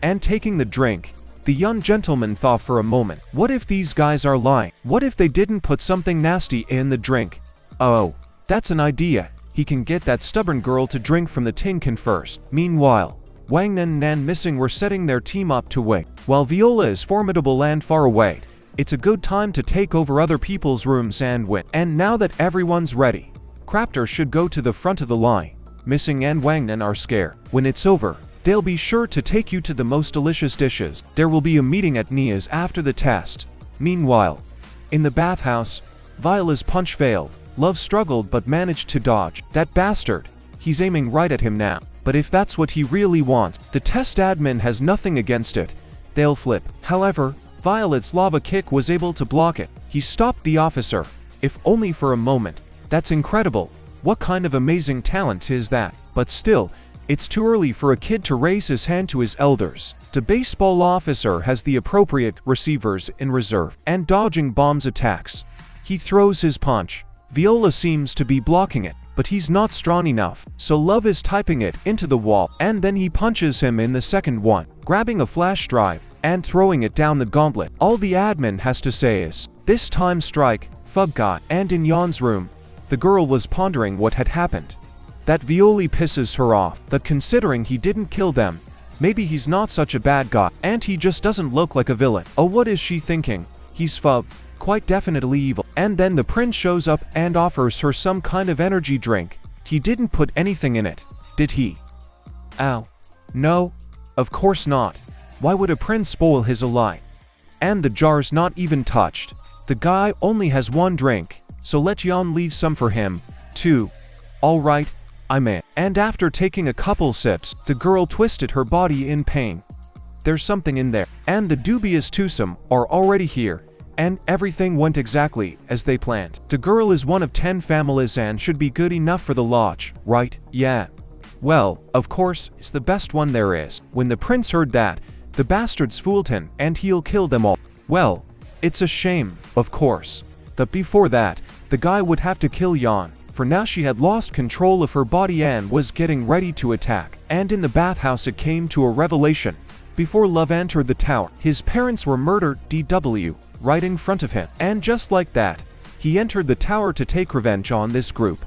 and taking the drink. The young gentleman thought for a moment, what if these guys are lying? What if they didn't put something nasty in the drink? Oh, that's an idea. He can get that stubborn girl to drink from the tin can first. Meanwhile, Wang Nen and Missing were setting their team up to wait. While Viola is formidable and far away, it's a good time to take over other people's rooms and win. And now that everyone's ready, Crafter should go to the front of the line. Missing and Wang Nen are scared. When it's over, they'll be sure to take you to the most delicious dishes. There will be a meeting at Nia's after the test. Meanwhile, in the bathhouse, Viola's punch failed. Love struggled but managed to dodge. That bastard. He's aiming right at him now. But if that's what he really wants, the test admin has nothing against it. They'll flip. However, Violet's lava kick was able to block it. He stopped the officer, if only for a moment. That's incredible. What kind of amazing talent is that? But still, it's too early for a kid to raise his hand to his elders. The baseball officer has the appropriate receivers in reserve and dodging bombs attacks. He throws his punch. Viola seems to be blocking it, but he's not strong enough, so Love is typing it into the wall, and then he punches him in the second one, grabbing a flash drive and throwing it down the gauntlet. All the admin has to say is, "This time strike, Fug guy." And in Yan's room, the girl was pondering what had happened. That Violi pisses her off, but considering he didn't kill them, maybe he's not such a bad guy, and he just doesn't look like a villain. Oh, what is she thinking? He's Fug, quite definitely evil. And then the prince shows up and offers her some kind of energy drink. He didn't put anything in it, did he? Ow. No, of course not. Why would a prince spoil his ally? And the jar's not even touched. The guy only has one drink, so let Yan leave some for him, too. Alright, I'm in. And after taking a couple sips, the girl twisted her body in pain. There's something in there. And the dubious twosome are already here, and everything went exactly as they planned. The girl is one of 10 families and should be good enough for the lodge, right? Yeah. Well, of course, it's the best one there is. When the prince heard that, the bastards fooled him and he'll kill them all. Well, it's a shame, of course. But before that, the guy would have to kill Yan. For now she had lost control of her body and was getting ready to attack. And in the bathhouse it came to a revelation. Before Love entered the tower, his parents were murdered DW, right in front of him. And just like that, he entered the tower to take revenge on this group.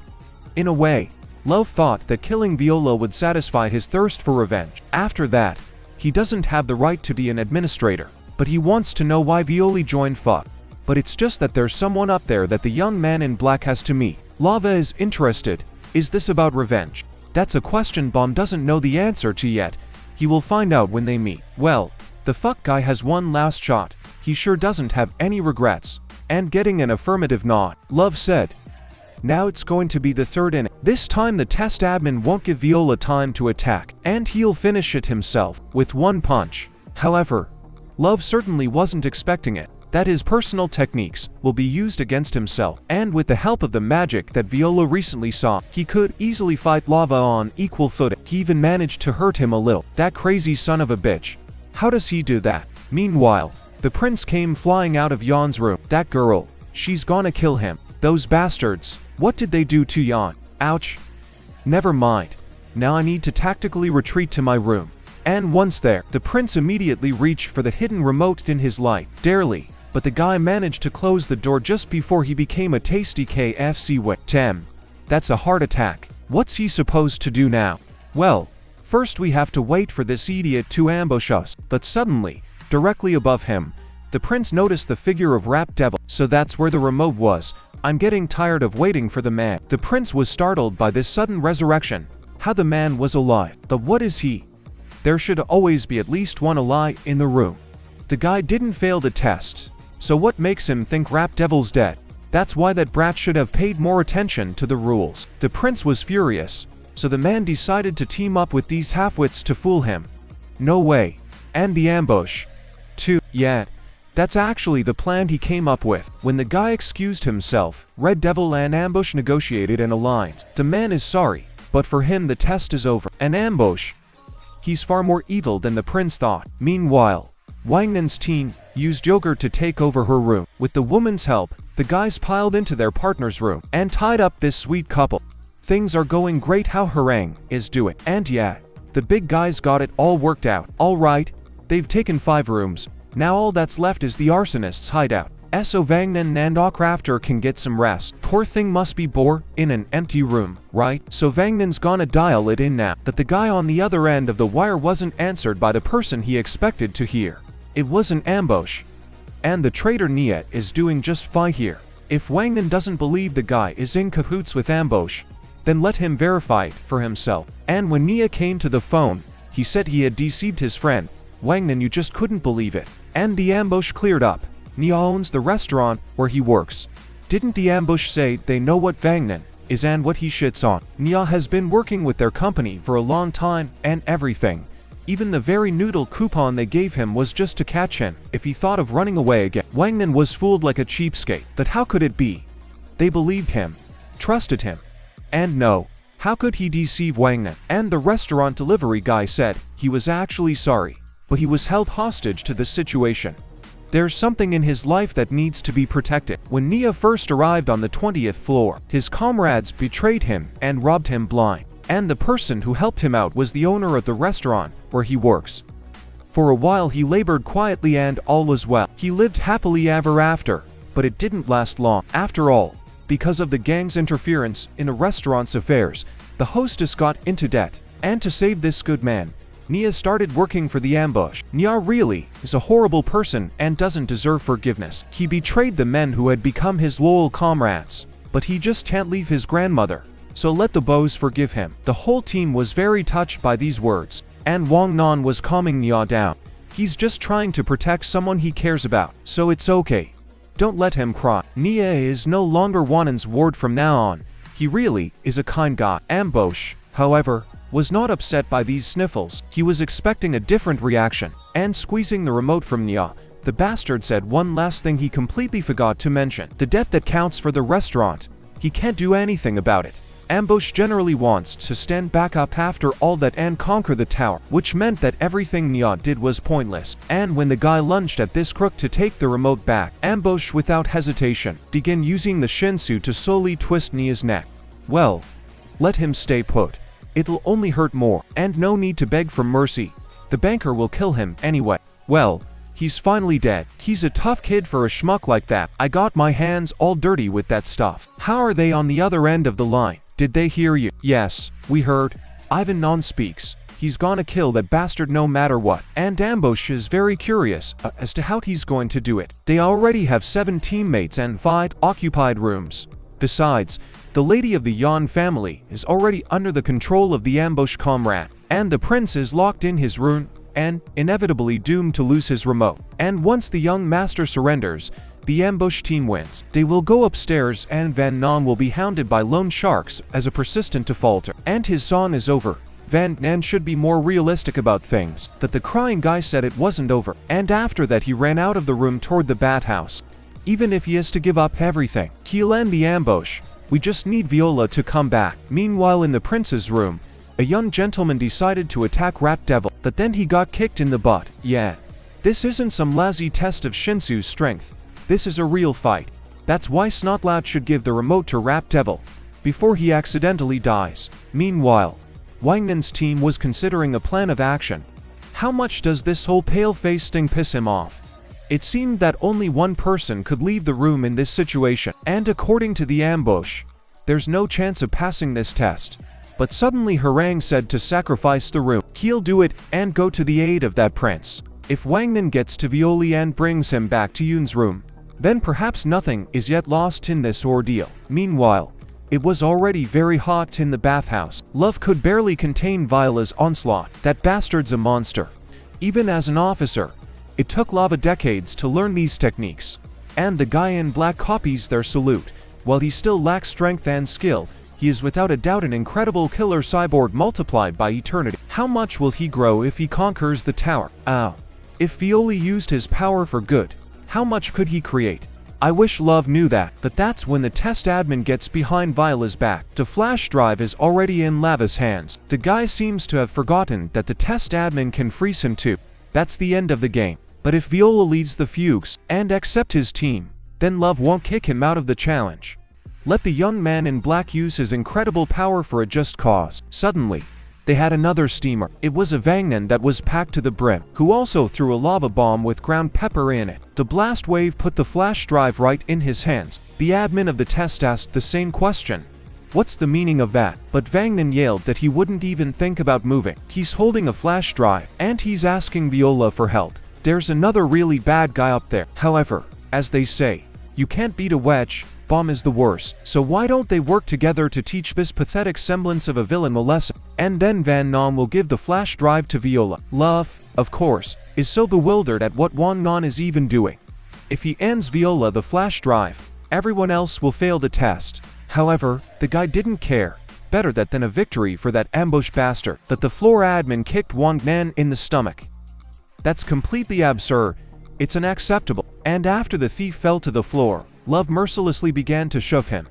In a way, Love thought that killing Viola would satisfy his thirst for revenge. After that, he doesn't have the right to be an administrator, but he wants to know why Violi joined FUD. But it's just that there's someone up there that the young man in black has to meet. Lava is interested. Is this about revenge? That's a question Bomb doesn't know the answer to yet. He will find out when they meet. Well, the fuck guy has one last shot. He sure doesn't have any regrets. And getting an affirmative nod, Love said. Now it's going to be the third inning. This time the test admin won't give Viola time to attack, and he'll finish it himself, with one punch. However, Love certainly wasn't expecting it, that his personal techniques will be used against himself, and with the help of the magic that Viola recently saw, he could easily fight Lava on equal footing. He even managed to hurt him a little. That crazy son of a bitch. How does he do that? Meanwhile, the prince came flying out of Yan's room. That girl, she's gonna kill him. Those bastards. What did they do to Yan? Ouch. Never mind. Now I need to tactically retreat to my room. And once there, the prince immediately reached for the hidden remote in his light, dearly, but the guy managed to close the door just before he became a tasty KFC wing. Damn. That's a heart attack. What's he supposed to do now? Well, first we have to wait for this idiot to ambush us. But suddenly, directly above him, the prince noticed the figure of Rap Devil. So that's where the remote was. I'm getting tired of waiting for the man. The prince was startled by this sudden resurrection. How the man was alive. But what is he? There should always be at least one alive in the room. The guy didn't fail the test. So what makes him think Rap Devil's dead? That's why that brat should have paid more attention to the rules. The prince was furious, so the man decided to team up with these halfwits to fool him. No way. And the ambush. Too. Yeah. That's actually the plan he came up with. When the guy excused himself, Red Devil and Ambush negotiated an alliance. The man is sorry, but for him the test is over. An ambush. He's far more evil than the prince thought. Meanwhile, Wang Nin's team used yogurt to take over her room. With the woman's help, the guys piled into their partner's room and tied up this sweet couple. Things are going great. How Harang is doing. And yeah, the big guys got it all worked out. Alright, They've taken 5 rooms. Now all that's left is the arsonist's hideout. So Vangnan and Okrafter can get some rest. Poor thing must be bored in an empty room, right? So Vangnan's gonna dial it in now. That the guy on the other end of the wire wasn't answered by the person he expected to hear. It was an ambush. And the traitor Nia is doing just fine here. If Wangnan doesn't believe the guy is in cahoots with ambush, then let him verify it for himself. And when Nia came to the phone, he said he had deceived his friend. Wangnan, you just couldn't believe it. And the ambush cleared up. Nia owns the restaurant where he works. Didn't the ambush say they know what Vangnan is and what he shits on? Nia has been working with their company for a long time and everything. Even the very noodle coupon they gave him was just to catch him if he thought of running away again. Wangnan was fooled like a cheapskate. But how could it be? They believed him, trusted him. And no, how could he deceive Wangnan? And the restaurant delivery guy said he was actually sorry, but he was held hostage to the situation. There's something in his life that needs to be protected. When Nia first arrived on the 20th floor, his comrades betrayed him and robbed him blind. And the person who helped him out was the owner of the restaurant where he works. For a while he labored quietly and all was well. He lived happily ever after, but it didn't last long. After all, because of the gang's interference in the restaurant's affairs, the hostess got into debt. And to save this good man, Nia started working for the ambush. Nia really is a horrible person and doesn't deserve forgiveness. He betrayed the men who had become his loyal comrades, but he just can't leave his grandmother, so let the boys forgive him. The whole team was very touched by these words, and Wang Nan was calming Nia down. He's just trying to protect someone he cares about, so it's okay. Don't let him cry. Nia is no longer Wannan's ward from now on. He really is a kind guy. Ambush, however, was not upset by these sniffles. He was expecting a different reaction. And squeezing the remote from Nia, the bastard said one last thing he completely forgot to mention. The debt that counts for the restaurant. He can't do anything about it. Ambush generally wants to stand back up after all that and conquer the tower, which meant that everything Nia did was pointless. And when the guy lunged at this crook to take the remote back, Ambush without hesitation began using the shinsu to slowly twist Nia's neck. Well, let him stay put. It'll only hurt more, and no need to beg for mercy. The banker will kill him anyway. Well, he's finally dead. He's a tough kid for a schmuck like that. I got my hands all dirty with that stuff. How are they on the other end of the line? Did they hear you? Yes, we heard. Ivan Non speaks. He's gonna kill that bastard no matter what. And Ambush is very curious as to how he's going to do it. They already have 7 teammates and 5 occupied rooms. Besides, the lady of the Yan family is already under the control of the ambush comrade, and the prince is locked in his room and inevitably doomed to lose his remote. And once the young master surrenders, the ambush team wins. They will go upstairs and Van Nan will be hounded by loan sharks as a persistent defaulter. And his song is over. Van Nan should be more realistic about things. That the crying guy said it wasn't over. And after that he ran out of the room toward the bathhouse. Even if he has to give up everything. He'll end the ambush. We just need Viola to come back. Meanwhile in the prince's room, a young gentleman decided to attack Rat Devil, but then he got kicked in the butt. Yeah. This isn't some lazy test of Shinsu's strength. This is a real fight. That's why Snotlout should give the remote to Rat Devil before he accidentally dies. Meanwhile, Wangnan's team was considering a plan of action. How much does this whole pale-faced thing piss him off? It seemed that only one person could leave the room in this situation, and according to the ambush, there's no chance of passing this test. But suddenly Harang said to sacrifice the room. He'll do it and go to the aid of that prince. If Wangnan gets to Violi and brings him back to Yoon's room, then perhaps nothing is yet lost in this ordeal. Meanwhile, it was already very hot in the bathhouse. Love could barely contain Viola's onslaught. That bastard's a monster. Even as an officer, it took Lava decades to learn these techniques. And the guy in black copies their salute. While he still lacks strength and skill, he is without a doubt an incredible killer cyborg multiplied by eternity. How much will he grow if he conquers the tower? If Violi used his power for good, how much could he create? I wish Love knew that, but that's when the test admin gets behind Viola's back. The flash drive is already in Lava's hands. The guy seems to have forgotten that the test admin can freeze him too. That's the end of the game. But if Viola leaves the Fugues and accept his team, then Love won't kick him out of the challenge. Let the young man in black use his incredible power for a just cause. Suddenly, They had another steamer. It was a Vangnan that was packed to the brim, who also threw a lava bomb with ground pepper in it. The blast wave put the flash drive right in his hands. The admin of the test asked the same question. What's the meaning of that? But Vangnan yelled that he wouldn't even think about moving. He's holding a flash drive, and he's asking Viola for help. There's another really bad guy up there. However, as they say, you can't beat a wedge, bomb is the worst. So why don't they work together to teach this pathetic semblance of a villain a lesson? And then Van Nam will give the flash drive to Viola. Love, of course, is so bewildered at what Wang Nan is even doing. If he ends Viola the flash drive, everyone else will fail the test. However, the guy didn't care. Better that than a victory for that ambush bastard. But the floor admin kicked Wang Nan in the stomach. That's completely absurd. It's unacceptable. And after the thief fell to the floor, Love mercilessly began to shove him.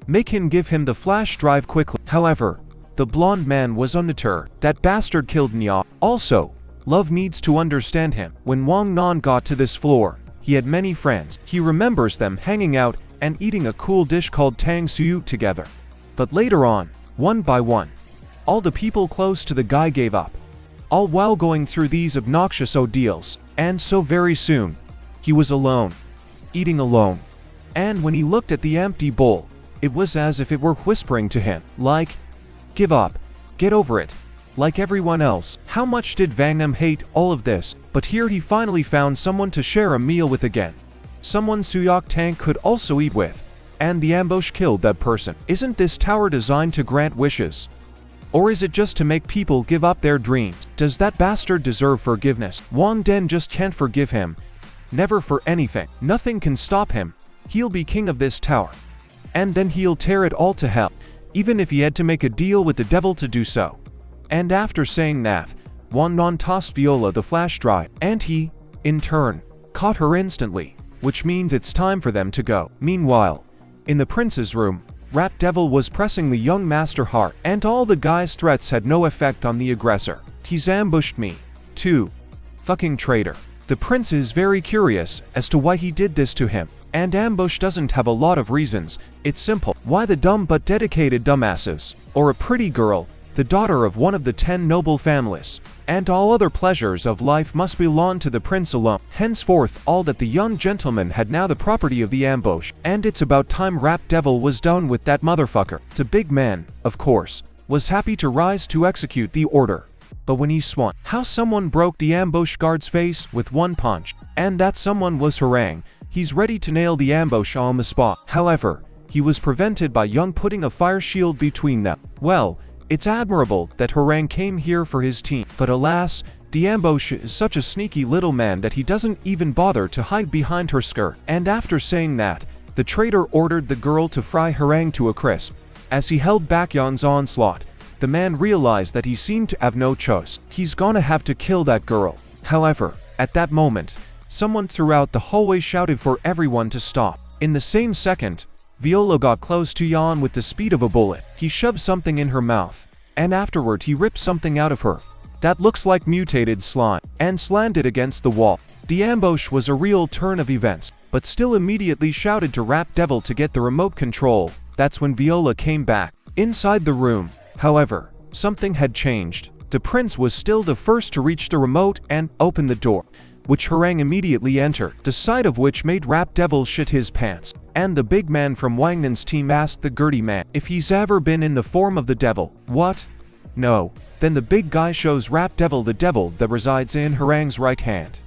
Make him give him the flash drive quickly. However, the blonde man was undeterred. That bastard killed Nya. Also, Love needs to understand him. When Wang Nan got to this floor, he had many friends. He remembers them hanging out and eating a cool dish called tang suyu together. But later on, one by one, all the people close to the guy gave up. All while going through these obnoxious ordeals, and so very soon, he was alone, eating alone. And when he looked at the empty bowl, it was as if it were whispering to him, like, give up, get over it, like everyone else. How much did Vangnam hate all of this? But here he finally found someone to share a meal with again. Someone Suyok Tank could also eat with. And the ambush killed that person. Isn't this tower designed to grant wishes? Or is it just to make people give up their dreams? Does that bastard deserve forgiveness? Wang Den just can't forgive him. Never for anything. Nothing can stop him. He'll be king of this tower. And then he'll tear it all to hell. Even if he had to make a deal with the devil to do so. And after saying that, Wang Nan tossed Viola the flash drive. And he, in turn, caught her instantly. Which means it's time for them to go. Meanwhile, in the prince's room, Rap Devil was pressing the young master hard, and all the guy's threats had no effect on the aggressor. He's ambushed me, too. Fucking traitor. The prince is very curious as to why he did this to him, and ambush doesn't have a lot of reasons. It's simple. Why the dumb but dedicated dumbasses, or a pretty girl, the daughter of one of the 10 noble families, and all other pleasures of life must belong to the prince alone. Henceforth, all that the young gentleman had now the property of the ambush, and it's about time Rap Devil was done with that motherfucker. The big man, of course, was happy to rise to execute the order. But when he swung, how someone broke the ambush guard's face with one punch, and that someone was Harang. He's ready to nail the ambush on the spot. However, he was prevented by Young putting a fire shield between them. Well, it's admirable that Harang came here for his team, but alas, the ambush is such a sneaky little man that he doesn't even bother to hide behind her skirt. And after saying that, the traitor ordered the girl to fry Harang to a crisp. As he held back Yon's onslaught, the man realized that he seemed to have no choice. He's gonna have to kill that girl. However, at that moment, someone throughout the hallway shouted for everyone to stop. In the same second, Viola got close to Yon with the speed of a bullet. He shoved something in her mouth, and afterward he ripped something out of her. That looks like mutated slime, and slammed it against the wall. The ambush was a real turn of events, but still immediately shouted to Rap Devil to get the remote control. That's when Viola came back. Inside the room, however, something had changed. The prince was still the first to reach the remote and open the door, which Harang immediately entered, the sight of which made Rap Devil shit his pants. And the big man from Wangnan's team asked the Gertie man if he's ever been in the form of the devil. What? No. Then the big guy shows Rap Devil the devil that resides in Harang's right hand.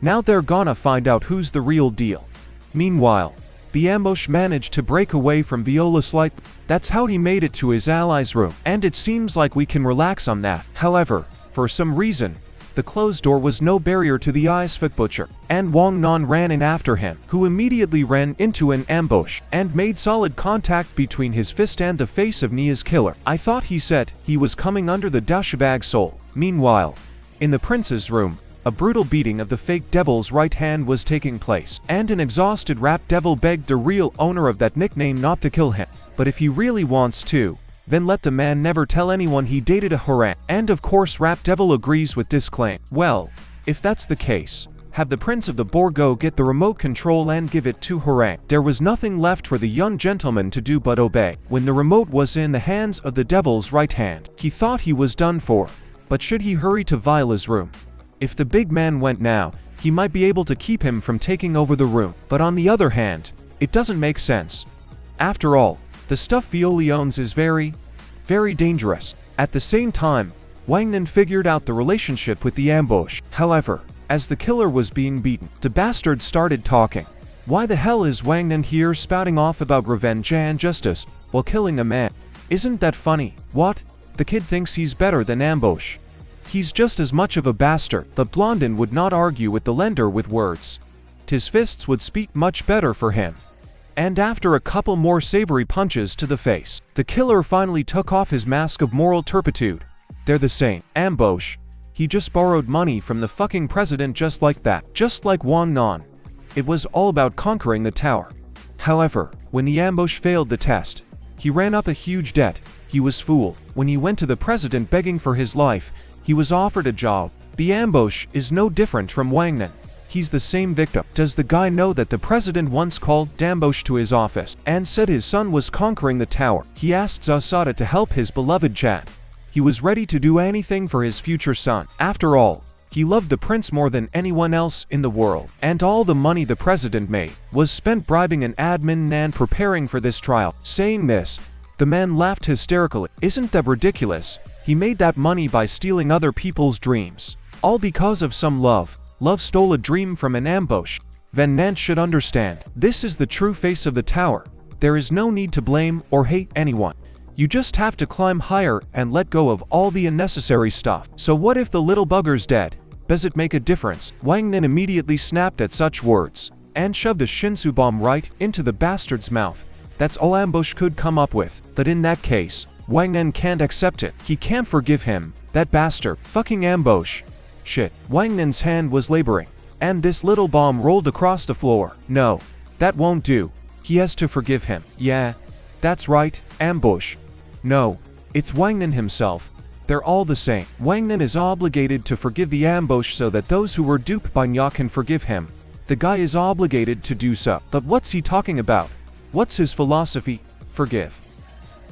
Now they're gonna find out who's the real deal. Meanwhile, the ambush managed to break away from Viola slightly. That's how he made it to his ally's room, and it seems like we can relax on that. However, for some reason, the closed door was no barrier to the Ice Foot Butcher, and Wang Nan ran in after him, who immediately ran into an ambush, and made solid contact between his fist and the face of Nia's killer. I thought he said he was coming under the douchebag soul. Meanwhile, in the prince's room, a brutal beating of the fake devil's right hand was taking place, and an exhausted Rap Devil begged the real owner of that nickname not to kill him. But if he really wants to, then let the man never tell anyone he dated a Harang. And of course Rap Devil agrees with this claim. Well, if that's the case, have the Prince of the Borgo get the remote control and give it to Harem. There was nothing left for the young gentleman to do but obey. When the remote was in the hands of the devil's right hand, he thought he was done for. But should he hurry to Viola's room? If the big man went now, he might be able to keep him from taking over the room. But on the other hand, it doesn't make sense. After all, the stuff Viola owns is very dangerous. At the same time, Wang Nan figured out the relationship with the ambush. However, as the killer was being beaten, the bastard started talking. Why the hell is Wang Nan here spouting off about revenge and justice while killing a man? Isn't that funny? What? The kid thinks he's better than ambush. He's just as much of a bastard. But Blondin would not argue with the lender with words. His fists would speak much better for him. And after a couple more savory punches to the face, the killer finally took off his mask of moral turpitude. They're the same. Ambush. He just borrowed money from the fucking president just like that. Just like Wang Nan. It was all about conquering the tower. However, when the ambush failed the test, he ran up a huge debt. He was fooled. When he went to the president begging for his life, he was offered a job. The ambush is no different from Wang Nan. He's the same victim. Does the guy know that the president once called Dambush to his office and said his son was conquering the tower? He asked Zasada to help his beloved Chad. He was ready to do anything for his future son. After all, he loved the prince more than anyone else in the world. And all the money the president made was spent bribing an admin and preparing for this trial. Saying this, the man laughed hysterically. Isn't that ridiculous? He made that money by stealing other people's dreams. All because of some love. Love stole a dream from an ambush. Van Nant should understand. This is the true face of the tower. There is no need to blame or hate anyone. You just have to climb higher and let go of all the unnecessary stuff. So what if the little bugger's dead? Does it make a difference? Wang Nan immediately snapped at such words and shoved a Shinsu bomb right into the bastard's mouth. That's all Ambush could come up with. But in that case, Wang Nan can't accept it. He can't forgive him. That bastard. Fucking Ambush. Shit. Wang Nan's hand was laboring, and this little bomb rolled across the floor. No, that won't do. He has to forgive him. Yeah, that's right, Ambush. No, it's Wang Nan himself. They're all the same. Wang Nan is obligated to forgive the ambush so that those who were duped by Nya can forgive him. The guy is obligated to do so. But what's he talking about? What's his philosophy? Forgive.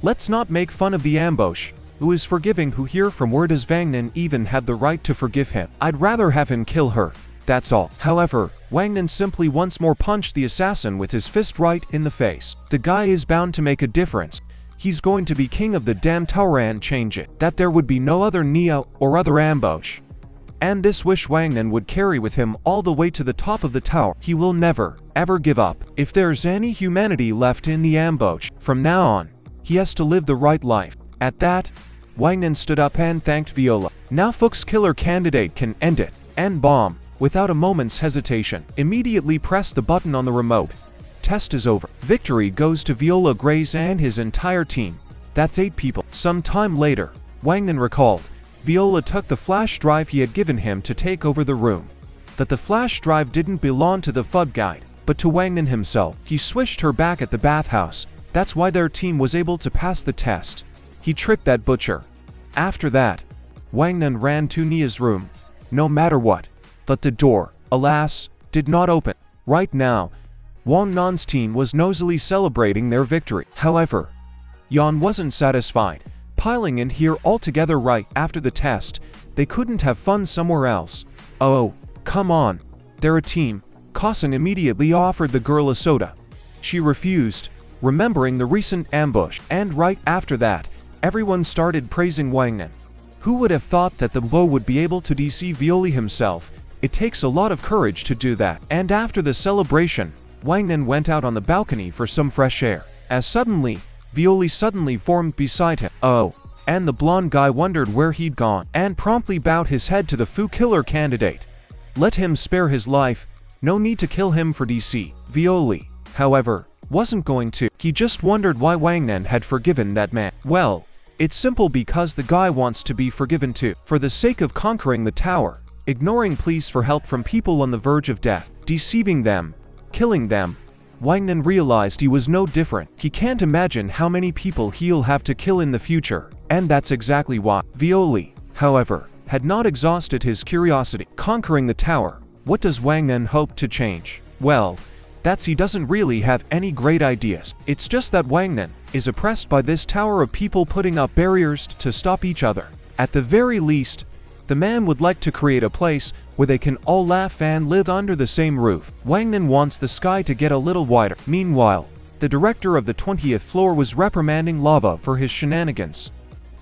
Let's not make fun of the ambush. Who is forgiving who here? From where does Wang Nan even have the right to forgive him? I'd rather have him kill her. That's all. However, Wang Nan simply once more punched the assassin with his fist right in the face. The guy is bound to make a difference. He's going to be king of the damn tower and change it. That there would be no other Nya or other ambush. And this wish Wang Nan would carry with him all the way to the top of the tower. He will never, ever give up. If there's any humanity left in the ambush, from now on, he has to live the right life. At that, Wang Nan stood up and thanked Viola. Now Fuchs killer candidate can end it. And bomb, without a moment's hesitation, immediately pressed the button on the remote. Test is over. Victory goes to Viola Grace and his entire team. That's 8 people. Some time later, Wang Nan recalled, Viola took the flash drive he had given him to take over the room. But the flash drive didn't belong to the FUD guide, but to Wang Nan himself. He swished her back at the bathhouse. That's why their team was able to pass the test. He tricked that butcher. After that, Wang Nan ran to Nia's room. No matter what. But the door, alas, did not open. Right now, Wang Nan's team was nosily celebrating their victory. However, Yan wasn't satisfied. Piling in here all together right after the test, they couldn't have fun somewhere else. Oh, come on. They're a team. Kasan immediately offered the girl a soda. She refused, remembering the recent ambush. And right after that, everyone started praising Wang Nan. Who would have thought that the boy would be able to deceive Violi himself? It takes a lot of courage to do that. And after the celebration, Wang Nan went out on the balcony for some fresh air. As suddenly, Violi suddenly formed beside him. Oh, and the blonde guy wondered where he'd gone and promptly bowed his head to the Fu killer candidate. Let him spare his life. No need to kill him for DC. Violi, however, wasn't going to. He just wondered why Wang Nan had forgiven that man. Well, it's simple because the guy wants to be forgiven too. For the sake of conquering the tower, ignoring pleas for help from people on the verge of death, deceiving them, killing them, Wang Nan realized he was no different. He can't imagine how many people he'll have to kill in the future, and that's exactly why. Violi, however, had not exhausted his curiosity. Conquering the tower What does Wang Nen hope to change? Well, that's he doesn't really have any great ideas. It's just that Wang Nen is oppressed by this tower of people putting up barriers to stop each other. At the very least, the man would like to create a place where they can all laugh and live under the same roof. Wang Nen wants the sky to get a little wider. Meanwhile, the director of the 20th floor was reprimanding Lava for his shenanigans.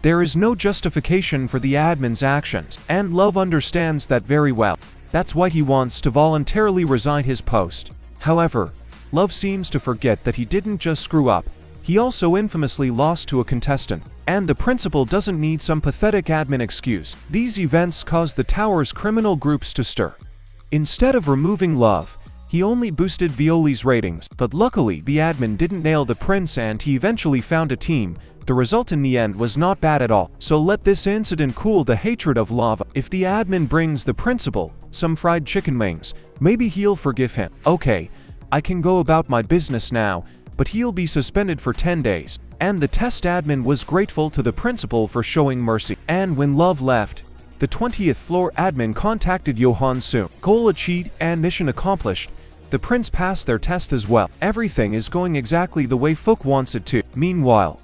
There is no justification for the admin's actions, and Love understands that very well. That's why he wants to voluntarily resign his post. However, Love seems to forget that he didn't just screw up, he also infamously lost to a contestant. And the principal doesn't need some pathetic admin excuse. These events cause the tower's criminal groups to stir. Instead of removing Love, he only boosted Violi's ratings, but luckily the admin didn't nail the prince and he eventually found a team. The result in the end was not bad at all, so let this incident cool the hatred of Lava. If the admin brings the principal some fried chicken wings, maybe he'll forgive him. Okay, I can go about my business now, but he'll be suspended for 10 days. And the test admin was grateful to the principal for showing mercy. And when Love left, the 20th floor admin contacted Johan soon. Goal achieved and mission accomplished. The prince passed their test as well. Everything is going exactly the way Fook wants it to. Meanwhile,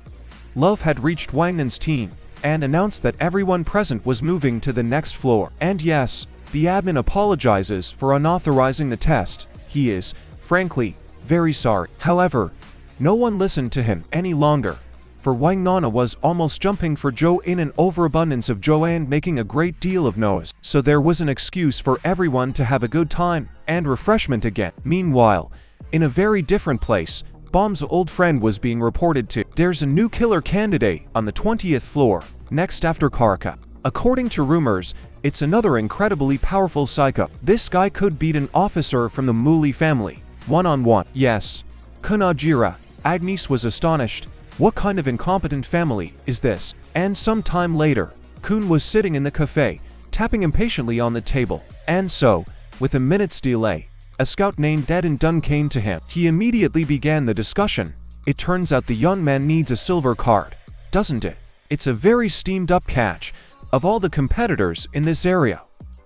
Love had reached Wang Nen's team and announced that everyone present was moving to the next floor. And yes, the admin apologizes for unauthorizing the test. He is, frankly, very sorry. However, no one listened to him any longer, for Wang Nana was almost jumping for Joe in an overabundance of Joe and making a great deal of noise. So there was an excuse for everyone to have a good time and refreshment again. Meanwhile, in a very different place, Bomb's old friend was being reported to. There's a new killer candidate on the 20th floor, next after Karaka. According to rumors, it's another incredibly powerful psycho. This guy could beat an officer from the Muli family, one-on-one. Yes, Kunajira. Agnes was astonished. What kind of incompetent family is this? And some time later, Kun was sitting in the cafe, tapping impatiently on the table. And so, with a minute's delay, a scout named Eden Dunn came to him. He immediately began the discussion. It turns out the young man needs a silver card, doesn't it? It's a very steamed up catch. Of all the competitors in this area,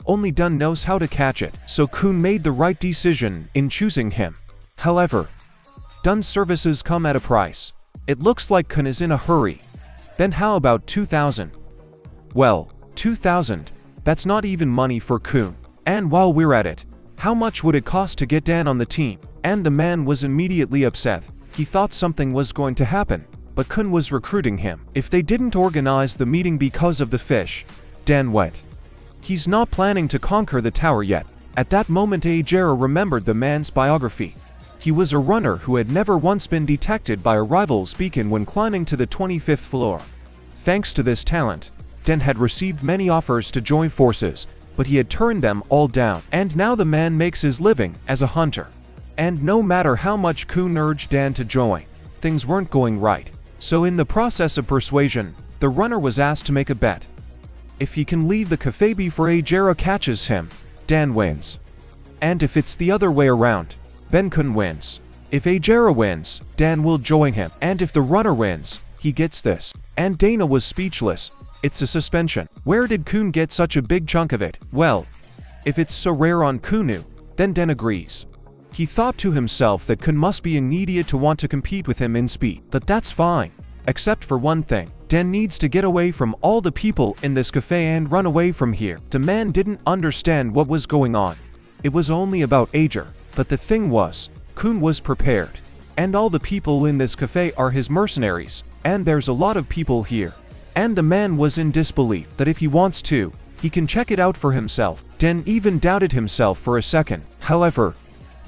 only Dunn knows how to catch it. So Kun made the right decision in choosing him. However, Dunn's services come at a price. It looks like Kun is in a hurry. Then how about 2,000? Well, 2,000, that's not even money for Kun. And while we're at it, how much would it cost to get Dan on the team? And the man was immediately upset. He thought something was going to happen, but Kun was recruiting him. If they didn't organize the meeting because of the fish, Dan went. He's not planning to conquer the tower yet. At that moment Ajera remembered the man's biography. He was a runner who had never once been detected by a rival's beacon when climbing to the 25th floor. Thanks to this talent, Den had received many offers to join forces, but he had turned them all down. And now the man makes his living as a hunter. And no matter how much Kun urged Dan to join, things weren't going right. So in the process of persuasion, the runner was asked to make a bet. If he can leave the cafe before Ajera catches him, Dan wins. And if it's the other way around, Ben Kun wins. If Ajera wins, Dan will join him. And if the runner wins, he gets this. And Dana was speechless. It's a suspension. Where did Kun get such a big chunk of it? Well, if it's so rare on Kunu, then Den agrees. He thought to himself that Kun must be an idiot to want to compete with him in speed. But that's fine. Except for one thing. Den needs to get away from all the people in this cafe and run away from here. The man didn't understand what was going on. It was only about Ager. But the thing was, Kun was prepared. And all the people in this cafe are his mercenaries. And there's a lot of people here. And the man was in disbelief that if he wants to, he can check it out for himself. Den even doubted himself for a second. However,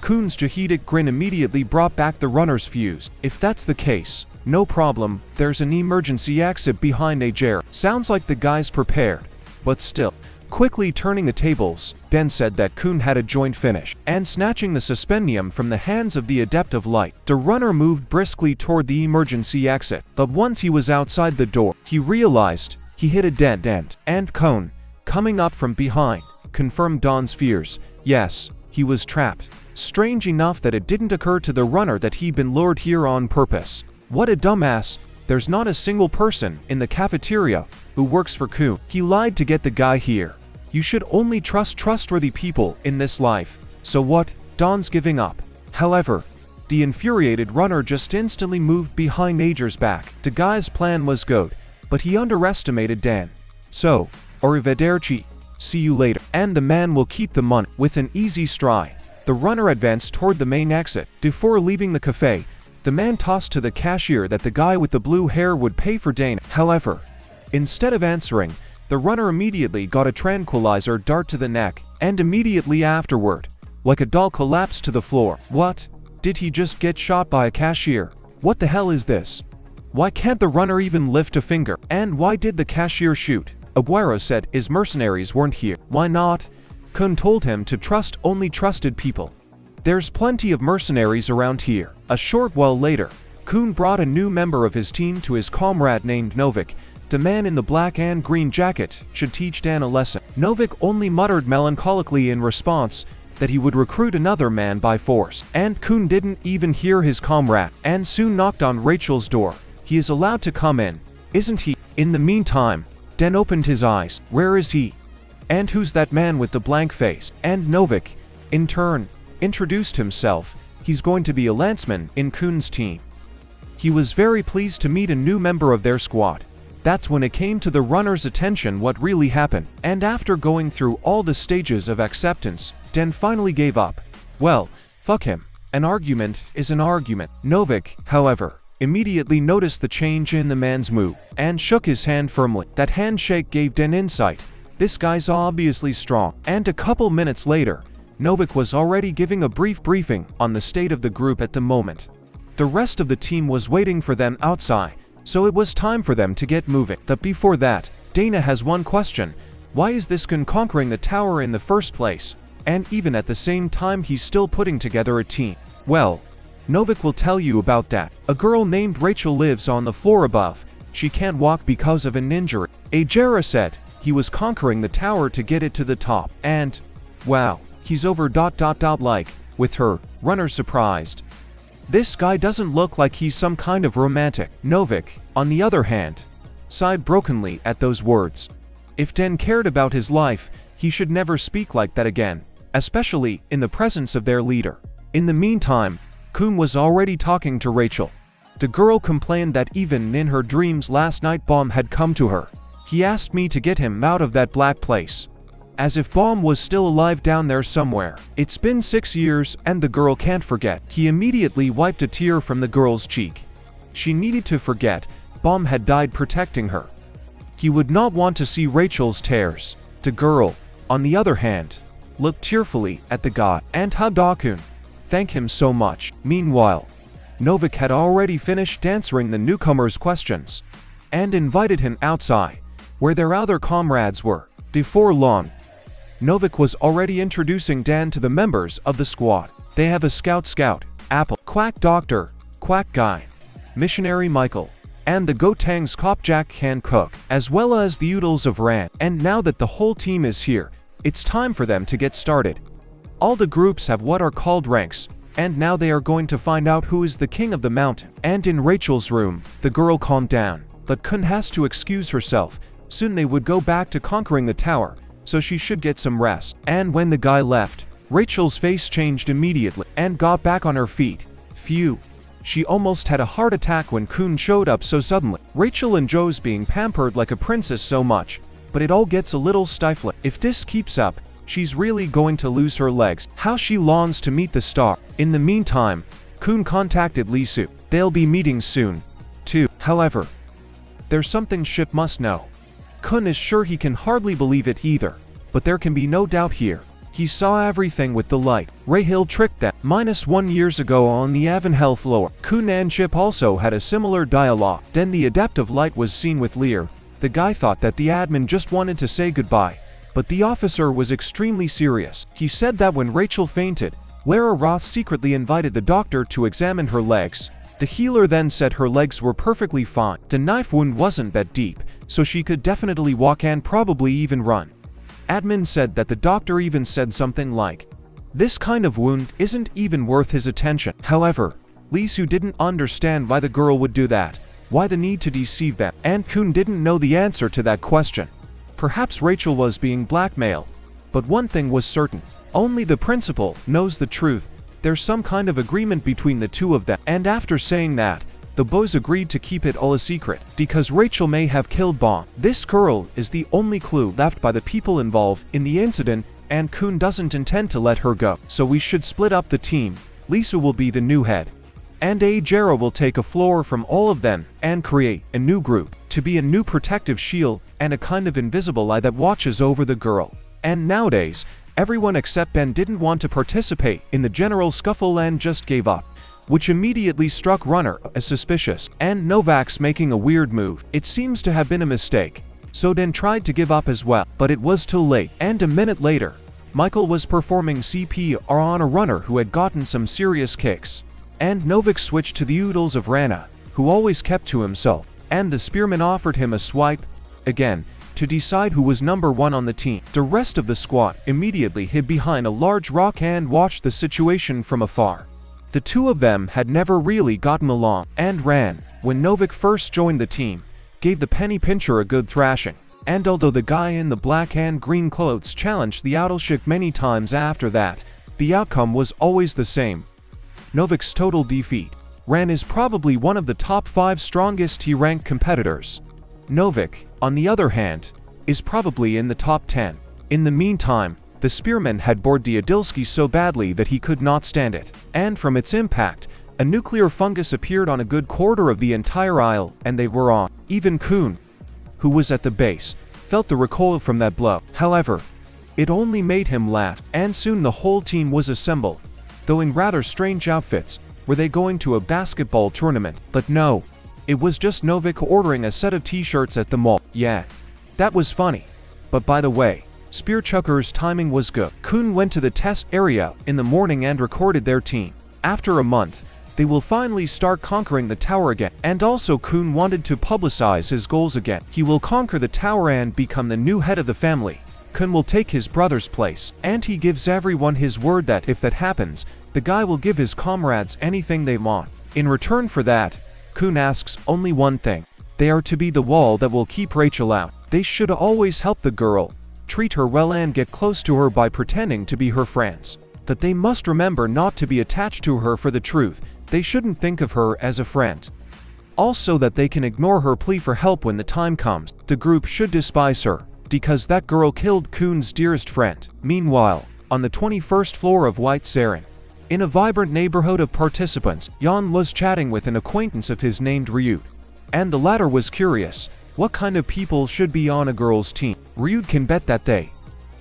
Kun's Jahedic grin immediately brought back the runner's fuse. If that's the case, no problem, there's an emergency exit behind Ajera. Sounds like the guy's prepared. But still, quickly turning the tables, Ben said that Kun had a joint finish. And snatching the suspendium from the hands of the Adept of Light, the runner moved briskly toward the emergency exit. But once he was outside the door, he realized he hit a dead end. And Kun, coming up from behind, confirmed Don's fears. Yes, he was trapped. Strange enough that it didn't occur to the runner that he'd been lured here on purpose. What a dumbass. There's not a single person in the cafeteria who works for Kun. He lied to get the guy here. You should only trust trustworthy people in this life. So what? Don's giving up. However, the infuriated runner just instantly moved behind Major's back. The guy's plan was good, but he underestimated Dan. So, arrivederci. See you later. And the man will keep the money. With an easy stride, the runner advanced toward the main exit. Before leaving the cafe, the man tossed to the cashier that the guy with the blue hair would pay for Dana. However, instead of answering, the runner immediately got a tranquilizer dart to the neck, and immediately afterward, like a doll, collapsed to the floor. What? Did he just get shot by a cashier? What the hell is this? Why can't the runner even lift a finger? And why did the cashier shoot? Aguero said his mercenaries weren't here. Why not? Kun told him to trust only trusted people. There's plenty of mercenaries around here. A short while later, Kun brought a new member of his team to his comrade named Novik. The man in the black and green jacket should teach Dan a lesson. Novik only muttered melancholically in response that he would recruit another man by force. And Kun didn't even hear his comrade, and soon knocked on Rachel's door. He is allowed to come in, isn't he? In the meantime, Dan opened his eyes. Where is he? And who's that man with the blank face? And Novik, in turn, introduced himself. He's going to be a lanceman in Kun's team. He was very pleased to meet a new member of their squad. That's when it came to the runner's attention what really happened. And after going through all the stages of acceptance, Dan finally gave up. Well, fuck him. An argument is an argument. Novik, however, immediately noticed the change in the man's mood, and shook his hand firmly. That handshake gave Dan insight. This guy's obviously strong. And a couple minutes later, Novik was already giving a brief briefing on the state of the group at the moment. The rest of the team was waiting for them outside, so it was time for them to get moving. But before that, Dana has one question. Why is this Kun conquering the tower in the first place? And even at the same time he's still putting together a team. Well, Novik will tell you about that. A girl named Rachel lives on the floor above. She can't walk because of an injury. Ajara said he was conquering the tower to get it to the top. And, wow, he's over ... like, with her. Runner surprised. This guy doesn't look like he's some kind of romantic. Novik, on the other hand, sighed brokenly at those words. If Dan cared about his life, he should never speak like that again, especially in the presence of their leader. In the meantime, Kun was already talking to Rachel. The girl complained that even in her dreams last night Bomb had come to her. He asked me to get him out of that black place. As if Bomb was still alive down there somewhere. It's been 6 years and the girl can't forget. He immediately wiped a tear from the girl's cheek. She needed to forget Bomb had died protecting her. He would not want to see Rachel's tears. The girl, on the other hand, looked tearfully at the guy and hugged Akun. Thank him so much. Meanwhile, Novik had already finished answering the newcomer's questions and invited him outside, where their other comrades were. Before long, Novik was already introducing Dan to the members of the squad. They have a scout, Apple, Quack Doctor, Quack Guy, Missionary Michael, and the Gotang's Cop Jack Can Cook, as well as the Oodles of Ran. And now that the whole team is here, it's time for them to get started. All the groups have what are called ranks, and now they are going to find out who is the king of the mountain. And in Rachel's room, the girl calmed down, but Kun has to excuse herself. Soon they would go back to conquering the tower, so she should get some rest. And when the guy left, Rachel's face changed immediately and got back on her feet. Phew. She almost had a heart attack when Kun showed up so suddenly. Rachel enjoys being pampered like a princess so much, but it all gets a little stifling. If this keeps up, she's really going to lose her legs. How she longs to meet the star. In the meantime, Kun contacted Lee Su. They'll be meeting soon, too. However, there's something Ship must know. Kun is sure he can hardly believe it either, but there can be no doubt here. He saw everything with the light. Rahil tricked them. -1 years ago on the Avanhell floor. Kun and Ship also had a similar dialogue. Then the Adept of Light was seen with Lear. The guy thought that the admin just wanted to say goodbye, but the officer was extremely serious. He said that when Rachel fainted, Lara Roth secretly invited the doctor to examine her legs. The healer then said her legs were perfectly fine. The knife wound wasn't that deep, so she could definitely walk and probably even run. Admin said that the doctor even said something like, "This kind of wound isn't even worth his attention." However, Lee Su didn't understand why the girl would do that, why the need to deceive them, and Kun didn't know the answer to that question. Perhaps Rachel was being blackmailed. But one thing was certain. Only the principal knows the truth. There's some kind of agreement between the two of them. And after saying that, the boys agreed to keep it all a secret, because Rachel may have killed Bond. This girl is the only clue left by the people involved in the incident, and Kun doesn't intend to let her go. So we should split up the team. Lisa will be the new head, and Ajera will take a floor from all of them and create a new group to be a new protective shield and a kind of invisible eye that watches over the girl. And nowadays, everyone except Ben didn't want to participate in the general scuffle and just gave up, which immediately struck Runner as suspicious, and Novak's making a weird move. It seems to have been a mistake. So Den tried to give up as well, but it was too late, and a minute later, Michael was performing CPR on a runner who had gotten some serious kicks. And Novak switched to the oodles of Rana, who always kept to himself, and the spearman offered him a swipe, again, to decide who was number one on the team. The rest of the squad immediately hid behind a large rock and watched the situation from afar. The two of them had never really gotten along, and Ran, when Novak first joined the team, gave the penny pincher a good thrashing. And although the guy in the black and green clothes challenged the Autelschik many times after that, the outcome was always the same. Novak's total defeat. Ran is probably one of the top 5 strongest T-rank competitors. Novak, on the other hand, is probably in the top 10. In the meantime, the spearman had bored Diadilski so badly that he could not stand it, and from its impact, a nuclear fungus appeared on a good quarter of the entire isle, and they were on. Even Kun, who was at the base, felt the recoil from that blow. However, it only made him laugh, and soon the whole team was assembled. Though in rather strange outfits. Were they going to a basketball tournament? But no. It was just Novak ordering a set of t-shirts at the mall. Yeah, that was funny. But by the way, Spearchucker's timing was good. Kun went to the test area in the morning and recorded their team. After a month, they will finally start conquering the tower again. And also Kun wanted to publicize his goals again. He will conquer the tower and become the new head of the family. Kun will take his brother's place, and he gives everyone his word that if that happens, the guy will give his comrades anything they want. In return for that, Kun asks only one thing. They are to be the wall that will keep Rachel out. They should always help the girl, treat her well and get close to her by pretending to be her friends. But they must remember not to be attached to her for the truth. They shouldn't think of her as a friend. Also that they can ignore her plea for help when the time comes. The group should despise her, because that girl killed Kun's dearest friend. Meanwhile, on the 21st floor of White Seinen, in a vibrant neighborhood of participants, Jan was chatting with an acquaintance of his named Ryud. And the latter was curious, what kind of people should be on a girl's team? Ryud can bet that they,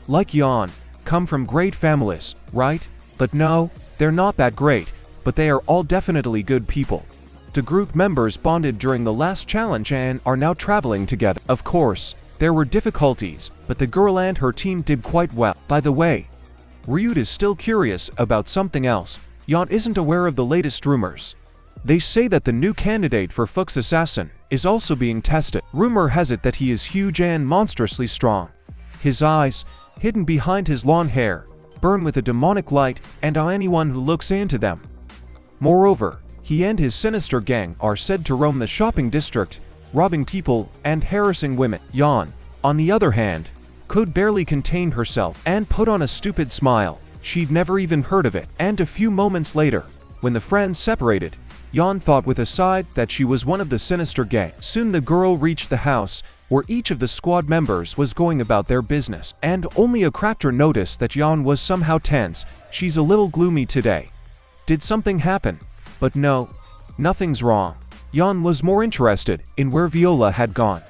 like Jan, come from great families, right? But no, they're not that great, but they are all definitely good people. The group members bonded during the last challenge and are now traveling together. Of course, there were difficulties, but the girl and her team did quite well. By the way, Ryud is still curious about something else. Jan isn't aware of the latest rumors. They say that the new candidate for Fuchs assassin is also being tested. Rumor has it that he is huge and monstrously strong. His eyes, hidden behind his long hair, burn with a demonic light and on anyone who looks into them. Moreover, he and his sinister gang are said to roam the shopping district, robbing people and harassing women. Jan, on the other hand, could barely contain herself and put on a stupid smile. She'd never even heard of it. And a few moments later, when the friends separated, Jan thought with a sigh that she was one of the sinister gang. Soon the girl reached the house, where each of the squad members was going about their business. And only a crafter noticed that Jan was somehow tense. She's a little gloomy today. Did something happen? But no, nothing's wrong. Jan was more interested in where Viola had gone.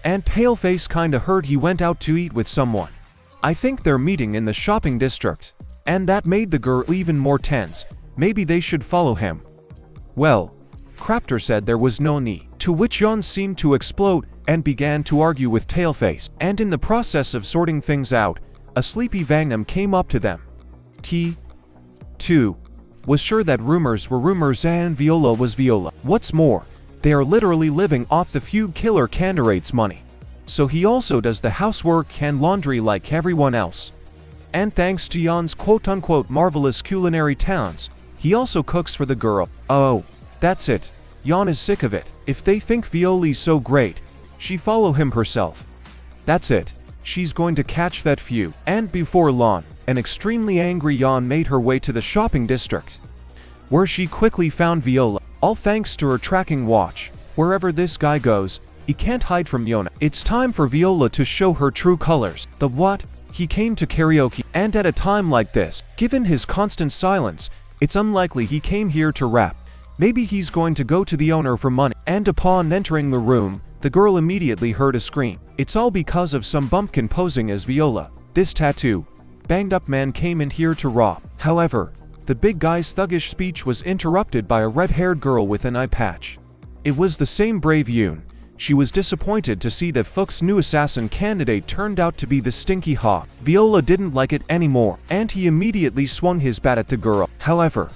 And Paleface kinda heard he went out to eat with someone. I think they're meeting in the shopping district. And that made the girl even more tense. Maybe they should follow him. Well, Crafter said there was no need, to which Jan seemed to explode and began to argue with Tailface. And in the process of sorting things out, a sleepy Vangnam came up to them. T2 was sure that rumors were rumors and Viola was Viola. What's more, they are literally living off the feud killer candidate's money. So he also does the housework and laundry like everyone else. And thanks to Jan's quote-unquote marvelous culinary talents, he also cooks for the girl. Oh, that's it. Jan is sick of it. If they think Viola's so great, she follow him herself. That's it. she's going to catch that few. And before long, an extremely angry Yon made her way to the shopping district, where she quickly found Viola, all thanks to her tracking watch. Wherever this guy goes, he can't hide from Yona. It's time for Viola to show her true colors. The what? He came to karaoke, and at a time like this, given his constant silence, it's unlikely he came here to rap. Maybe he's going to go to the owner for money. And upon entering the room, the girl immediately heard a scream. It's all because of some bumpkin posing as Viola. This tattoo banged up man came in here to rob. However, the big guy's thuggish speech was interrupted by a red-haired girl with an eye patch. It was the same brave Yoon. She was disappointed to see that Fook's new assassin candidate turned out to be the stinky hawk. Viola didn't like it anymore, and he immediately swung his bat at the girl. However,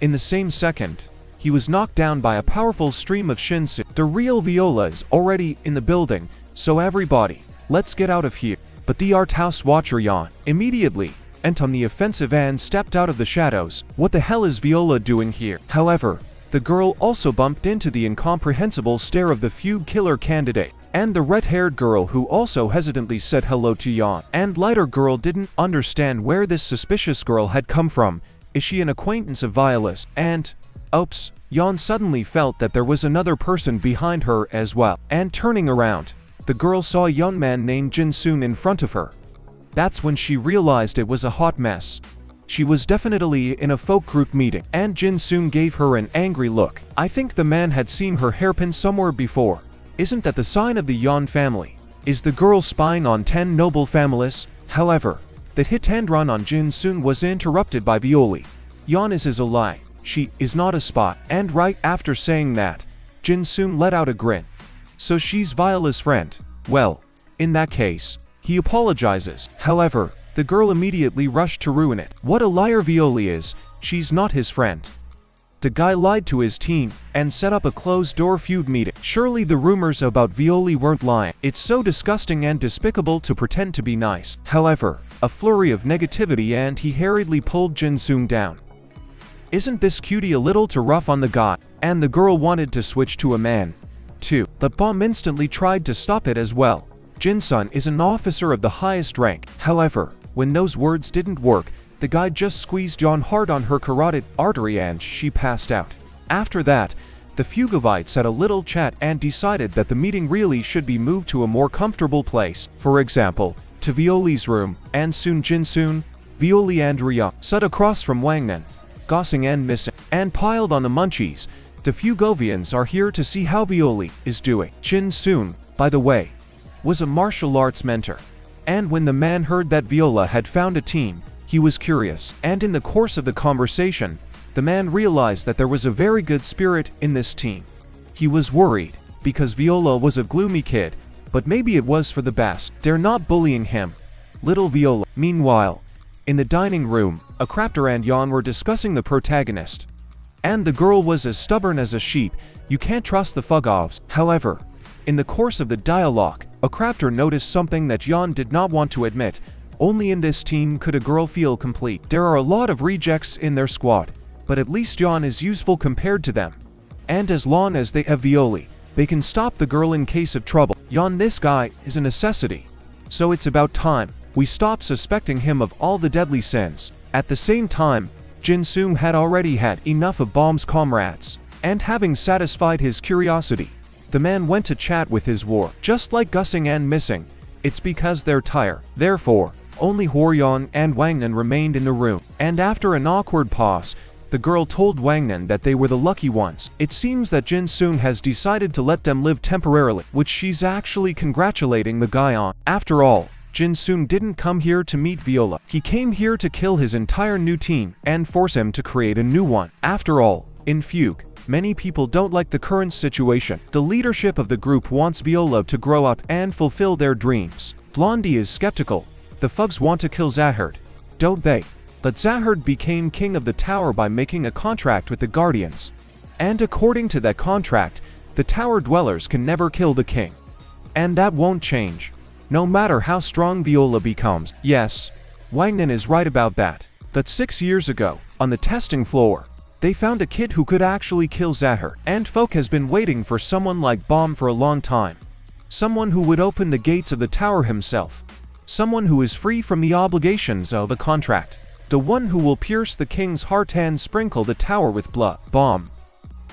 in the same second, he was knocked down by a powerful stream of shinsu. The real Viola is already in the building, so everybody, let's get out of here. But the art house watcher yawned immediately, and on the offensive and stepped out of the shadows. What the hell is Viola doing here? However, the girl also bumped into the incomprehensible stare of the fugue killer candidate, and the red-haired girl who also hesitantly said hello to Yon. And lighter girl didn't understand where this suspicious girl had come from. Is she an acquaintance of Viola's? And, oops, Yon suddenly felt that there was another person behind her as well. And turning around, the girl saw a young man named Jin-soon in front of her. That's when she realized it was a hot mess. She was definitely in a folk group meeting, and Jin-soon gave her an angry look. I think the man had seen her hairpin somewhere before. Isn't that the sign of the Yon family? Is the girl spying on 10 noble families? However, the hit and run on Jin-soon was interrupted by Violi. Yon is a lie. She is not a spy. And right after saying that, Jin-soon let out a grin. So she's Viola's friend. Well, in that case, he apologizes. However, the girl immediately rushed to ruin it. What a liar Violi is. She's not his friend. The guy lied to his team and set up a closed-door feud meeting. Surely the rumors about Violi weren't lying. It's so disgusting and despicable to pretend to be nice. However, a flurry of negativity and he hurriedly pulled Jin-soon down. Isn't this cutie a little too rough on the guy? And the girl wanted to switch to a man, too. But Bomb instantly tried to stop it as well. Jin-sun is an officer of the highest rank. However, when those words didn't work, the guy just squeezed Yon hard on her carotid artery and she passed out. After that, the Fugovites had a little chat and decided that the meeting really should be moved to a more comfortable place. For example, to Violi's room, and soon Jin-soon, Violi and Rya sat across from Wangnan, gossing and missing, and piled on the munchies. The Fugovians are here to see how Violi is doing. Jin-soon, by the way, was a martial arts mentor. And when the man heard that Viola had found a team, he was curious. And in the course of the conversation, the man realized that there was a very good spirit in this team. He was worried, because Viola was a gloomy kid, but maybe it was for the best. They're not bullying him. Little Viola. Meanwhile, in the dining room, Akraptor and Yon were discussing the protagonist. And the girl was as stubborn as a sheep. You can't trust the Fugovs. However, in the course of the dialogue, Akraptor noticed something that Yon did not want to admit. Only in this team could a girl feel complete. There are a lot of rejects in their squad, but at least Yon is useful compared to them. And as long as they have Violi, they can stop the girl in case of trouble. Yon, this guy, is a necessity. So it's about time we stop suspecting him of all the deadly sins. At the same time, Jin-soon had already had enough of Bomb's comrades. And having satisfied his curiosity, the man went to chat with his war. Just like gussing and missing, it's because they're tired. Therefore, only Hwaryeon and Wangnan remained in the room. And after an awkward pause, the girl told Wangnan that they were the lucky ones. It seems that Jin-soon has decided to let them live temporarily, which she's actually congratulating the guy on. After all, Jin-soon didn't come here to meet Viola. He came here to kill his entire new team and force him to create a new one. After all, in Fugue, many people don't like the current situation. The leadership of the group wants Viola to grow up and fulfill their dreams. Blondie is skeptical. The Fugs want to kill Zahard, don't they? But Zahard became king of the tower by making a contract with the Guardians. And according to that contract, the tower dwellers can never kill the king. And that won't change, no matter how strong Viola becomes. Yes, Wangnan is right about that. But 6 years ago, on the testing floor, they found a kid who could actually kill Zahard. And folk has been waiting for someone like Bomb for a long time. Someone who would open the gates of the tower himself. someone who is free from the obligations of a contract. The one who will pierce the king's heart and sprinkle the tower with blood. Bomb.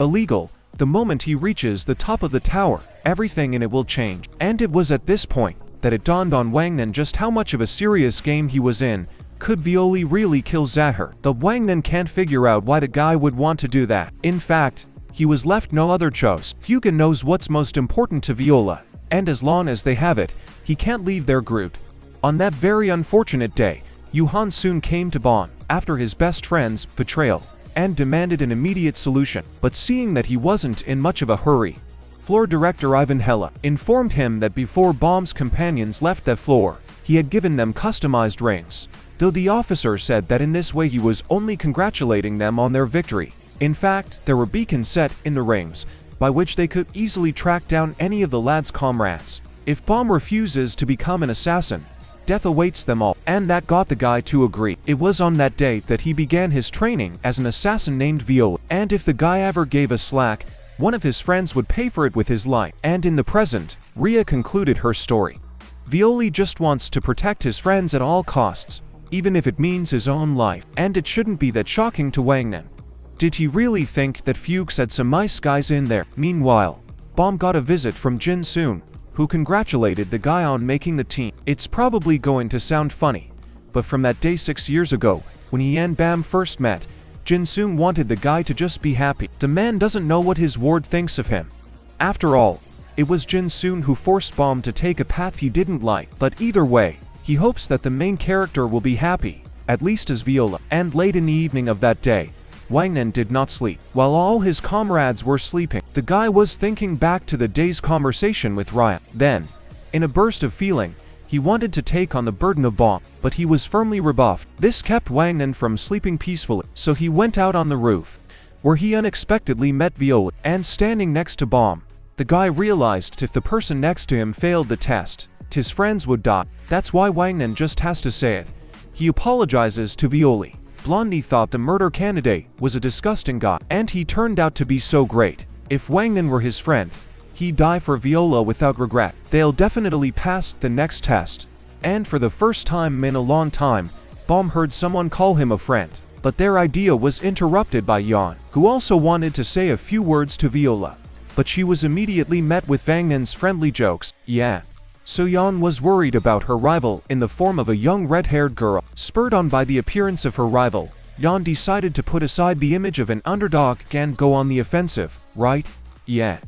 Illegal. The moment he reaches the top of the tower, everything in it will change. And it was at this point that it dawned on Wang Nen just how much of a serious game he was in. Could Violi really kill Zahir? The Wang Nen can't figure out why the guy would want to do that. In fact, he was left no other choice. Fugen knows what's most important to Viola, and as long as they have it, he can't leave their group. On that very unfortunate day, Yuhan soon came to Bon, after his best friend's betrayal, and demanded an immediate solution. But seeing that he wasn't in much of a hurry, floor director Ivan Hella informed him that before Bom's companions left that floor, he had given them customized rings. Though the officer said that in this way he was only congratulating them on their victory. In fact, there were beacons set in the rings, by which they could easily track down any of the lad's comrades. If Bomb refuses to become an assassin, death awaits them all, and that got the guy to agree. It was on that day that he began his training as an assassin named Viola, and if the guy ever gave a slack, one of his friends would pay for it with his life. And in the present, Ria concluded her story. Violi just wants to protect his friends at all costs, even if it means his own life, and it shouldn't be that shocking to Wang Nen. Did he really think that Fuchs had some nice guys in there? Meanwhile, Bomb got a visit from Jin Soon, who congratulated the guy on making the team. It's probably going to sound funny, but from that day 6 years ago, when he and Bam first met, Jin Soon wanted the guy to just be happy. The man doesn't know what his ward thinks of him. After all, it was Jin Soon who forced Bomb to take a path he didn't like. But either way, he hopes that the main character will be happy, at least as Viola. And late in the evening of that day, Wang Nen did not sleep. While all his comrades were sleeping, the guy was thinking back to the day's conversation with Ryan. Then, in a burst of feeling, he wanted to take on the burden of Bomb, but he was firmly rebuffed. This kept Wang Nen from sleeping peacefully, so he went out on the roof, where he unexpectedly met Viola. And standing next to Bomb, the guy realized if the person next to him failed the test, his friends would die. That's why Wang Nen just has to say it. He apologizes to Violi. Blondie thought the murder candidate was a disgusting guy, and he turned out to be so great. If Wang Nen were his friend, he'd die for Viola without regret. They'll definitely pass the next test. And for the first time in a long time, Bomb heard someone call him a friend. But their idea was interrupted by Yan, who also wanted to say a few words to Viola. But she was immediately met with Wang Nen's friendly jokes. Yeah. So Yan was worried about her rival in the form of a young red-haired girl. Spurred on by the appearance of her rival, Yan decided to put aside the image of an underdog and go on the offensive, right? Yeah.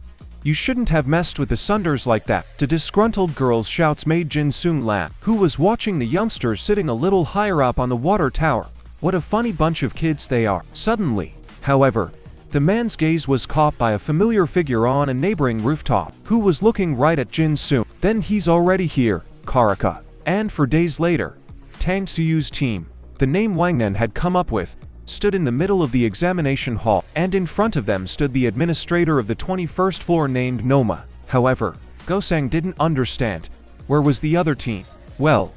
You shouldn't have messed with the Sunders like that. The disgruntled girl's shouts made Jin Soon laugh, who was watching the youngsters sitting a little higher up on the water tower. What a funny bunch of kids they are. Suddenly, however, the man's gaze was caught by a familiar figure on a neighboring rooftop, who was looking right at Jin Soon. Then he's already here, Karaka. And for days later, Tang Suyu's team, the name Wang Nen had come up with, stood in the middle of the examination hall, and in front of them stood the administrator of the 21st floor named Noma. However, Gosang didn't understand. Where was the other team? Well,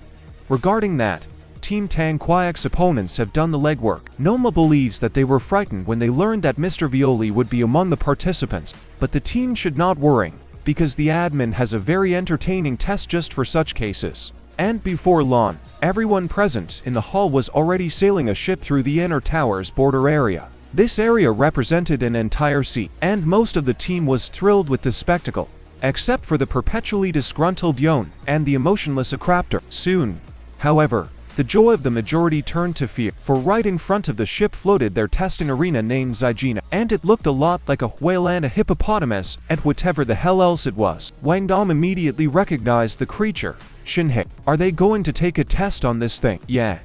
regarding that, Team Tang Qiak's opponents have done the legwork. Noma believes that they were frightened when they learned that Mr. Violi would be among the participants, but the team should not worry, because the admin has a very entertaining test just for such cases. And before long, everyone present in the hall was already sailing a ship through the inner tower's border area. This area represented an entire sea, and most of the team was thrilled with the spectacle, except for the perpetually disgruntled Yon and the emotionless Akraptor. Soon, however, the joy of the majority turned to fear, for right in front of the ship floated their testing arena named Zygina, and it looked a lot like a whale and a hippopotamus, and whatever the hell else it was. Wang Dom immediately recognized the creature. Shinhei, are they going to take a test on this thing? Yeah.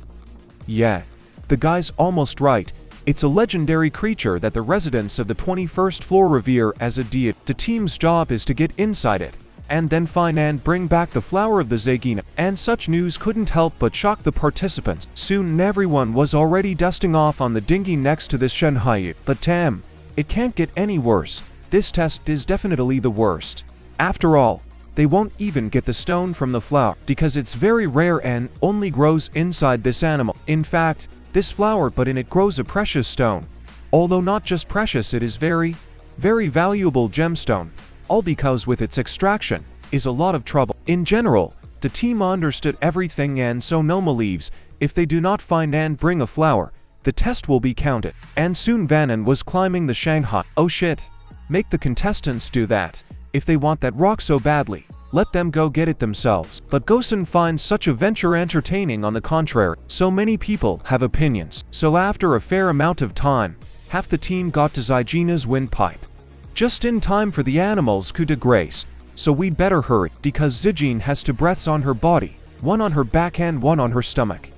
The guy's almost right. It's a legendary creature that the residents of the 21st floor revere as a deity. The team's job is to get inside it, and then find and bring back the flower of the Zygina. And such news couldn't help but shock the participants. Soon everyone was already dusting off on the dinghy next to this Shenhai. But damn, it can't get any worse. This test is definitely the worst. After all, they won't even get the stone from the flower, because it's very rare and only grows inside this animal. In fact, this flower, but in it grows a precious stone. Although not just precious, it is very valuable gemstone. All because with its extraction is a lot of trouble. In general, The team understood everything, and so Noma leaves. If they do not find and bring a flower, the test will be counted. And soon Vanan was climbing the Shanghai. Oh shit. Make the contestants do that. If they want that rock so badly, let them go get it themselves. But Gosen finds such a venture entertaining on the contrary. So many people have opinions. So after a fair amount of time, half the team got to Zaijina's windpipe. Just in time for the animal's coup de grace. So we'd better hurry, because Zijin has two breaths on her body, one on her back and one on her stomach.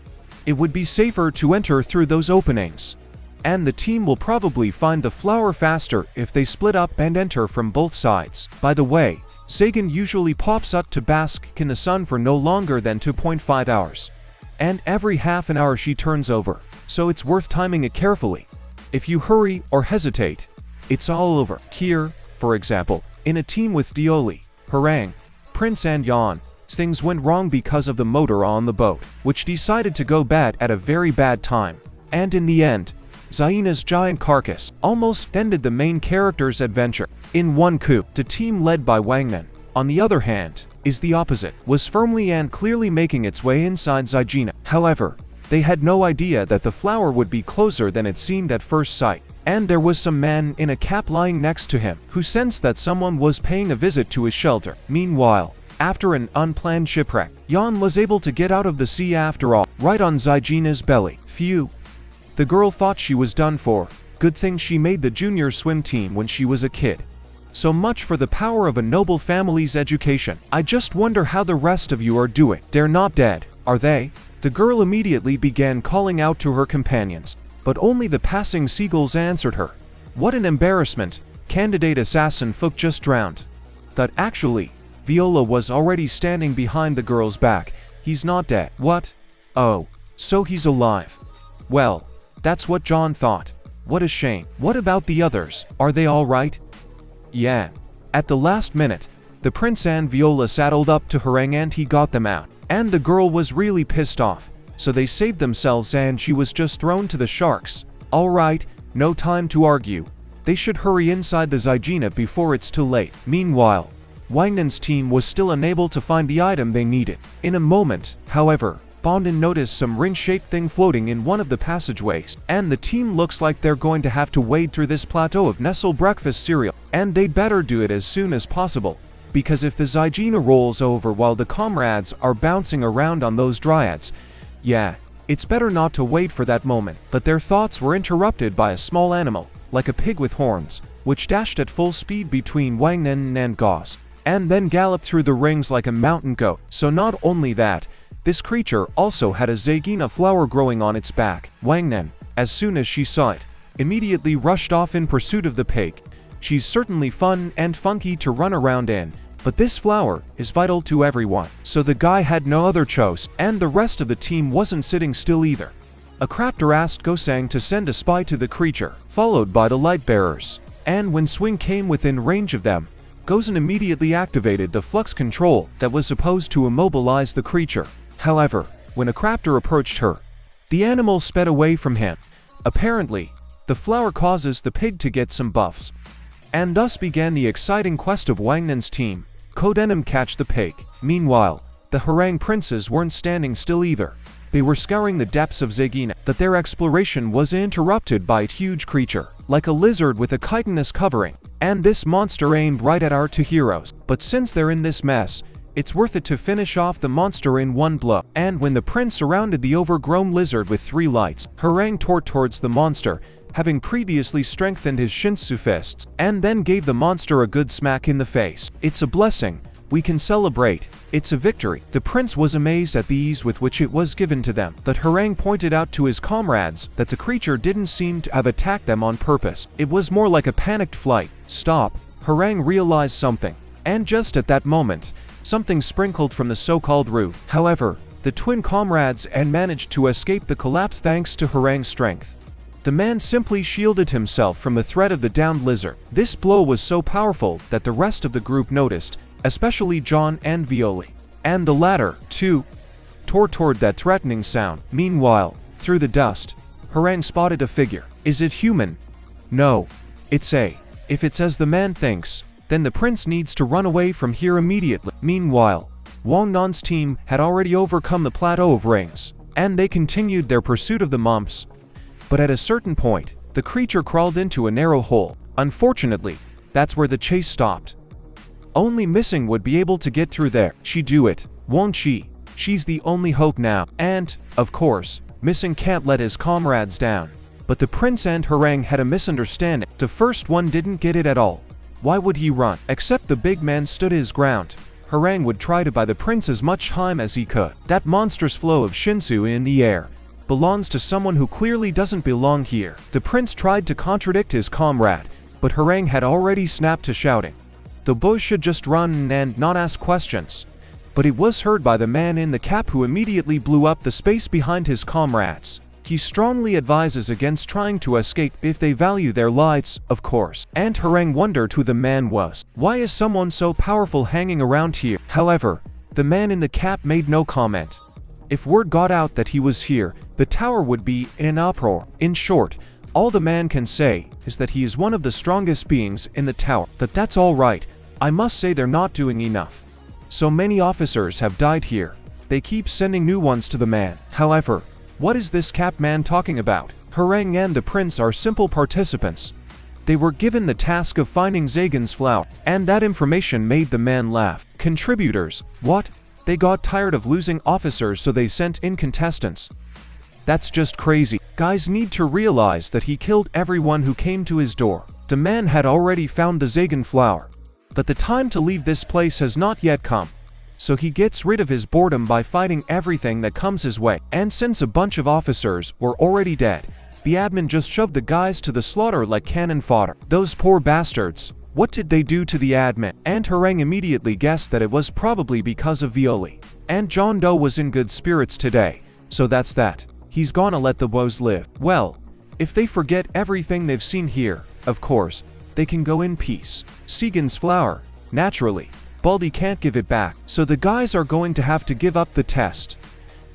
It would be safer to enter through those openings. And the team will probably find the flower faster if they split up and enter from both sides. By the way, Sagan usually pops up to bask in the sun for no longer than 2.5 hours. And every half an hour she turns over, so it's worth timing it carefully. If you hurry or hesitate, it's all over. Here, for example, in a team with Dioli, Harem, Prince and Yan, things went wrong because of the motor on the boat, which decided to go bad at a very bad time. And in the end, Zaina's giant carcass almost ended the main character's adventure. In one coup, the team led by Wangnan, on the other hand, is the opposite, was firmly and clearly making its way inside Zaijina. However, they had no idea that the flower would be closer than it seemed at first sight. And there was some man in a cap lying next to him, who sensed that someone was paying a visit to his shelter. Meanwhile, after an unplanned shipwreck, Yan was able to get out of the sea after all, right on Zaijina's belly. Phew. The girl thought she was done for. Good thing she made the junior swim team when she was a kid. So much for the power of a noble family's education. I just wonder how the rest of you are doing. They're not dead, are they? The girl immediately began calling out to her companions. But only the passing seagulls answered her. What an embarrassment. Candidate assassin Fook just drowned. But actually, Viola was already standing behind the girl's back. He's not dead. What? Oh, so he's alive. Well, that's what John thought. What a shame. What about the others? Are they all right? Yeah. At the last minute, the prince and Viola saddled up to Hareng and he got them out. And the girl was really pissed off. So they saved themselves and she was just thrown to the sharks. Alright, no time to argue. They should hurry inside the Zaijina before it's too late. Meanwhile, Wangnan's team was still unable to find the item they needed. In a moment, however, Bondin noticed some ring-shaped thing floating in one of the passageways. And the team looks like they're going to have to wade through this plateau of Nestle breakfast cereal. And they'd better do it as soon as possible. Because if the Zaijina rolls over while the comrades are bouncing around on those dryads, yeah, it's better not to wait for that moment. But their thoughts were interrupted by a small animal, like a pig with horns, which dashed at full speed between Wangnan and Gauss, and then galloped through the rings like a mountain goat. So not only that, this creature also had a Zaigina flower growing on its back. Wangnan, as soon as she saw it, immediately rushed off in pursuit of the pig. She's certainly fun and funky to run around in, but this flower is vital to everyone. So the guy had no other choice, and the rest of the team wasn't sitting still either. A crafter asked Gosang to send a spy to the creature, followed by the light bearers. And when Swing came within range of them, Gozen immediately activated the flux control that was supposed to immobilize the creature. However, when a crafter approached her, the animal sped away from him. Apparently, the flower causes the pig to get some buffs. And thus began the exciting quest of Wangnan's team. Codenum catch the pig. Meanwhile, the Harang princes weren't standing still either. They were scouring the depths of Zegina, but their exploration was interrupted by a huge creature, like a lizard with a chitinous covering. And this monster aimed right at our two heroes. But since they're in this mess, it's worth it to finish off the monster in one blow. And when the prince surrounded the overgrown lizard with 3 lights, Harang tore towards the monster, having previously strengthened his Shinsu fists, and then gave the monster a good smack in the face. It's a blessing. We can celebrate. It's a victory. The prince was amazed at the ease with which it was given to them, but Harang pointed out to his comrades that the creature didn't seem to have attacked them on purpose. It was more like a panicked flight. Stop. Harang realized something. And just at that moment, something sprinkled from the so-called roof. However, the twin comrades and managed to escape the collapse thanks to Harang's strength. The man simply shielded himself from the threat of the downed lizard. This blow was so powerful that the rest of the group noticed, especially John and Violi. And the latter, too, tore toward that threatening sound. Meanwhile, through the dust, Harang spotted a figure. Is it human? No. It's a. If it's as the man thinks, then the prince needs to run away from here immediately. Meanwhile, Wang Nan's team had already overcome the plateau of rings, and they continued their pursuit of the mumps. But at a certain point, the creature crawled into a narrow hole. Unfortunately, that's where the chase stopped. Only Missing would be able to get through there. She do it, won't she? She's the only hope now. And, of course, Missing can't let his comrades down. But the prince and Harem had a misunderstanding. The first one didn't get it at all. Why would he run? Except the big man stood his ground. Harem would try to buy the prince as much time as he could. That monstrous flow of shinsu in the air belongs to someone who clearly doesn't belong here. The prince tried to contradict his comrade, but Harem had already snapped to shouting. The boy should just run and not ask questions. But it was heard by the man in the cap, who immediately blew up the space behind his comrades. He strongly advises against trying to escape if they value their lives, of course. And Harem wondered who the man was. Why is someone so powerful hanging around here? However, the man in the cap made no comment. If word got out that he was here, the tower would be in an uproar. In short, all the man can say is that he is one of the strongest beings in the tower. But that's all right. I must say they're not doing enough. So many officers have died here. They keep sending new ones to the man. However, what is this cap man talking about? Harem and the prince are simple participants. They were given the task of finding Zagan's flower, and that information made the man laugh. Contributors, what? They got tired of losing officers, so they sent in contestants. That's just crazy. Guys need to realize that he killed everyone who came to his door. The man had already found the Zagan flower, but the time to leave this place has not yet come. So he gets rid of his boredom by fighting everything that comes his way. And since a bunch of officers were already dead, the admin just shoved the guys to the slaughter like cannon fodder. Those poor bastards. What did they do to the admin? And Harem immediately guessed that it was probably because of Violi. And John Doe was in good spirits today, so that's that. He's gonna let the woes live. Well, if they forget everything they've seen here, of course, they can go in peace. Zagan's flower, naturally. Baldy can't give it back, so the guys are going to have to give up the test.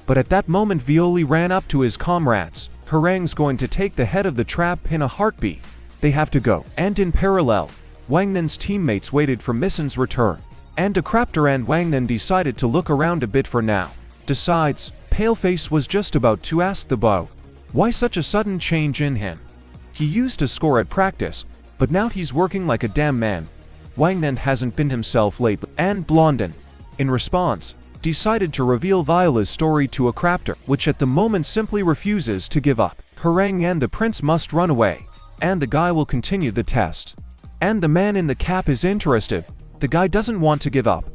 But at that moment Violi ran up to his comrades. Harem's going to take the head of the trap in a heartbeat. They have to go. And in parallel, Wang Nan's teammates waited for Misson's return. And Decraptor and Wang Nan decided to look around a bit for now. Besides, Paleface was just about to ask the bow, why such a sudden change in him? He used to score at practice, but now he's working like a damn man. Wang Nan hasn't been himself lately. And Blondin, in response, decided to reveal Viola's story to a Craptor, which at the moment simply refuses to give up. Harem and the prince must run away, and the guy will continue the test. And the man in the cap is interested. The guy doesn't want to give up,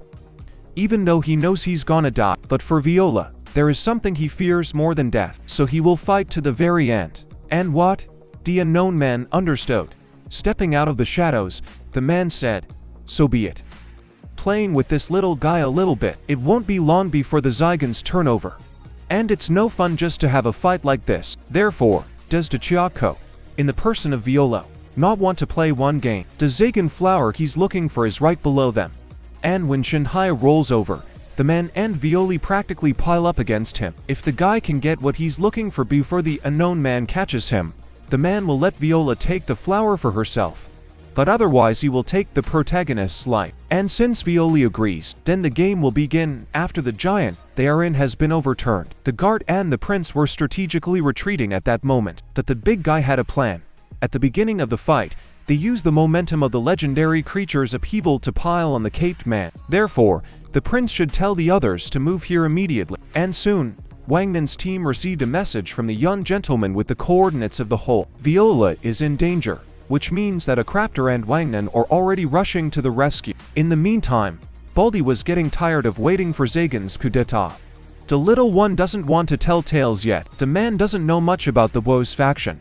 even though he knows he's gonna die. But for Viola, there is something he fears more than death, so he will fight to the very end. And what? The unknown man understood. Stepping out of the shadows, the man said, so be it. Playing with this little guy a little bit, it won't be long before the Zygons turn over. And it's no fun just to have a fight like this. Therefore, does Chiako, in the person of Viola, not want to play one game? The Zagan flower he's looking for is right below them. And when Shinhaya rolls over, the man and Violi practically pile up against him. If the guy can get what he's looking for before the unknown man catches him, the man will let Viola take the flower for herself. But otherwise he will take the protagonist's life. And since Violi agrees, then the game will begin. After the giant they are in has been overturned, the guard and the prince were strategically retreating at that moment. That the big guy had a plan. At the beginning of the fight, they used the momentum of the legendary creature's upheaval to pile on the caped man. Therefore, the prince should tell the others to move here immediately. And soon, Wang Nan's team received a message from the young gentleman with the coordinates of the hole. Viola is in danger, which means that a Craptor and Wang Nan are already rushing to the rescue. In the meantime, Baldy was getting tired of waiting for Zagan's coup d'etat. The little one doesn't want to tell tales yet. The man doesn't know much about the Woes faction.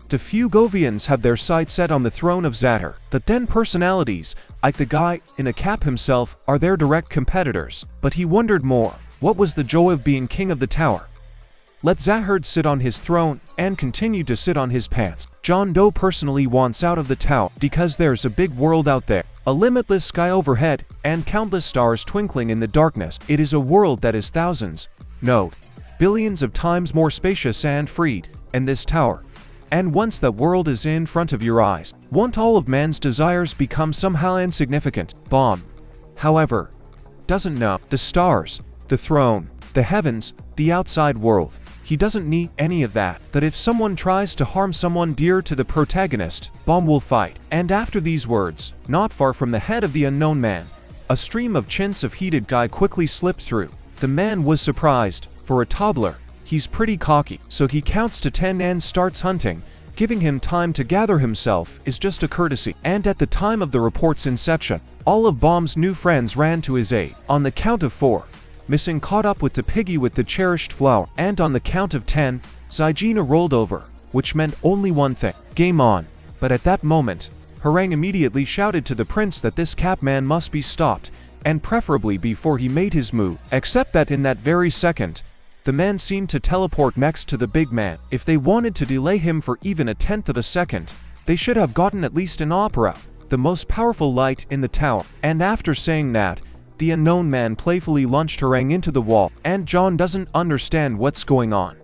The few Govians have their sights set on the throne of Zatar. The 10 personalities, like the guy in a cap himself, are their direct competitors. But he wondered more. What was the joy of being king of the tower? Let Zahard sit on his throne and continue to sit on his pants. John Doe personally wants out of the tower because there's a big world out there, a limitless sky overhead, and countless stars twinkling in the darkness. It is a world that is thousands, no, billions of times more spacious and freed than this tower. And once that world is in front of your eyes, won't all of man's desires become somehow insignificant? Bomb. However, doesn't know the stars, the throne, the heavens, the outside world. He doesn't need any of that. But if someone tries to harm someone dear to the protagonist, Bomb will fight. And after these words, not far from the head of the unknown man, a stream of chins of heated guy quickly slipped through. The man was surprised. For a toddler, he's pretty cocky, so he counts to 10 and starts hunting. Giving him time to gather himself is just a courtesy. And at the time of the report's inception, all of Bomb's new friends ran to his aid. On the count of 4, Missing caught up with the piggy with the cherished flower, and on the count of 10, Zaijina rolled over, which meant only one thing: game on. But at that moment, Harang immediately shouted to the prince that this cap man must be stopped, and preferably before he made his move. Except that in that very second, the man seemed to teleport next to the big man. If they wanted to delay him for even a tenth of a second, they should have gotten at least an opera, the most powerful light in the tower. And after saying that, the unknown man playfully launched Harang into the wall, and John doesn't understand what's going on.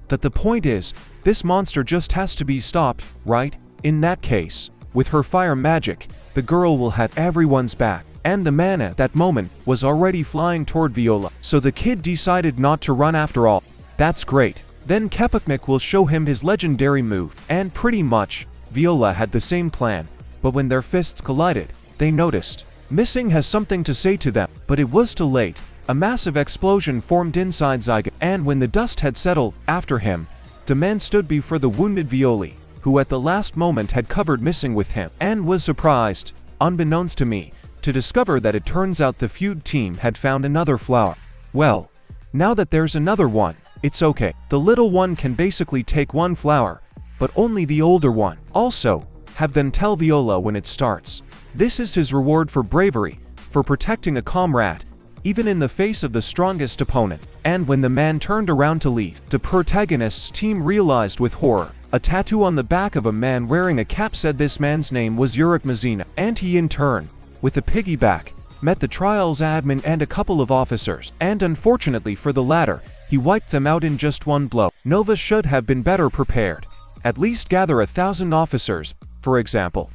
But the point is, this monster just has to be stopped, right? In that case, with her fire magic, the girl will have everyone's back. And the man at that moment was already flying toward Viola, so the kid decided not to run after all. That's great. Then Kepaknik will show him his legendary move, and pretty much, Viola had the same plan, but when their fists collided, they noticed Missing has something to say to them, but it was too late. A massive explosion formed inside Zygon, and when the dust had settled after him, the man stood before the wounded Violi, who at the last moment had covered Missing with him, and was surprised, unbeknownst to me, to discover that it turns out the feud team had found another flower. Well, now that there's another one, it's okay. The little one can basically take one flower, but only the older one. Also, have them tell Viola when it starts. This is his reward for bravery, for protecting a comrade, even in the face of the strongest opponent. And when the man turned around to leave, the protagonist's team realized with horror, a tattoo on the back of a man wearing a cap said this man's name was Yurik Mazina, and he in turn, with a piggyback, met the trial's admin and a couple of officers, and unfortunately for the latter, he wiped them out in just one blow. Nova should have been better prepared. At least gather 1,000 officers, for example.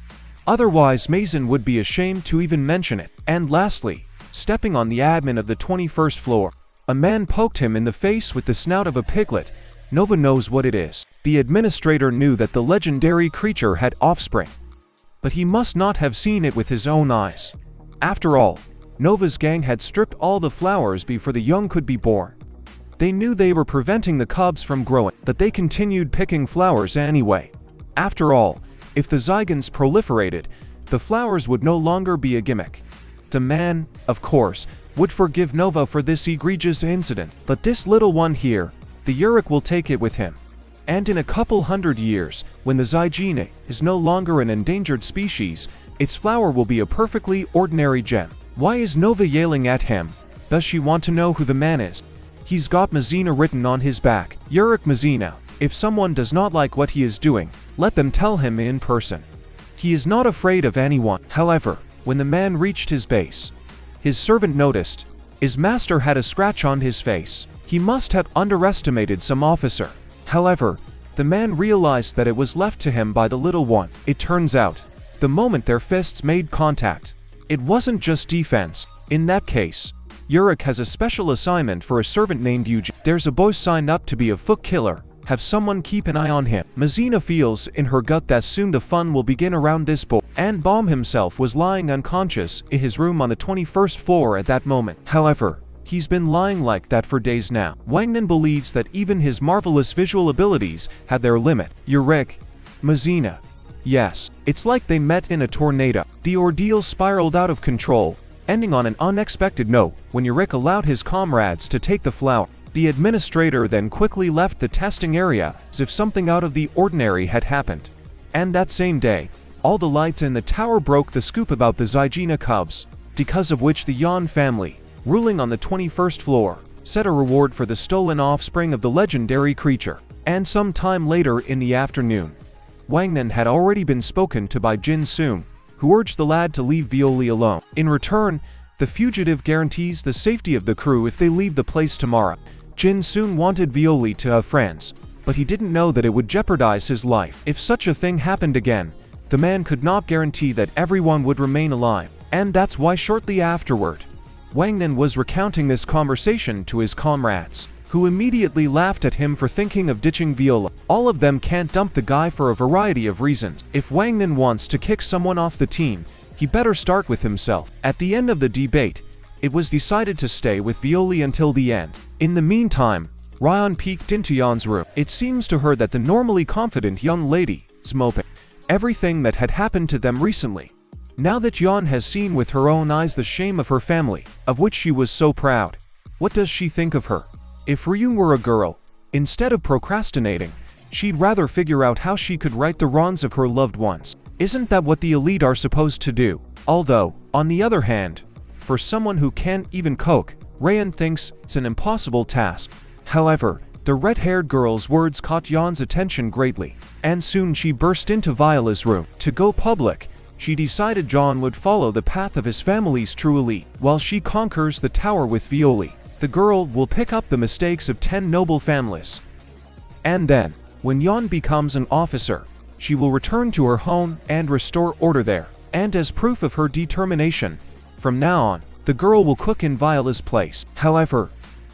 Otherwise Mason would be ashamed to even mention it. And lastly, stepping on the admin of the 21st floor, a man poked him in the face with the snout of a piglet. Nova knows what it is. The administrator knew that the legendary creature had offspring, but he must not have seen it with his own eyes. After all, Nova's gang had stripped all the flowers before the young could be born. They knew they were preventing the cubs from growing, but they continued picking flowers anyway. After all, if the Zygons proliferated, the flowers would no longer be a gimmick. The man, of course, would forgive Nova for this egregious incident, but this little one here, the Yurik will take it with him. And in a couple hundred years, when the Zaijine is no longer an endangered species, its flower will be a perfectly ordinary gem. Why is Nova yelling at him? Does she want to know who the man is? He's got Mazina written on his back. Yurik Mazina. If someone does not like what he is doing, let them tell him in person. He is not afraid of anyone. However, when the man reached his base, his servant noticed his master had a scratch on his face. He must have underestimated some officer. However, the man realized that it was left to him by the little one. It turns out, the moment their fists made contact, it wasn't just defense. In that case, Yurik has a special assignment for a servant named Yuji. There's a boy signed up to be a foot killer. Have someone keep an eye on him. Mazina feels in her gut that soon the fun will begin around this boy. And Bomb himself was lying unconscious in his room on the 21st floor at that moment. However, he's been lying like that for days now. Wangnan believes that even his marvelous visual abilities had their limit. Yurik, Mazina. Yes, it's like they met in a tornado. The ordeal spiraled out of control, ending on an unexpected note when Yurik allowed his comrades to take the flower. The administrator then quickly left the testing area as if something out of the ordinary had happened. And that same day, all the lights in the tower broke the scoop about the Zaijina cubs, because of which the Yan family, ruling on the 21st floor, set a reward for the stolen offspring of the legendary creature. And some time later in the afternoon, Wangnan had already been spoken to by Jin Soon, who urged the lad to leave Violi alone. In return, the fugitive guarantees the safety of the crew if they leave the place tomorrow. Jin Soon wanted Violi to have friends, but he didn't know that it would jeopardize his life. If such a thing happened again, the man could not guarantee that everyone would remain alive. And that's why shortly afterward, Wang Nen was recounting this conversation to his comrades, who immediately laughed at him for thinking of ditching Viola. All of them can't dump the guy for a variety of reasons. If Wang Nen wants to kick someone off the team, he better start with himself. At the end of the debate, it was decided to stay with Viola until the end. In the meantime, Ryan peeked into Yan's room. It seems to her that the normally confident young lady is moping everything that had happened to them recently. Now that Yan has seen with her own eyes the shame of her family, of which she was so proud, what does she think of her? If Ryun were a girl, instead of procrastinating, she'd rather figure out how she could right the wrongs of her loved ones. Isn't that what the elite are supposed to do? Although, on the other hand, for someone who can't even cook, Ryan thinks it's an impossible task. However, the red-haired girl's words caught Yan's attention greatly, and soon she burst into Viola's room. To go public, she decided John would follow the path of his family's true elite. While she conquers the tower with Viola, the girl will pick up the mistakes of 10 noble families. And then, when Yan becomes an officer, she will return to her home and restore order there. And as proof of her determination, from now on, the girl will cook in Viola's place. However,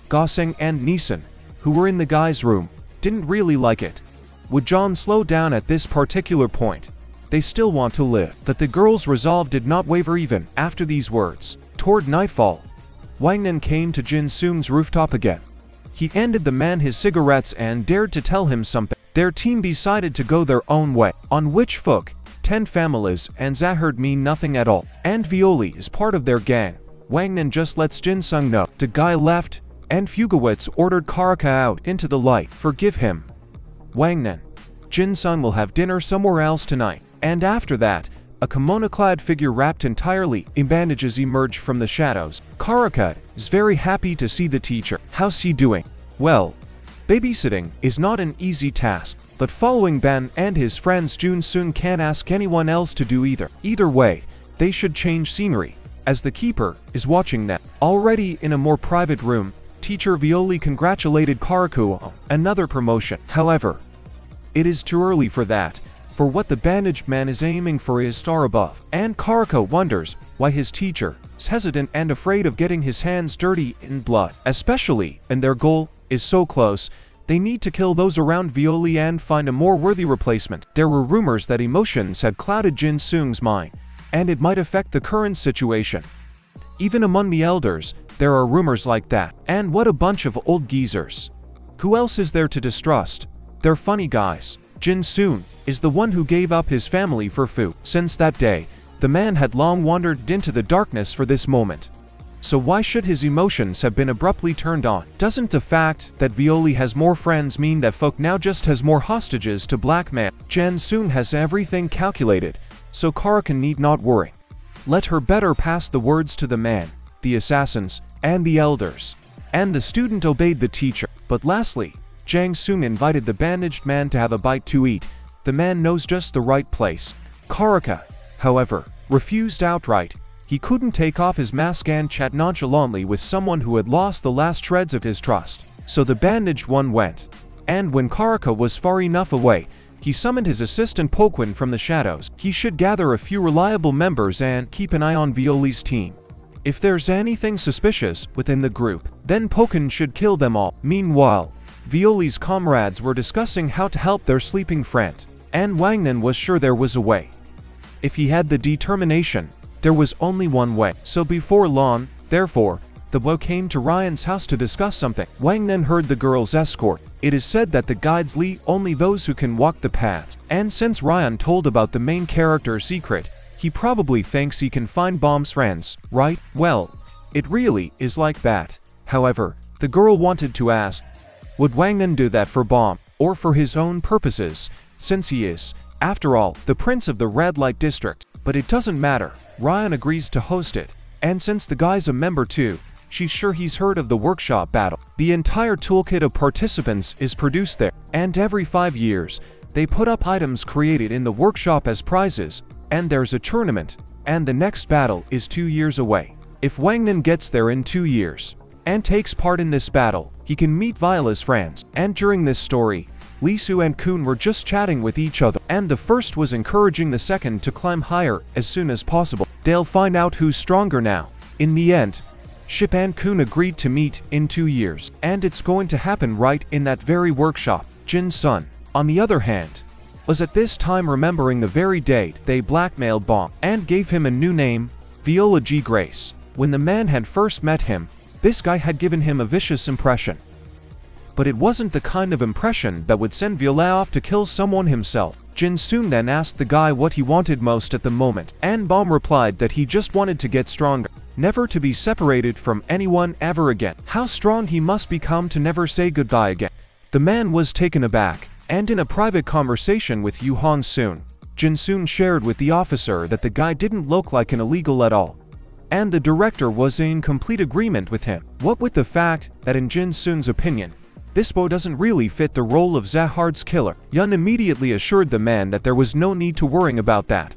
Goseng and Neeson, who were in the guy's room, didn't really like it. Would John slow down at this particular point? They still want to live. But the girl's resolve did not waver even after these words. Toward nightfall, Wang Nen came to Jin Sung's rooftop again. He handed the man his cigarettes and dared to tell him something. Their team decided to go their own way, on which Fook, 10 families, and Zaherd mean nothing at all. And Viola is part of their gang. Wang Nen just lets Jin Sung know. The guy left, and Fugawitz ordered Karaka out into the light. Forgive him, Wang Nen. Jin Sung will have dinner somewhere else tonight. And after that, a kimono-clad figure wrapped entirely in bandages emerged from the shadows. Karaka is very happy to see the teacher. How's he doing? Well, babysitting is not an easy task, but following Ben and his friends Jun Sung can't ask anyone else to do either. Either way, they should change scenery, as the keeper is watching them. Already in a more private room, teacher Viola congratulated Karaku on another promotion. However, it is too early for that, for what the bandaged man is aiming for is star above. And Karaka wonders why his teacher is hesitant and afraid of getting his hands dirty in blood. Especially, and their goal is so close, they need to kill those around Viola and find a more worthy replacement. There were rumors that emotions had clouded Jin Sung's mind, and it might affect the current situation. Even among the elders, there are rumors like that. And what a bunch of old geezers. Who else is there to distrust? They're funny guys. Jin Sung is the one who gave up his family for Fu. Since that day, the man had long wandered into the darkness for this moment. So why should his emotions have been abruptly turned on? Doesn't the fact that Viola has more friends mean that Folk now just has more hostages to blackmail? Jin Sung has everything calculated, so Karaka need not worry. Let her better pass the words to the man, the assassins, and the elders. And the student obeyed the teacher. But lastly, Jang Sung invited the bandaged man to have a bite to eat. The man knows just the right place. Karaka, however, refused outright. He couldn't take off his mask and chat nonchalantly with someone who had lost the last shreds of his trust. So the bandaged one went. And when Karaka was far enough away, he summoned his assistant Pokwin from the shadows. He should gather a few reliable members and keep an eye on Viola's team. If there's anything suspicious within the group, then Pokwin should kill them all. Meanwhile, Viola's comrades were discussing how to help their sleeping friend, and Wang Nen was sure there was a way. If he had the determination, there was only one way. So before long, therefore, the boy came to Ryan's house to discuss something. Wang Nen heard the girl's escort. It is said that the guides lead only those who can walk the paths, and since Ryan told about the main character's secret, he probably thinks he can find Bomb's friends, right? Well, it really is like that. However, the girl wanted to ask, would Wang Nen do that for Bomb, or for his own purposes, since he is, after all, the prince of the red light district? But it doesn't matter. Ryan agrees to host it, and since the guy's a member too, she's sure he's heard of the workshop battle. The entire toolkit of participants is produced there, and every 5 years, they put up items created in the workshop as prizes, and there's a tournament, and the next battle is 2 years away. If Wang Nen gets there in 2 years, and takes part in this battle, he can meet Viola's friends. And during this story, Lee Su and Kun were just chatting with each other, and the first was encouraging the second to climb higher as soon as possible. They'll find out who's stronger now. In the end, Ship and Kun agreed to meet in 2 years, and it's going to happen right in that very workshop. Jin's son, on the other hand, was at this time remembering the very date they blackmailed Bomb and gave him a new name, Viola G. Grace. When the man had first met him, this guy had given him a vicious impression. But it wasn't the kind of impression that would send Viola off to kill someone himself. Jin soon then asked the guy what he wanted most at the moment, and Bomb replied that he just wanted to get stronger, never to be separated from anyone ever again. How strong he must become to never say goodbye again. The man was taken aback, and in a private conversation with Yu Hong soon, Jin soon shared with the officer that the guy didn't look like an illegal at all, and the director was in complete agreement with him. What with the fact that in Jin Soon's opinion, this boy doesn't really fit the role of Zahard's killer. Yun immediately assured the man that there was no need to worry about that.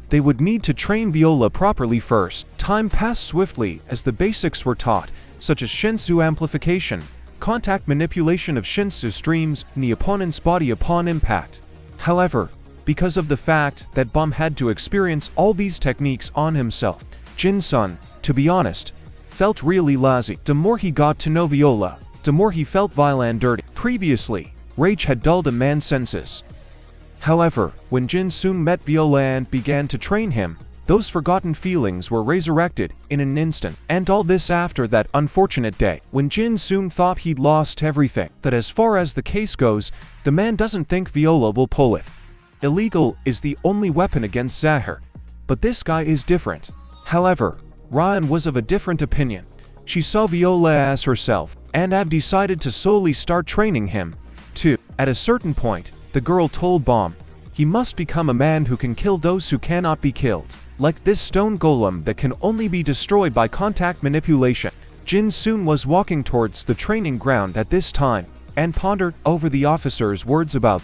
They would need to train Viola properly first. Time passed swiftly as the basics were taught, such as Shinsu amplification, contact manipulation of Shinsu streams in the opponent's body upon impact. However, because of the fact that Bomb had to experience all these techniques on himself, Jin's son, to be honest, felt really lazy. The more he got to know Viola, the more he felt vile and dirty. Previously, rage had dulled a man's senses. However, when Jin soon met Viola and began to train him, those forgotten feelings were resurrected in an instant. And all this after that unfortunate day, when Jin soon thought he'd lost everything. But as far as the case goes, the man doesn't think Viola will pull it. Illegal is the only weapon against Zahar, but this guy is different. However, Ryan was of a different opinion. She saw Viola as herself, and have decided to solely start training him, too. At a certain point, the girl told Bomb, he must become a man who can kill those who cannot be killed, like this stone golem that can only be destroyed by contact manipulation. Jin soon was walking towards the training ground at this time, and pondered over the officer's words about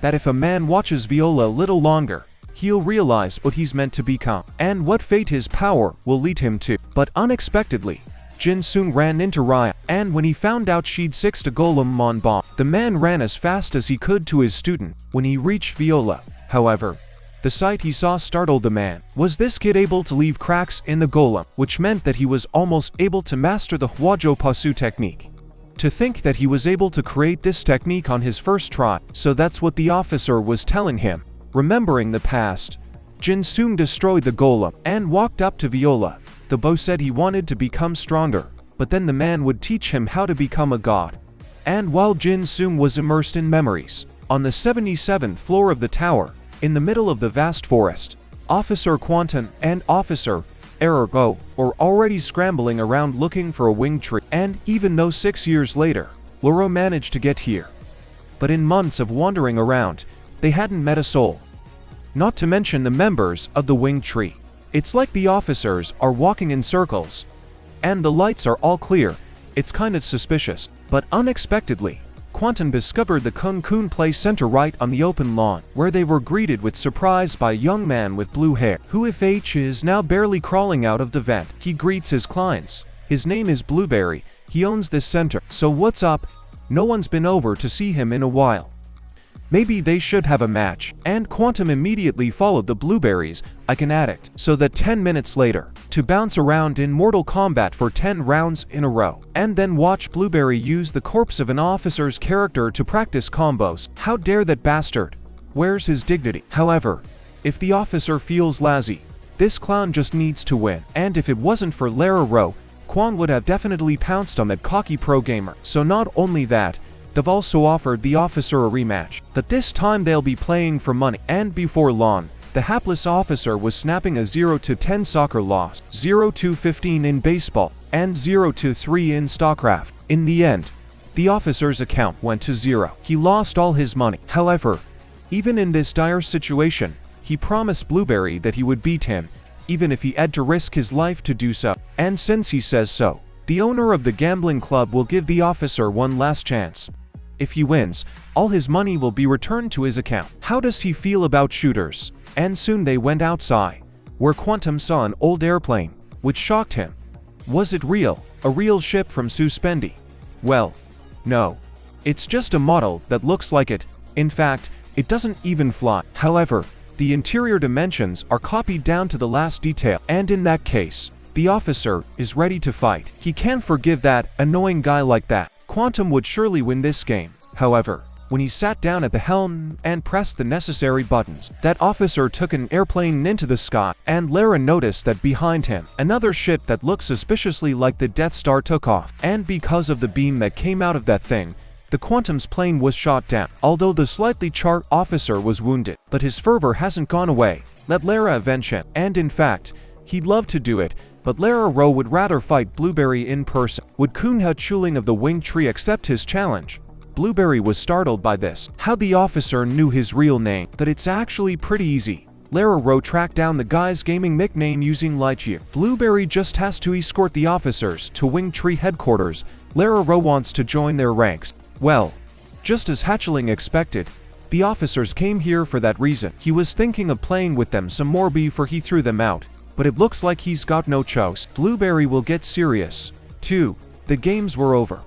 that if a man watches Viola a little longer, he'll realize what he's meant to become, and what fate his power will lead him to. But unexpectedly, Jin soon ran into Ryan, and when he found out she'd sixed a golem on Bomb, the man ran as fast as he could to his student. When he reached Viola, however, the sight he saw startled the man. Was this kid able to leave cracks in the golem, which meant that he was almost able to master the Hwajo Pasu technique. To think that he was able to create this technique on his first try, so that's what the officer was telling him. Remembering the past, Jin soon destroyed the golem and walked up to Viola. The boy said he wanted to become stronger, but then the man would teach him how to become a god. And while Jin soon was immersed in memories, on the 77th floor of the tower, in the middle of the vast forest, Officer Quantum and Officer Ergo were already scrambling around looking for a winged tree. And even though 6 years later, Loro managed to get here, but in months of wandering around, they hadn't met a soul. Not to mention the members of the winged tree. It's like the officers are walking in circles, and the lights are all clear. It's kind of suspicious. But unexpectedly, Quantum discovered the Kun Play Center right on the open lawn, where they were greeted with surprise by a young man with blue hair, who if H is now barely crawling out of the vent. He greets his clients. His name is Blueberry. He owns this center. So what's up? No one's been over to see him in a while. Maybe they should have a match. And Quantum immediately followed the Blueberries like an addict, so that 10 minutes later, to bounce around in Mortal Kombat for 10 rounds in a row, and then watch Blueberry use the corpse of an officer's character to practice combos. How dare that bastard? Where's his dignity? However, if the officer feels lazy, this clown just needs to win. And if it wasn't for Lara Rowe, Quan would have definitely pounced on that cocky pro gamer. So not only that, they've also offered the officer a rematch, but this time they'll be playing for money. And before long, the hapless officer was snapping a 0-10 soccer loss, 0-15 in baseball, and 0-3 in StarCraft. In the end, the officer's account went to 0. He lost all his money. However, even in this dire situation, he promised Blueberry that he would beat him, even if he had to risk his life to do so. And since he says so, the owner of the gambling club will give the officer one last chance. If he wins, all his money will be returned to his account. How does he feel about shooters? And soon they went outside, where Quantum saw an old airplane, which shocked him. Was it real? A real ship from Suspendi? Well, no. It's just a model that looks like it. In fact, it doesn't even fly. However, the interior dimensions are copied down to the last detail, and in that case, The officer is ready to fight. He can't forgive that annoying guy like that. Quantum would surely win this game. However, when he sat down at the helm and pressed the necessary buttons, that officer took an airplane into the sky, and Lara noticed that behind him, another ship that looked suspiciously like the Death Star took off, and because of the beam that came out of that thing, the Quantum's plane was shot down. Although the slightly charred officer was wounded, but his fervor hasn't gone away. Let Lara avenge him, and in fact, he'd love to do it, but Lara Ro would rather fight Blueberry in person. Would Kunha Chuling of the Winged Tree accept his challenge? Blueberry was startled by this. How the officer knew his real name, but it's actually pretty easy. Lara Ro tracked down the guy's gaming nickname using Lightyear. Blueberry just has to escort the officers to Winged Tree headquarters. Lara Ro wants to join their ranks. Well, just as Hatchling expected, the officers came here for that reason. He was thinking of playing with them some more before he threw them out, but it looks like he's got no choice. Blueberry will get serious, too. The games were over.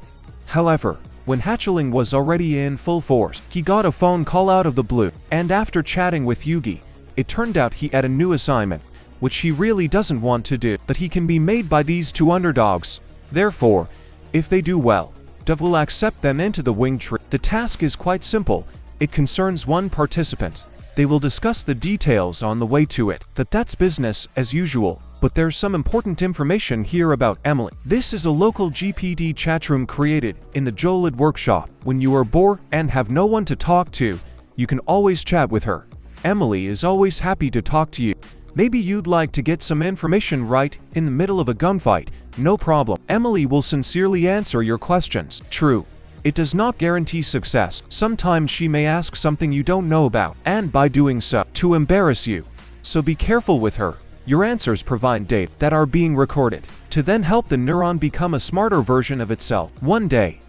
However, when Hatchling was already in full force, he got a phone call out of the blue, and after chatting with Yugi, it turned out he had a new assignment, which he really doesn't want to do, but he can be made by these two underdogs. Therefore, if they do well, Dove will accept them into the Winged Tree. The task is quite simple. It concerns one participant. They will discuss the details on the way to it. That's business as usual, but there's some important information here about Emily. This is a local GPT chatroom created in the Jolid workshop. When you are bored and have no one to talk to, you can always chat with her. Emily is always happy to talk to you. Maybe you'd like to get some information right in the middle of a gunfight. No problem. Emily will sincerely answer your questions. True, it does not guarantee success. Sometimes she may ask something you don't know about, and by doing so, to embarrass you. So be careful with her. Your answers provide data that are being recorded, to then help the neuron become a smarter version of itself. One day,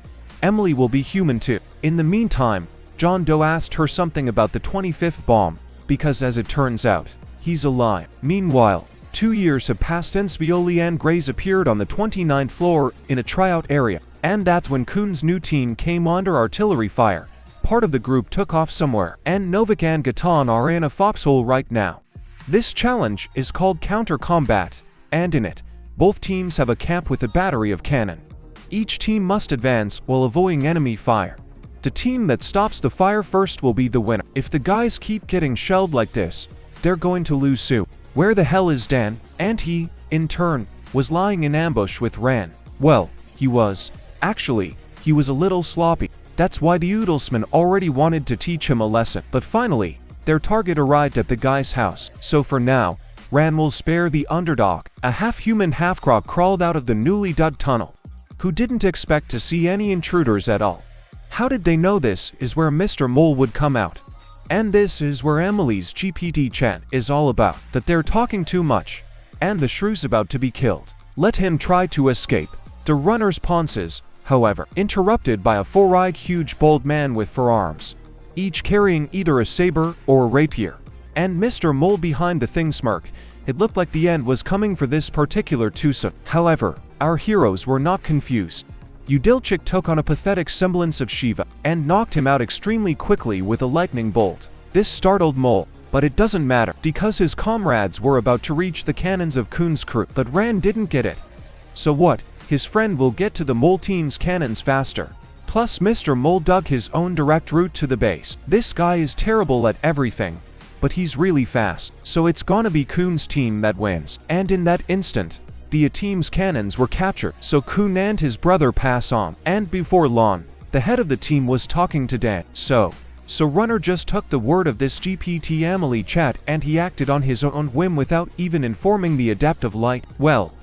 Emily will be human too. In the meantime, John Doe asked her something about the 25th bomb, because as it turns out, he's alive. Meanwhile, 2 years have passed since Violi and Grays appeared on the 29th floor in a tryout area, and that's when Kun's new team came under artillery fire. Part of the group took off somewhere, and Novik and Gatan are in a foxhole right now. This challenge is called Counter Combat, and in it, both teams have a camp with a battery of cannon. Each team must advance while avoiding enemy fire. The team that stops the fire first will be the winner. If the guys keep getting shelled like this, they're going to lose soon. Where the hell is Dan? And he, in turn, was lying in ambush with Ran. Well, he was. Actually, he was a little sloppy. That's why the Oodlesman already wanted to teach him a lesson. But finally, their target arrived at the guy's house. So for now, Ran will spare the underdog. A half-human half-croc crawled out of the newly dug tunnel, who didn't expect to see any intruders at all. How did they know this is where Mr. Mole would come out? And this is where Emily's GPT chat is all about. That they're talking too much, and the shrew's about to be killed. Let him try to escape. The runner's ponces, however, interrupted by a four-eyed huge bold man with forearms, each carrying either a saber or a rapier. And Mr. Mole behind the thing smirked. It looked like the end was coming for this particular twosome. However, our heroes were not confused. Udilchik took on a pathetic semblance of Shiva, and knocked him out extremely quickly with a lightning bolt. This startled Mole, but it doesn't matter, because his comrades were about to reach the cannons of Kun's crew. But Ran didn't get it. So what? His friend will get to the Mole team's cannons faster. Plus Mr. Mole dug his own direct route to the base. This guy is terrible at everything, but he's really fast. So it's gonna be Kun's team that wins. And in that instant, the team's cannons were captured, so Kun and his brother pass on. And before long, the head of the team was talking to Dan. So Runner just took the word of this GPT Emily chat and he acted on his own whim without even informing the Adaptive Light. Well,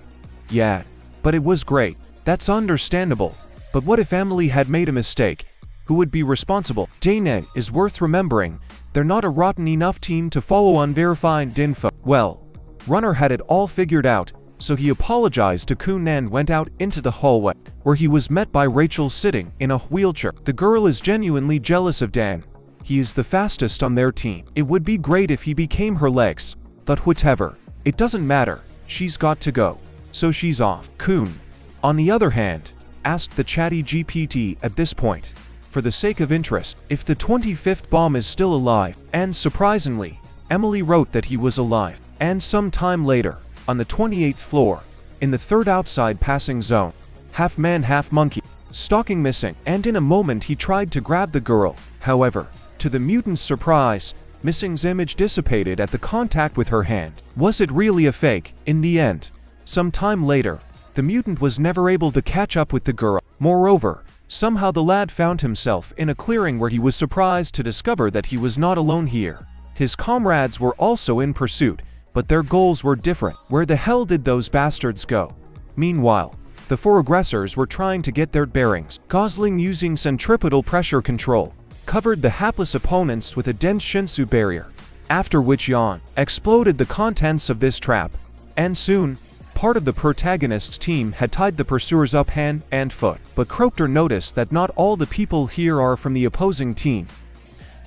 yeah, but it was great. That's understandable. But what if Emily had made a mistake? Who would be responsible? Dana is worth remembering. They're not a rotten enough team to follow unverified info. Well, Runner had it all figured out. So he apologized to Kun and went out into the hallway, where he was met by Rachel sitting in a wheelchair. The girl is genuinely jealous of Dan. He is the fastest on their team. It would be great if he became her legs, but whatever. It doesn't matter. She's got to go. So she's off. Kun, on the other hand, asked the chatty GPT at this point, for the sake of interest, if the 25th bomb is still alive, and surprisingly, Emily wrote that he was alive. And some time later, on the 28th floor, in the third outside passing zone. Half man, half monkey. Stalking missing, and in a moment he tried to grab the girl. However, to the mutant's surprise, Missing's image dissipated at the contact with her hand. Was it really a fake? In the end, some time later, the mutant was never able to catch up with the girl. Moreover, somehow the lad found himself in a clearing where he was surprised to discover that he was not alone here. His comrades were also in pursuit, but their goals were different. Where the hell did those bastards go? Meanwhile, the four aggressors were trying to get their bearings. Gosling, using centripetal pressure control, covered the hapless opponents with a dense shinsu barrier, after which Yan exploded the contents of this trap, and soon, part of the protagonist's team had tied the pursuers up hand and foot. But Croakter noticed that not all the people here are from the opposing team,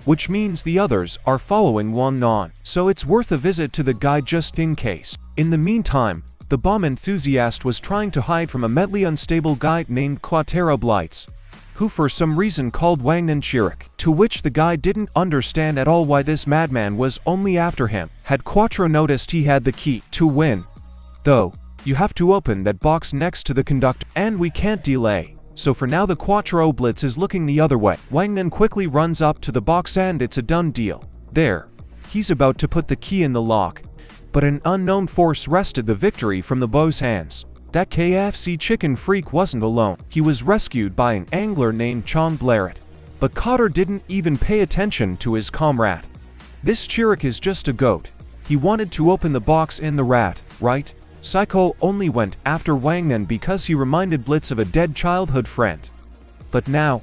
which means the others are following Wan Non, so it's worth a visit to the guide just in case. In the meantime, the bomb enthusiast was trying to hide from a mentally unstable guy named Quatera Blights, who for some reason called Wangnan Chirik, to which the guy didn't understand at all why this madman was only after him. Had Quattro noticed he had the key to win? Though, you have to open that box next to the conductor, and we can't delay. So for now the Quattro Blitz is looking the other way. Wangnan quickly runs up to the box and it's a done deal. There, he's about to put the key in the lock, but an unknown force wrested the victory from the beau's hands. That KFC chicken freak wasn't alone. He was rescued by an angler named Chong Blairet. But Cotter didn't even pay attention to his comrade. This Chirik is just a goat. He wanted to open the box in the rat, right? Psycho only went after Wangnan because he reminded Blitz of a dead childhood friend. But now,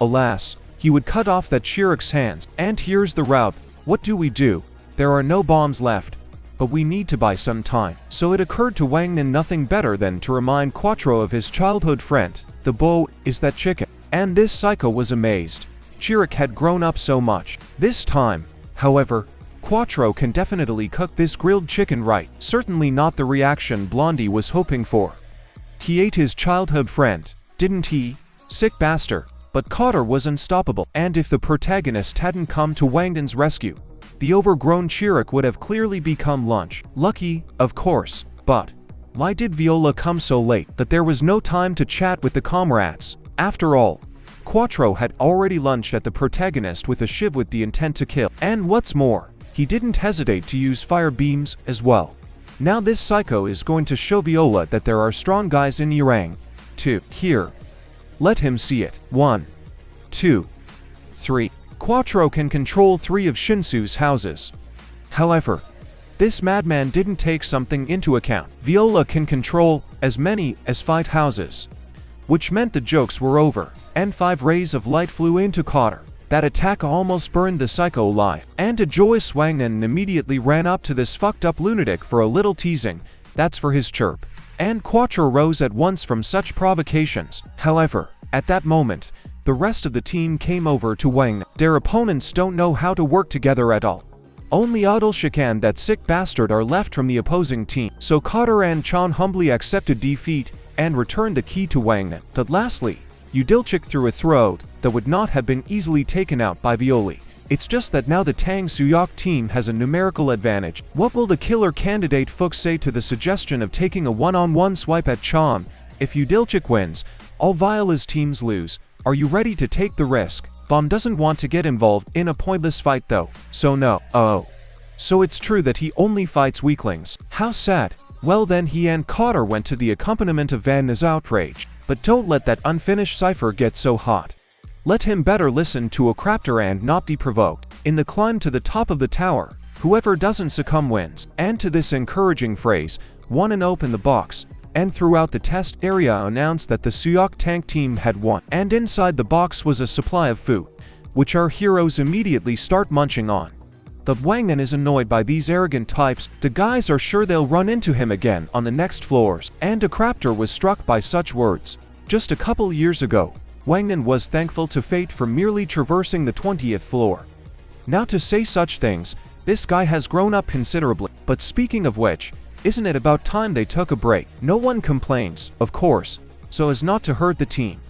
alas, he would cut off that Chirik's hands. And here's the route. What do we do? There are no bombs left, but we need to buy some time. So it occurred to Wangnan nothing better than to remind Quattro of his childhood friend. The beau is that chicken. And this psycho was amazed. Chirik had grown up so much. This time, however, Quattro can definitely cook this grilled chicken right. Certainly not the reaction Blondie was hoping for. He ate his childhood friend, didn't he? Sick bastard. But Cotter was unstoppable. And if the protagonist hadn't come to Wangnan's rescue, the overgrown Chirik would have clearly become lunch. Lucky, of course, but why did Viola come so late? That there was no time to chat with the comrades. After all, Quattro had already lunged at the protagonist with a shiv with the intent to kill. And what's more, he didn't hesitate to use fire beams as well. Now this psycho is going to show Viola that there are strong guys in Yurang. 2. Here. Let him see it. 1. 2. 3. Quattro can control 3 of Shinsu's houses. However, this madman didn't take something into account. Viola can control as many as 5 houses, which meant the jokes were over, and 5 rays of light flew into Cotter. That attack almost burned the psycho alive, and a joyous Wangnan immediately ran up to this fucked up lunatic for a little teasing. That's for his chirp. And Quattro rose at once from such provocations. However, at that moment, the rest of the team came over to Wangnan. Their opponents don't know how to work together at all. Only Adil Shakan, that sick bastard, are left from the opposing team. So Cotter and Chan humbly accepted defeat and returned the key to Wangnan. But lastly, Udilchik threw a throat that would not have been easily taken out by Violi. It's just that now the Tang Suyok team has a numerical advantage. What will the killer candidate Fuchs say to the suggestion of taking a one-on-one swipe at Chan? If Udilchik wins, all Viola's teams lose. Are you ready to take the risk? Bomb doesn't want to get involved in a pointless fight though, so no. Oh. So it's true that he only fights weaklings. How sad. Well then he and Cotter went to the accompaniment of Vanna's outrage. But don't let that unfinished cipher get so hot. Let him better listen to a crapter and not be provoked. In the climb to the top of the tower, whoever doesn't succumb wins. And to this encouraging phrase, one and open the box, and throughout the test area announced that the Suyok tank team had won. And inside the box was a supply of food, which our heroes immediately start munching on. But Wangnan is annoyed by these arrogant types. The guys are sure they'll run into him again on the next floors. And a crapter was struck by such words. Just a couple years ago, Wangnan was thankful to fate for merely traversing the 20th floor. Now to say such things, this guy has grown up considerably. But speaking of which, isn't it about time they took a break? No one complains, of course, so as not to hurt the team.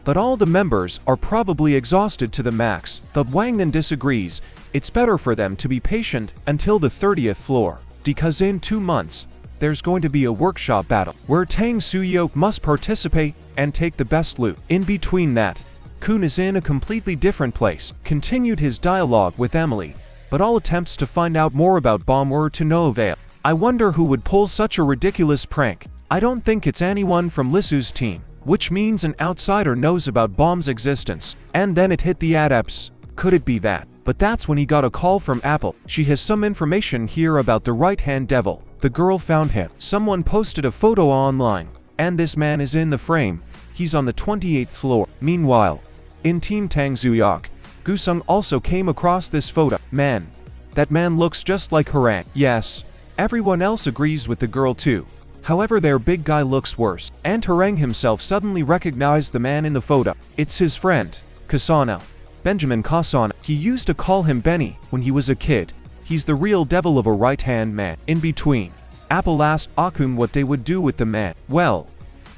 But all the members are probably exhausted to the max. But Wangnan disagrees. It's better for them to be patient until the 30th floor, because in 2 months, there's going to be a workshop battle, where Tang Suyo must participate and take the best loot. In between that, Kun is in a completely different place, continued his dialogue with Emily, but all attempts to find out more about Bomb were to no avail. I wonder who would pull such a ridiculous prank. I don't think it's anyone from Lisu's team, which means an outsider knows about Bomb's existence. And then it hit the adepts. Could it be that? But that's when he got a call from Apple. She has some information here about the right-hand devil. The girl found him. Someone posted a photo online, and this man is in the frame. He's on the 28th floor. Meanwhile, in Team Tangzuyok, Gusung also came across this photo. Man, that man looks just like Harang. Yes, everyone else agrees with the girl too. However, their big guy looks worse, and Harang himself suddenly recognized the man in the photo. It's his friend, Kasano. Benjamin Kasano. He used to call him Benny when he was a kid. He's the real devil of a right-hand man. In between, Apple asked Akun what they would do with the man. Well,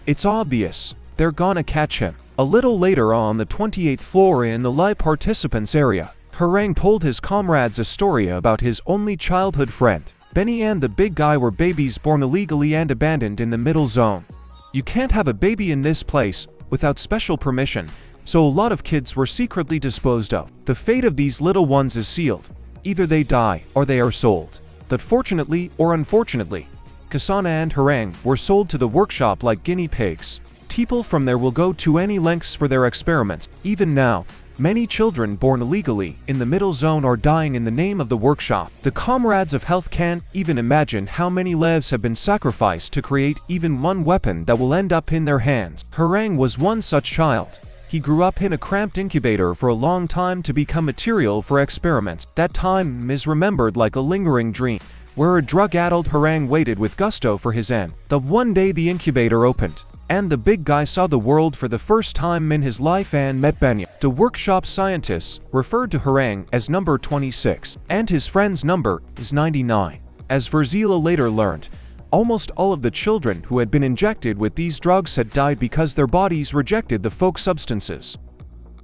it's obvious. They're gonna catch him. A little later on the 28th floor in the live participants area, Harang told his comrades a story about his only childhood friend. Benny and the big guy were babies born illegally and abandoned in the middle zone. You can't have a baby in this place without special permission, so a lot of kids were secretly disposed of. The fate of these little ones is sealed. Either they die or they are sold. But fortunately or unfortunately, Kasana and Harang were sold to the workshop like guinea pigs. People from there will go to any lengths for their experiments. Even now, many children born illegally in the middle zone are dying in the name of the workshop. The comrades of health can't even imagine how many lives have been sacrificed to create even one weapon that will end up in their hands. Harang was one such child. He grew up in a cramped incubator for a long time to become material for experiments. That time is remembered like a lingering dream, where a drug-addled Harang waited with gusto for his end. The one day the incubator opened, and the big guy saw the world for the first time in his life and met Benya. The workshop scientists referred to Harang as number 26, and his friend's number is 99. As Verzila later learned, almost all of the children who had been injected with these drugs had died because their bodies rejected the folk substances.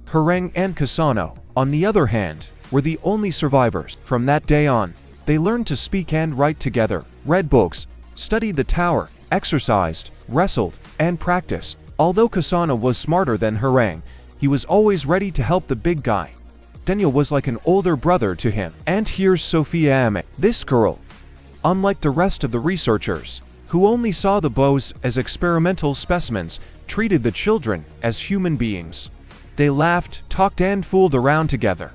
Harang and Kasano, on the other hand, were the only survivors. From that day on, they learned to speak and write together, read books, studied the tower, exercised, wrestled, and practiced. Although Kasano was smarter than Harang, he was always ready to help the big guy. Daniel was like an older brother to him. And here's Sophia Ame. This girl, unlike the rest of the researchers, who only saw the bows as experimental specimens, treated the children as human beings. They laughed, talked, and fooled around together.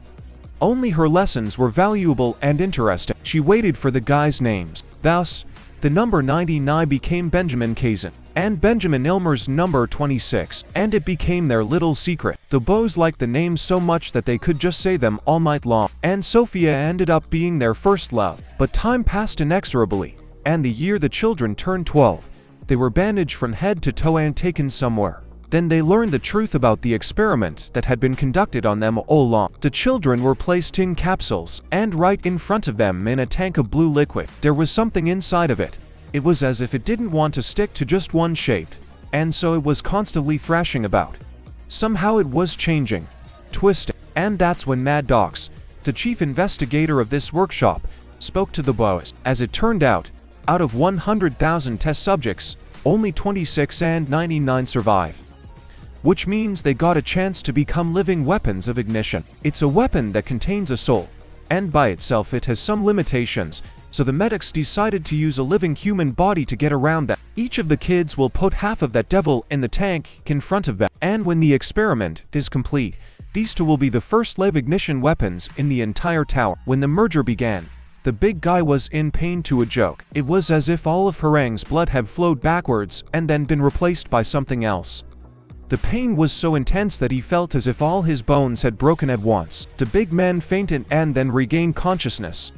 Only her lessons were valuable and interesting. She waited for the guys' names. Thus, the number 99 became Benjamin Kazan, and Benjamin Ilmer's number 26, and it became their little secret. The boys liked the names so much that they could just say them all night long, and Sophia ended up being their first love. But time passed inexorably, and the year the children turned 12, they were bandaged from head to toe and taken somewhere. Then they learned the truth about the experiment that had been conducted on them all along. The children were placed in capsules, and right in front of them in a tank of blue liquid. There was something inside of it. It was as if it didn't want to stick to just one shape, and so it was constantly thrashing about. Somehow it was changing, twisting, and that's when Mad Docs, the chief investigator of this workshop, spoke to the boys. As it turned out of 100,000 test subjects, only 26 and 99 survived. Which means they got a chance to become living weapons of ignition. It's a weapon that contains a soul, and by itself it has some limitations, so the medics decided to use a living human body to get around that. Each of the kids will put half of that devil in the tank in front of them, and when the experiment is complete, these two will be the first live ignition weapons in the entire tower. When the merger began, the big guy was in pain to a joke. It was as if all of Harang's blood had flowed backwards and then been replaced by something else. The pain was so intense that he felt as if all his bones had broken at once. The big man fainted and then regained consciousness.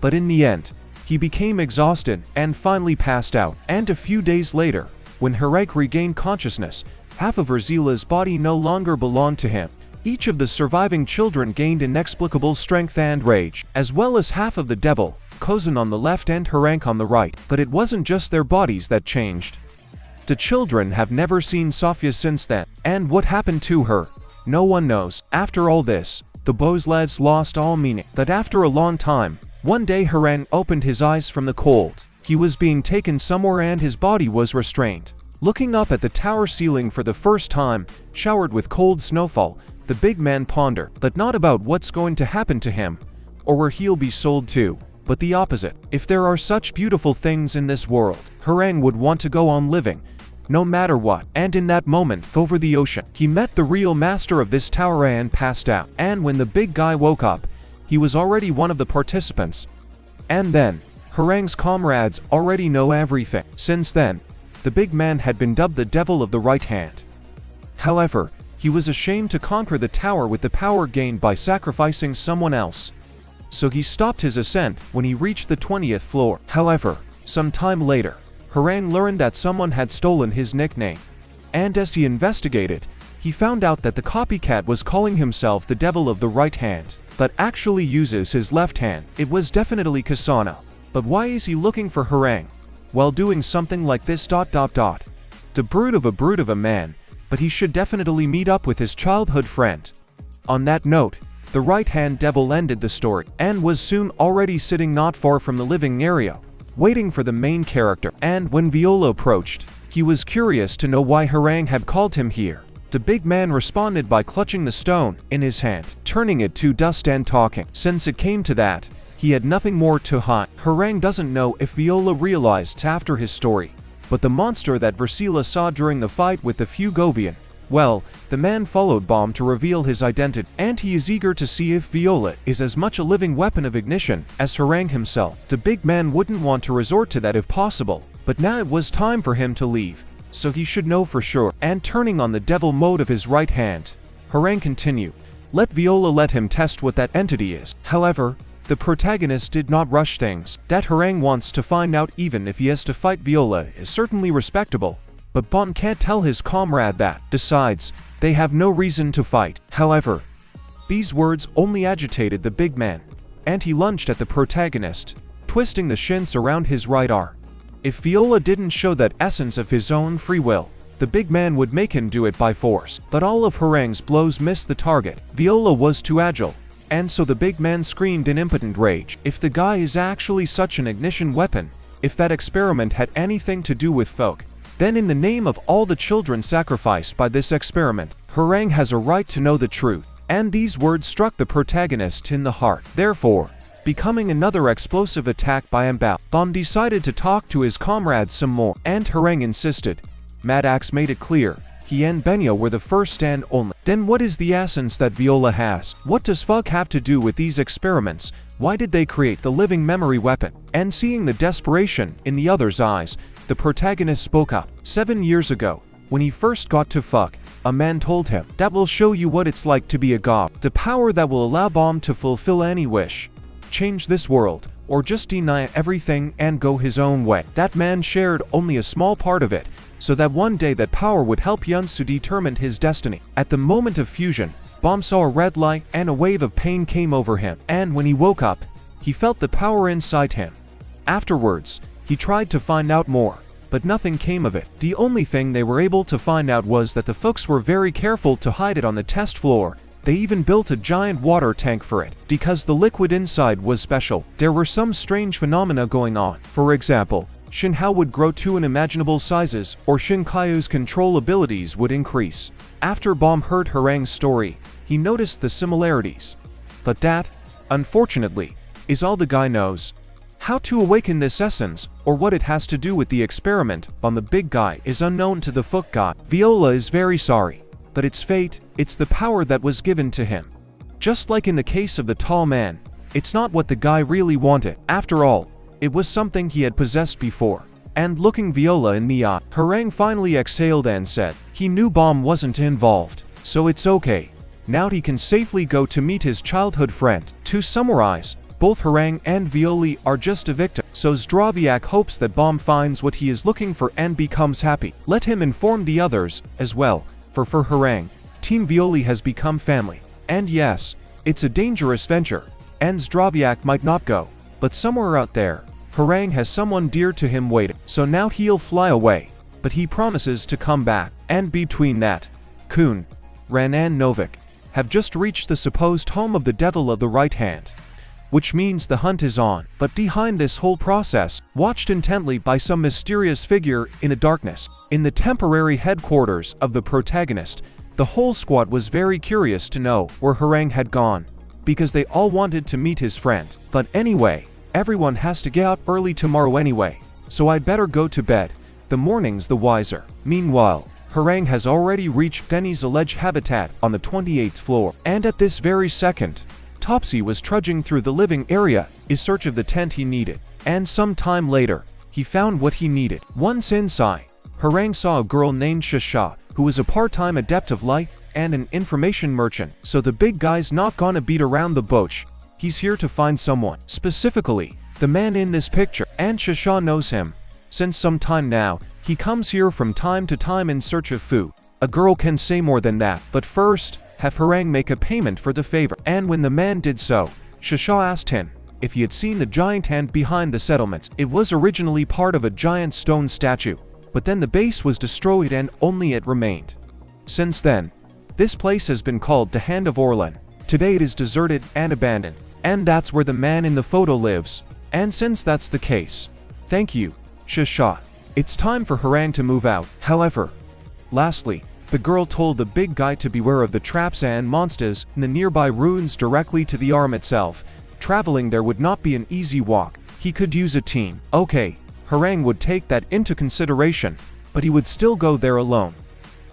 But in the end, he became exhausted and finally passed out. And a few days later, when Harang regained consciousness, half of Verzila's body no longer belonged to him. Each of the surviving children gained inexplicable strength and rage, as well as half of the devil, Kozan on the left and Harang on the right. But it wasn't just their bodies that changed. The children have never seen Sophia since then, and what happened to her, no one knows. After all this, the boys' lives lost all meaning. But after a long time, one day Harang opened his eyes from the cold, He was being taken somewhere and his body was restrained. Looking up at the tower ceiling for the first time, showered with cold snowfall, the big man pondered, but not about what's going to happen to him, or where he'll be sold to, but the opposite. If there are such beautiful things in this world, Harang would want to go on living, no matter what. And in that moment, over the ocean, he met the real master of this tower and passed out. And when the big guy woke up, he was already one of the participants. And then, Harang's comrades already know everything. Since then, the big man had been dubbed the devil of the right hand. However, he was ashamed to conquer the tower with the power gained by sacrificing someone else. So he stopped his ascent when he reached the 20th floor. However, some time later, Harang learned that someone had stolen his nickname. And as he investigated, he found out that the copycat was calling himself the devil of the right hand, but actually uses his left hand. It was definitely Kasano. But why is he looking for Harang while doing something like this? The brute of a man, but he should definitely meet up with his childhood friend. On that note, the right-hand devil ended the story, and was soon already sitting not far from the living area, waiting for the main character. And when Viola approached, he was curious to know why Harang had called him here. The big man responded by clutching the stone in his hand, turning it to dust and talking. Since it came to that, he had nothing more to hide. Harang doesn't know if Viola realized after his story, but the monster that Versila saw during the fight with the Fugovian, well, the man followed Bomb to reveal his identity, and he is eager to see if Viola is as much a living weapon of ignition as Harang himself. The big man wouldn't want to resort to that if possible, but now it was time for him to leave, so he should know for sure. And turning on the devil mode of his right hand, Harang continued, let Viola let him test what that entity is. However, the protagonist did not rush things. That Harang wants to find out even if he has to fight Viola is certainly respectable, but Bon can't tell his comrade that. Besides, they have no reason to fight. However, these words only agitated the big man, and he lunged at the protagonist, twisting the shins around his right arm. If Viola didn't show that essence of his own free will, the big man would make him do it by force. But all of Harang's blows missed the target. Viola was too agile, and so the big man screamed in impotent rage. If the guy is actually such an ignition weapon, if that experiment had anything to do with folk, then in the name of all the children sacrificed by this experiment, Harang has a right to know the truth. And these words struck the protagonist in the heart. Therefore, becoming another explosive attack by Mbao, Bon decided to talk to his comrades some more, and Harang insisted. Madax made it clear, he and Benyo were the first and only. Then what is the essence that Viola has? What does fuck have to do with these experiments? Why did they create the living memory weapon? And seeing the desperation in the other's eyes, the protagonist spoke up. 7 years ago, when he first got to fuck, a man told him, that will show you what it's like to be a god. The power that will allow Bomb to fulfill any wish. Change this world, or just deny everything and go his own way. That man shared only a small part of it, so that one day that power would help Yunsu determine his destiny. At the moment of fusion, Bomb saw a red light and a wave of pain came over him, and when he woke up, he felt the power inside him. Afterwards, he tried to find out more, but nothing came of it. The only thing they were able to find out was that the folks were very careful to hide it on the test floor. They even built a giant water tank for it, because the liquid inside was special. There were some strange phenomena going on. For example, Shinhao would grow to unimaginable sizes, or Shinkaio's control abilities would increase. After Bomb heard Harang's story, he noticed the similarities. But that, unfortunately, is all the guy knows. How to awaken this essence, or what it has to do with the experiment on the big guy, is unknown to the Fook god. Viola is very sorry, but it's fate, it's the power that was given to him. Just like in the case of the tall man, it's not what the guy really wanted. After all, it was something he had possessed before. And looking Viola in the eye, Harang finally exhaled and said, he knew Bomb wasn't involved, so it's okay. Now he can safely go to meet his childhood friend. To summarize, both Harang and Viola are just a victim, so Zdraviak hopes that Bomb finds what he is looking for and becomes happy. Let him inform the others, as well, for Harang, Team Viola has become family. And yes, it's a dangerous venture, and Zdraviak might not go, but somewhere out there, Harang has someone dear to him waiting, so now he'll fly away, but he promises to come back. And between that, Kun, Ran and Novik have just reached the supposed home of the devil of the right hand. which means the hunt is on. But behind this whole process, watched intently by some mysterious figure in the darkness, in the temporary headquarters of the protagonist, the whole squad was very curious to know where Harang had gone, because they all wanted to meet his friend. But anyway, everyone has to get up early tomorrow anyway, so I'd better go to bed. The morning's the wiser. Meanwhile, Harang has already reached Denny's alleged habitat on the 28th floor, and at this very second, Topsy was trudging through the living area in search of the tent he needed, and some time later, he found what he needed. Once inside, Harang saw a girl named Shasha, who was a part-time adept of light and an information merchant. So the big guy's not gonna beat around the bush. He's here to find someone, specifically the man in this picture, and Shasha knows him. Since some time now, he comes here from time to time in search of food. A girl can say more than that, but first, have Harang make a payment for the favor. And when the man did so, Shasha asked him if he had seen the giant hand behind the settlement. It was originally part of a giant stone statue, but then the base was destroyed and only it remained. Since then, this place has been called the Hand of Orlan. Today it is deserted and abandoned, and that's where the man in the photo lives. And since that's the case, thank you, Shasha. It's time for Harang to move out. However, lastly, the girl told the big guy to beware of the traps and monsters in the nearby ruins directly to the arm itself. Traveling there would not be an easy walk. He could use a team. Okay, Harang would take that into consideration, but he would still go there alone.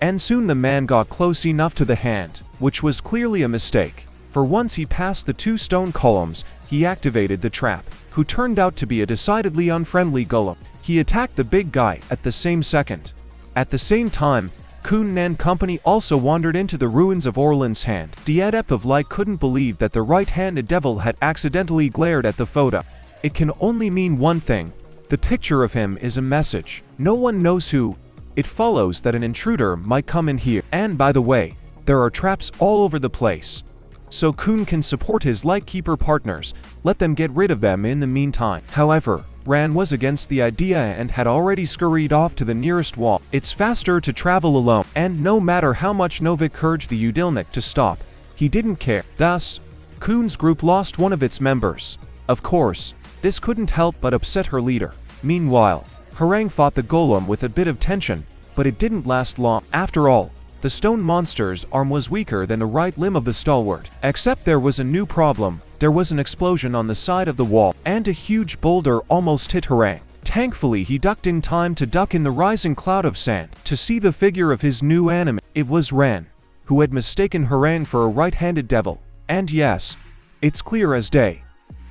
And soon the man got close enough to the hand, which was clearly a mistake. For once he passed the 2 stone columns, he activated the trap, who turned out to be a decidedly unfriendly golem. He attacked the big guy at the same second. At the same time, Kun and company also wandered into the ruins of Orlan's hand. The adept of light couldn't believe that the right-handed devil had accidentally glared at the photo. It can only mean one thing. The picture of him is a message. No one knows who. It follows that an intruder might come in here. And by the way, there are traps all over the place. So Kun can support his Lightkeeper partners, let them get rid of them in the meantime. However, Ran was against the idea and had already scurried off to the nearest wall. It's faster to travel alone, and no matter how much Novik urged the Udilnik to stop, he didn't care. Thus, Kun's group lost one of its members. Of course, this couldn't help but upset her leader. Meanwhile, Harang fought the golem with a bit of tension, but it didn't last long. After all, the stone monster's arm was weaker than the right limb of the stalwart. Except there was a new problem. There was an explosion on the side of the wall, and a huge boulder almost hit Harang. Thankfully, he ducked in time to duck in the rising cloud of sand to see the figure of his new enemy. It was Ran, who had mistaken Harang for a right-handed devil. And yes, it's clear as day.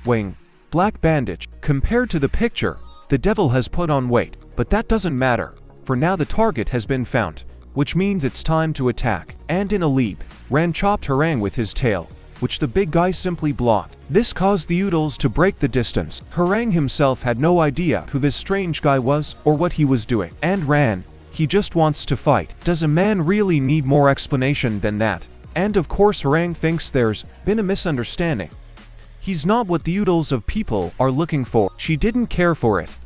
Wing, black bandage. Compared to the picture, the devil has put on weight, but that doesn't matter, for now the target has been found, which means it's time to attack. And in a leap, Ran chopped Harang with his tail, which the big guy simply blocked. This caused the Oodles to break the distance. Harang himself had no idea who this strange guy was or what he was doing. And Ran, he just wants to fight. Does a man really need more explanation than that? And of course Harang thinks there's been a misunderstanding. He's not what the Oodles of people are looking for. She didn't care for it.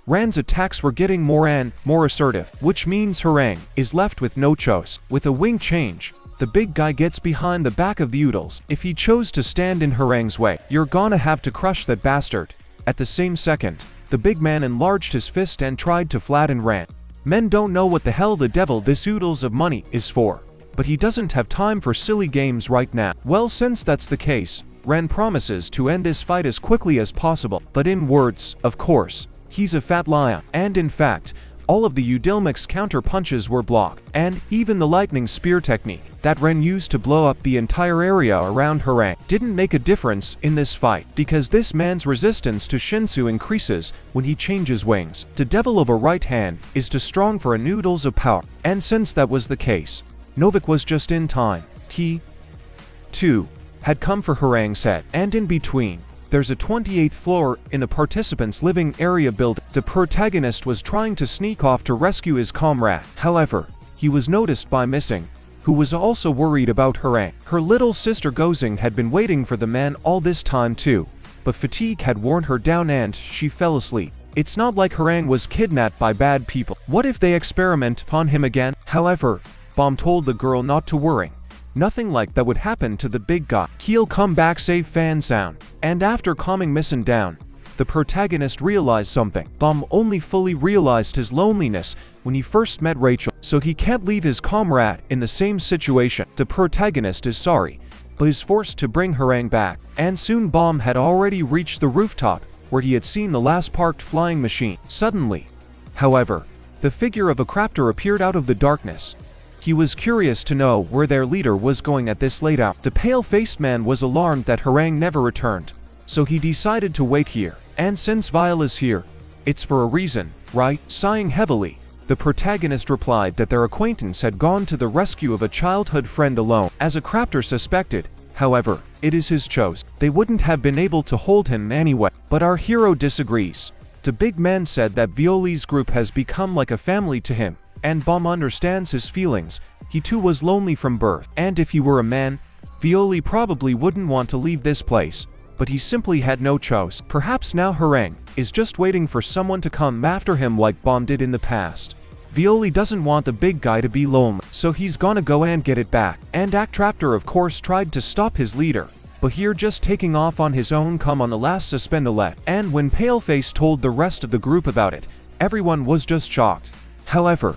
Ran's attacks were getting more and more assertive, which means Harang is left with no choice. With a wing change, the big guy gets behind the back of the Oodles. If he chose to stand in Harang's way, you're gonna have to crush that bastard. At the same second, the big man enlarged his fist and tried to flatten Ran. Men don't know what the hell the devil this Oodles of money is for, but he doesn't have time for silly games right now. Well, since that's the case, Ran promises to end this fight as quickly as possible, but in words, of course. He's a fat lion, and in fact, all of the Udilmic's counter punches were blocked, and even the lightning spear technique that Ren used to blow up the entire area around Harang didn't make a difference in this fight, because this man's resistance to Shinsu increases when he changes wings. The devil of a right hand is too strong for a Noodles of power, and since that was the case, Novik was just in time. T2 had come for Harang's head, and in between, there's a 28th floor in the participants' living area building. The protagonist was trying to sneak off to rescue his comrade. However, he was noticed by Missing, who was also worried about Harang. Her little sister Gozing had been waiting for the man all this time too, but fatigue had worn her down and she fell asleep. It's not like Harang was kidnapped by bad people. What if they experiment upon him again? However, Bomb told the girl not to worry. Nothing like that would happen to the big guy. He'll come back safe fan sound. And after calming Missing down, the protagonist realized something. Bum only fully realized his loneliness when he first met Rachel, so he can't leave his comrade in the same situation. The protagonist is sorry, but is forced to bring Harem back. And soon Bum had already reached the rooftop, where he had seen the last parked flying machine. Suddenly, however, the figure of a crafter appeared out of the darkness. He was curious to know where their leader was going at this late hour. The pale-faced man was alarmed that Harem never returned, so he decided to wait here. And since Viola's here, it's for a reason, right? Sighing heavily, the protagonist replied that their acquaintance had gone to the rescue of a childhood friend alone. As a crafter suspected, however, it is his choice. They wouldn't have been able to hold him anyway. But our hero disagrees. The big man said that Violi's group has become like a family to him, and Bum understands his feelings. He too was lonely from birth, and if he were a man, Violi probably wouldn't want to leave this place. But he simply had no choice. Perhaps now Harem is just waiting for someone to come after him like Bum did in the past. Violi doesn't want the big guy to be lonely, so he's gonna go and get it back. And Actraptor of course tried to stop his leader, but here just taking off on his own come on the last suspendolet. And when Paleface told the rest of the group about it, everyone was just shocked. However,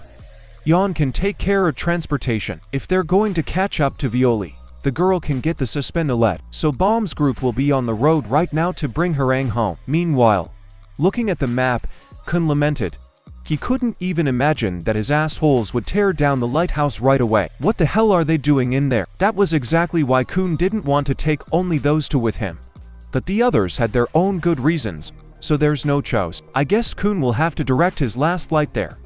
Yon can take care of transportation. If they're going to catch up to Violi, the girl can get the suspendolet, so Bum's group will be on the road right now to bring Harem home. Meanwhile, looking at the map, Kun lamented. He couldn't even imagine that his assholes would tear down the lighthouse right away. What the hell are they doing in there? That was exactly why Kun didn't want to take only those two with him. But the others had their own good reasons, so there's no choice. I guess Kun will have to direct his last light there.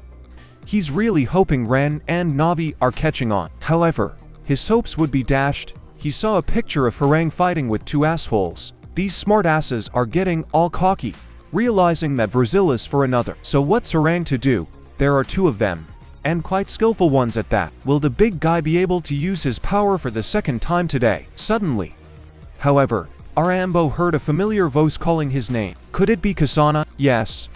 He's really hoping Ren and Navi are catching on. However, his hopes would be dashed. He saw a picture of Harem fighting with two assholes. These smartasses are getting all cocky, realizing that Brazil is for another. So what's Harem to do? There are two of them, and quite skillful ones at that. Will the big guy be able to use his power for the second time today? Suddenly, however, Arambo heard a familiar voice calling his name. Could it be Kasana? Yes.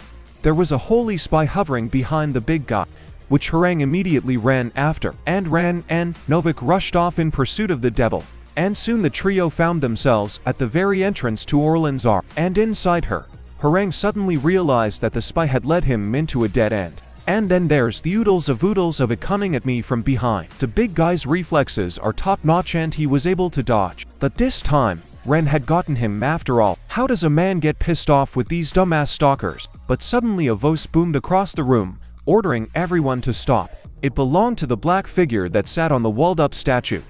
There was a holy spy hovering behind the big guy, which Harem immediately ran after. And Ran and Novik rushed off in pursuit of the devil. And soon the trio found themselves at the very entrance to Orlanzar. And inside her, Harem suddenly realized that the spy had led him into a dead end. And then there's the oodles of it coming at me from behind. The big guy's reflexes are top-notch and he was able to dodge. But this time, Ren had gotten him after all. How does a man get pissed off with these dumbass stalkers? But suddenly a voice boomed across the room, ordering everyone to stop. It belonged to the black figure that sat on the walled-up statue.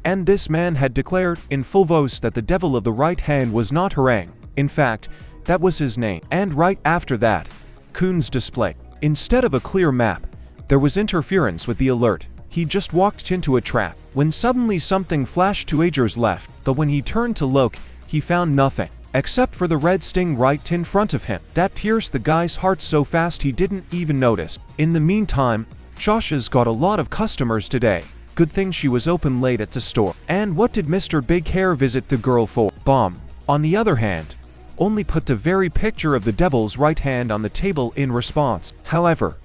And this man had declared in full voice that the devil of the right hand was not Harem. In fact, that was his name. And right after that, Kun's display. Instead of a clear map, there was interference with the alert. He just walked into a trap, when suddenly something flashed to Ager's left, but when he turned to look, he found nothing, except for the red sting right in front of him. That pierced the guy's heart so fast he didn't even notice. In the meantime, Shosha's got a lot of customers today. Good thing she was open late at the store. And what did Mr. Big Hair visit the girl for? Bomb, on the other hand, only put the very picture of the devil's right hand on the table in response. However,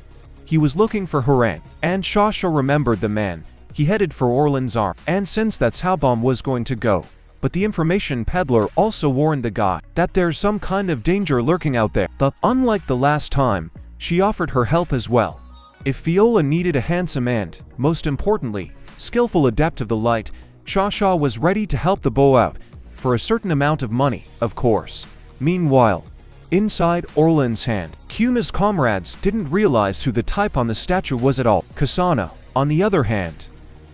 he was looking for Harem, and Shosha remembered the man. He headed for Orlanzar, and since that's how Bomb was going to go. But the information peddler also warned the guy that there's some kind of danger lurking out there. But unlike the last time, she offered her help as well. If Viola needed a handsome and, most importantly, skillful adept of the light, Shosha was ready to help the bow out, for a certain amount of money, of course. Meanwhile, inside Orlan's hand, Kuma's comrades didn't realize who the type on the statue was at all. Kasana, on the other hand,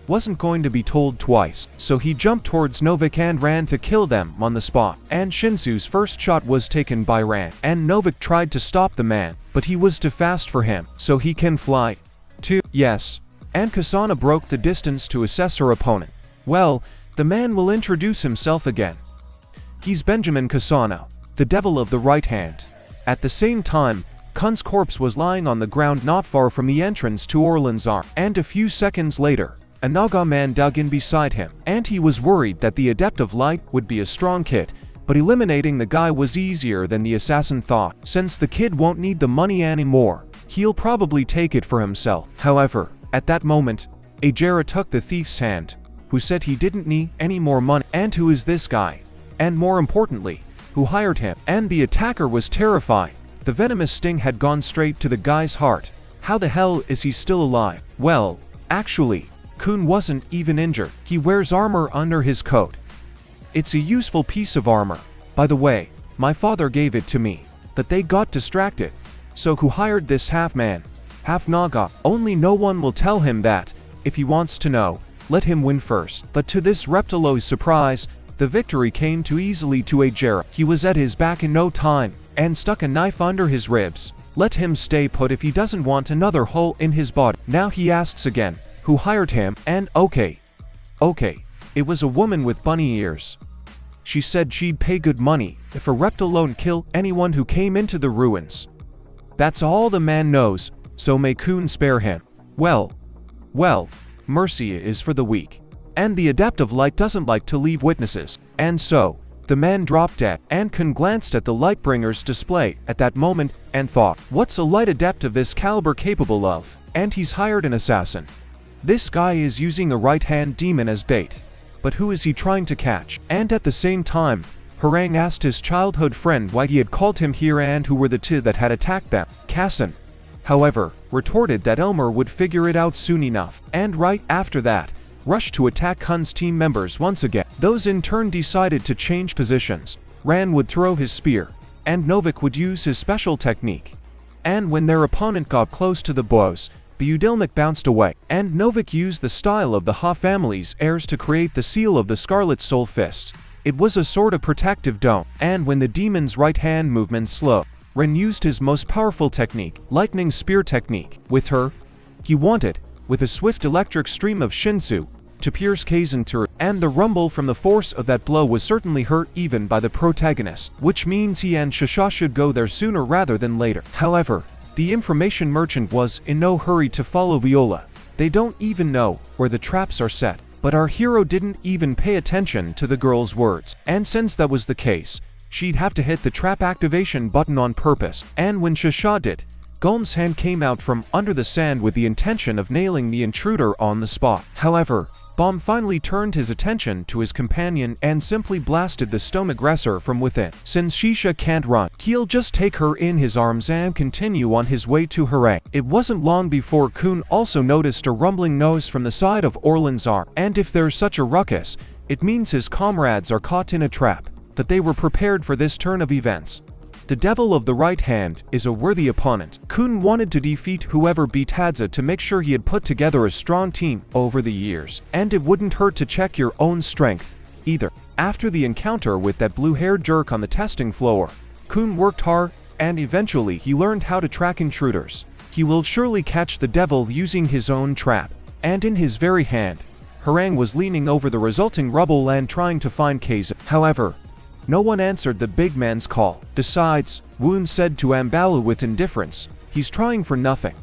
wasn't going to be told twice, so he jumped towards Novik and ran to kill them on the spot. And Shinsu's first shot was taken by Ran, and Novik tried to stop the man, but he was too fast for him, so he can fly too. Yes. And Kasana broke the distance to assess her opponent. Well, the man will introduce himself again. He's Benjamin Kasana, the devil of the right hand. At the same time, Kun's corpse was lying on the ground not far from the entrance to Orlanzar, and a few seconds later, a Naga man dug in beside him, and he was worried that the Adept of Light would be a strong kid, but eliminating the guy was easier than the assassin thought. Since the kid won't need the money anymore, he'll probably take it for himself. However, at that moment, Ajera took the thief's hand, who said he didn't need any more money, and who is this guy? And more importantly, who hired him? And the attacker was terrified. The venomous sting had gone straight to the guy's heart. How the hell is he still alive? Well, actually, Kun wasn't even injured. He wears armor under his coat. It's a useful piece of armor. By the way, my father gave it to me. But they got distracted. So who hired this half-man, half-naga? Only no one will tell him that. If he wants to know, let him win first. But to this reptilo's surprise, the victory came too easily to Ajera. He was at his back in no time, and stuck a knife under his ribs. Let him stay put if he doesn't want another hole in his body. Now he asks again, who hired him? And okay, it was a woman with bunny ears. She said she'd pay good money if a reptile kill anyone who came into the ruins. That's all the man knows, so may Kun spare him. Well, mercy is for the weak. And the Adept of Light doesn't like to leave witnesses. And so, the man dropped dead, and Kun glanced at the Lightbringer's display at that moment and thought, what's a light adept of this caliber capable of? And he's hired an assassin. This guy is using a right-hand demon as bait. But who is he trying to catch? And at the same time, Harang asked his childhood friend why he had called him here and who were the two that had attacked them. Kassan, however, retorted that Elmer would figure it out soon enough, and right after that, rushed to attack Kun's team members once again. Those in turn decided to change positions. Ran would throw his spear, and Novik would use his special technique. And when their opponent got close to the bows, the Udilnik bounced away, and Novik used the style of the Ha family's heirs to create the seal of the Scarlet Soul Fist. It was a sort of protective dome, and when the demon's right-hand movement slowed, Ren used his most powerful technique, Lightning Spear technique. With her, he wanted, with a swift electric stream of Shinsu, to pierce Kazan through, and the rumble from the force of that blow was certainly heard even by the protagonist, which means he and Shasha should go there sooner rather than later. However, the information merchant was in no hurry to follow Viola. They don't even know where the traps are set. But our hero didn't even pay attention to the girl's words. And since that was the case, she'd have to hit the trap activation button on purpose. And when Shasha did, Gom's hand came out from under the sand with the intention of nailing the intruder on the spot. However, Bomb finally turned his attention to his companion and simply blasted the stone aggressor from within. Since Shisha can't run, he'll just take her in his arms and continue on his way to Harang. It wasn't long before Kun also noticed a rumbling noise from the side of Orlan's arm, and if there's such a ruckus, it means his comrades are caught in a trap. But they were prepared for this turn of events. The Devil of the Right Hand is a worthy opponent. Kun wanted to defeat whoever beat Hadza to make sure he had put together a strong team over the years. And it wouldn't hurt to check your own strength, either. After the encounter with that blue-haired jerk on the testing floor, Kun worked hard, and eventually he learned how to track intruders. He will surely catch the devil using his own trap. And in his very hand, Harang was leaning over the resulting rubble and trying to find Kazan. However, no one answered the big man's call. Besides, Woon said to Ambalu with indifference, he's trying for nothing.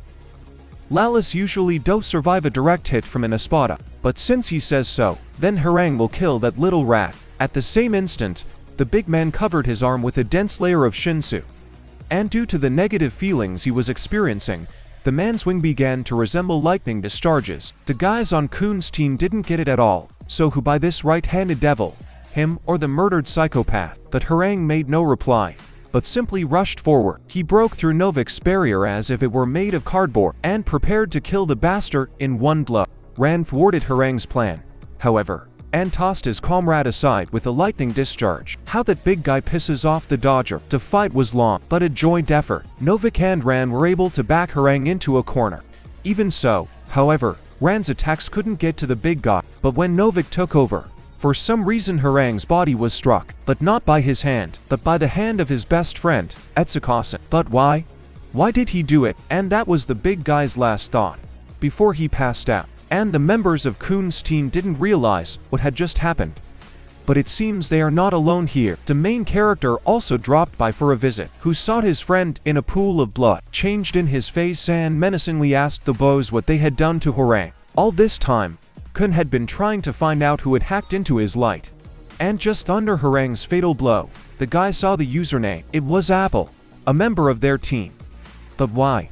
Lalas usually don't survive a direct hit from an espada, but since he says so, then Harang will kill that little rat. At the same instant, the big man covered his arm with a dense layer of Shinsu. And due to the negative feelings he was experiencing, the man's wing began to resemble lightning discharges. The guys on Kun's team didn't get it at all, so who by this right-handed devil? Him or the murdered psychopath? But Harang made no reply, but simply rushed forward. He broke through Novik's barrier as if it were made of cardboard, and prepared to kill the bastard in one blow. Ran thwarted Harang's plan, however, and tossed his comrade aside with a lightning discharge. How that big guy pisses off the dodger. The fight was long, but a joint effort. Novik and Ran were able to back Harang into a corner. Even so, however, Ran's attacks couldn't get to the big guy, but when Novik took over, for some reason Harang's body was struck, but not by his hand, but by the hand of his best friend, Etsukasan. But why? Why did he do it? And that was the big guy's last thought, before he passed out. And the members of Kun's team didn't realize what had just happened. But it seems they are not alone here. The main character also dropped by for a visit, who sought his friend in a pool of blood, changed in his face and menacingly asked the bows what they had done to Harang. All this time, Kun had been trying to find out who had hacked into his light. And just under Harang's fatal blow, the guy saw the username. It was Apple, a member of their team. But why?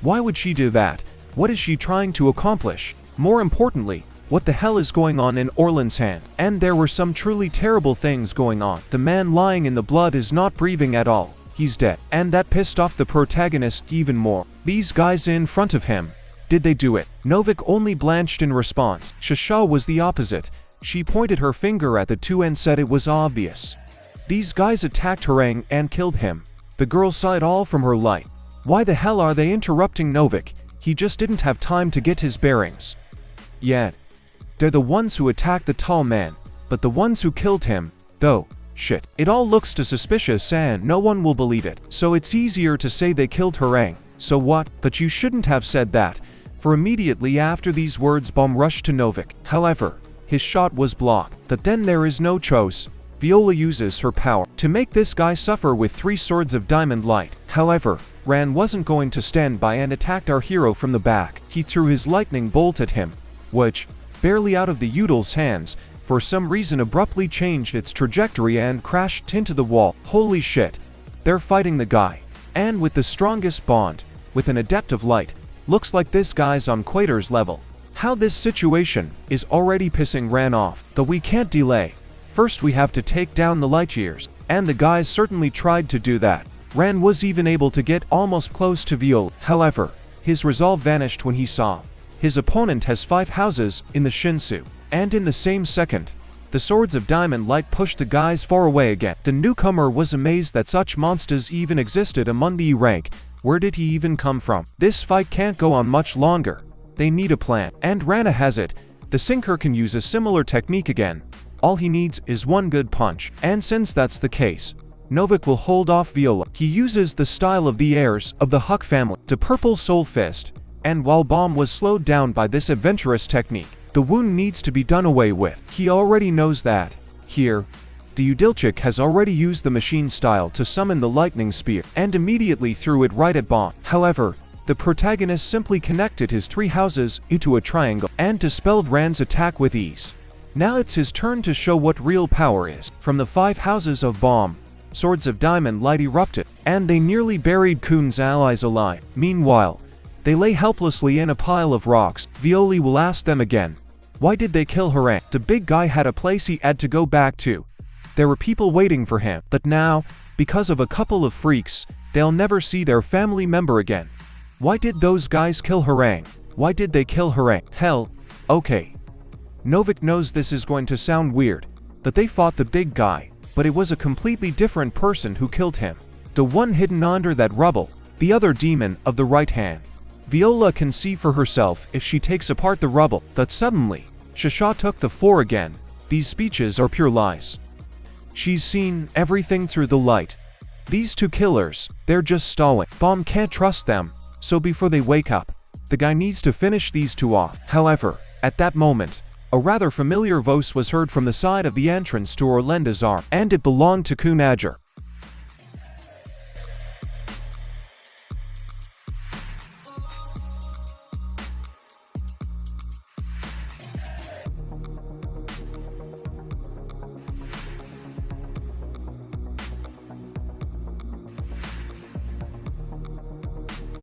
Why would she do that? What is she trying to accomplish? More importantly, What the hell is going on in Orlan's hand? And there were some truly terrible things going on. The man lying in the blood is not breathing at all. He's dead. And that pissed off the protagonist even more. These guys in front of him. Did they do it? Novik only blanched in response. Shoujo was the opposite. She pointed her finger at the two and said it was obvious. These guys attacked Harem and killed him. The girl saw it all from her light. Why the hell are they interrupting Novik? He just didn't have time to get his bearings. Yet, they're the ones who attacked the tall man, but the ones who killed him, though, shit. It all looks too suspicious and no one will believe it. So it's easier to say they killed Harem. So what? But you shouldn't have said that. For immediately after these words Bomb rushed to Novik. However, his shot was blocked. But then there is no choice. Viola uses her power to make this guy suffer with 3 swords of diamond light. However, Ran wasn't going to stand by and attacked our hero from the back. He threw his lightning bolt at him, which, barely out of the Udal's hands, for some reason abruptly changed its trajectory and crashed into the wall. Holy shit. They're fighting the guy. And with the strongest bond, with an adept of light. Looks like this guy's on Quater's level. How this situation is already pissing Ran off. But we can't delay. First we have to take down the Lightyears. And the guys certainly tried to do that. Ran was even able to get almost close to Viola. However, his resolve vanished when he saw his opponent has 5 houses in the Shinsu. And in the same second, the swords of diamond light pushed the guys far away again. The newcomer was amazed that such monsters even existed among the E rank. Where did he even come from? This fight can't go on much longer. They need a plan. And Rana has it. The sinker can use a similar technique again. All he needs is one good punch. And since that's the case, Novik will hold off Viola. He uses the style of the heirs of the Huck family to Purple Soul Fist. And while Bomb was slowed down by this adventurous technique, the wound needs to be done away with. He already knows that. Here, the Udilchik has already used the machine style to summon the lightning spear and immediately threw it right at Bomb. However, the protagonist simply connected his 3 houses into a triangle and dispelled Ran's attack with ease. Now it's his turn to show what real power is. From the 5 houses of Bomb, swords of diamond light erupted, and they nearly buried Kun's allies alive. Meanwhile, they lay helplessly in a pile of rocks. Violi will ask them again, why did they kill Harem? The big guy had a place he had to go back to. There were people waiting for him, but now, because of a couple of freaks, they'll never see their family member again. Why did those guys kill Harem? Why did they kill Harem? Hell, okay. Novik knows this is going to sound weird, but they fought the big guy, but it was a completely different person who killed him. The one hidden under that rubble, the other demon of the right hand. Viola can see for herself if she takes apart the rubble, but suddenly, Shasha took the floor again. These speeches are pure lies. She's seen everything through the light. These 2 killers, they're just stalling. Bomb can't trust them, so before they wake up, the guy needs to finish these 2 off. However, at that moment, a rather familiar voice was heard from the side of the entrance to Orlenda's arm, and it belonged to Kunager.